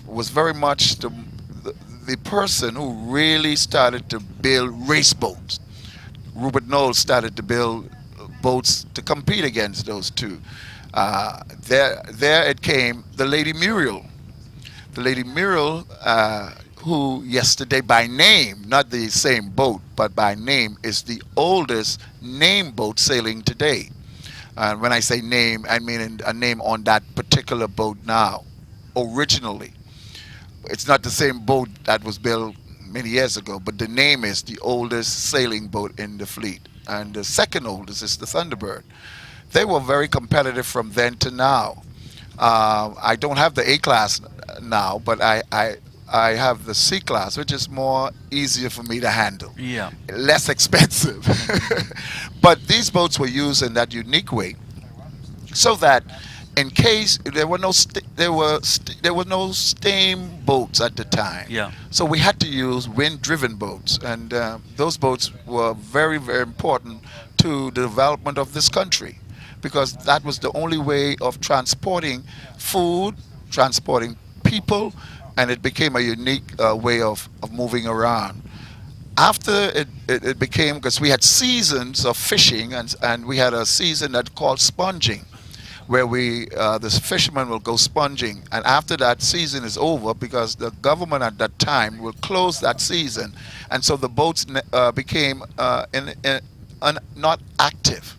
was very much the person who really started to build race boats. Rupert Knowles started to build boats to compete against those two. There it came, the Lady Muriel. The Lady Muriel, who yesterday by name, not the same boat, but by name, is the oldest name boat sailing today. And when I say name, I mean a name on that particular boat now, originally. It's not the same boat that was built many years ago, but the name is the oldest sailing boat in the fleet. And the second oldest is the Thunderbird. They were very competitive from then to now. I don't have the A class now, but I have the C class, which is more easier for me to handle. Yeah. Less expensive. But these boats were used in that unique way, so that in case there were no steam boats at the time. Yeah. So we had to use wind-driven boats, and those boats were very, very important to the development of this country, because that was the only way of transporting food, transporting people, and it became a unique way of moving around. After it became, because we had seasons of fishing, and we had a season that called sponging, where the fishermen will go sponging, and after that season is over, because the government at that time will close that season, and so the boats became not active.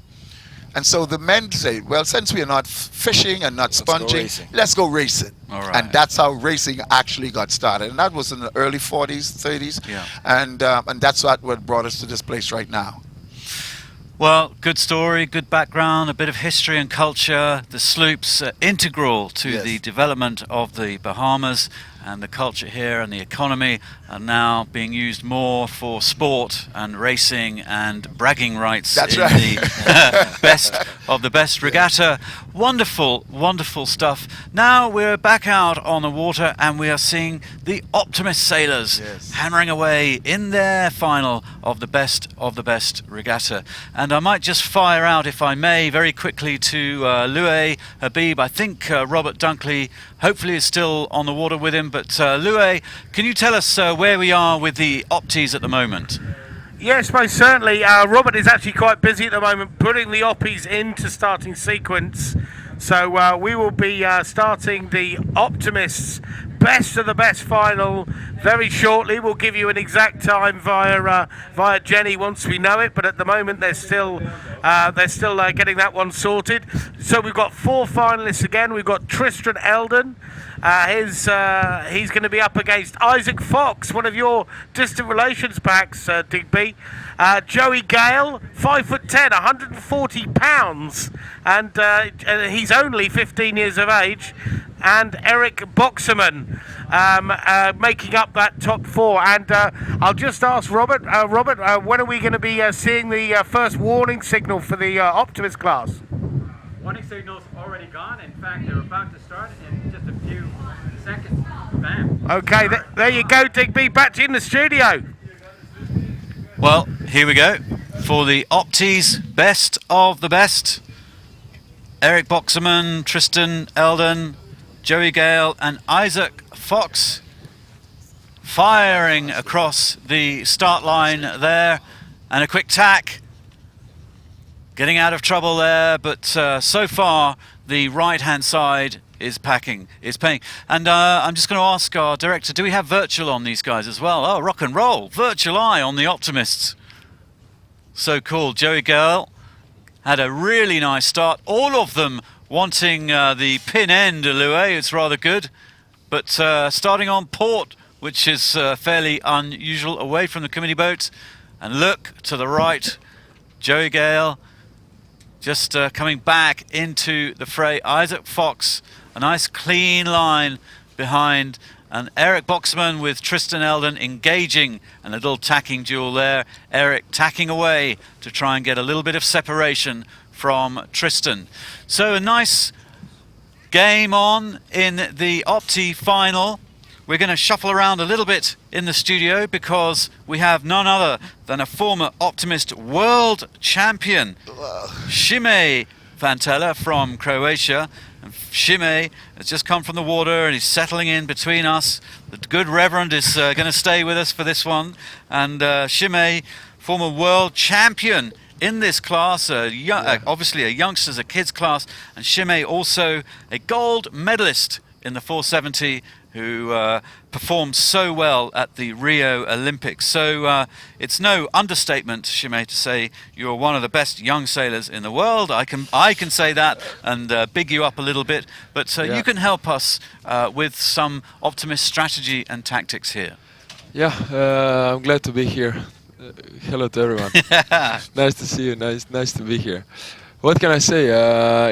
And so the men say, well, since we are not fishing and not sponging, let's go racing. All right. And that's how racing actually got started. And that was in the early 40s, 30s. Yeah. And that's what brought us to this place right now. Well, good story, good background, a bit of history and culture. The sloop's integral to the development of the Bahamas, and the culture here and the economy are now being used more for sport and racing and bragging rights. That's in right. The best of the best regatta. Wonderful, wonderful stuff. Now we're back out on the water, and we are seeing the Optimist sailors hammering away in their final of the best regatta. And I might just fire out, if I may, very quickly to Louis Habib. I think Robert Dunkley hopefully is still on the water with him, But Louis, can you tell us where we are with the Optis at the moment? Yes, most certainly. Robert is actually quite busy at the moment putting the Oppies into starting sequence. So we will be starting the Optimists best of the best final very shortly. We'll give you an exact time via Jenny once we know it, but at the moment they're still getting that one sorted. So we've got 4 finalists again. We've got Tristan Eldon. He's going to be up against Isaac Fox, one of your distant relations packs, Digby. Joey Gale, 5'10", 140 pounds, and he's only 15 years of age. And Eric Boxerman making up that top 4. And I'll just ask Robert, when are we going to be seeing the first warning signal for the Optimist class? Warning signal's already gone. In fact, they're about to start in just a few seconds. Bam. Okay, there you go, Digby. Back to you in the studio. Well, here we go for the Optis best of the best. Eric Boxerman, Tristan Eldon, Joey Gale and Isaac Fox firing across the start line there, and a quick tack. Getting out of trouble there, but so far the right-hand side is paying. And I'm just going to ask our director, do we have virtual on these guys as well? Oh, rock and roll. Virtual eye on the Optimists. So cool. Joey Gale had a really nice start. All of them wanting the pin end, Louis. It's rather good. But starting on port, which is fairly unusual, away from the committee boat. And look to the right, Joey Gale just coming back into the fray. Isaac Fox, a nice clean line behind. And Eric Boxman with Tristan Eldon engaging, and a little tacking duel there. Eric tacking away to try and get a little bit of separation from Tristan. So a nice game on in the Opti final. We're going to shuffle around a little bit in the studio because we have none other than a former Optimist world champion, Šime Vantela from Croatia. And Šime has just come from the water and he's settling in between us. The good Reverend is going to stay with us for this one. And Šime, former world champion in this class, obviously a youngsters, a kids class, and Šime also a gold medalist in the 470 who performed so well at the Rio Olympics. So it's no understatement, Šime, to say you're one of the best young sailors in the world. I can say that and big you up a little bit, but you can help us with some Optimist strategy and tactics here. Yeah, I'm glad to be here. Hello to everyone. Nice to see you. Nice to be here. What can I say?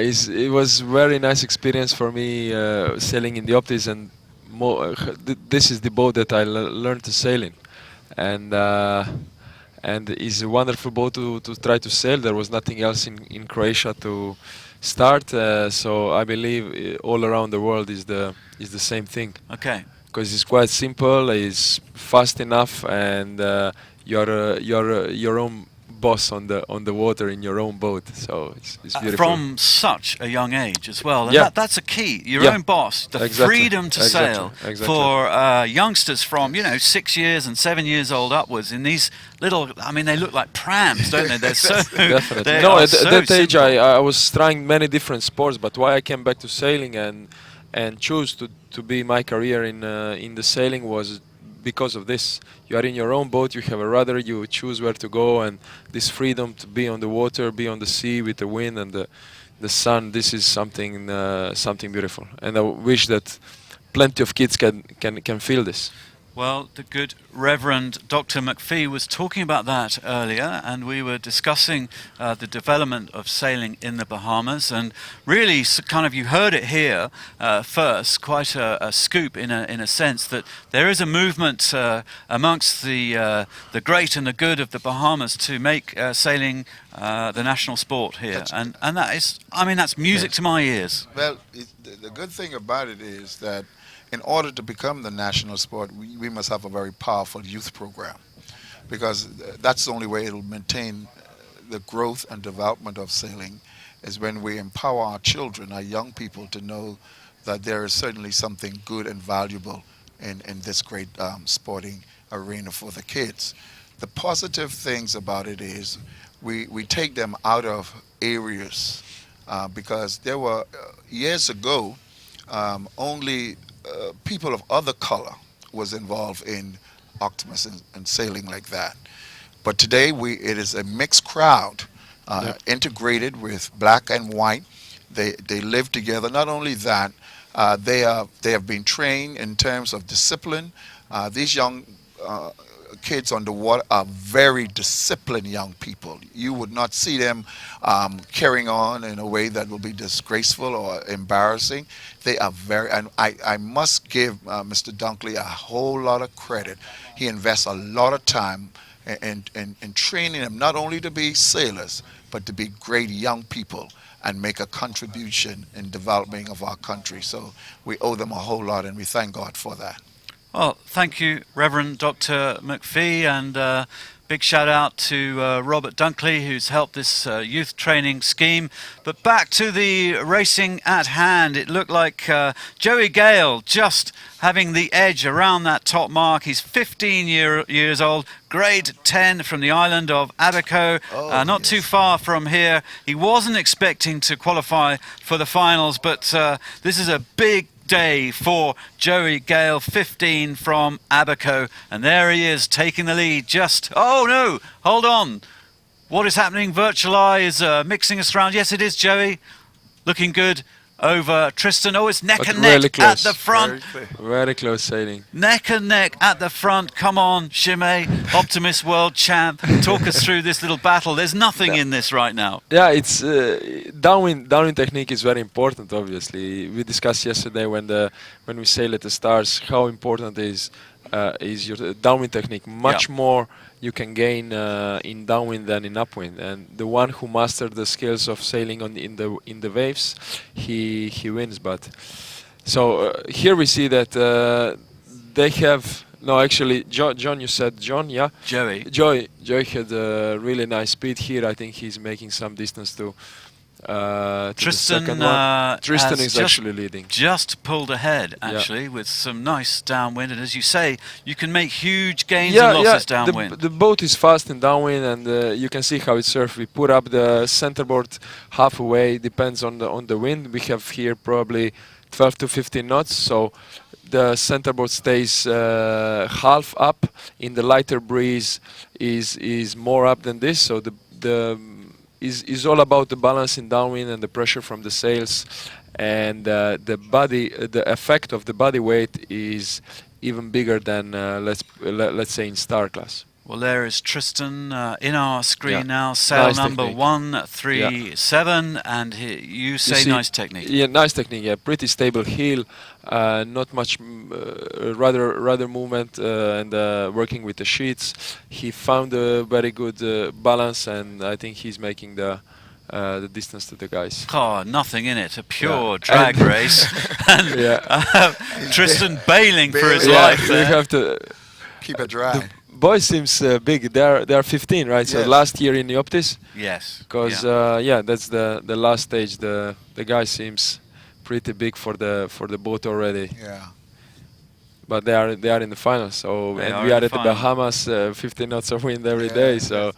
It was very nice experience for me sailing in the Optis, and this is the boat that I learned to sail in, and it's a wonderful boat to try to sail. There was nothing else in Croatia to start, so I believe all around the world is the same thing. Okay. Because it's quite simple, it's fast enough, and you're your own boss on the water in your own boat, so it's beautiful. From such a young age as well. And yeah. That's a key. Your own boss, the freedom to sail for youngsters from 6 years and 7 years old upwards in these little. I mean, they look like prams, don't they? They're so definitely. No, at that age I was trying many different sports, but why I came back to sailing and chose to be my career in the sailing was because of this. You are in your own boat, you have a rudder, you choose where to go, and this freedom to be on the water, be on the sea with the wind and the sun, this is something beautiful. And I wish that plenty of kids can feel this. Well, the good Reverend Dr. McPhee was talking about that earlier, and we were discussing the development of sailing in the Bahamas, and really kind of you heard it here first, quite a scoop in a sense that there is a movement amongst the great and the good of the Bahamas to make sailing the national sport here, and that is, I mean, that's music to my ears. Well, the good thing about it is that in order to become the national sport, we must have a very powerful youth program, because that's the only way it'll maintain the growth and development of sailing, is when we empower our children, our young people, to know that there is certainly something good and valuable in this great sporting arena for the kids. The positive things about it is we take them out of areas because there were years ago only people of other color was involved in Optimist and sailing like that. But today it is a mixed crowd, integrated with black and white. They live together. Not only that, they have been trained in terms of discipline. These young kids on the water are very disciplined young people. You would not see them carrying on in a way that will be disgraceful or embarrassing. They are very, and I must give Mr. Dunkley a whole lot of credit. He invests a lot of time in training them not only to be sailors, but to be great young people and make a contribution in development of our country. So we owe them a whole lot, and we thank God for that. Well, thank you, Reverend Dr. McPhee, and big shout out to Robert Dunkley, who's helped this youth training scheme. But back to the racing at hand, it looked like Joey Gale just having the edge around that top mark. He's 15 years old, grade 10 from the island of Abaco, not too far from here. He wasn't expecting to qualify for the finals, but this is a big day for Joey Gale, 15 from Abaco, and there he is taking the lead. Oh no, hold on, what is happening? Virtual Eye is mixing us around. Yes, it is Joey, looking good over Tristan. Oh, it's neck and neck really at the front. Very close sailing. Neck and neck at the front. Come on, Shimei, Optimist world champ. Talk us through this little battle. There's nothing in this right now. Yeah, it's downwind technique is very important. Obviously, we discussed yesterday when we sail at the stars how important is your downwind technique. Much more you can gain in downwind than in upwind, and the one who mastered the skills of sailing in the waves, he wins. But so here we see that they have. No, actually, John, you said John, yeah? Joey had a really nice speed here. I think he's making some distance to Tristan. The second one. Tristan is actually leading. Just pulled ahead, actually, with some nice downwind. And as you say, you can make huge gains and losses downwind. The boat is fast in downwind, and you can see how it surfs. We put up the centerboard halfway, depends on the wind. We have here probably 12 to 15 knots, so the centerboard stays half up. In the lighter breeze is more up than this, so is all about the balance in downwind and the pressure from the sails, and the effect of the body weight is even bigger than let's say in star class. Well, there is Tristan in our screen now, sail nice number technique. 137, and you say nice technique. Yeah, nice technique. Yeah, pretty stable heel, not much, rather movement, and working with the sheets. He found a very good balance, and I think he's making the distance to the guys. Oh, nothing in it, a pure drag race. And Tristan bailing for his life there. We have to keep it dry. Boy seems big. They are 15, right? So last year in the Optis. Yes. Because that's the last stage. The guy seems pretty big for the boat already. Yeah. But they are in the final. So and we are at the Bahamas, 15 knots of wind every day. So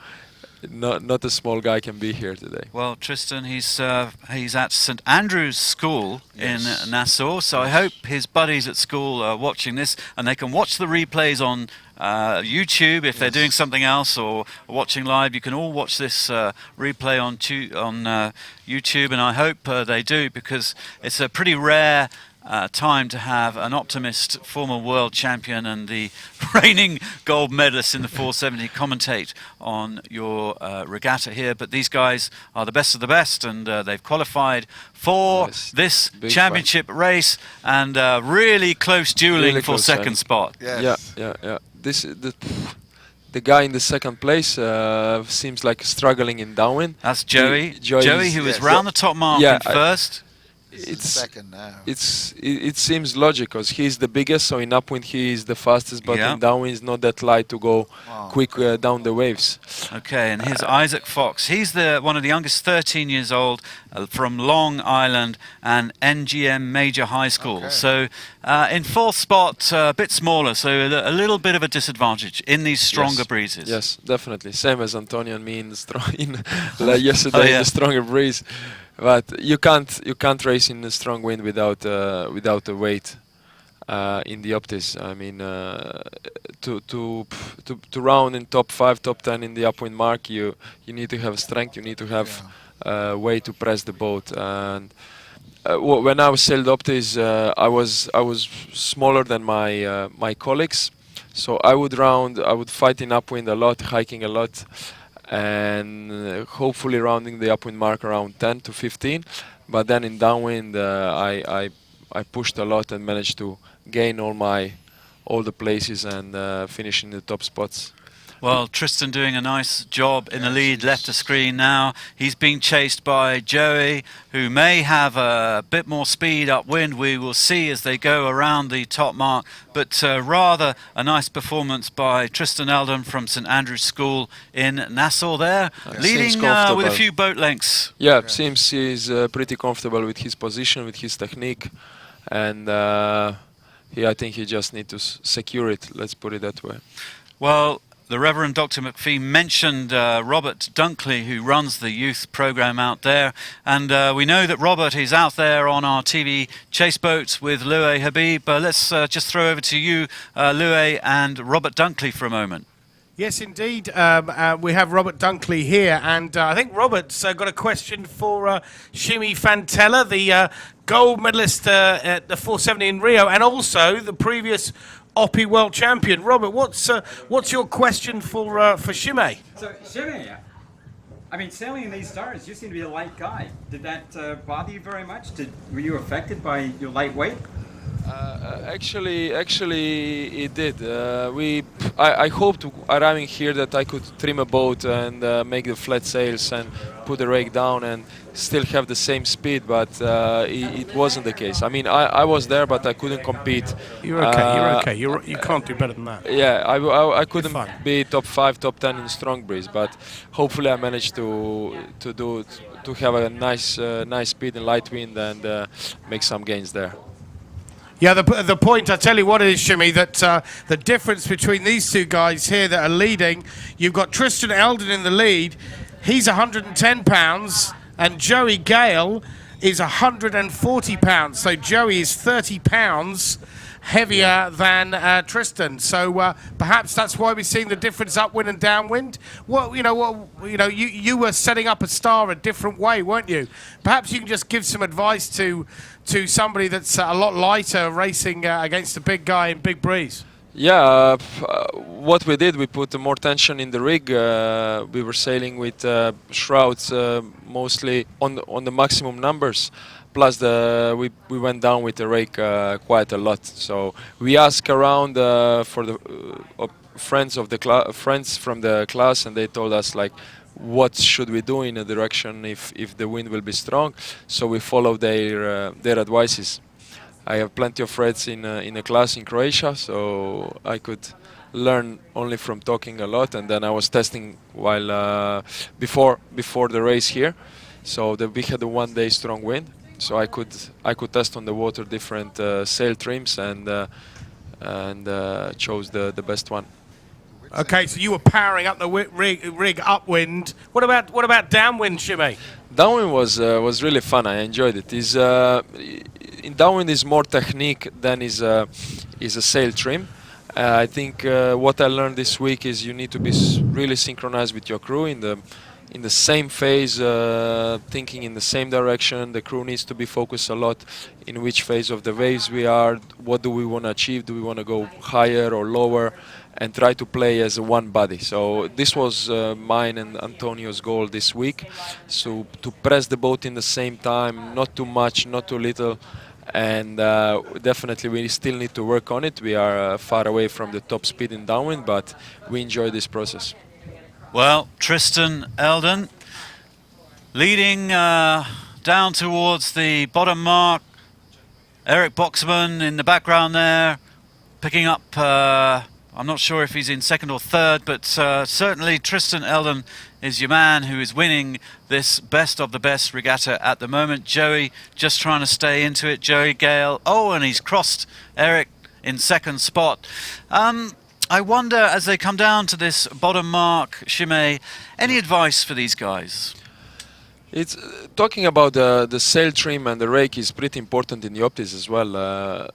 not a small guy can be here today. Well, Tristan, he's at St Andrew's School in Nassau, so I hope his buddies at school are watching this, and they can watch the replays on YouTube if they're doing something else or watching live. You can all watch this replay on YouTube, and I hope they do, because it's a pretty rare time to have an Optimist former world champion and the reigning gold medalist in the 470 commentate on your regatta here. But these guys are the best of the best, and they've qualified for this championship race, and really close dueling for second spot. Yes. Yeah. This the guy in the second place seems like struggling in downwind. That's Joey. Joey, who was round the top mark in first. it's second now. It seems logical because he's the biggest, so in upwind he is the fastest, but Yeah. in downwind is not that light to go quick down the waves. Okay, and here's Isaac Fox. He's one of the youngest, 13 years old, from Long Island and NGM Major High School. So in fourth spot, a bit smaller, so a little bit of a disadvantage in these stronger breezes. Yes, definitely. Same as Antonio and me in like yesterday in the stronger breeze. But you can't race in a strong wind without a weight in the Optis. I mean, to round in top 5, top 10 in the upwind mark, you need to have strength. You need to have weight to press the boat. And when I was sailed Optis, I was smaller than my colleagues. So I would fight in upwind a lot, hiking a lot, and hopefully rounding the upwind mark around 10 to 15. But then in downwind, I pushed a lot and managed to gain all the places and finish in the top spots. Well, Tristan doing a nice job in the lead, left of screen now. He's being chased by Joey, who may have a bit more speed upwind. We will see as they go around the top mark. But rather a nice performance by Tristan Eldon from St Andrew's School in Nassau there, leading with a few boat lengths. Yeah, seems he's pretty comfortable with his position, with his technique. And I think he just needs to secure it, let's put it that way. Well, the Reverend Dr. McPhee mentioned Robert Dunkley, who runs the youth program out there. And we know that Robert is out there on our TV chase boats with Louis Habib. Let's just throw over to you, Louis and Robert Dunkley for a moment. Yes, indeed. We have Robert Dunkley here. And I think Robert's got a question for Shimi Fantella, the gold medalist at the 470 in Rio, and also the previous Opti world champion. Robert, what's your question for Shimei? So Shimei, I mean, sailing in these stars, you seem to be a light guy. Did that bother you very much? Were you affected by your light weight? Actually, it did. I hoped arriving here that I could trim a boat and make the flat sails and put the rake down and still have the same speed, but it wasn't the case. I mean, I was there, but I couldn't compete. You're okay. You can't do better than that. Yeah, I couldn't be top 5, top 10 in strong breeze, but hopefully I managed to have a nice speed in light wind and make some gains there. Yeah, the point, I tell you what it is, Shimmy, that the difference between these two guys here that are leading, you've got Tristan Eldon in the lead. He's 110 pounds, and Joey Gale is 140 pounds. So Joey is 30 pounds heavier than Tristan. So perhaps that's why we're seeing the difference upwind and downwind. You were setting up a star a different way, weren't you? Perhaps you can just give some advice to somebody that's a lot lighter racing against a big guy in big breeze. Yeah, what we did, we put more tension in the rig. We were sailing with shrouds mostly on the maximum numbers. Plus, we went down with the rake quite a lot. So we asked around for the friends from the class, and they told us like, what should we do in a direction if the wind will be strong? So we followed their advices. I have plenty of friends in a class in Croatia, so I could learn only from talking a lot. And then I was testing while before the race here. So we had a 1 day strong wind, so I could test on the water different sail trims and chose the best one. Okay, so you were powering up the rig upwind. What about downwind, Shimei? Downwind was really fun. I enjoyed it. In downwind is more technique than is a sail trim. I think what I learned this week is you need to be really synchronized with your crew in the same phase, thinking in the same direction. The crew needs to be focused a lot in which phase of the waves we are. What do we want to achieve? Do we want to go higher or lower? And try to play as one body. So this was mine and Antonio's goal this week. So to press the boat in the same time, not too much, not too little. And definitely we still need to work on it. We are far away from the top speed in downwind, but we enjoy this process. Well, Tristan Eldon leading down towards the bottom mark. Eric Boxman in the background there, picking up, I'm not sure if he's in second or third, but certainly Tristan Eldon is your man who is winning this best of the best regatta at the moment. Joey just trying to stay into it. Joey Gale. Oh, and he's crossed Eric in second spot. I wonder, as they come down to this bottom mark, Shimei, any advice for these guys? It's talking about the sail trim and the rake is pretty important in the Optis as well.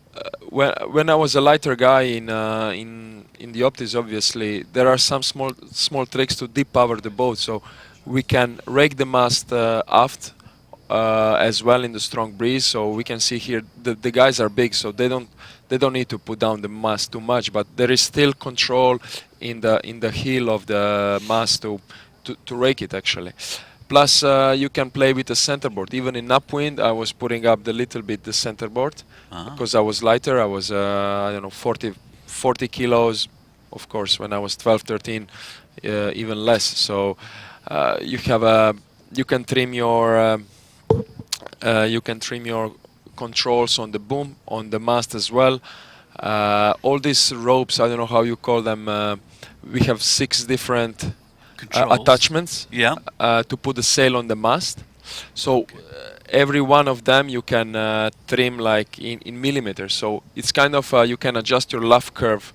When I was a lighter guy in the Optis, obviously there are some small tricks to deep power the boat, so we can rake the mast aft as well in the strong breeze. So we can see here the guys are big, so they don't need to put down the mast too much, but there is still control in the heel of the mast to rake it actually. Plus, you can play with the centerboard. Even in upwind, I was putting up the little bit the centerboard because I was lighter. I was, I don't know, 40 kilos. Of course, when I was 12, 13, even less. So you can trim your controls on the boom, on the mast as well. All these ropes, I don't know how you call them. We have 6 different attachments to put the sail on the mast. So every one of them you can trim like in millimeters. So it's kind of you can adjust your luff curve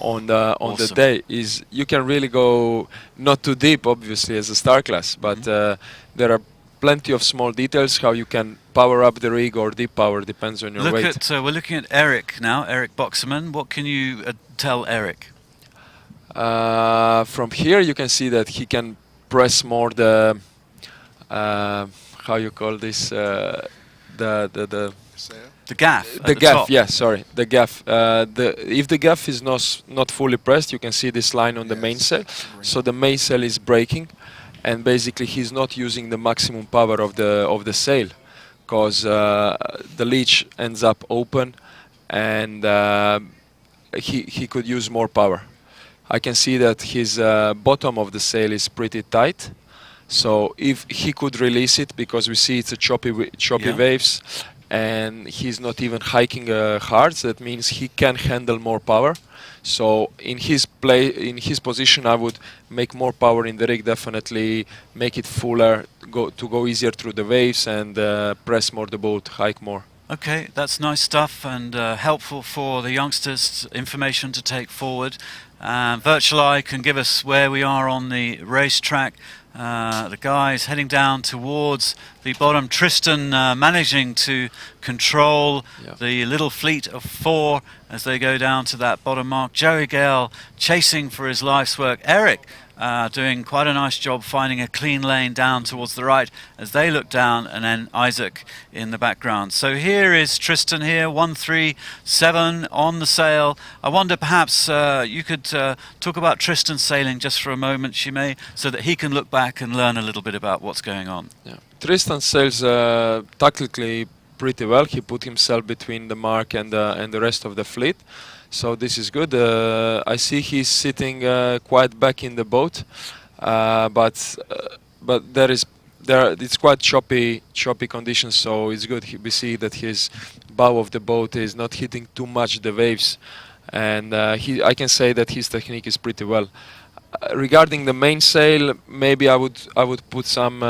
on the day. You can really go not too deep, obviously, as a star class, but there are plenty of small details how you can power up the rig or deep power, depends on your weight. We're looking at Eric now, Eric Boxerman. What can you tell Eric? From here you can see that he can press more the how you call this the gaff. The gaff, yeah, sorry, the gaff. If the gaff is not fully pressed, you can see this line on the mainsail. So the mainsail is breaking, and basically he's not using the maximum power of the sail, because the leech ends up open, and he could use more power. I can see that his bottom of the sail is pretty tight, so if he could release it, because we see it's a choppy waves, and he's not even hiking hard, so that means he can handle more power. So in his position, I would make more power in the rig, definitely make it fuller, go easier through the waves, and press more the boat, hike more. Okay, that's nice stuff and helpful for the youngsters, information to take forward. Virtual Eye can give us where we are on the racetrack. The guys heading down towards the bottom. Tristan managing to control the little fleet of 4 as they go down to that bottom mark. Joey Gale chasing for his life's work. Eric doing quite a nice job finding a clean lane down towards the right as they look down, and then Isaac in the background. So here is Tristan here, 137 on the sail. I wonder perhaps you could talk about Tristan sailing just for a moment, Shimei, so that he can look back and learn a little bit about what's going on. Yeah. Tristan sails tactically pretty well. He put himself between the mark and the rest of the fleet. So this is good. I see he's sitting quite back in the boat, but it's quite choppy conditions. So it's good. We see that his bow of the boat is not hitting too much the waves, and I can say that his technique is pretty well. Regarding the mainsail, maybe I would put some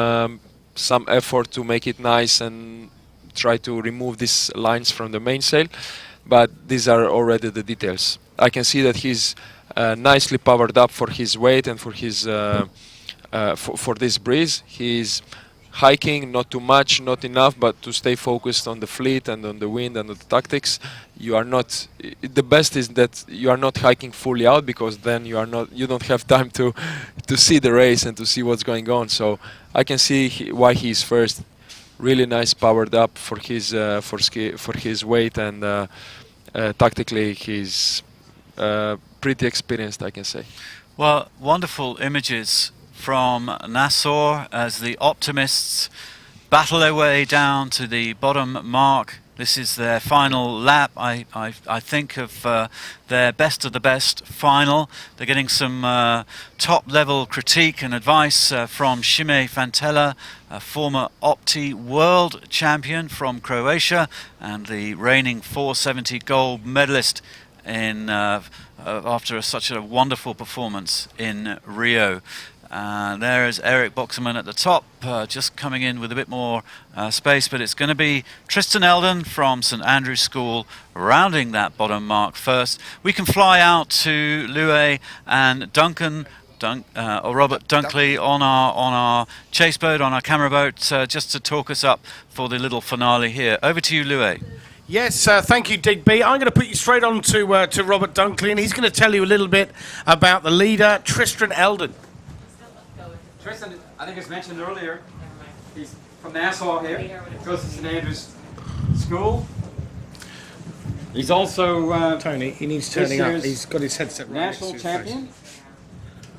effort to make it nice and try to remove these lines from the mainsail. But these are already the details. I can see that he's nicely powered up for his weight and for his for this breeze. He's hiking, not too much, not enough, but to stay focused on the fleet and on the wind and on the tactics. You are not. The best is that you are not hiking fully out, because then you don't have time to see the race and to see what's going on. So I can see why he's first. Really nice, powered up for his weight, and tactically he's pretty experienced, I can say. Well, wonderful images from Nassau as the Optimists battle their way down to the bottom mark. This is their final lap, I think, of their best of the best final. They're getting some top-level critique and advice from Šime Fantela, a former Opti world champion from Croatia and the reigning 470 gold medalist in after such a wonderful performance in Rio. There is Eric Boxerman at the top, just coming in with a bit more space, but it's going to be Tristan Eldon from St Andrew's School rounding that bottom mark first. We can fly out to Lue and or Robert Dunkley on our chase boat, on our camera boat, just to talk us up for the little finale here. Over to you, Lue. Yes, thank you, Digby. I'm going to put you straight on to Robert Dunkley, and he's going to tell you a little bit about the leader, Tristan Eldon. Tristan, I think as mentioned earlier, he's from Nassau here, goes to St Andrew's School. He's also Tony, he needs turning up. He's got his headset right. National champion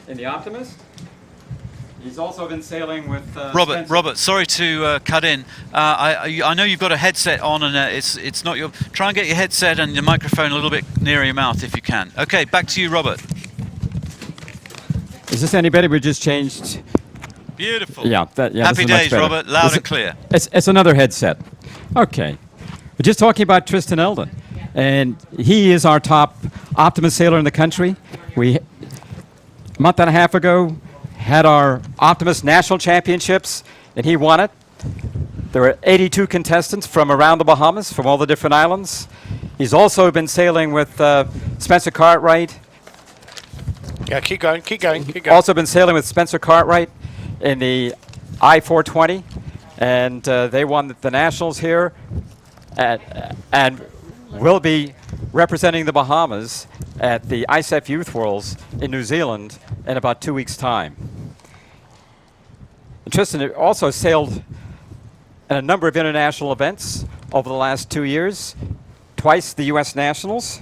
in the Optimist. He's also been sailing with Robert, sorry to cut in. I know you've got a headset on, and it's not your. Try and get your headset and your microphone a little bit nearer your mouth if you can. Okay, back to you, Robert. Is this any better? We just changed. Beautiful. Yeah. Happy days, Robert. Loud and clear. It's another headset. Okay. We're just talking about Tristan Eldon, and he is our top Optimist sailor in the country. We, a month and a half ago, had our Optimist National Championships, and he won it. There were 82 contestants from around the Bahamas, from all the different islands. He's also been sailing with Spencer Cartwright. Yeah, keep going. Also been sailing with Spencer Cartwright in the I-420, and they won the Nationals here, and will be representing the Bahamas at the ISEF Youth Worlds in New Zealand in about 2 weeks' time. And Tristan also sailed in a number of international events over the last 2 years, twice the U.S. Nationals.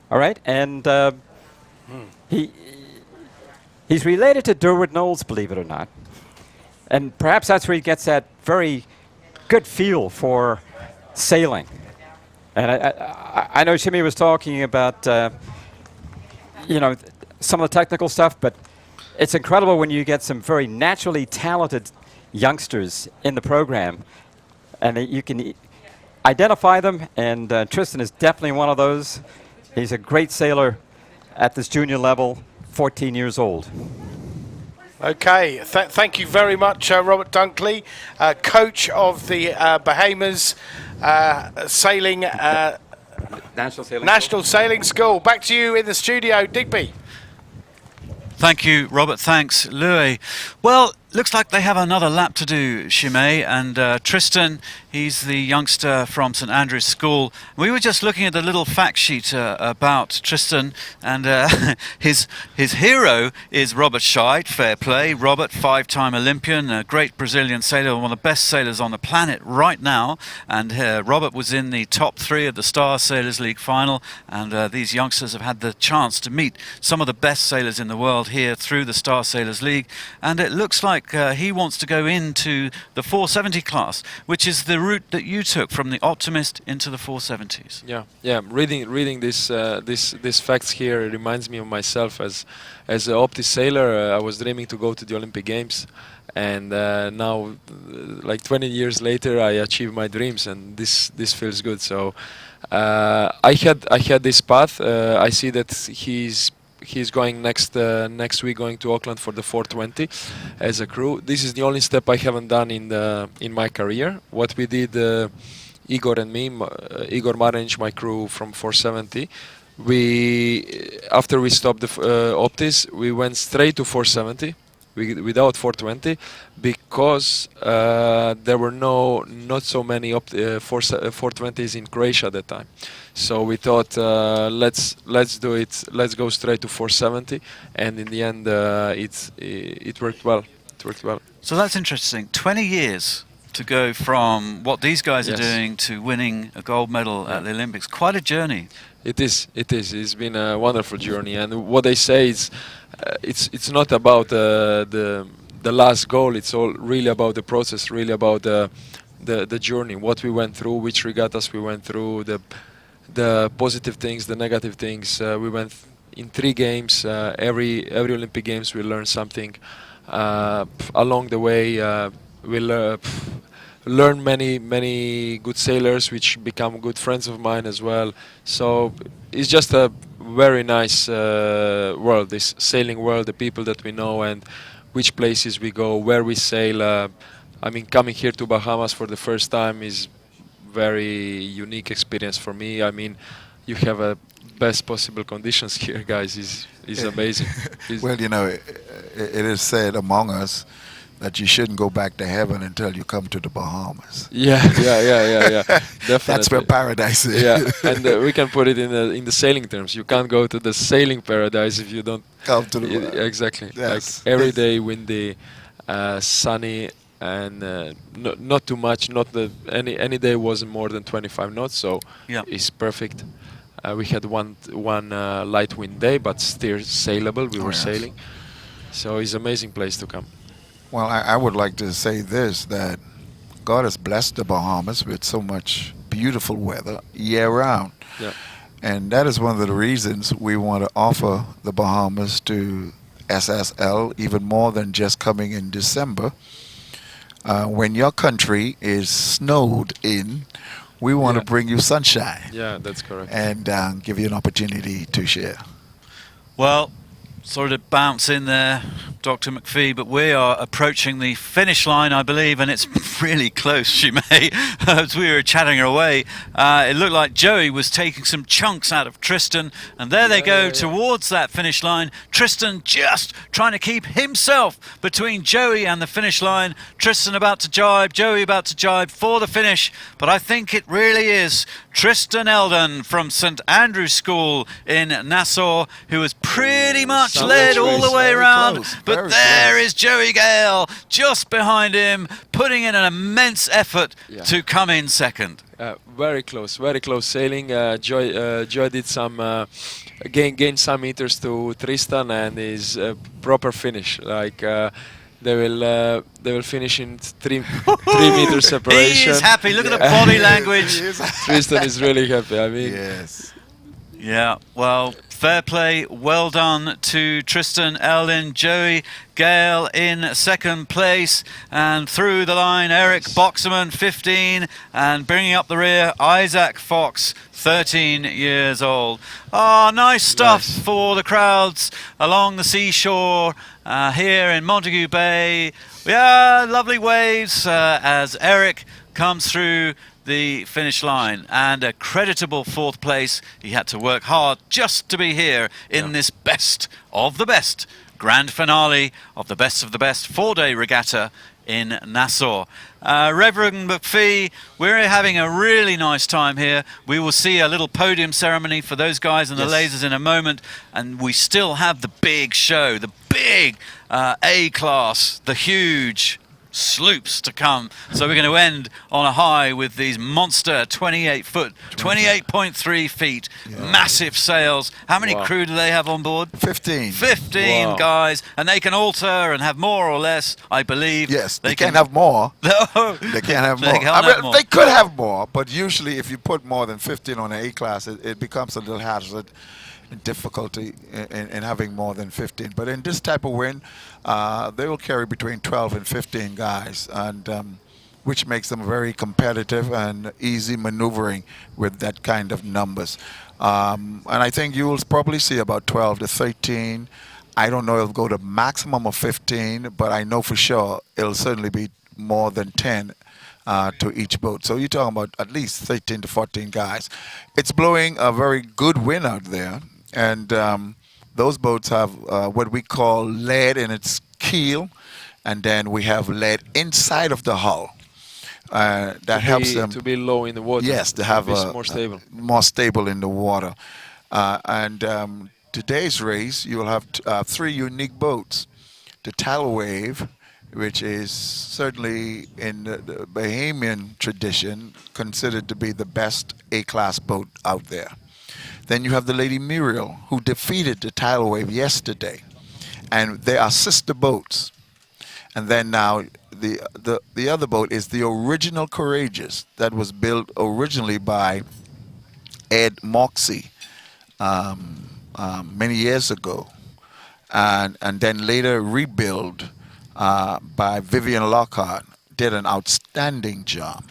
All right, and he's related to Durwood Knowles, believe it or not. And perhaps that's where he gets that very good feel for sailing. And I know Šime was talking about, some of the technical stuff, but it's incredible when you get some very naturally talented youngsters in the program, and you can identify them, and Tristan is definitely one of those. He's a great sailor at this junior level, 14 years old. Okay, thank you very much, Robert Dunkley, coach of the Bahamas Sailing National Sailing School. Back to you in the studio, Digby. Thank you, Robert. Thanks, Louis. Well, looks like they have another lap to do, Šime, and Tristan, he's the youngster from St Andrew's School. We were just looking at the little fact sheet about Tristan, and his hero is Robert Scheid. Fair play. Robert, 5-time Olympian, a great Brazilian sailor, one of the best sailors on the planet right now, and Robert was in the top 3 of the Star Sailors League final, and these youngsters have had the chance to meet some of the best sailors in the world here through the Star Sailors League, and it looks like he wants to go into the 470 class, which is the route that you took from the Optimist into the 470s. Yeah. Reading this facts here reminds me of myself as an Opti sailor. I was dreaming to go to the Olympic Games, and now, like 20 years later, I achieved my dreams, and this feels good. So I had this path. I see that he's going next week, going to Auckland for the 420 as a crew. This is the only step I haven't done in my career. What we did, Igor and me, Igor Marinic, my crew from 470. After we stopped the Optis, we went straight to 470 without 420 because there were not so many 420s in Croatia at that time. So we thought, let's do it. Let's go straight to 470, and in the end, it worked well. So that's interesting. 20 years to go from what these guys are doing to winning a gold medal at the Olympics. Quite a journey. It is. It's been a wonderful journey, and what they say is, it's not about the last goal. It's all really about the process. Really about the journey, what we went through, which regattas we went through, the positive things, the negative things. We went in 3 games. Every Olympic Games we learned something. Along the way, we learn many good sailors, which become good friends of mine as well. So it's just a very nice world, this sailing world, the people that we know and which places we go, where we sail. I mean, coming here to Bahamas for the first time is very unique experience for me. I mean, you have a best possible conditions here, guys. Is amazing. Well, you know, it is said among us that you shouldn't go back to heaven until you come to the Bahamas. Yeah. Definitely. That's where paradise is. Yeah, and we can put it in the sailing terms. You can't go to the sailing paradise if you don't come to the exactly. Yes. Like every day, windy, sunny, and not too much. Not the any day wasn't more than 25 knots, so it's perfect. We had one light wind day, but still sailable. We were sailing, so it's an amazing place to come. Well, I would like to say this, that God has blessed the Bahamas with so much beautiful weather year-round. Yeah. And that is one of the reasons we want to offer the Bahamas to SSL even more than just coming in December. When your country is snowed in, we want to bring you sunshine. Yeah, that's correct. And give you an opportunity to share. Well, sorry to bounce in there, Dr. McPhee, but we are approaching the finish line, I believe, and it's really close, Shimei. As we were chatting away, it looked like Joey was taking some chunks out of Tristan, and there they go towards that finish line. Tristan just trying to keep himself between Joey and the finish line. Tristan about to jibe, Joey about to jibe for the finish, but I think it really is Tristan Eldon from St Andrew's School in Nassau, who was pretty much led all the way around, but there is Joey Gale just behind him, putting in an immense effort to come in second. Very close sailing. Joy did some gained some meters to Tristan, and is proper finish. Like they will finish in 3 meter separation. He's happy. Look at the body language. Tristan is really happy. I mean, yes. Yeah. Well, fair play. Well done to Tristan Eldon. Joey Gale in second place, and through the line Eric Boxerman 15, and bringing up the rear Isaac Fox 13 years old. Nice stuff for the crowds along the seashore here in Montague Bay. Yeah, lovely waves as Eric comes through the finish line, and a creditable 4th place. He had to work hard just to be here in this best of the best grand finale of the best 4-day regatta in Nassau. Reverend McPhee, we're having a really nice time here. We will see a little podium ceremony for those guys and the lasers in a moment, and we still have the big show, the big A-class, the huge sloops to come. So we're going to end on a high with these monster 28.3 feet, massive sails. How many crew do they have on board? 15. 15 guys, and they can alter and have more or less, I believe. Yes, they can't have more. No, they can't have more. They could have more, but usually if you put more than 15 on an A-class, it becomes a little hazard. Difficulty in having more than 15, but in this type of wind they will carry between 12 and 15 guys, and which makes them very competitive and easy maneuvering with that kind of numbers, and I think you will probably see about 12 to 13. I don't know if it'll go to maximum of 15, but I know for sure it'll certainly be more than 10 to each boat. So you're talking about at least 13 to 14 guys. It's blowing a very good wind out there, and those boats have what we call lead in its keel, and then we have lead inside of the hull. That helps them to be low in the water. Yes, to have more stable. More stable in the water. Today's race, you will have 3 unique boats. The Tidal Wave, which is certainly in the Bahamian tradition considered to be the best A-class boat out there. Then you have the Lady Muriel, who defeated the Tidal Wave yesterday. And they are sister boats. And then now the other boat is the original Courageous that was built originally by Ed Moxie many years ago, and then later rebuilt by Vivian Lockhart. Did an outstanding job.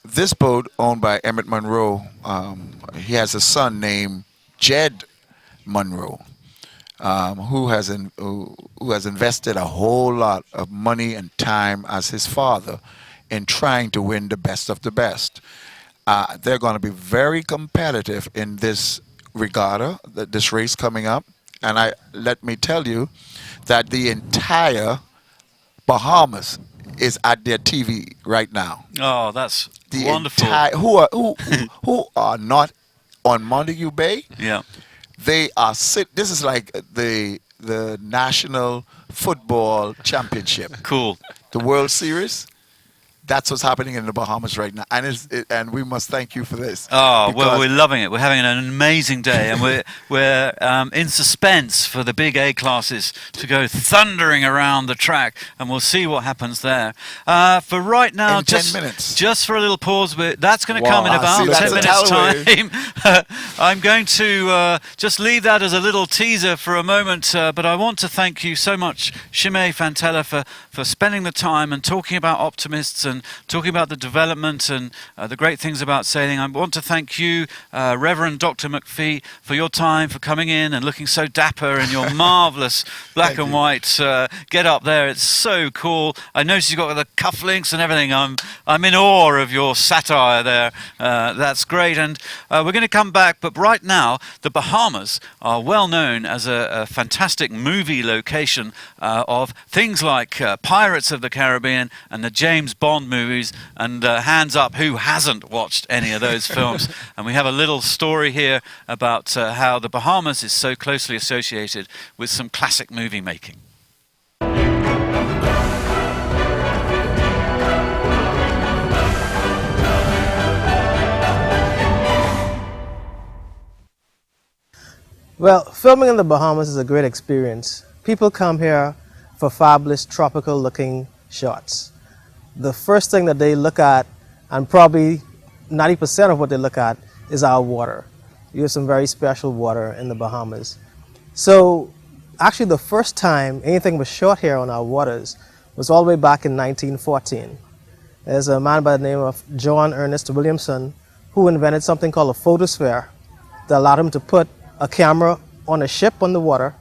This boat, owned by Emmett Monroe, he has a son named Jed Monroe, who has invested a whole lot of money and time as his father in trying to win the best of the best. They're going to be very competitive in this regatta, this race coming up, and let me tell you that the entire Bahamas is at their TV right now. Oh, that's wonderful. Who are not on Montague Bay? Yeah. They are this is like the National Football Championship. Cool. The World Series. That's what's happening in the Bahamas right now, and we must thank you for this. Oh, well, we're loving it. We're having an amazing day, and we're in suspense for the big A classes to go thundering around the track, and we'll see what happens there. For right now, in 10 minutes, just for a little pause, but that's going to come in about 10 minutes time. I'm going to just leave that as a little teaser for a moment, but I want to thank you so much, Shimei Fantella, for spending the time and talking about Optimists and talking about the development and the great things about sailing. I want to thank you, Reverend Dr. McPhee, for your time, for coming in and looking so dapper in your marvellous black and white get up there. It's so cool. I noticed you've got the cufflinks and everything. I'm in awe of your satire there. That's great. And we're going to come back, but right now the Bahamas are well known as a fantastic movie location of things like Pirates of the Caribbean and the James Bond movies, and hands up who hasn't watched any of those films. And we have a little story here about how the Bahamas is so closely associated with some classic movie making. Well, filming in the Bahamas is a great experience. People come here for fabulous tropical looking shots. The first thing that they look at, and probably 90% of what they look at, is our water. We have some very special water in the Bahamas. So actually the first time anything was shot here on our waters was all the way back in 1914. There's a man by the name of John Ernest Williamson who invented something called a photosphere that allowed him to put a camera on a ship on the water,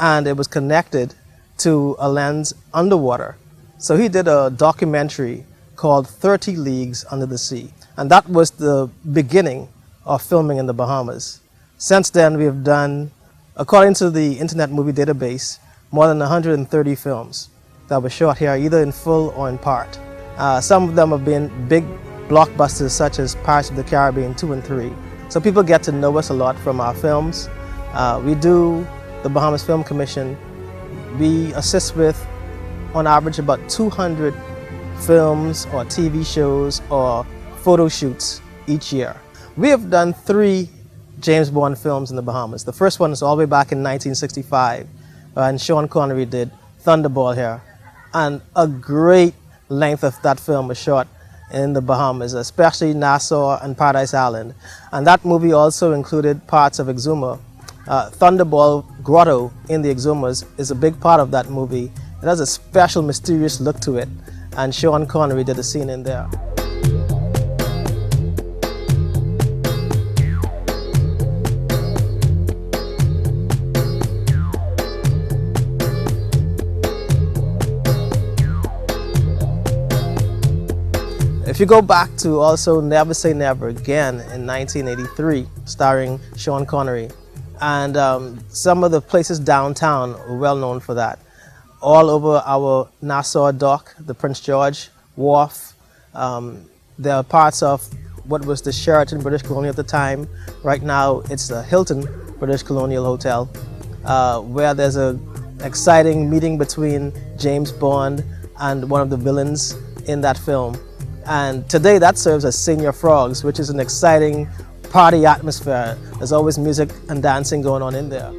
and it was connected to a lens underwater. So he did a documentary called 30 Leagues Under the Sea, and that was the beginning of filming in the Bahamas. Since then, we have done, according to the Internet Movie Database, more than 130 films that were shot here, either in full or in part. Some of them have been big blockbusters, such as Pirates of the Caribbean 2 and 3. So people get to know us a lot from our films. We do the Bahamas Film Commission. We assist with, on average, about 200 films or TV shows or photo shoots each year. We have done 3 James Bond films in the Bahamas. The first one is all the way back in 1965, and Sean Connery did Thunderball here. And a great length of that film was shot in the Bahamas, especially Nassau and Paradise Island. And that movie also included parts of Exuma. Thunderball Grotto in the Exumas is a big part of that movie. It has a special, mysterious look to it, and Sean Connery did a scene in there. If you go back to also Never Say Never Again in 1983, starring Sean Connery, and some of the places downtown are well known for that. All over our Nassau dock, the Prince George Wharf, there are parts of what was the Sheraton British Colonial at the time. Right now it's the Hilton British Colonial Hotel, where there's an exciting meeting between James Bond and one of the villains in that film. And today that serves as Senior Frogs, which is an exciting party atmosphere. There's always music and dancing going on in there.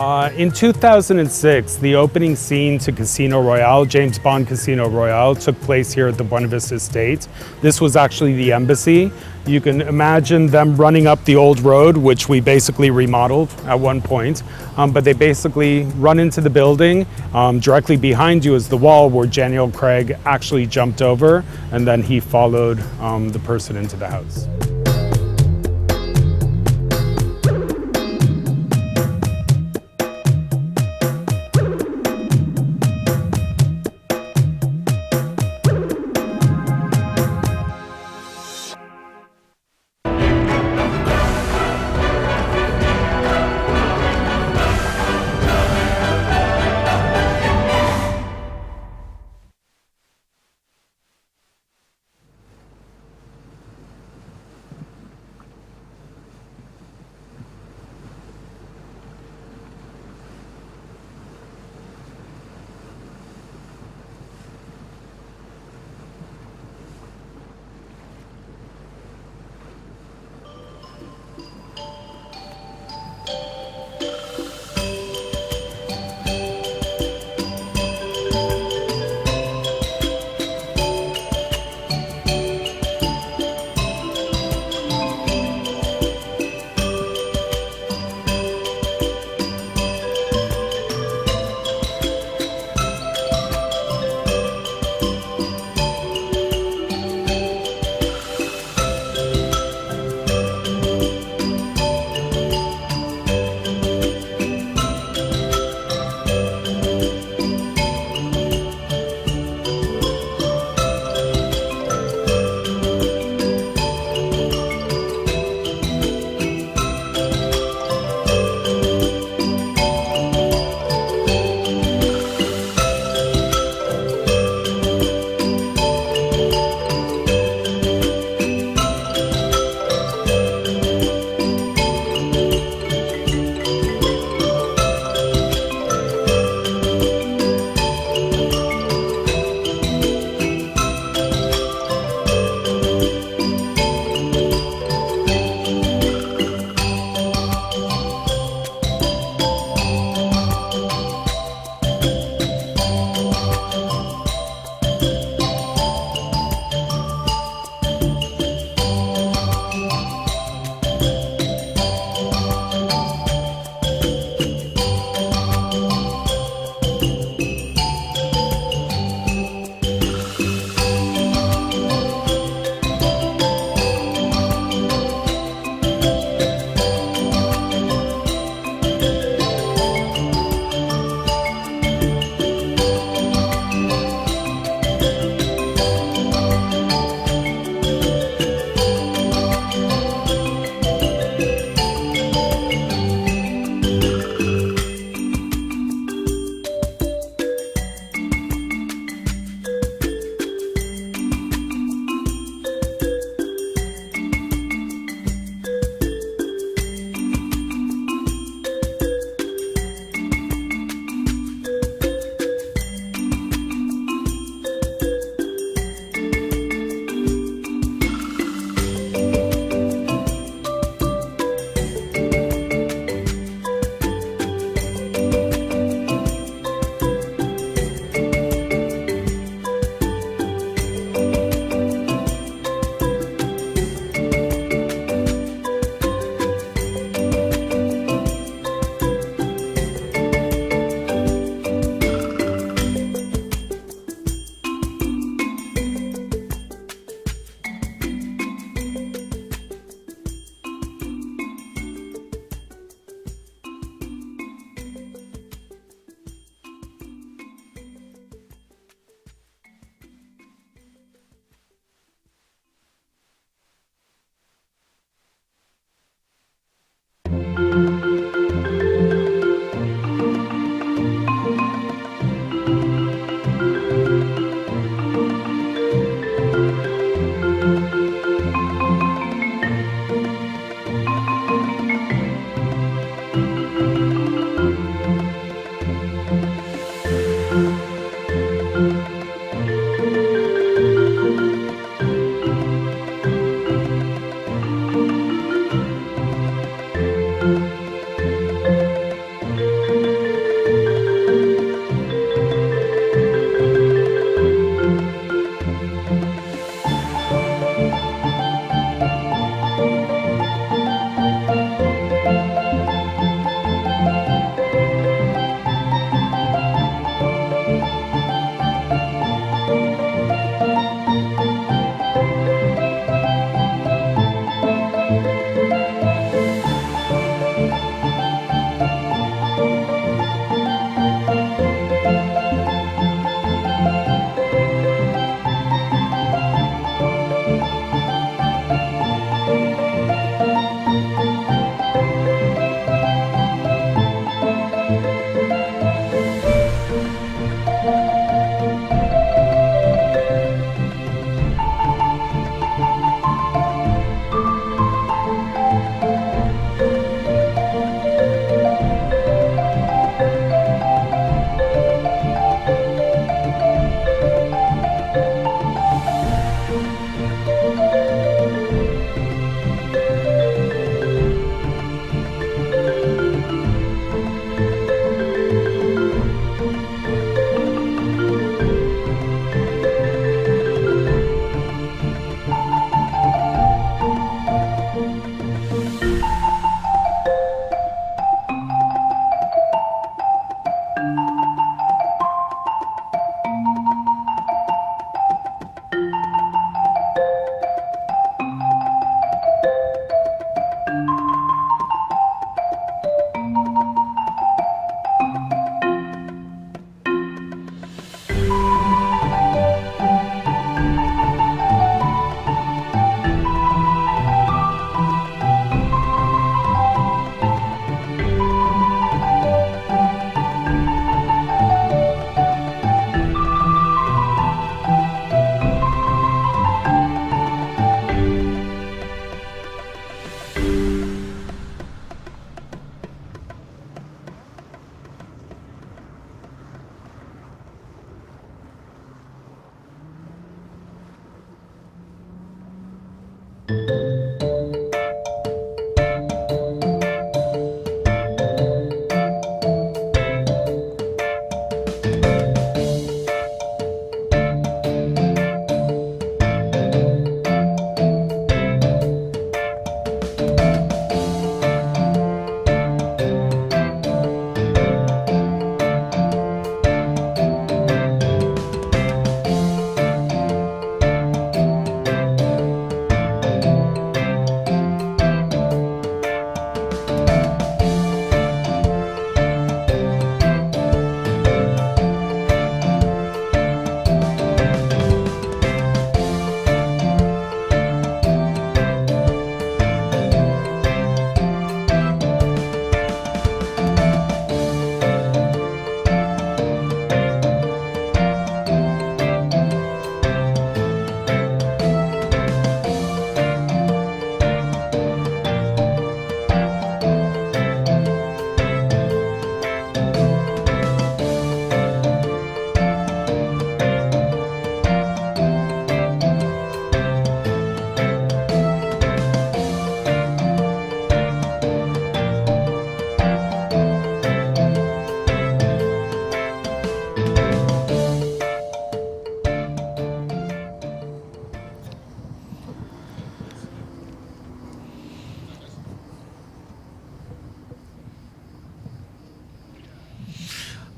In 2006, the opening scene to Casino Royale, James Bond Casino Royale, took place here at the Buena Vista Estate. This was actually the embassy. You can imagine them running up the old road, which we basically remodeled at one point. But they basically run into the building. Directly behind you is the wall where Daniel Craig actually jumped over, and then he followed the person into the house.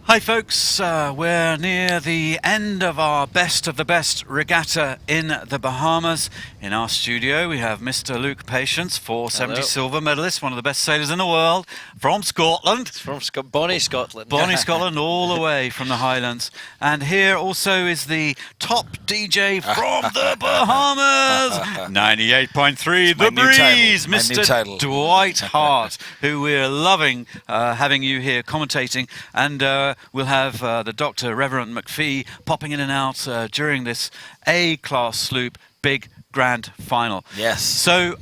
Hi folks, we're near the end of our best of the best regatta in the Bahamas. In our studio we have Mr. Luke Patience, 470 Hello. silver medalist, one of the best sailors in the world, from Scotland. It's from bonnie Scotland. Bonnie Scotland, all the way from the Highlands. And here also is the top DJ from the Bahamas, 98.3 The Breeze, Mr. Dwight Hart, who we're loving having you here commentating. And we'll have the Dr. Reverend McPhee popping in and out during this A-class sloop big grand final. Yes. So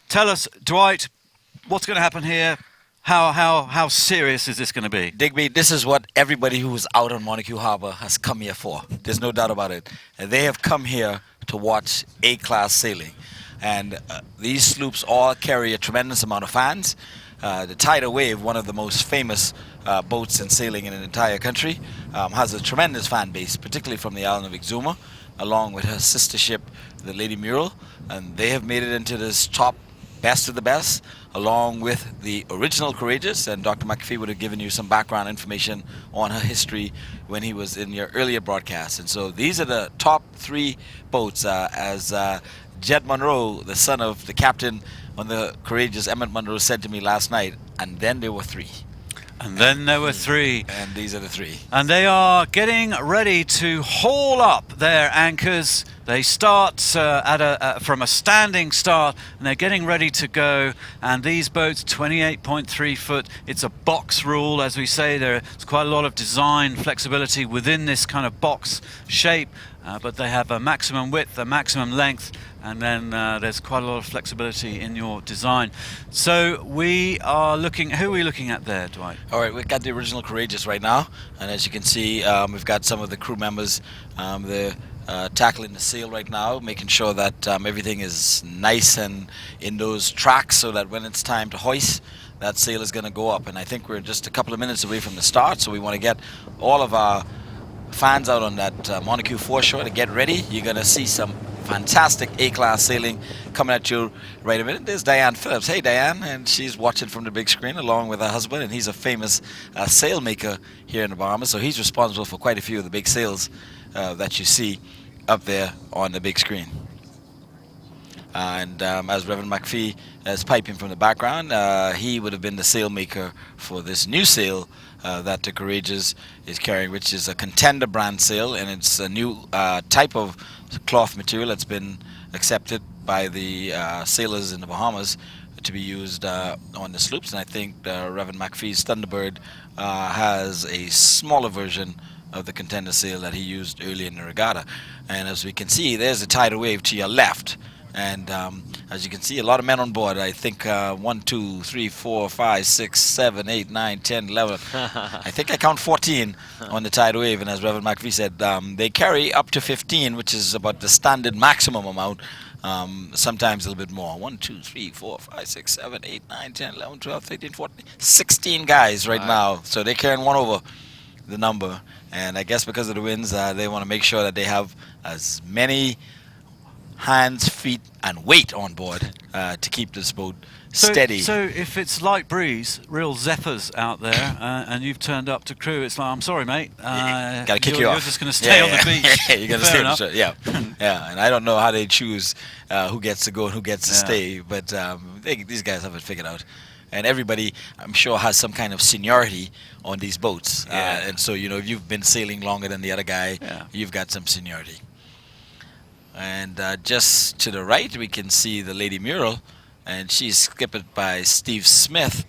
tell us, Dwight, what's going to happen here? How serious is this going to be? Digby, this is what everybody who is out on Montague Harbor has come here for. There's no doubt about it. And they have come here to watch A-class sailing. And these sloops all carry a tremendous amount of fans. The Tidal Wave, one of the most famous boats in sailing in an entire country, has a tremendous fan base, particularly from the island of Exuma, along with her sister ship, the Lady Muriel. And they have made it into this top best of the best, along with the original Courageous. And Dr. McPhee would have given you some background information on her history when he was in your earlier broadcast. And so these are the top three boats, as Jed Monroe, the son of the captain on the Courageous, Emmett Monroe, said to me last night, and then there were three. And then there were three. And these are the three. And they are getting ready to haul up their anchors They start from a standing start, and they're getting ready to go. And these boats, 28.3 foot, it's a box rule, as we say. There's quite a lot of design flexibility within this kind of box shape, but they have a maximum width, a maximum length, and then there's quite a lot of flexibility in your design. So we are looking, who are we looking at there, Dwight? All right, we've got the original Courageous right now, and as you can see, we've got some of the crew members. They're tackling the sail right now, making sure that everything is nice and in those tracks, so that when it's time to hoist, that sail is going to go up. And I think we're just a couple of minutes away from the start, so we want to get all of our fans out on that Montague foreshore to get ready. You're going to see some fantastic A-class sailing coming at you right a minute. There's Diane Phillips. Hey, Diane, and she's watching from the big screen along with her husband, and he's a famous sail maker here in the Bahamas, so he's responsible for quite a few of the big sails that you see up there on the big screen. And as Reverend McPhee is piping from the background, he would have been the sail maker for this new sail that the Courageous is carrying, which is a Contender brand sail, and it's a new type of cloth material that's been accepted by the sailors in the Bahamas to be used on the sloops. And I think Reverend McPhee's Thunderbird has a smaller version of the Contender sail that he used earlier in the Regatta. And as we can see, there's a tidal wave to your left. And as you can see, a lot of men on board. I think 1, 2, 3, 4, 5, 6, 7, 8, 9, 10, 11. I think I count 14 on the tidal wave. And as Reverend McPhee said, they carry up to 15, which is about the standard maximum amount. Sometimes a little bit more. 1, 2, 3, 4, 5, 6, 7, 8, 9, 10, 11, 12, 13, 14, 16 guys right now. So they're carrying one over the number. And I guess because of the winds, they want to make sure that they have as many hands, feet, and weight on board to keep this boat steady. So if it's light breeze, real zephyrs out there, and you've turned up to crew, it's like, I'm sorry, mate. Got to kick you off. You're just going to stay on the beach. You're going to stay on the shore. Yeah, yeah. And I don't know how they choose who gets to go and who gets to stay, but these guys have it figured out. And everybody, I'm sure, has some kind of seniority on these boats. And so, you know, if you've been sailing longer than the other guy, you've got some seniority. And just to the right, we can see the Lady Mural, and she's skippered by Steve Smith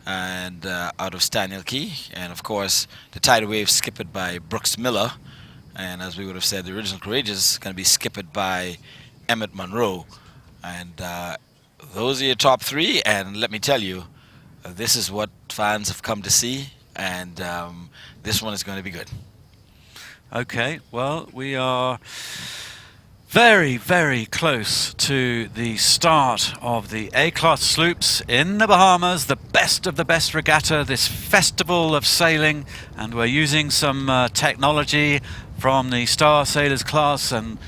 and out of Staniel Key. And, of course, the tidal wave skippered by Brooks Miller. And as we would have said, the original Courageous is going to be skippered by Emmett Monroe. And those are your top three. And let me tell you, this is what fans have come to see. And this one is going to be good. Okay, well, we are very, very close to the start of the A-class sloops in the Bahamas, the best of the best regatta, this festival of sailing, and we're using some technology from the Star Sailors class and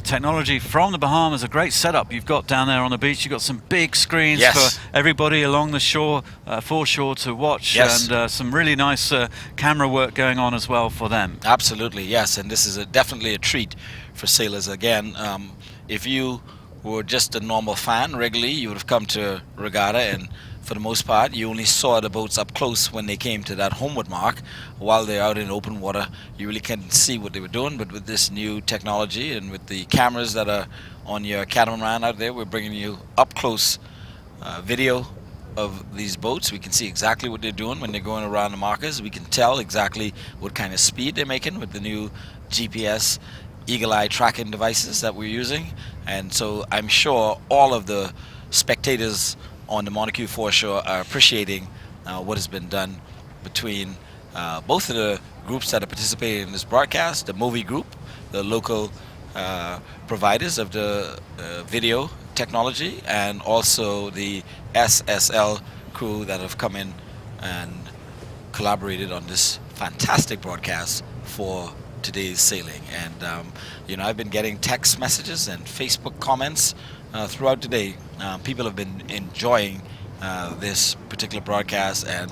technology from the Bahamas. A great setup you've got down there on the beach. You've got some big screens for everybody along the shore, foreshore to watch, and some really nice camera work going on as well for them. Absolutely, yes, and this is definitely a treat for sailors. Again, if you were just a normal fan regularly, you would have come to Regatta, and for the most part you only saw the boats up close when they came to that homeward mark. While they're out in open water, you really can't see what they were doing. But with this new technology and with the cameras that are on your catamaran out there, we're bringing you up close video of these boats. We can see exactly what they're doing when they're going around the markers. We can tell exactly what kind of speed they're making with the new GPS eagle-eye tracking devices that we're using. And so I'm sure all of the spectators on the Montague foreshore are appreciating what has been done between both of the groups that are participating in this broadcast, the movie group, the local providers of the video technology, and also the SSL crew that have come in and collaborated on this fantastic broadcast for today's sailing. And you know, I've been getting text messages and Facebook comments throughout the day. People have been enjoying this particular broadcast, and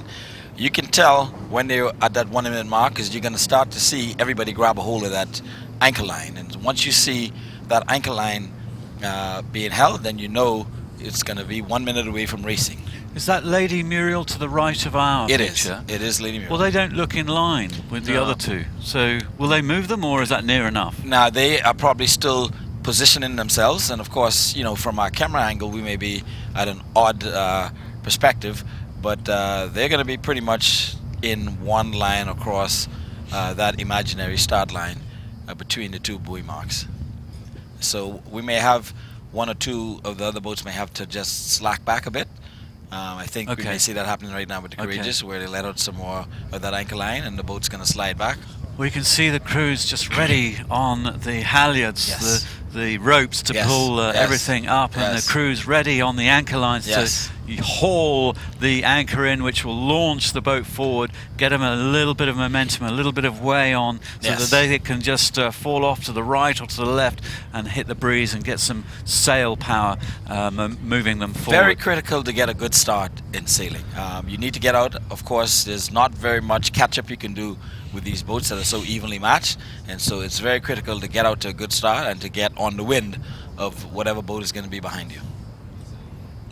you can tell when they're at that 1 minute mark, because you're going to start to see everybody grab a hold of that anchor line. And once you see that anchor line being held, then you know it's going to be 1 minute away from racing. Is that Lady Muriel to the right of our picture? It is Lady Muriel. Well, they don't look in line with the other two. So will they move them, or is that near enough? Now, they are probably still positioning themselves, and of course, from our camera angle, we may be at an odd perspective, but they're going to be pretty much in one line across that imaginary start line between the two buoy marks. So we may have one or two of the other boats may have to just slack back a bit. I think we may see that happening right now with the Courageous, where they let out some more of that anchor line and the boat's going to slide back. We can see the crews just ready on the halyards, the ropes to pull everything up, and the crews ready on the anchor lines to haul the anchor in, which will launch the boat forward, get them a little bit of momentum, a little bit of way on, so that they can just fall off to the right or to the left and hit the breeze and get some sail power moving them forward. Very critical to get a good start in sailing. You need to get out. Of course, there's not very much catch-up you can do with these boats that are so evenly matched, and so it's very critical to get out to a good start and to get on the wind of whatever boat is going to be behind you.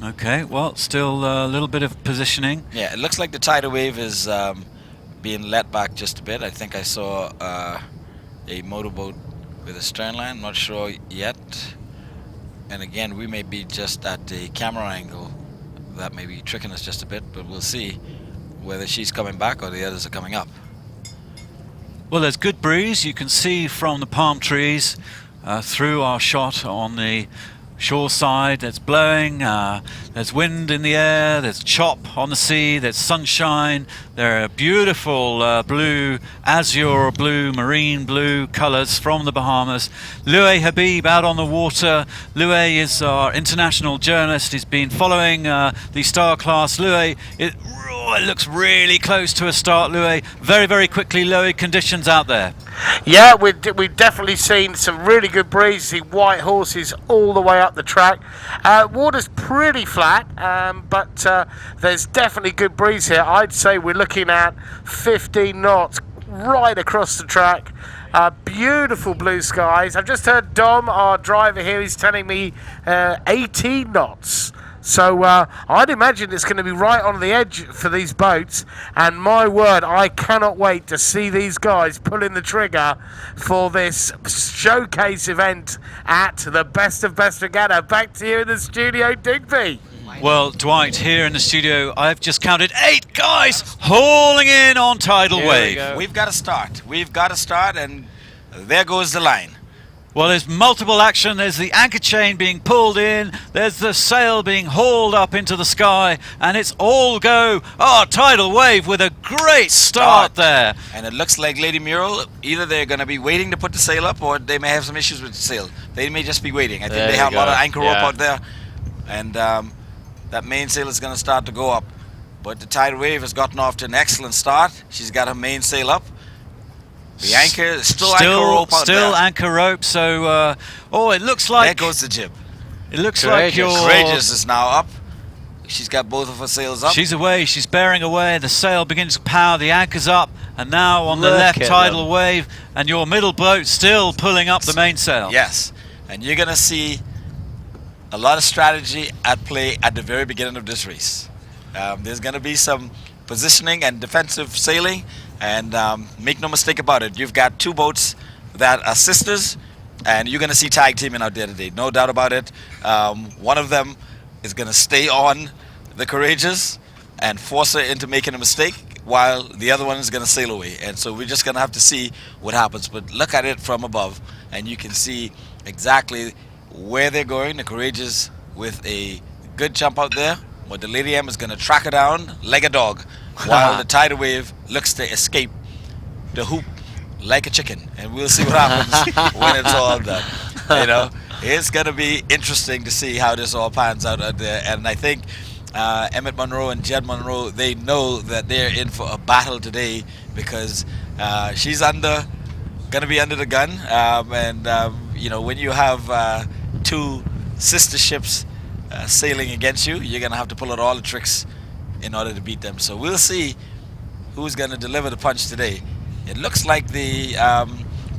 Okay, well, still a little bit of positioning. Yeah, it looks like the tidal wave is being let back just a bit. I think I saw a motorboat with a stern line, not sure yet. And again, we may be just at the camera angle that may be tricking us just a bit, but we'll see whether she's coming back or the others are coming up. Well, there's good breeze. You can see from the palm trees through our shot on the shore side. There's blowing, there's wind in the air, there's chop on the sea, there's sunshine. There are beautiful blue, azure blue, marine blue colors from the Bahamas. Louis Habib out on the water. Louis is our international journalist. He's been following the Star class. Louis, it looks really close to a start, Louis. Very, very quickly, Louis, conditions out there. Yeah, we've definitely seen some really good breeze. See white horses all the way up the track. Water's pretty flat, but there's definitely good breeze here. I'd say we're looking at 15 knots right across the track. Beautiful blue skies. I've just heard Dom, our driver here, he's telling me 18 knots. So I'd imagine it's going to be right on the edge for these boats, and my word, I cannot wait to see these guys pulling the trigger for this showcase event at the Best of Best Regatta. Back to you in the studio, Digby. Well, Dwight, here in the studio, I've just counted 8 guys hauling in on tidal wave. We've got to start. We've got to start, and there goes the line. Well, there's multiple action. There's the anchor chain being pulled in. There's the sail being hauled up into the sky. And it's all go. Oh, tidal wave with a great start there. And it looks like Lady Muriel, either they're going to be waiting to put the sail up, or they may have some issues with the sail. They may just be waiting. I think they have a lot of anchor rope out there. And that mainsail is going to start to go up. But the tidal wave has gotten off to an excellent start. She's got her mainsail up. The anchor, still anchor rope out there. Anchor rope, so, it looks like... There goes the jib. It looks like your... Courageous is now up. She's got both of her sails up. She's away, she's bearing away, the sail begins to power, the anchor's up, and now on the left tidal wave, and your middle boat still pulling up the mainsail. Yes, and you're going to see a lot of strategy at play at the very beginning of this race. There's going to be some positioning and defensive sailing. And make no mistake about it, you've got 2 boats that are sisters, and you're going to see tag teaming out there today. No doubt about it. One of them is going to stay on the Courageous and force her into making a mistake, while the other one is going to sail away. And so we're just going to have to see what happens. But look at it from above, and you can see exactly where they're going. The Courageous with a good jump out there, but the Lady M is going to track her down like a dog, while the tidal wave looks to escape the hoop like a chicken. And we'll see what happens when it's all done. You know, it's going to be interesting to see how this all pans out there. And I think Emmett Monroe and Jed Monroe, they know that they're in for a battle today, because she's going to be under the gun. You know, when you have 2 sister ships sailing against you, you're going to have to pull out all the tricks in order to beat them. So we'll see who's going to deliver the punch today. It looks like the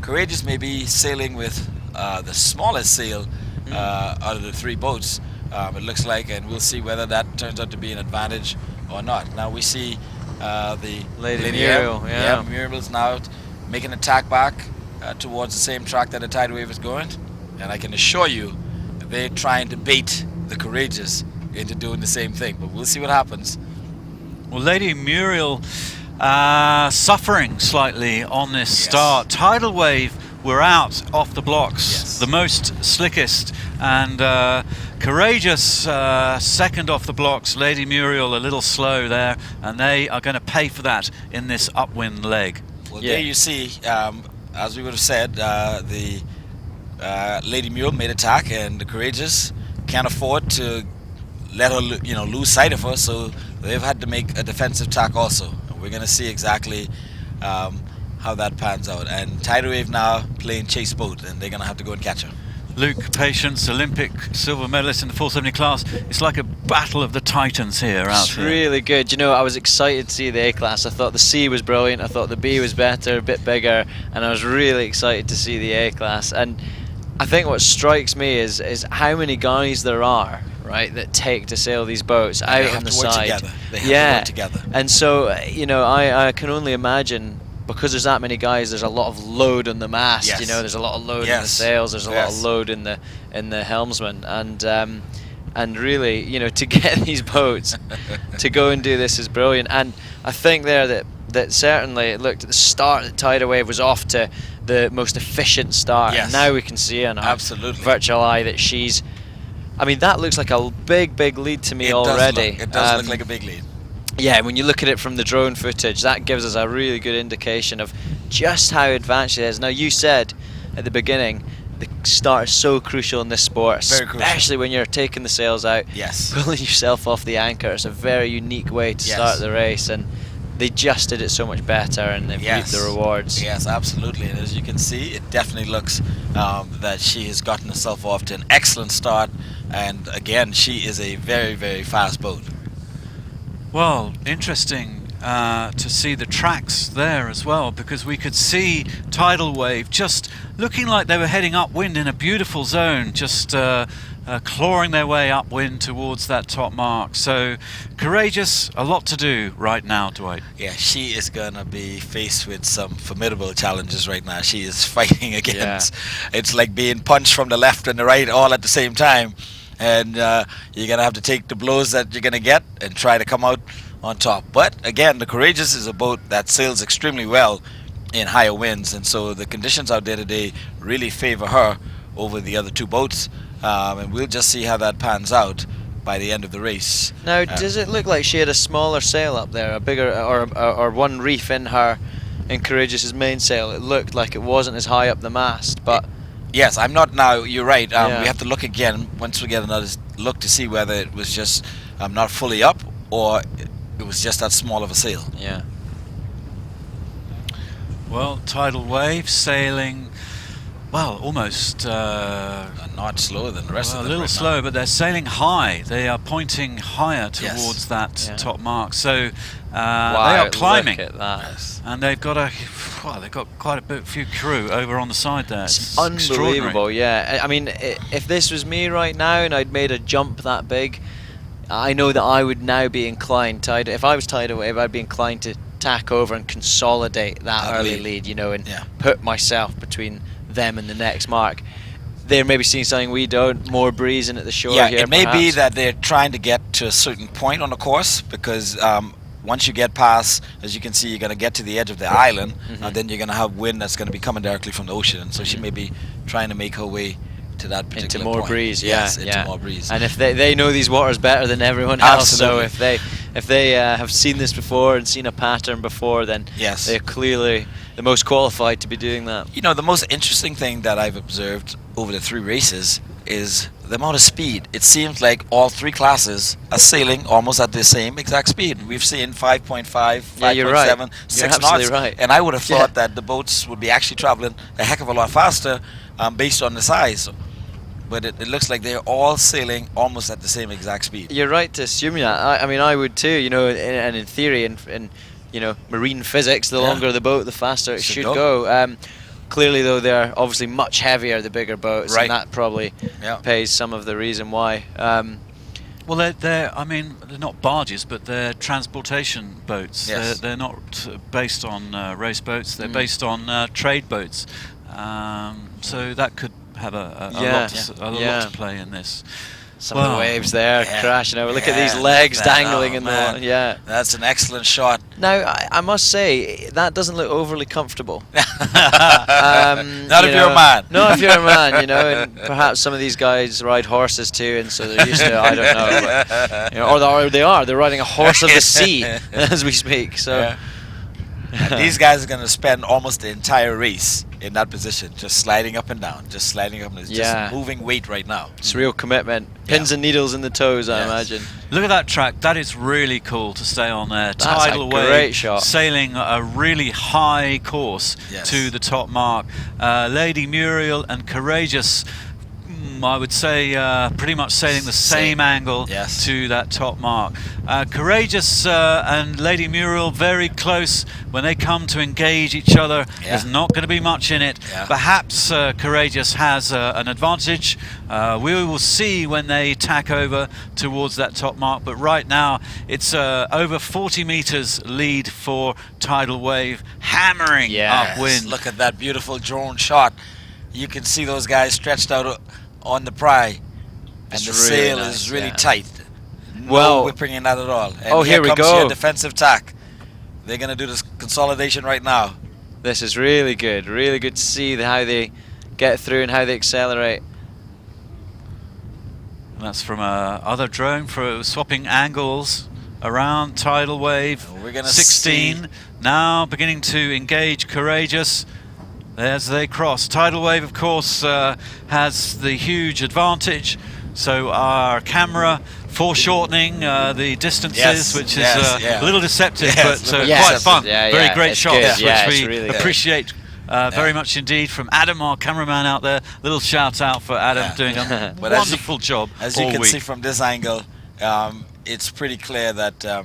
Courageous may be sailing with the smallest sail out of the 3 boats. It looks like, and we'll see whether that turns out to be an advantage or not. Now we see the Lady Muriel. Muriel's now making an attack back towards the same track that the tidal wave is going. And I can assure you, they're trying to bait the Courageous into doing the same thing. But we'll see what happens. Well, Lady Muriel suffering slightly on this start. Tidal Wave were out off the blocks, the most slickest, and Courageous second off the blocks. Lady Muriel a little slow there, and they are going to pay for that in this upwind leg. Well, there you see, as we would have said, the Lady Muriel made attack, and the Courageous can't afford to let her lose sight of her, so they've had to make a defensive tack also. And we're going to see exactly how that pans out. And Tidal Wave now playing chase boat, and they're going to have to go and catch her. Luke Patience, Olympic silver medalist in the 470 class. It's like a battle of the titans here out It's here. really good. You know, I was excited to see the A class. I thought the C was brilliant. I thought the B was better, a bit bigger, and I was really excited to see the A class. And I think what strikes me is how many guys there are, right, that take to sail these boats out on the side. They have to work together. And so, you know, I can only imagine, because there's that many guys, there's a lot of load on the mast. Yes. You know, there's a lot of load in the sails. There's a lot of load in the helmsman, and really, you know, to get these boats to go and do this is brilliant. And I think there that certainly it looked at the start that Tidal Wave was off to the most efficient start. Yes. And now we can see in our Absolutely. virtual eye that she's. I mean, that looks like a big lead to me already. It does look like a big lead. Yeah, when you look at it from the drone footage, that gives us a really good indication of just how advanced it is. Now, you said at the beginning, the start is so crucial in this sport, Very crucial. especially when you're taking the sails out, Yes. pulling yourself off the anchor. It's a very unique way to start the race, and they just did it so much better, and they've reaped the rewards. Yes, absolutely. And as you can see, it definitely looks that she has gotten herself off to an excellent start. And again, she is a very, very fast boat. Well, interesting to see the tracks there as well, because we could see Tidal Wave just looking like they were heading upwind in a beautiful zone, just clawing their way upwind towards that top mark. So Courageous, a lot to do right now, Dwight. Yeah, she is going to be faced with some formidable challenges right now. She is fighting against, it's like being punched from the left and the right all at the same time. And you're going to have to take the blows that you're going to get and try to come out on top. But again, the Courageous is a boat that sails extremely well in higher winds, and so the conditions out there today really favor her over the other two boats, and we'll just see how that pans out by the end of the race. Now, does it look like she had a smaller sail up there, a bigger, or one reef in Courageous's mainsail? It looked like it wasn't as high up the mast, but... Yes, I'm not now. You're right. We have to look again once we get another look to see whether it was just not fully up or it was just that small of a sail. Yeah. Well, Tidal Wave sailing, well, almost a knot slower than the rest of them. A little slow, but they're sailing high. They are pointing higher towards that top mark. So they are climbing, look at that. and they've got they've got quite a few crew over on the side there. It's Unbelievable, yeah. I mean, if this was me right now and I'd made a jump that big, I know that I would now be inclined to, if I was Tidal Wave, I'd be inclined to tack over and consolidate that early lead, you know, and put myself between them and the next mark. They're maybe seeing something we don't, more breezing at the shore here. It may be that they're trying to get to a certain point on the course, because once you get past, as you can see, you're going to get to the edge of the island, and then you're going to have wind that's going to be coming directly from the ocean. And so she may be trying to make her way to that particular into more point. breeze, into more breeze. And if they know these waters better than everyone else, so if they have seen this before and seen a pattern before, then they're clearly the most qualified to be doing that. You know, the most interesting thing that I've observed over the three races is the amount of speed. It seems like all three classes are sailing almost at the same exact speed. We've seen 5.5, 5.7, 6 knots. Right. And I would have thought that the boats would be actually traveling a heck of a lot faster based on the size. But it looks like they're all sailing almost at the same exact speed. You're right to assume that. I mean, I would too, you know, and in theory, in you know, marine physics, the longer the boat, the faster it should go. Clearly, though, they're obviously much heavier, the bigger boats, and that probably pays some of the reason why. Well, I mean, they're not barges, but they're transportation boats. Yes. They're not based on race boats. They're based on trade boats. So that could have a lot Yeah. to play in this. Some of the waves there Yeah. crashing over. Look at these Yeah, legs look at that. dangling Oh, in the man. water. Yeah. That's an excellent shot. Now, I must say, that doesn't look overly comfortable. Not if you're a man. No, if you're a man, you know, and perhaps some of these guys ride horses too, and so they're used to it, I don't know. But, you know, or they're riding a horse of the sea as we speak. So. Yeah. And these guys are going to spend almost the entire race in that position, just sliding up and down, just sliding up and down. It's just moving weight right now. It's real commitment. Pins and needles in the toes, I imagine. Look at that track. That is really cool to stay on there. That's Tidal a wave, great shot. sailing a really high course to the top mark. Lady Muriel and Courageous, I would say, pretty much sailing the same angle to that top mark. Courageous and Lady Muriel very close. When they come to engage each other, there's not going to be much in it. Perhaps Courageous has an advantage. We will see when they tack over towards that top mark, but right now it's over 40 meters lead for Tidal Wave, hammering upwind. Look at that beautiful drone shot. You can see those guys stretched out on the pry, and the sail is really tight. No whipping in that at all. And here we comes go. Your defensive tack. They're going to do this consolidation right now. This is really good. Really good to see how they get through and how they accelerate. And that's from other drone for swapping angles around Tidal Wave. We're gonna 16 now beginning to engage Courageous as they cross. Tidal Wave, of course, has the huge advantage. So our camera foreshortening the distances, which is a little deceptive, but quite fun. Very great shots, which we really appreciate very much indeed from Adam, our cameraman out there. Little shout out for Adam doing a wonderful job. As you can see from this angle, it's pretty clear that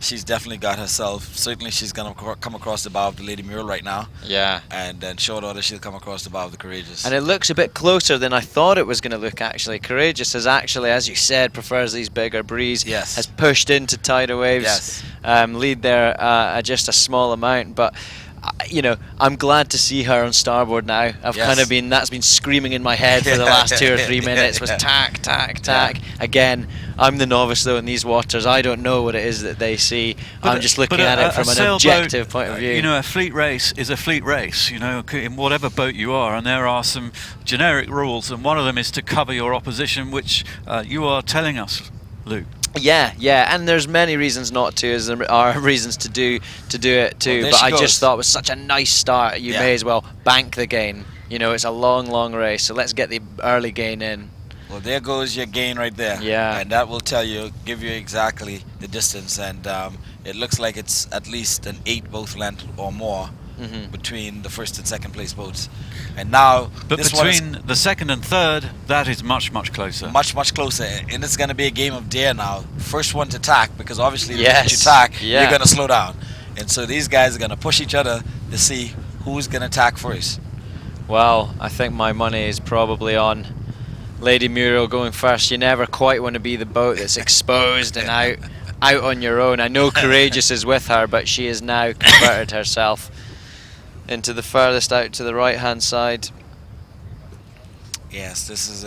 she's definitely got herself. Certainly, she's going to come across the bow of the Lady Muriel right now. Yeah. And then short order, she'll come across the bow of the Courageous. And it looks a bit closer than I thought it was going to look, actually. Courageous has actually, as you said, prefers these bigger breeze. Yes. Has pushed into Tidal Waves. Lead there just a small amount. But, you know, I'm glad to see her on starboard now. I've kind of been, that's been screaming in my head for the last 2 or 3 minutes, was tack, tack, tack. Again, I'm the novice though in these waters. I don't know what it is that they see. I'm just looking at it from an objective point of view. You know, a fleet race is a fleet race, you know, in whatever boat you are, and there are some generic rules, and one of them is to cover your opposition, which you are telling us, Luke. Yeah, and there's many reasons not to, as there are reasons to do it too. Well, but I just thought it was such a nice start. You may as well bank the gain. You know, it's a long race, so let's get the early gain in. Well, there goes your gain right there. Yeah. And that will give you exactly the distance. And it looks like it's at least an 8 boat length or more between the first and second place boats. And now, but between the second and third, that is much closer. Much closer. And it's going to be a game of dare now. First one to tack, because obviously if you tack, you're going to slow down. And so these guys are going to push each other to see who's going to tack first. Well, I think my money is probably on Lady Muriel going first. You never quite want to be the boat that's exposed and out on your own. I know Courageous is with her, but she has now converted herself into the furthest out to the right-hand side. Yes, this is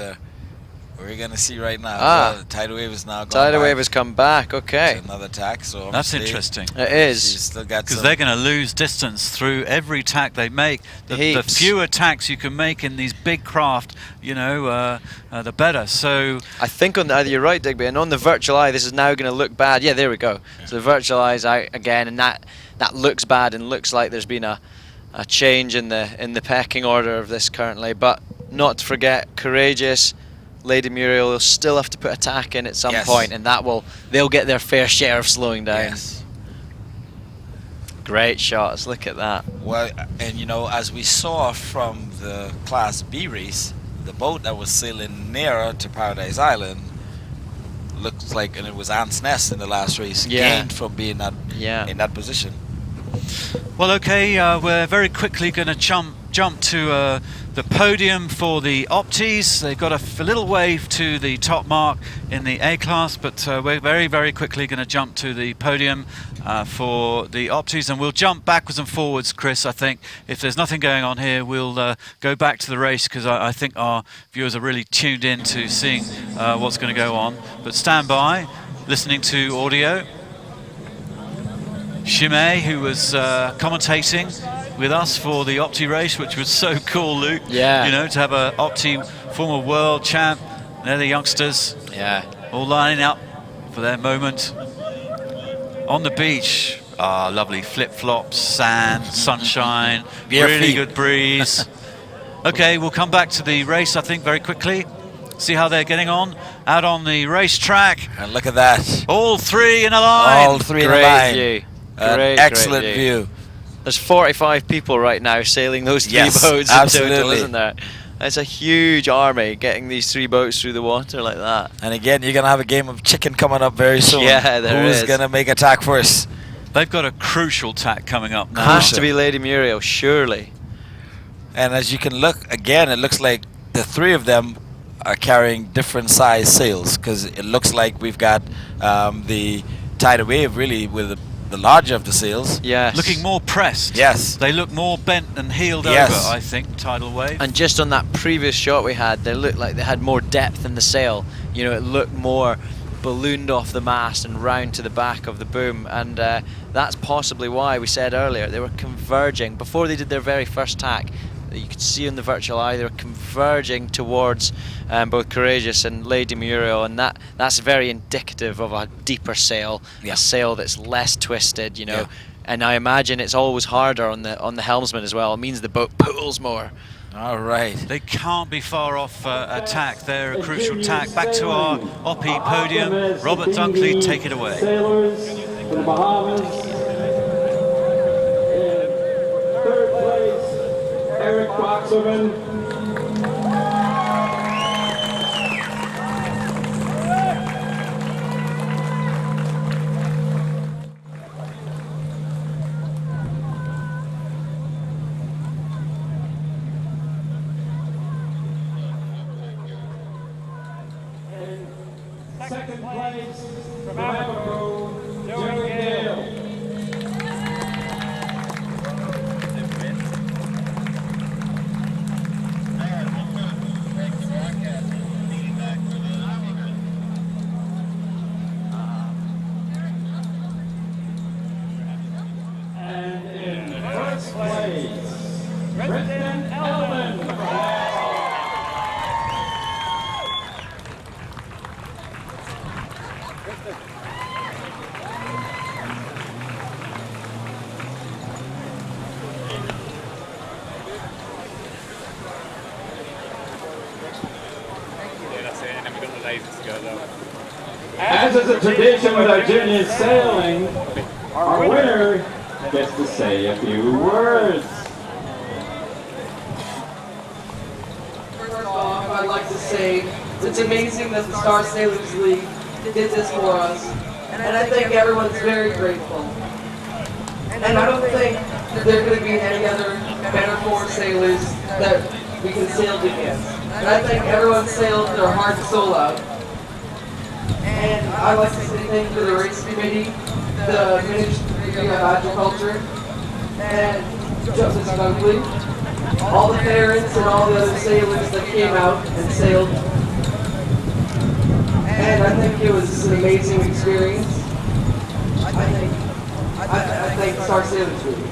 we're going to see right now. The Tidal Wave is now gone Tidal Wave has come back, okay. It's another tack, so that's interesting. It is. Because they're going to lose distance through every tack they make. The fewer tacks you can make in these big craft, you know, the better. So I think you're right, Digby, and on the virtual eye, this is now going to look bad. Yeah, there we go. So the virtual eye's out again, and that looks bad and looks like there's been a change in the pecking order of this currently. But not to forget, Courageous, Lady Muriel will still have to put a tack in at some point, and they'll get their fair share of slowing down. Yes. Great shots, look at that. Well, and you know, as we saw from the Class B race, the boat that was sailing nearer to Paradise Island looks like, and it was Ant's Nest in the last race, gained from being in that position. Well, okay, we're very quickly going to jump to the podium for the Optis. They've got a little wave to the top mark in the A class, but we're very, very quickly going to jump to the podium for the Optis, and we'll jump backwards and forwards, Chris. I think if there's nothing going on here, we'll go back to the race, because I think our viewers are really tuned in to seeing what's going to go on. But stand by, listening to audio. Shimei, who was commentating with us for the Opti race, which was so cool, Luke. Yeah. You know, to have a Opti former world champ. They're the youngsters. Yeah. All lining up for their moment. On the beach, lovely flip-flops, sand, sunshine, really good breeze. Okay, we'll come back to the race, I think, very quickly. See how they're getting on out on the racetrack. And look at that. All three in a line. All three in a line. View. Excellent view. There's 45 people right now sailing those three boats in total, isn't there? It's a huge army getting these 3 boats through the water like that. And again, you're going to have a game of chicken coming up very soon. Yeah, there is. Who's going to make attack first? They've got a crucial tack coming up now. Has to be Lady Muriel, surely. And as you can look, again, it looks like the 3 of them are carrying different size sails, because it looks like we've got the tidal wave really with the larger of the sails. Yes. Looking more pressed. Yes. They look more bent and heeled over, I think, tidal wave. And just on that previous shot we had, they looked like they had more depth in the sail. You know, it looked more ballooned off the mast and round to the back of the boom, and that's possibly why we said earlier they were converging before they did their very first tack. You could see in the virtual eye they were converging towards both Courageous and Lady Muriel, and that's very indicative of a deeper sail, a sail that's less twisted, you know. And I imagine it's always harder on the helmsman as well. It means the boat pulls more. All right. They can't be far off attack. They're a crucial tack. Back to our Opti podium. Robert Dunkley, take it away. Sailors from the Bahamas. Third place, Eric Boxerman. Second place from Africa, Joey Gale. And in first place, Brendan Elman. As is a tradition with our junior sailing, our winner gets to say a few words. First off, I'd like to say it's amazing that the Star Sailors League did this for us, and I think everyone's very grateful. And I don't think that there are going to be any other better 4 sailors that we can sail against. And I think everyone sailed their heart and soul out. And I'd like to say thank you to the race committee, the Ministry of Agriculture, and Justice Dunkley, all the parents and all the other sailors that came out and sailed. And I think it was an amazing experience. I thank Star Sailors League.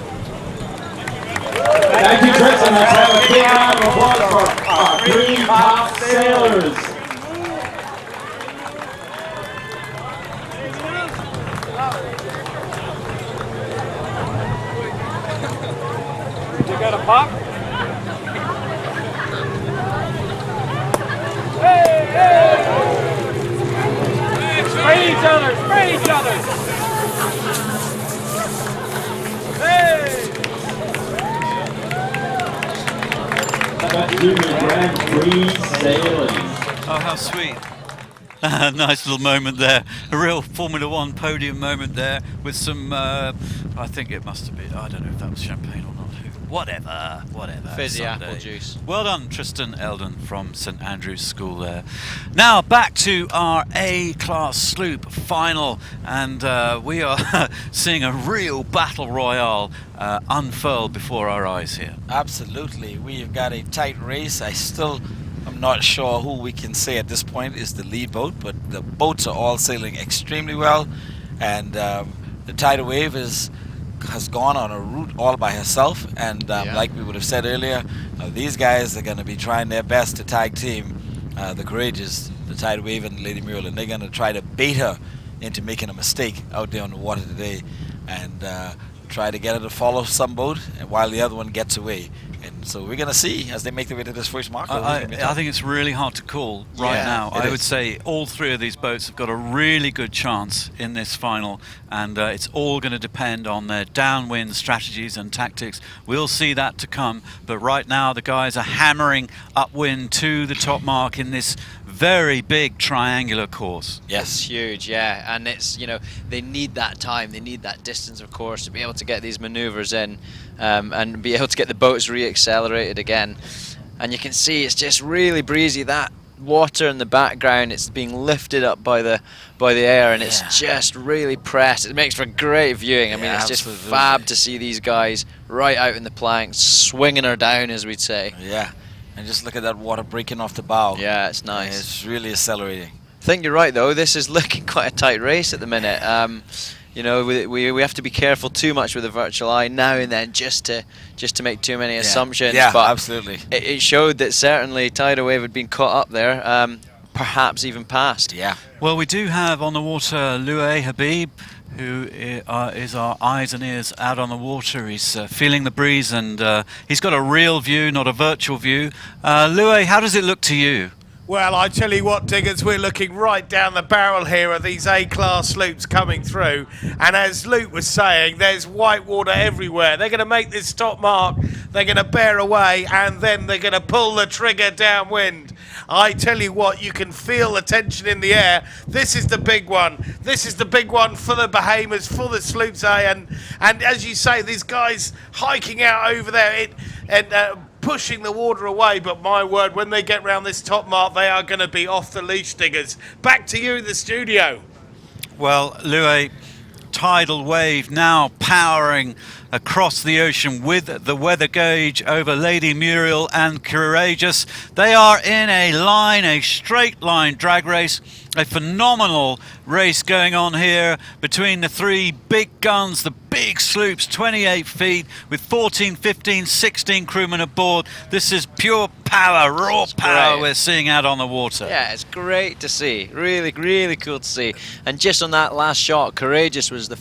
Thank you, Chris, and let's have a big round of applause for our 3 top sailors. You got a pop? Hey, hey! Spray each other! Spray each other! Hey! That's Junior Grand Prix sailing. Oh, how sweet. Nice little moment there. A real Formula One podium moment there with some, I think it must have been, I don't know if that was champagne or not. whatever. Fizzy someday. apple juice. Well done, Tristan Eldon from St Andrew's School there. Now back to our A-class sloop final, and we are seeing a real battle royale unfurl before our eyes here. Absolutely. We've got a tight race. I'm not sure who we can say at this point is the lead boat, but the boats are all sailing extremely well, and the tidal wave has gone on a route all by herself, and like we would have said earlier, these guys are going to be trying their best to tag team the Courageous, the tidal wave, and Lady Muriel, and they're going to try to bait her into making a mistake out there on the water today, and try to get her to follow some boat while the other one gets away. And so we're going to see as they make their way to this first marker. I think it's really hard to call right now. I would say all three of these boats have got a really good chance in this final, and it's all going to depend on their downwind strategies and tactics. We'll see that to come, but right now the guys are hammering upwind to the top mark in this very big triangular course. Yes, it's huge, yeah, and it's, you know, they need that time, they need that distance, of course, to be able to get these maneuvers in and be able to get the boats re-accelerated again. And you can see it's just really breezy. That water in the background, it's being lifted up by the air, and it's just really pressed. It makes for great viewing. I mean, it's just fab to see these guys right out in the planks, swinging her down, as we'd say. Yeah. And just look at that water breaking off the bow. Yeah, it's nice. It's really accelerating. I think you're right, though. This is looking quite a tight race at the minute. You know, we have to be careful too much with the virtual eye now and then, just to make too many assumptions. Yeah, but absolutely. It showed that certainly tidal wave had been caught up there, perhaps even past. Yeah. Well, we do have on the water Louis Habib, who is our eyes and ears out on the water. He's feeling the breeze, and he's got a real view, not a virtual view. Louis, how does it look to you? Well, I tell you what, Diggers, we're looking right down the barrel here of these A-class sloops coming through. And as Luke was saying, there's white water everywhere. They're going to make this top mark, they're going to bear away, and then they're going to pull the trigger downwind. I tell you what, you can feel the tension in the air. This is the big one. This is the big one for the Bahamas, for the sloops, and as you say, these guys hiking out over there, pushing the water away, but my word, when they get round this top mark, they are going to be off the leash, Diggers. Back to you in the studio. Well, Louis, tidal wave now powering across the ocean with the weather gauge over Lady Muriel and Courageous. They are in a straight line drag race. A phenomenal race going on here between the three big guns, the big sloops, 28 feet with 14, 15, 16 crewmen aboard. This is pure power, raw power we're seeing out on the water. Yeah, it's great to see. Really, really cool to see. And just on that last shot, Courageous was the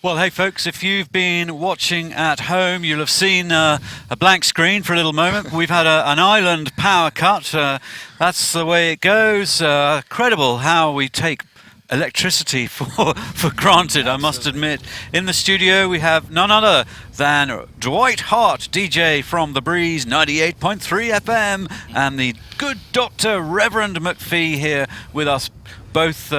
Well, hey folks, if you've been watching at home, you'll have seen a blank screen for a little moment. We've had an island power cut. That's the way it goes. Incredible how we take electricity for granted, I must admit. In the studio, we have none other than Dwight Hart, DJ from The Breeze 98.3 FM, and the good Dr. Reverend McPhee here with us, both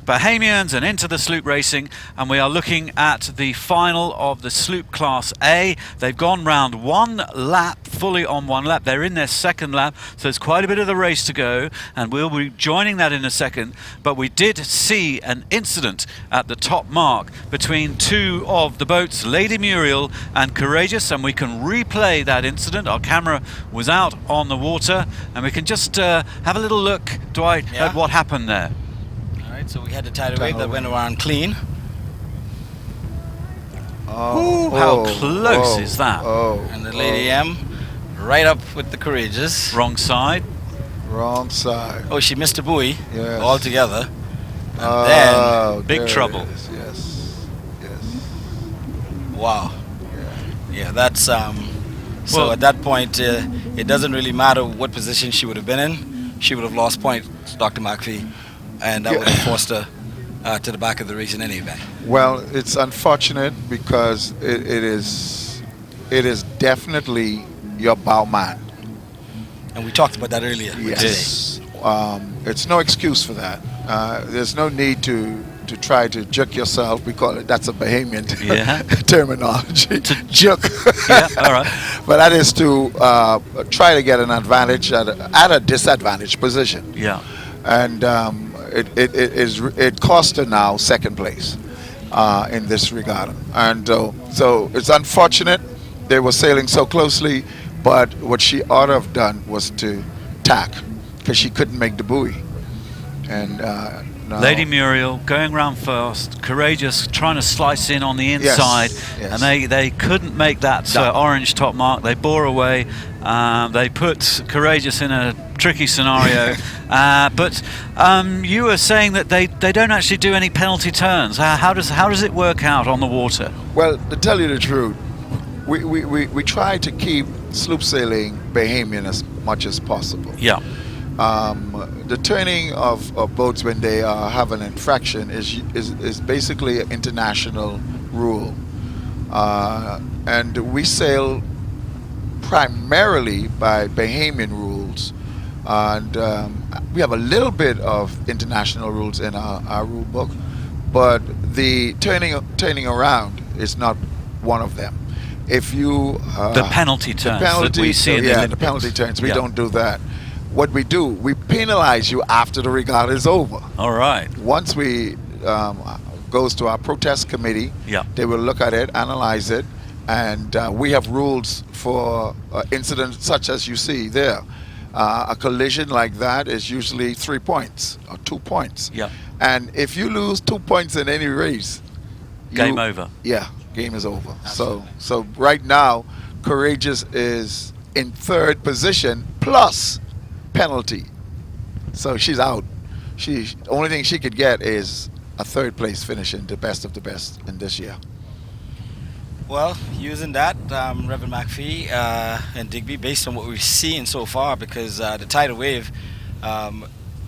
Bahamians and into the sloop racing, and we are looking at the final of the sloop class A. They've gone round one lap, fully on one lap. They're in their second lap, so there's quite a bit of the race to go, and we'll be joining that in a second. But we did see an incident at the top mark between two of the boats, Lady Muriel and Courageous, and we can replay that incident. Our camera was out on the water, and we can just have a little look, Dwight, at what happened there. So we had the tidal wave that went around clean. Ooh, how close is that? And the Lady M right up with the Courageous. Wrong side. Wrong side. Oh, she missed a buoy altogether. And then big trouble. Yes. Wow. Yeah, that's so at that point it doesn't really matter what position she would have been in. She would have lost points, Dr. McPhee. And that would have forced her to the back of the race in any event. Well, it's unfortunate because it is definitely your bow man. And we talked about that earlier. Yes. It's no excuse for that. There's no need to try to juke yourself because that's a Bahamian terminology. To juke. Yeah, all right. But that is to try to get an advantage at a disadvantaged position. Yeah. And it cost her now second place in this regatta, and so it's unfortunate they were sailing so closely, but what she ought to have done was to tack because she couldn't make the buoy. And Lady Muriel going round first, Courageous trying to slice in on the inside, and they couldn't make that orange top mark. They bore away. They put Courageous in a tricky scenario, but you were saying that they don't actually do any penalty turns. How does it work out on the water? Well, to tell you the truth, we try to keep sloop sailing Bahamian as much as possible. Yeah. The turning of boats when they have an infraction is basically an international rule, and we sail primarily by Bahamian rules, and we have a little bit of international rules in our rule book, but the turning around is not one of them. If you the penalty turns that we see in the Olympics. The penalty turns, we don't do that. What we do, we penalize you after the regatta is over. All right. Once we goes to our protest committee, they will look at it, analyze it, and we have rules for incidents such as you see there. A collision like that is usually 3 points or 2 points. Yeah. And if you lose 2 points in any race, game over. Yeah, game is over. So right now, Courageous is in third position plus penalty, so she's out. The only thing she could get is a third place finish in the best of the best in this year. Well, using that, Reverend McPhee and Digby, based on what we've seen so far, because the tidal wave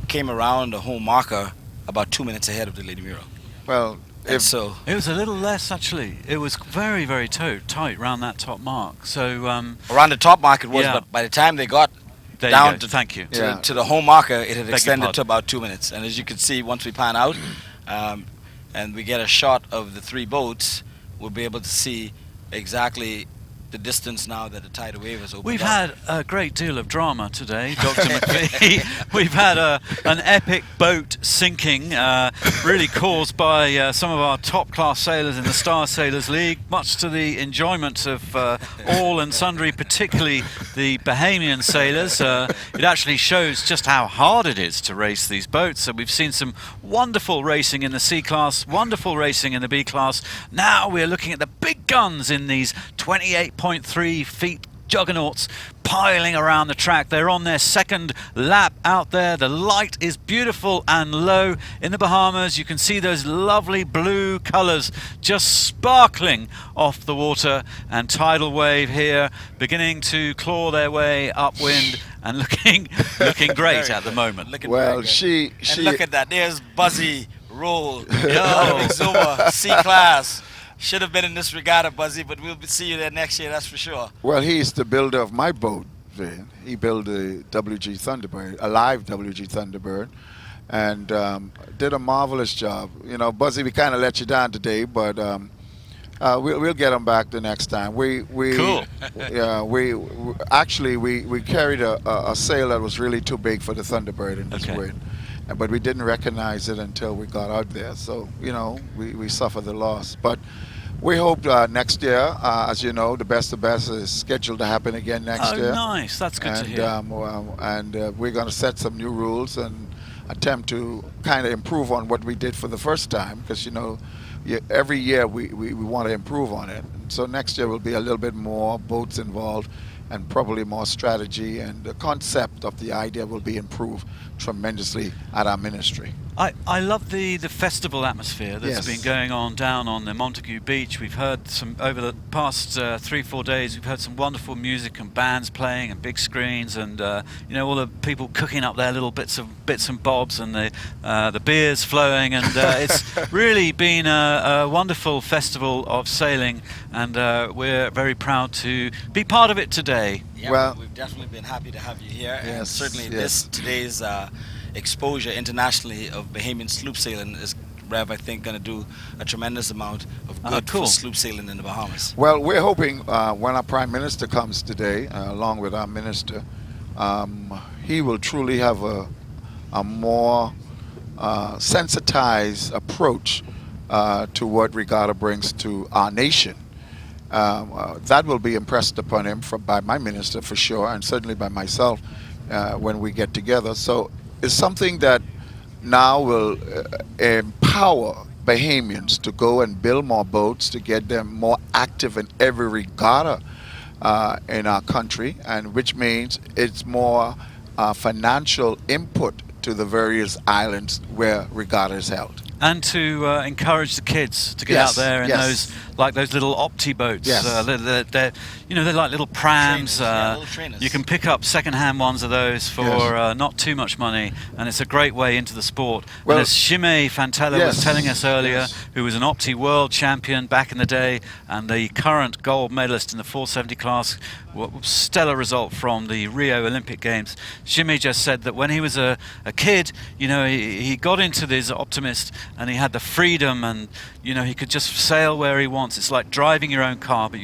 came around the home marker about 2 minutes ahead of the Lady Muriel. Well, it was a little less actually. It was very, very tight around that top mark. So around the top mark it was, but by the time they got down to the home marker, it had extended to about 2 minutes. And as you can see, once we pan out and we get a shot of the three boats, we'll be able to see exactly the distance now that the tidal wave is opened. We've had a great deal of drama today, Dr. McPhee. We've had an epic boat sinking, really caused by some of our top-class sailors in the Star Sailors League, much to the enjoyment of all and sundry, particularly the Bahamian sailors. It actually shows just how hard it is to race these boats. So we've seen some wonderful racing in the C class, wonderful racing in the B class. Now we're looking at the big guns in these 28.3 feet juggernauts piling around the track. They're on their second lap out there. The light is beautiful and low in the Bahamas. You can see those lovely blue colours just sparkling off the water, and tidal wave here beginning to claw their way upwind and looking great at the moment. Looking Well, very good. she- And look at that. There's Buzzy Roll. Zuma, C-Class. Should have been in this regatta, Buzzy, but we'll see you there next year, that's for sure. Well, he's the builder of my boat. Vin. He built a WG Thunderbird, a live WG Thunderbird, and did a marvelous job. You know, Buzzy, we kind of let you down today, but we'll get him back the next time. Cool. Yeah, we carried a sail that was really too big for the Thunderbird in this wind. But we didn't recognize it until we got out there. So, you know, we suffered the loss. But we hope next year, as you know, the best of best is scheduled to happen again next year. Oh, nice. That's good to hear. We're going to set some new rules and attempt to kind of improve on what we did for the first time. Because, you know, every year we want to improve on it. So next year will be a little bit more boats involved and probably more strategy, and the concept of the idea will be improved tremendously at our ministry. I love the festival atmosphere that's been going on down on the Montague Beach. We've heard some, over the past 3-4 days, we've heard some wonderful music and bands playing and big screens, and you know, all the people cooking up their little bits and bobs, and the beers flowing, and it's really been a wonderful festival of sailing, and we're very proud to be part of it today. Yeah, Well- we've definitely been happy to have you here, and Yes, certainly yes. today's exposure internationally of Bahamian sloop sailing is, Rev, I think, going to do a tremendous amount of good cool. for sloop sailing in the Bahamas. Well, we're hoping when our Prime Minister comes today, along with our Minister, he will truly have a more sensitized approach to what Regatta brings to our nation. That will be impressed upon him by my minister for sure, and certainly by myself when we get together. So it's something that now will empower Bahamians to go and build more boats, to get them more active in every regatta in our country, and which means it's more financial input to the various islands where regatta is held. And to encourage the kids to get Yes, out there in yes. those little Opti boats. Yes. They're like little prams. Little trainers. You can pick up second-hand ones of those for not too much money, and it's a great way into the sport. Well, and as Shimei Fantella was yes, telling us earlier, yes. who was an Opti world champion back in the day, and the current gold medalist in the 470 class, stellar result from the Rio Olympic Games. Shimei just said that when he was a kid, you know, he got into this Optimist, and he had the freedom, and you know, he could just sail where he wants. It's like driving your own car, but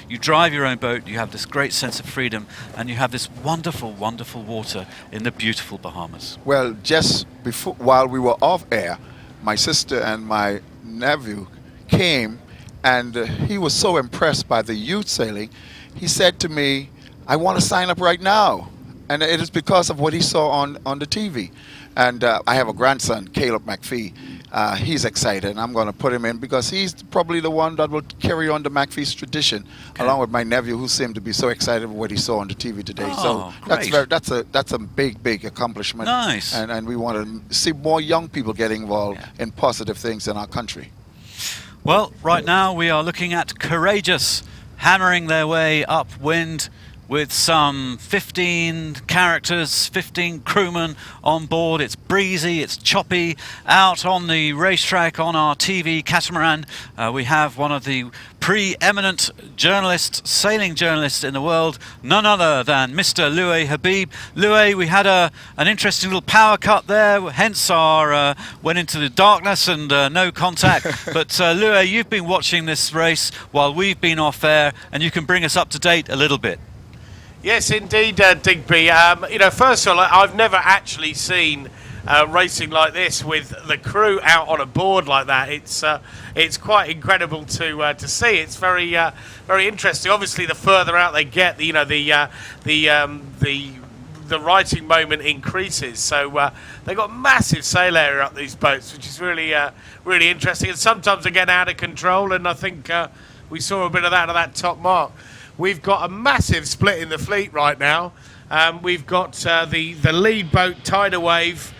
you drive your own boat. You have this great sense of freedom, and you have this wonderful, wonderful water in the beautiful Bahamas. Well, just before, while we were off air, my sister and my nephew came, and he was so impressed by the youth sailing. He said to me, "I want to sign up right now," and it is because of what he saw on the TV. And I have a grandson, Caleb McPhee. He's excited, and I'm going to put him in because he's probably the one that will carry on the McPhee's tradition, along with my nephew, who seemed to be so excited with what he saw on the TV today. Oh, so that's a big accomplishment. Nice. And we want to see more young people getting involved in positive things in our country. Well, right now we are looking at Courageous hammering their way upwind with some 15 characters, 15 crewmen on board. It's breezy, it's choppy. Out on the racetrack on our TV catamaran, we have one of the preeminent journalists, sailing journalists in the world, none other than Mr. Louis Habib. Louis, we had an interesting little power cut there, hence our went into the darkness and no contact. But Louis, you've been watching this race while we've been off air, and you can bring us up to date a little bit. Yes, indeed, Digby. You know, first of all, I've never actually seen racing like this with the crew out on a board like that. It's quite incredible to see. It's very interesting. Obviously, the further out they get, you know, the righting moment increases. So they've got massive sail area up these boats, which is really really interesting. And sometimes they get out of control, and I think we saw a bit of that at that top mark. we've got a massive split in the fleet right now. We've got the lead boat, Tidal Wave,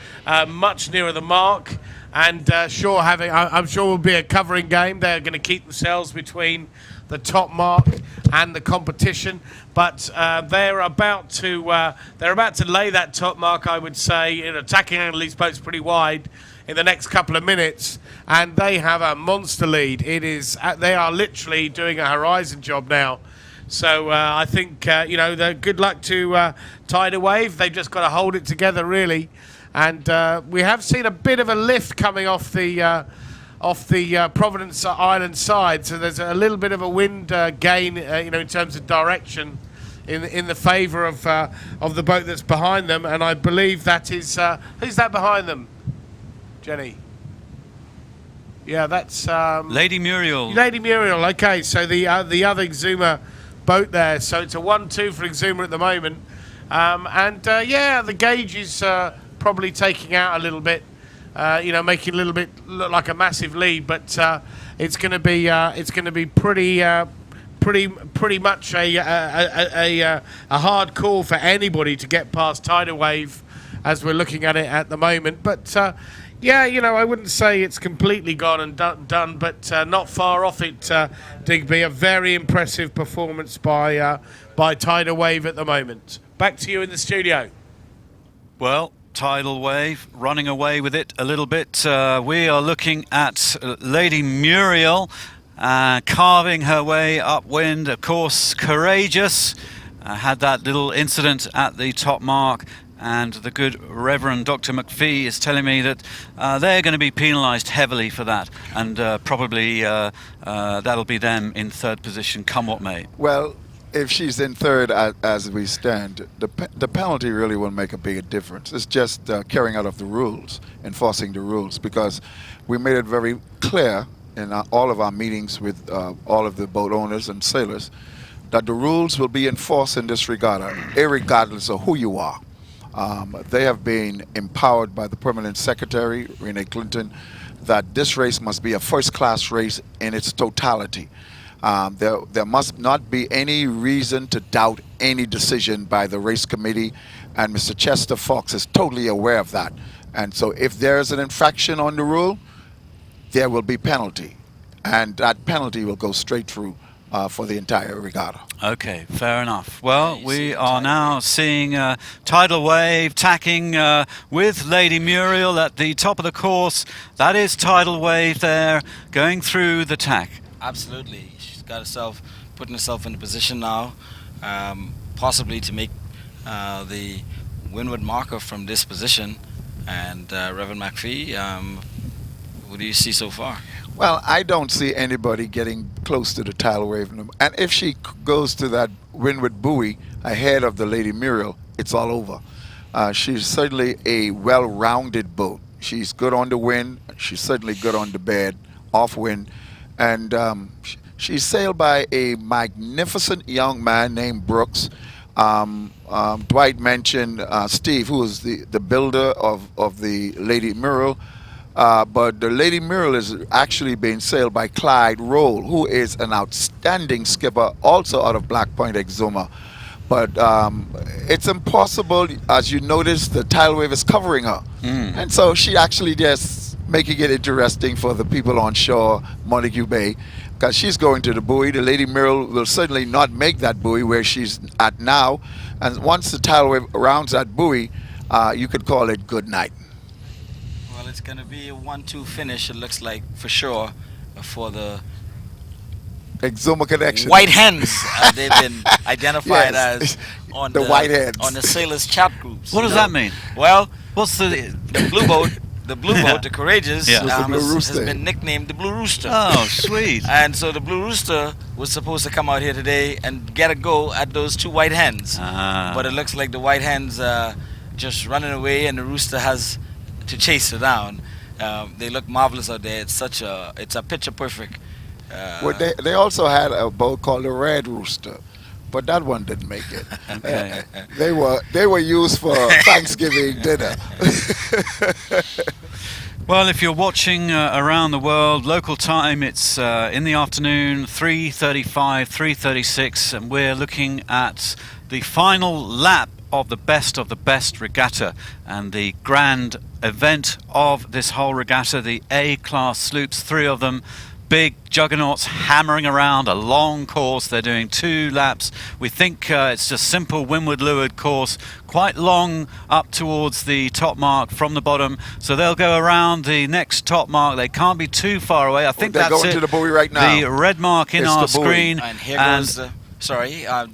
much nearer the mark, and I'm sure will be a covering game. They're going to keep themselves between the top mark and the competition, but they're about to lay that top mark, I would say. In attacking angle, these boats pretty wide in the next couple of minutes, and they have a monster lead. They are literally doing a horizon job now. So I think good luck to Tidal Wave. They've just got to hold it together, really. And we have seen a bit of a lift coming off the Providence Island side. So there's a little bit of a wind gain, in terms of direction, in the favour of the boat that's behind them. And I believe that is who's that behind them, Jenny? Yeah, that's Lady Muriel. Lady Muriel. Okay, so the other Exuma boat there. So it's a 1-2 for Exuma at the moment. The gauge is probably taking out a little bit, making a little bit look like a massive lead, but it's going to be pretty much a hard call for anybody to get past Tidal Wave as we're looking at it at the moment. But I wouldn't say it's completely gone and done, but not far off it, Digby. A very impressive performance by Tidal Wave at the moment. Back to you in the studio. Well, Tidal Wave running away with it a little bit. We are looking at Lady Muriel carving her way upwind. Of course, courageous. Had that little incident at the top mark. And the good Reverend Dr. McPhee is telling me that they're going to be penalised heavily for that, and probably that'll be them in third position, come what may. Well, if she's in third as we stand, the penalty really won't make a big difference. It's just carrying out of the rules, enforcing the rules, because we made it very clear in all of our meetings with all of the boat owners and sailors that the rules will be enforced in this regatta, irregardless of who you are. They have been empowered by the Permanent Secretary, Renee Clinton, that this race must be a first-class race in its totality. There must not be any reason to doubt any decision by the race committee, and Mr. Chester Fox is totally aware of that. And so if there's an infraction on the rule, there will be penalty, and that penalty will go straight through for the entire regatta. Okay, fair enough. Well, we are now seeing Tidal Wave tacking with Lady Muriel at the top of the course. That is Tidal Wave there, going through the tack. Absolutely. She's putting herself in a position now, possibly to make the windward marker from this position. And Reverend McPhee, what do you see so far? Well, I don't see anybody getting close to the Tidal Wave. And if she goes to that windward buoy ahead of the Lady Muriel, it's all over. She's certainly a well-rounded boat. She's good on the wind. She's certainly good on the bed, off wind. And she's sailed by a magnificent young man named Brooks. Dwight mentioned Steve, who is the builder of the Lady Muriel. But the Lady Muriel is actually being sailed by Clyde Roll, who is an outstanding skipper, also out of Black Point, Exuma. But it's impossible, as you notice, the Tidal Wave is covering her. And so she actually just making it interesting for the people on shore, Montague Bay, because she's going to the buoy. The Lady Muriel will certainly not make that buoy where she's at now. And once the Tidal Wave rounds that buoy, you could call it good night. It's going to be a 1-2 finish, it looks like, for sure, for the Exuma Connection. White Hens. They've been identified as on the White Hens. On the sailors' chat groups. What does that mean? Well, what's the blue boat? The blue boat, the Courageous, has been nicknamed the Blue Rooster. Oh, sweet. And so the Blue Rooster was supposed to come out here today and get a go at those two White Hens. But it looks like the White Hens just running away, and the Rooster has to chase her down. They look marvelous out there. It's a picture perfect. Well, they also had a boat called the Red Rooster, but that one didn't make it. Okay. They were used for Thanksgiving dinner. Well, if you're watching around the world, local time, it's in the afternoon, 3:35, 3:36, and we're looking at the final lap of the best regatta and the grand event of this whole regatta, the A-class sloops, 3 of them. Big juggernauts hammering around a long course. They're doing 2 laps. We think it's a simple windward-leeward course, quite long up towards the top mark from the bottom. So they'll go around the next top mark. They can't be too far away. I think they're that's going it. to the buoy right now. The red mark in It's our the buoy. screen. And here goes the,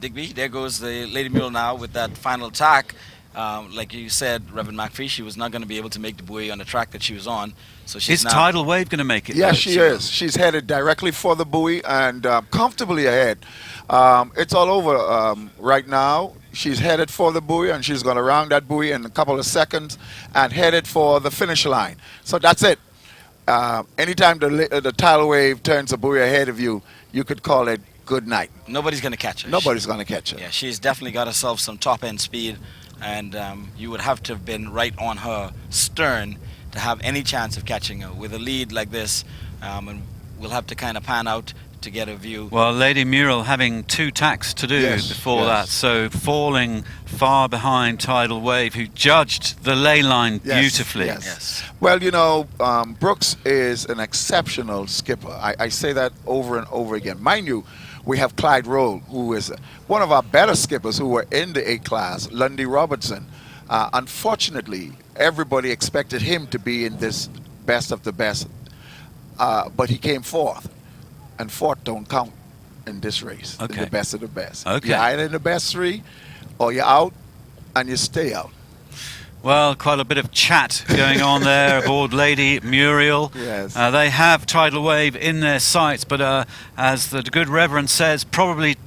Digby, there goes the Lady Mule now with that final tack. Like you said, Reverend McPhee, she was not going to be able to make the buoy on the track that she was on. So she's Is now Tidal Wave going to make it? Yes, she is. She's headed directly for the buoy and comfortably ahead. It's all over right now. She's headed for the buoy, and she's going to round that buoy in a couple of seconds and headed for the finish line. So that's it. Anytime the tidal wave turns the buoy ahead of you, you could call it good night. Nobody's going to catch her. Nobody's going to catch her. Yeah, she's definitely got herself some top-end speed, and you would have to have been right on her stern to have any chance of catching her. With a lead like this, and we'll have to kind of pan out to get a view. Well, Lady Muriel having 2 tacks to do before that, so falling far behind Tidal Wave, who judged the ley line beautifully. Yes. Well, you know, Brooks is an exceptional skipper. I say that over and over again. Mind you, we have Clyde Roll, who is one of our better skippers who were in the A-class, Lundy Robertson. Unfortunately, everybody expected him to be in this best of the best, but he came 4th. And 4th don't count in this race. In the best of the best. Okay. You're either in the best 3 or you're out and you stay out. Well, quite a bit of chat going on there aboard Lady Muriel. Yes. They have Tidal Wave in their sights, but as the good Reverend says, probably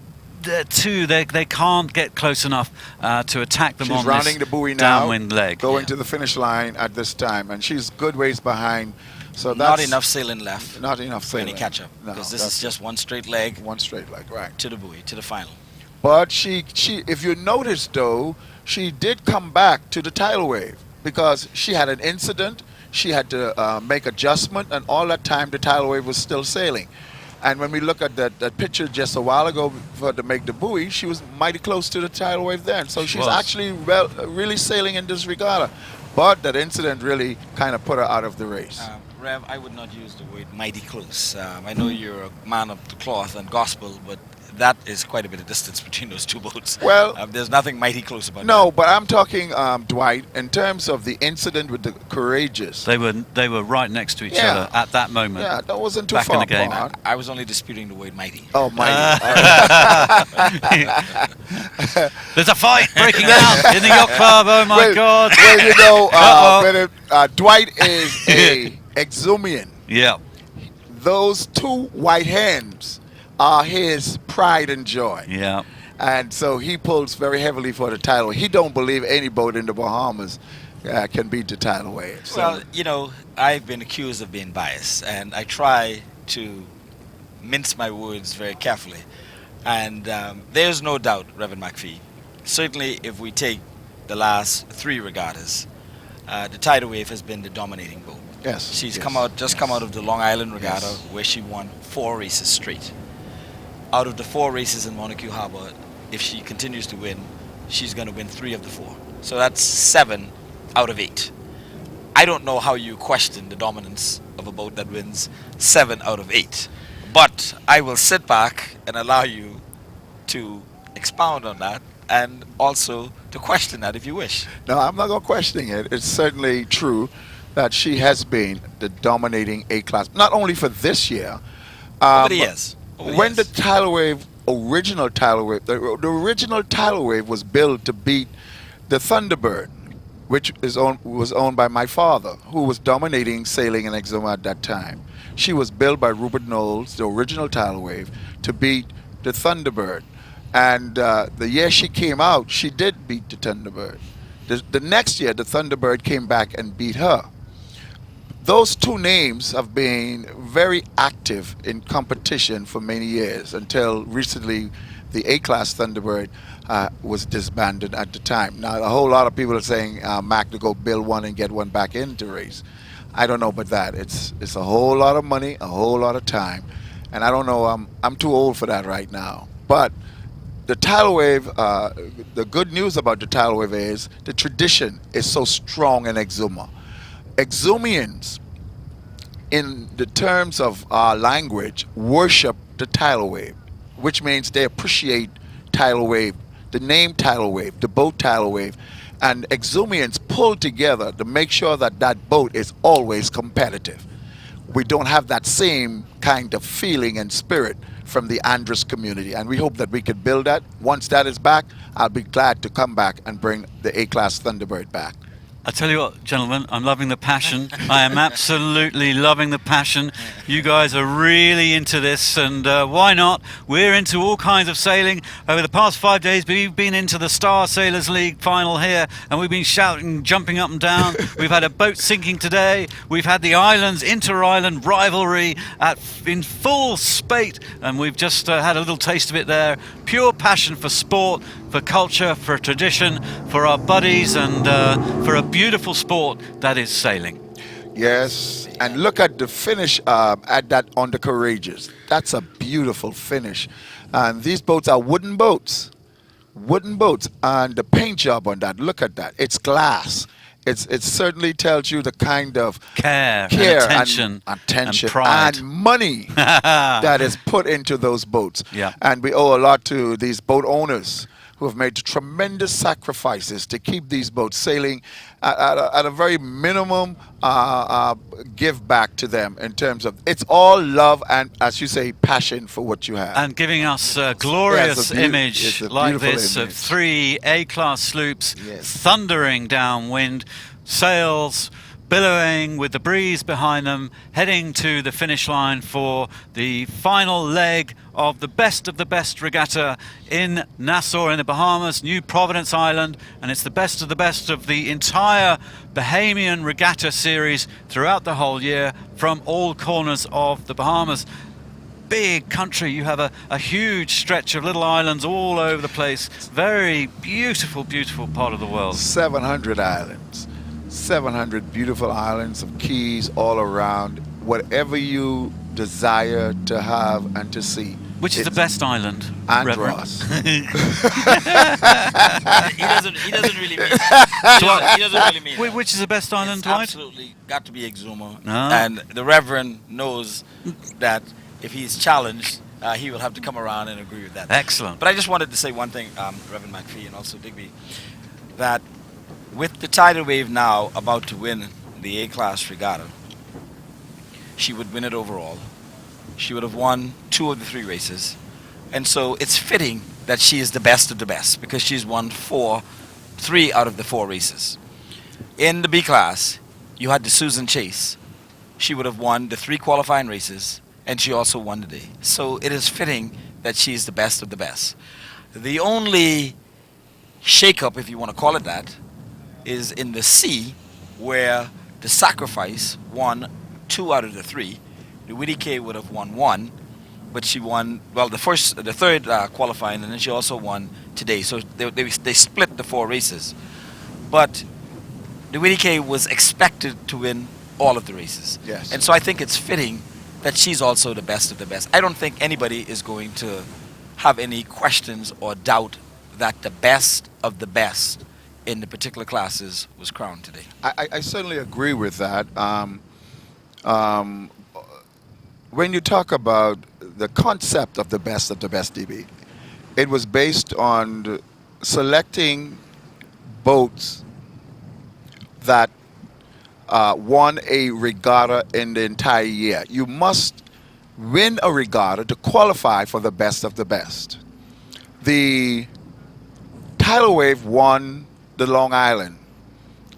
they can't get close enough to attack them. She's on rounding this the buoy now, downwind leg. going to the finish line at this time, and she's good ways behind. So not that's enough sailing left. Not enough for any sailing. catch up, No, because this that's is just one straight leg. One straight leg, right. To the buoy, to the final. But she, if you notice though, she did come back to the tidal wave because she had an incident. She had to make adjustment, and all that time the tidal wave was still sailing. And when we look at that picture just a while ago for her to make the buoy, she was mighty close to the tidal wave then. So she's actually really sailing in this regatta. But that incident really kind of put her out of the race. Rev, I would not use the word mighty close. I know you're a man of the cloth and gospel, but that is quite a bit of distance between those 2 boats. Well, there's nothing mighty close about no, that. but I'm talking, Dwight, in terms of the incident with the Courageous. They were right next to each other at that moment. Yeah, that wasn't too back far in the game. apart. I was only disputing the word mighty. Oh, mighty. There's a fight breaking out in the yacht club. Oh my God! Well, you know, Dwight is a Exumian. Yeah. Those 2 white hands are his pride and joy. Yeah. And so he pulls very heavily for the tidal wave. He don't believe any boat in the Bahamas can beat the tidal wave. So. Well, you know, I've been accused of being biased, and I try to mince my words very carefully. And there's no doubt, Reverend McPhee, certainly if we take the last 3 regattas, the tidal wave has been the dominating boat. Yes. She's come out of the Long Island Regatta, where she won 4 races straight. Out of the 4 races in Montague Harbor, if she continues to win, she's going to win 3 of the 4. So that's 7 out of 8. I don't know how you question the dominance of a boat that wins 7 out of 8. But I will sit back and allow you to expound on that, and also to question that if you wish. No, I'm not going to question it. It's certainly true that she has been the dominating A-class, not only for this year. Over the years. When the tidal wave, original tidal wave, the original tidal wave was built to beat the Thunderbird, which was owned by my father, who was dominating sailing in Exuma at that time. She was built by Rupert Knowles, the original tidal wave, to beat the Thunderbird. And the year she came out, she did beat the Thunderbird. The next year, the Thunderbird came back and beat her. Those 2 names have been very active in competition for many years until recently the A-class Thunderbird was disbanded at the time. Now, a whole lot of people are saying Mac to go build one and get one back into race. I don't know about that. It's a whole lot of money, a whole lot of time, and I don't know. I'm too old for that right now. But the tidal wave, the good news about the tidal wave is the tradition is so strong in Exuma. Exumians, in the terms of our language, worship the tidal wave, which means they appreciate tidal wave, the name tidal wave, the boat tidal wave, and Exumians pull together to make sure that that boat is always competitive. We don't have that same kind of feeling and spirit from the Andros community, and we hope that we can build that. Once that is back, I'll be glad to come back and bring the A-Class Thunderbird back. I tell you what, gentlemen, I'm loving the passion. I am absolutely loving the passion. You guys are really into this, and why not? We're into all kinds of sailing. Over the past 5 days, we've been into the Star Sailors League final here, and we've been shouting, jumping up and down. We've had a boat sinking today. We've had the islands, inter-island rivalry in full spate, and we've just had a little taste of it there. Pure passion for sport, for culture, for tradition, for our buddies, and for a beautiful sport that is sailing. Yes, and look at the finish at that on the Courageous. That's a beautiful finish. And these boats are wooden boats, and the paint job on that, look at that. It's glass. It certainly tells you the kind of care and attention and pride and money that is put into those boats. Yeah. And we owe a lot to these boat owners who have made tremendous sacrifices to keep these boats sailing at a very minimum give back to them in terms of it's all love and, as you say, passion for what you have. And giving us a glorious It's image a like beautiful this of image. 3 A-class sloops thundering downwind, sails billowing with the breeze behind them, heading to the finish line for the final leg of the best regatta in Nassau in the Bahamas, New Providence Island, and it's the best of the entire Bahamian regatta series throughout the whole year from all corners of the Bahamas. Big country, you have a huge stretch of little islands all over the place. Very beautiful part of the world. 700 islands. 700 beautiful islands of keys all around. Whatever you desire to have and to see. Which is the best island? Andros. He doesn't really mean that. He doesn't really mean that. Which is the best island, It's Dwight? absolutely got to be Exuma. Ah. And the Reverend knows that if he's challenged, he will have to come around and agree with that. Excellent. But I just wanted to say one thing, Reverend McPhee and also Digby, that with the tidal wave now about to win the A-Class Regatta, she would win it overall. She would have won 2 of the 3 races. And so it's fitting that she is the best of the best because she's won 3 out of the 4 races. In the B-Class, you had the Susan Chase. She would have won the 3 qualifying races, and she also won the day. So it is fitting that she's the best of the best. The only shake-up, if you want to call it that, is in the C, where the Sacrifice won 2 out of the 3. The Whitty K would have won 1, but she won, well, the third qualifying, and then she also won today. So they split the 4 races. But the Whitty K was expected to win all of the races. Yes. And so I think it's fitting that she's also the best of the best. I don't think anybody is going to have any questions or doubt that the best of the best in the particular classes was crowned today. I certainly agree with that. When you talk about the concept of the best, DB, it was based on selecting boats that won a regatta in the entire year. You must win a regatta to qualify for the best of the best. The tidal wave won the Long Island.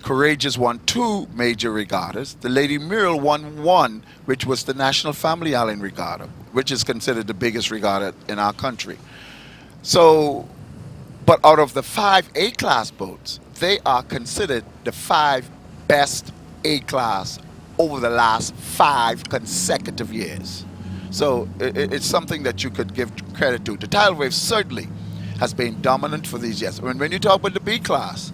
Courageous won 2 major regattas. The Lady Muriel won 1, which was the National Family Island Regatta, which is considered the biggest regatta in our country. So, but out of the 5 A-class boats, they are considered the 5 best A-class over the last 5 consecutive years. So it's something that you could give credit to. The tidal wave certainly has been dominant for these years. When you talk about the B class,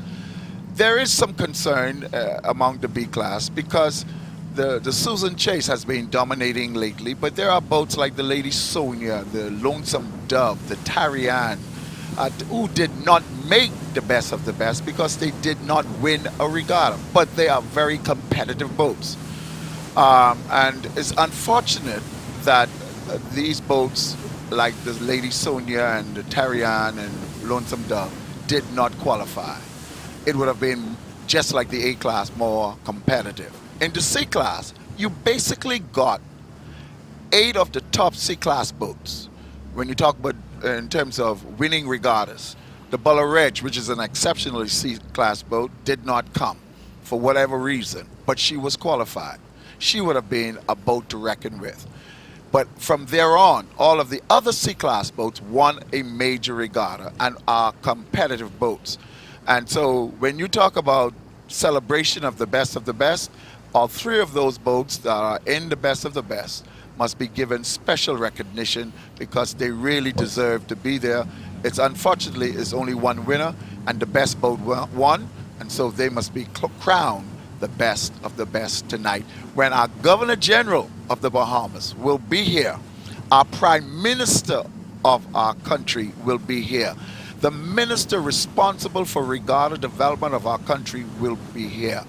there is some concern among the B class because the Susan Chase has been dominating lately, but there are boats like the Lady Sonia, the Lonesome Dove, the Tarian, who did not make the best of the best because they did not win a regatta, but they are very competitive boats. And it's unfortunate that these boats like the Lady Sonia and the Tarian and Lonesome Dove did not qualify. It would have been just like the A-class, more competitive. In the C-class, you basically got 8 of the top C-class boats. When you talk about in terms of winning regattas, the Bulleredge, which is an exceptionally C-class boat, did not come for whatever reason, but she was qualified. She would have been a boat to reckon with. But from there on, all of the other C-class boats won a major regatta and are competitive boats. And so when you talk about celebration of the best, all 3 of those boats that are in the best of the best must be given special recognition because they really deserve to be there. It's unfortunately is only one winner, and the best boat won, and so they must be crowned the best of the best tonight when our Governor General of the Bahamas will be here. Our Prime Minister of our country will be here. The minister responsible for regatta development of our country will be here.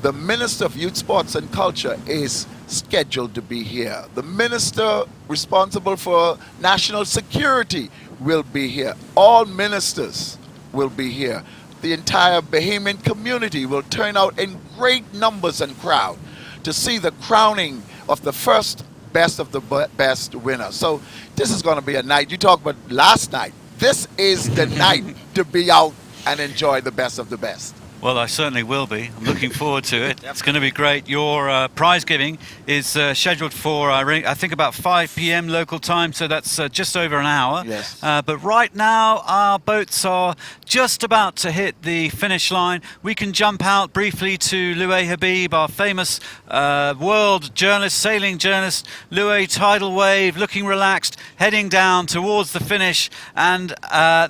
The Minister of Youth, Sports and Culture is scheduled to be here. The minister responsible for national security will be here. All ministers will be here. The entire Bahamian community will turn out in great numbers and crowd to see the crowning of the first best of the best winner. So this is going to be a night. You talk about last night. This is the night to be out and enjoy the best of the best. Well, I certainly will be. I'm looking forward to it. It's going to be great. Your prize giving is scheduled for, I think, about 5 p.m. local time, so that's just over an hour. Yes. But right now, our boats are just about to hit the finish line. We can jump out briefly to Louay Habib, our famous world journalist, sailing journalist. Louay, tidal wave, looking relaxed, heading down towards the finish, and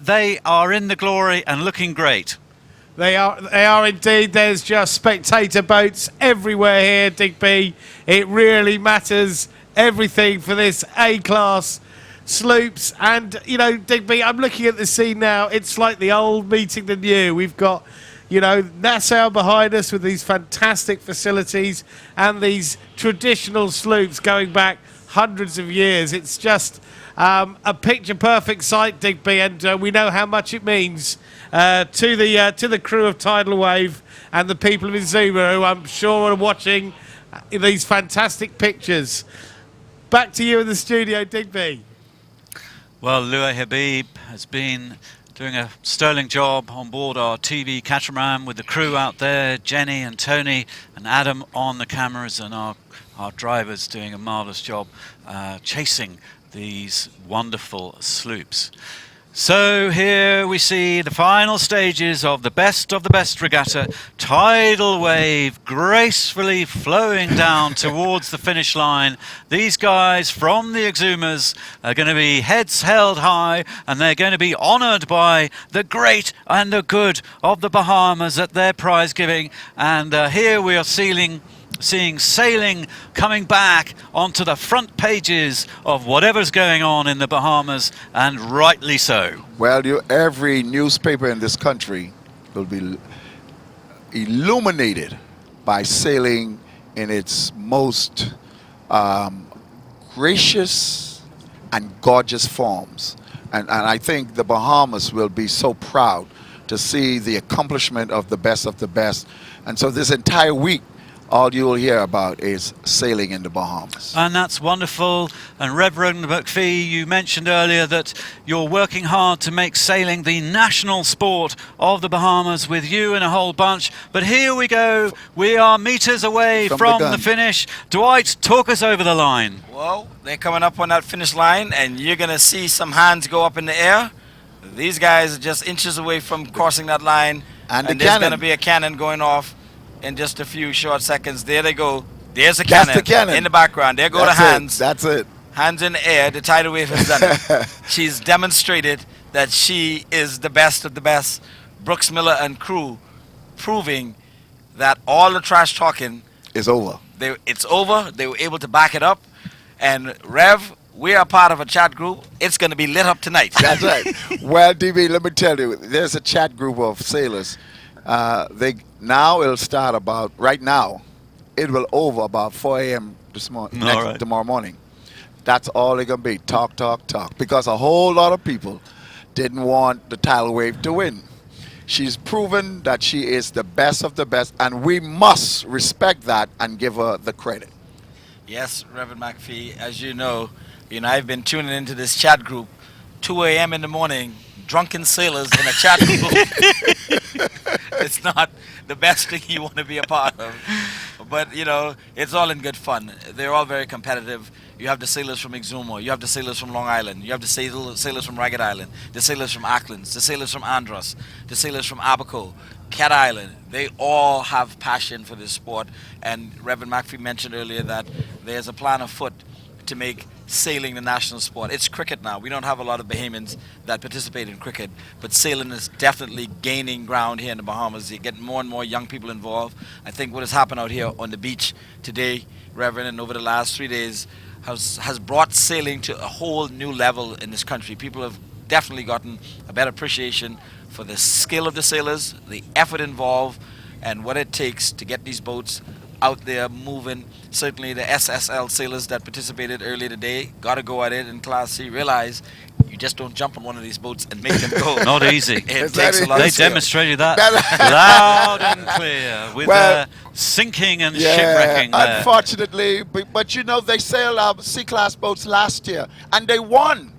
they are in the glory and looking great. They are indeed. There's just spectator boats everywhere here, Digby. It really matters everything for this A-class sloops. And, you know, Digby, I'm looking at the scene now. It's like the old meeting the new. We've got, you know, Nassau behind us with these fantastic facilities and these traditional sloops going back hundreds of years. It's just a picture-perfect sight, Digby, and we know how much it means to the crew of Tidal Wave and the people of Izuma, who I'm sure are watching these fantastic pictures. Back to you in the studio, Digby. Well, Louay Habib has been doing a sterling job on board our TV catamaran with the crew out there, Jenny and Tony and Adam on the cameras, and our drivers doing a marvellous job chasing these wonderful sloops. So here we see the final stages of the best regatta. Tidal wave gracefully flowing down towards the finish line. These guys from the Exumas are going to be heads held high, and they're going to be honoured by the great and the good of the Bahamas at their prize giving. And here we are seeing sailing coming back onto the front pages of whatever's going on in the Bahamas, and rightly so. Well, every newspaper in this country will be illuminated by sailing in its most gracious and gorgeous forms. And I think the Bahamas will be so proud to see the accomplishment of the best. And so this entire week, all you will hear about is sailing in the Bahamas. And that's wonderful. And Reverend McPhee, you mentioned earlier that you're working hard to make sailing the national sport of the Bahamas with you and a whole bunch. But here we go. We are meters away from the finish. Dwight, talk us over the line. Well, they're coming up on that finish line, and you're going to see some hands go up in the air. These guys are just inches away from crossing that line. And there's going to be a cannon going off in just a few short seconds. There they go. There's a cannon, the cannon in the background. There go the hands. That's it. Hands in the air. The tidal wave has done it. She's demonstrated that she is the best of the best. Brooks Miller and crew proving that all the trash talking is over. it's over. They were able to back it up. And Rev, we are part of a chat group. It's going to be lit up tonight. That's right. Well, DB, let me tell you, there's a chat group of sailors. It'll start about, right now, it will over about 4 a.m. tomorrow morning. That's all they're going to be, talk. Because a whole lot of people didn't want the tidal wave to win. She's proven that she is the best of the best, and we must respect that and give her the credit. Yes, Reverend McPhee, as you know, I've been tuning into this chat group 2 a.m. in the morning, drunken sailors in a chat group. It's not the best thing you want to be a part of. But, it's all in good fun. They're all very competitive. You have the sailors from Exuma, you have the sailors from Long Island, you have the sailors from Regatta Island, the sailors from Acklands, the sailors from Andros, the sailors from Abaco, Cat Island. They all have passion for this sport. And Reverend McPhee mentioned earlier that there's a plan afoot to make sailing the national sport. It's cricket now. We don't have a lot of Bahamians that participate in cricket, but sailing is definitely gaining ground here in the Bahamas. You're getting more and more young people involved. I think what has happened out here on the beach today, Reverend, and over the last 3 days has brought sailing to a whole new level in this country. People have definitely gotten a better appreciation for the skill of the sailors, the effort involved, and what it takes to get these boats out there moving. Certainly the SSL sailors that participated earlier today got to go at it in Class C. Realize you just don't jump on one of these boats and make them go. Not easy. It takes a lot They of skill. demonstrated that loud and clear with sinking and shipwrecking there. Unfortunately, but they sailed C-class boats last year, and they won.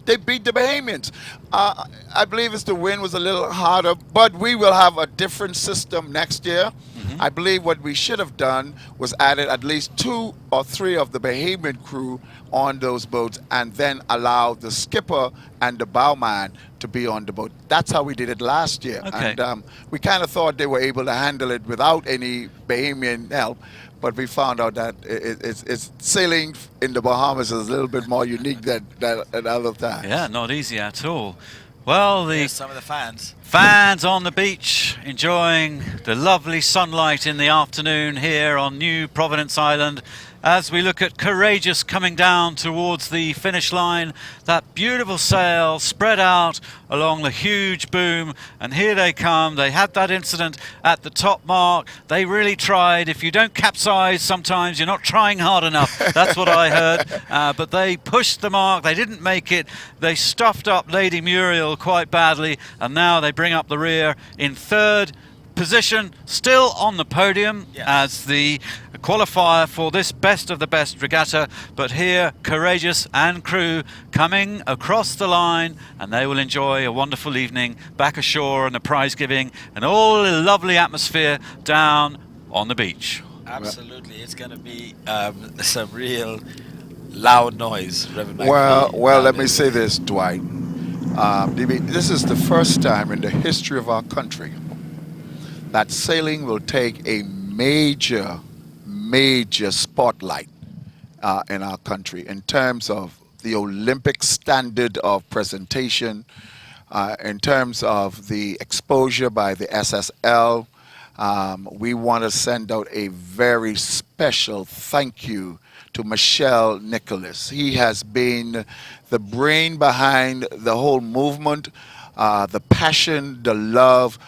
They beat the Bahamians. I believe the wind was a little harder, but we will have a different system next year. I believe what we should have done was added at least 2 or 3 of the Bahamian crew on those boats and then allow the skipper and the bowman to be on the boat. That's how we did it last year. Okay. And we kind of thought they were able to handle it without any Bahamian help. But we found out that it's sailing in the Bahamas is a little bit more unique than other times. Yeah, not easy at all. Well, Some of the fans on the beach enjoying the lovely sunlight in the afternoon here on New Providence Island as we look at Courageous coming down towards the finish line. That beautiful sail spread out along the huge boom, and here they come. They had that incident at the top mark. They really tried. If you don't capsize sometimes, you're not trying hard enough. That's what I heard. But they pushed the mark. They didn't make it. They stuffed up Lady Muriel quite badly, and now they bring up the rear in third position, still on the podium as the qualifier for this best of the best regatta. But here, Courageous and crew coming across the line, and they will enjoy a wonderful evening back ashore and the prize giving and all the lovely atmosphere down on the beach. Absolutely. It's going to be some real loud noise, Reverend Well, McPhee. let me say this, Dwight. This is the first time in the history of our country that sailing will take a major spotlight in our country in terms of the Olympic standard of presentation, in terms of the exposure by the SSL. We want to send out a very special thank you to Michelle Nicholas. He has been the brain behind the whole movement, the passion, the love.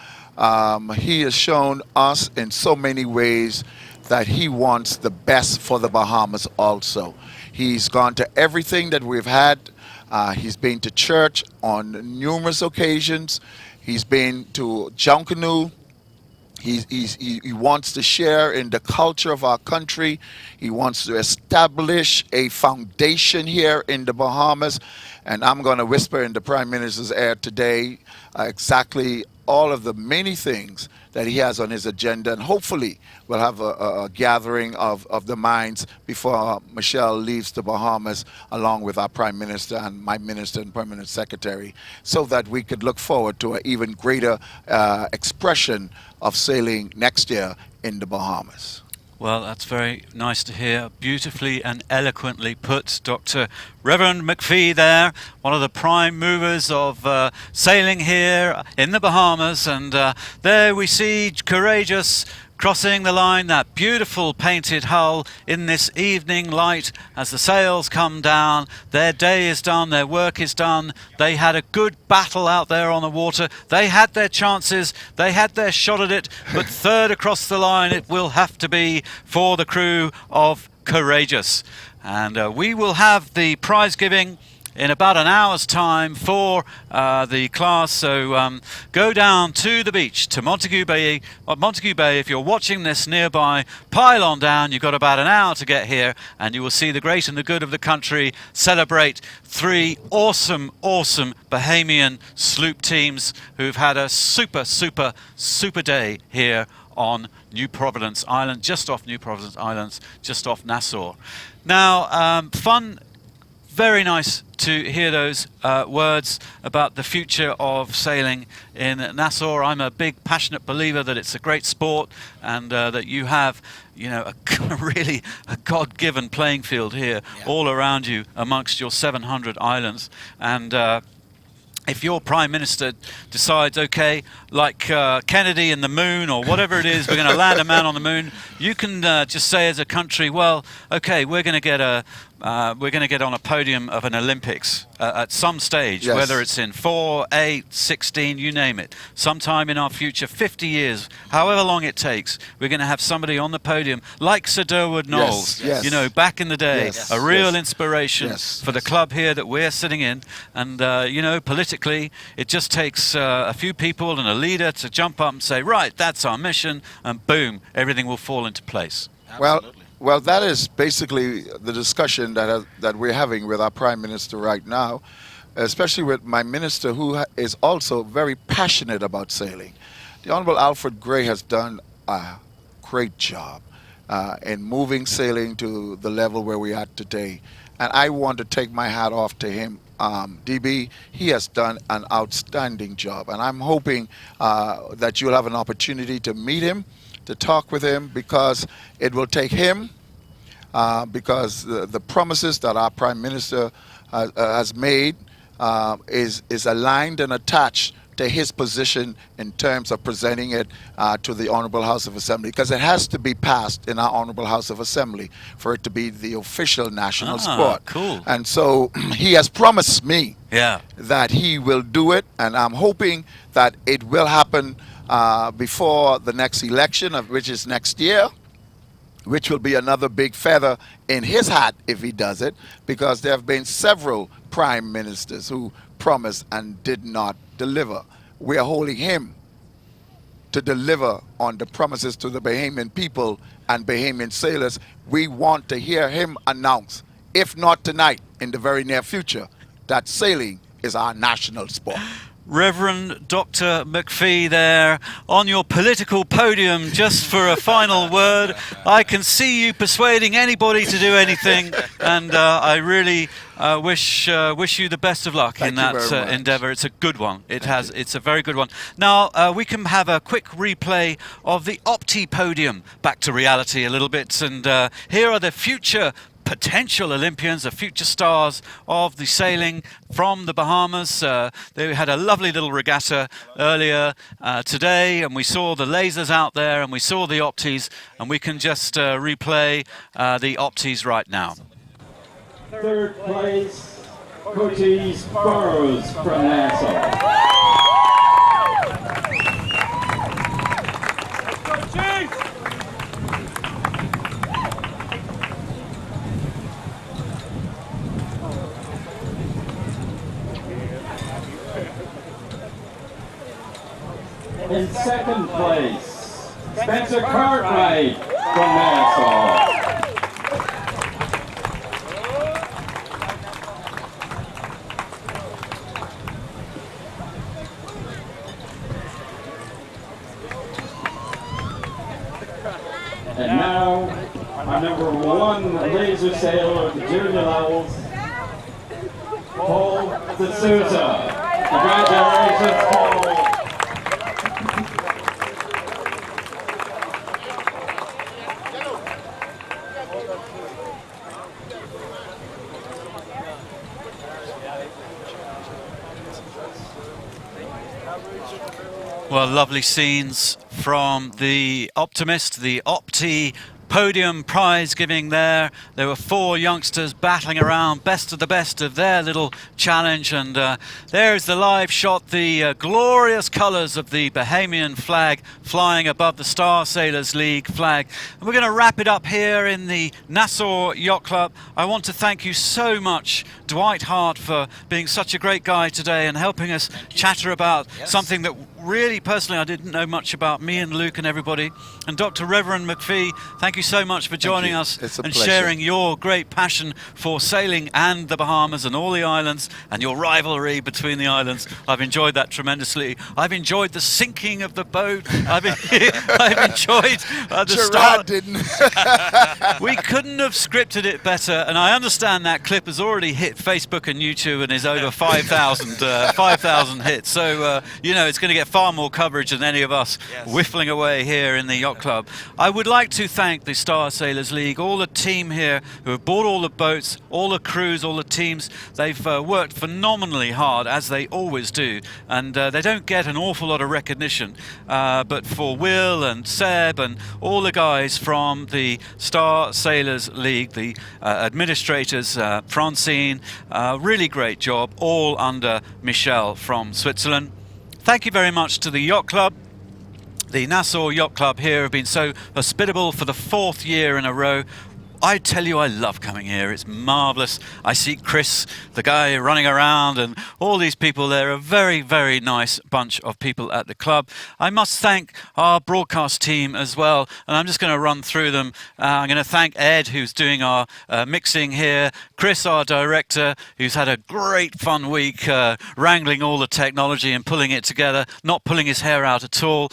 He has shown us in so many ways that he wants the best for the Bahamas also. He's gone to everything that we've had. He's been to church on numerous occasions. He's been to Junkanoo. He wants to share in the culture of our country. He wants to establish a foundation here in the Bahamas. And I'm going to whisper in the Prime Minister's ear today exactly all of the many things that he has on his agenda. And hopefully we'll have a gathering of the minds before Michelle leaves the Bahamas, along with our Prime Minister and my Minister and Permanent Secretary, so that we could look forward to an even greater expression of sailing next year in the Bahamas. Well, that's very nice to hear. Beautifully and eloquently put, Dr. Reverend McPhee there, one of the prime movers of sailing here in the Bahamas. And there we see Courageous crossing the line, that beautiful painted hull in this evening light as the sails come down. Their day is done, their work is done. They had a good battle out there on the water. They had their chances, they had their shot at it, but third across the line it will have to be for the crew of Courageous. And we will have the prize giving in about an hour's time for the class. So go down to the beach, to Montague Bay. Montague Bay, if you're watching this nearby, pile on down. You've got about an hour to get here, and you will see the great and the good of the country celebrate 3 awesome, awesome Bahamian sloop teams who've had a super, super, super day here on New Providence Island, just off New Providence Islands, just off Nassau. Now, fun. Very nice to hear those words about the future of sailing in Nassau. I'm a big, passionate believer that it's a great sport, and that you have, you know, really a God-given playing field here all around you amongst your 700 islands. And if your Prime Minister decides, okay, like Kennedy and the moon or whatever it is, we're going to land a man on the moon, you can just say as a country, well, okay, we're going to get on a podium of an Olympics at some stage, whether it's in 4, 8, 16, you name it. Sometime in our future, 50 years, however long it takes, we're going to have somebody on the podium like Sir Durwood Knowles, you know, back in the day, a real inspiration for the club here that we're sitting in. And, you know, politically, it just takes a few people and a leader to jump up and say, right, that's our mission, and boom, everything will fall into place. Well, that is basically the discussion that we're having with our Prime Minister right now, especially with my minister, who is also very passionate about sailing. The Honourable Alfred Gray has done a great job in moving sailing to the level where we are today. And I want to take my hat off to him. DB, he has done an outstanding job. And I'm hoping that you'll have an opportunity to meet him, to talk with him, because it will take him, because the promises that our Prime Minister has made is aligned and attached to his position in terms of presenting it to the Honourable House of Assembly, because it has to be passed in our Honourable House of Assembly for it to be the official national sport. Cool. And so he has promised me that he will do it, and I'm hoping that it will happen before the next election, which is next year, which will be another big feather in his hat if he does it, because there have been several prime ministers who promised and did not deliver. We are holding him to deliver on the promises to the Bahamian people and Bahamian sailors. We want to hear him announce, if not tonight, in the very near future, that sailing is our national sport. Reverend Dr. McPhee there on your political podium, just for a final word. I can see you persuading anybody to do anything, and I really wish you the best of luck in that endeavour. It's a good one. It's a very good one. Now we can have a quick replay of the Opti podium, back to reality a little bit, and here are the future potential Olympians, the future stars of the sailing from the Bahamas. They had a lovely little regatta earlier today, and we saw the lasers out there, and we saw the Optis, and we can just replay the Optis right now. Third place, Curtis Burrows from Nassau. In second place, Spencer Cartwright from Nassau. And now, our number 1 laser sailor of the junior levels, Paul D'Souza. Congratulations, Paul. Well, lovely scenes from the Optimist, the Opti podium prize giving there. There were 4 youngsters battling around, best of their little challenge, and there's the live shot, the glorious colours of the Bahamian flag flying above the Star Sailors League flag. And we're going to wrap it up here in the Nassau Yacht Club. I want to thank you so much, Dwight Hart, for being such a great guy today and helping us chatter about something that really personally I didn't know much about, me and Luke and everybody. And Dr. Reverend McPhee, thank you so much for joining us and sharing your great passion for sailing and the Bahamas and all the islands and your rivalry between the islands. I've enjoyed that tremendously. I've enjoyed the sinking of the boat. I've enjoyed the start. Didn't. We couldn't have scripted it better, and I understand that clip has already hit Facebook and YouTube and is over 5,000 hits. So, you know, it's going to get far more coverage than any of us whiffling away here in the Yacht Club. I would like to thank the Star Sailors League, all the team here who have bought all the boats, all the crews, all the teams. They've worked phenomenally hard, as they always do, and they don't get an awful lot of recognition. But for Will and Seb and all the guys from the Star Sailors League, the administrators, Francine, really great job, all under Michelle from Switzerland. Thank you very much to the Yacht Club. The Nassau Yacht Club here have been so hospitable for the 4th year in a row. I tell you, I love coming here. It's marvellous. I see Chris, the guy running around, and all these people. They're a very, very nice bunch of people at the club. I must thank our broadcast team as well, and I'm just going to run through them. I'm going to thank Ed, who's doing our mixing here, Chris, our director, who's had a great fun week wrangling all the technology and pulling it together, not pulling his hair out at all,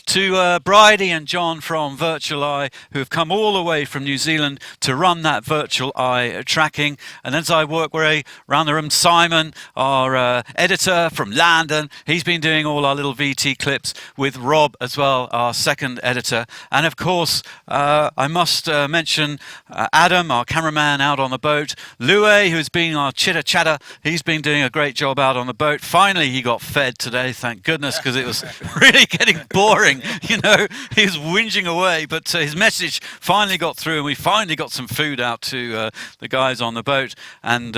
to Bridie and John from Virtual Eye, who have come all the way from New Zealand to run that Virtual Eye tracking. And as I work way around the room, Simon, our editor from London, he's been doing all our little VT clips with Rob as well, our second editor. And of course, I must mention Adam, our cameraman out on the boat, Louis, who's been our chitter-chatter. He's been doing a great job out on the boat. Finally, he got fed today, thank goodness, because it was really getting boring. You know, he was whinging away, but his message finally got through, and we finally got some food out to the guys on the boat. And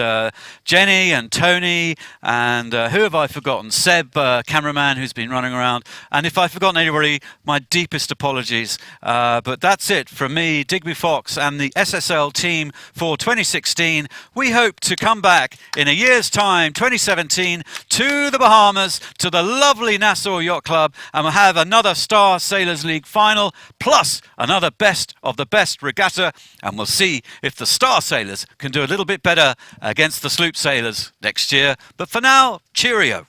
Jenny and Tony and who have I forgotten? Seb, cameraman, who's been running around. And if I've forgotten anybody, my deepest apologies. But that's it from me, Digby Fox, and the SSL team for 2016. We hope to come back in a year's time, 2017, to the Bahamas, to the lovely Nassau Yacht Club, and we'll have another Star Sailors League final, plus another best of the best regatta, and we'll see if the Star Sailors can do a little bit better against the Sloop Sailors next year. But for now, cheerio.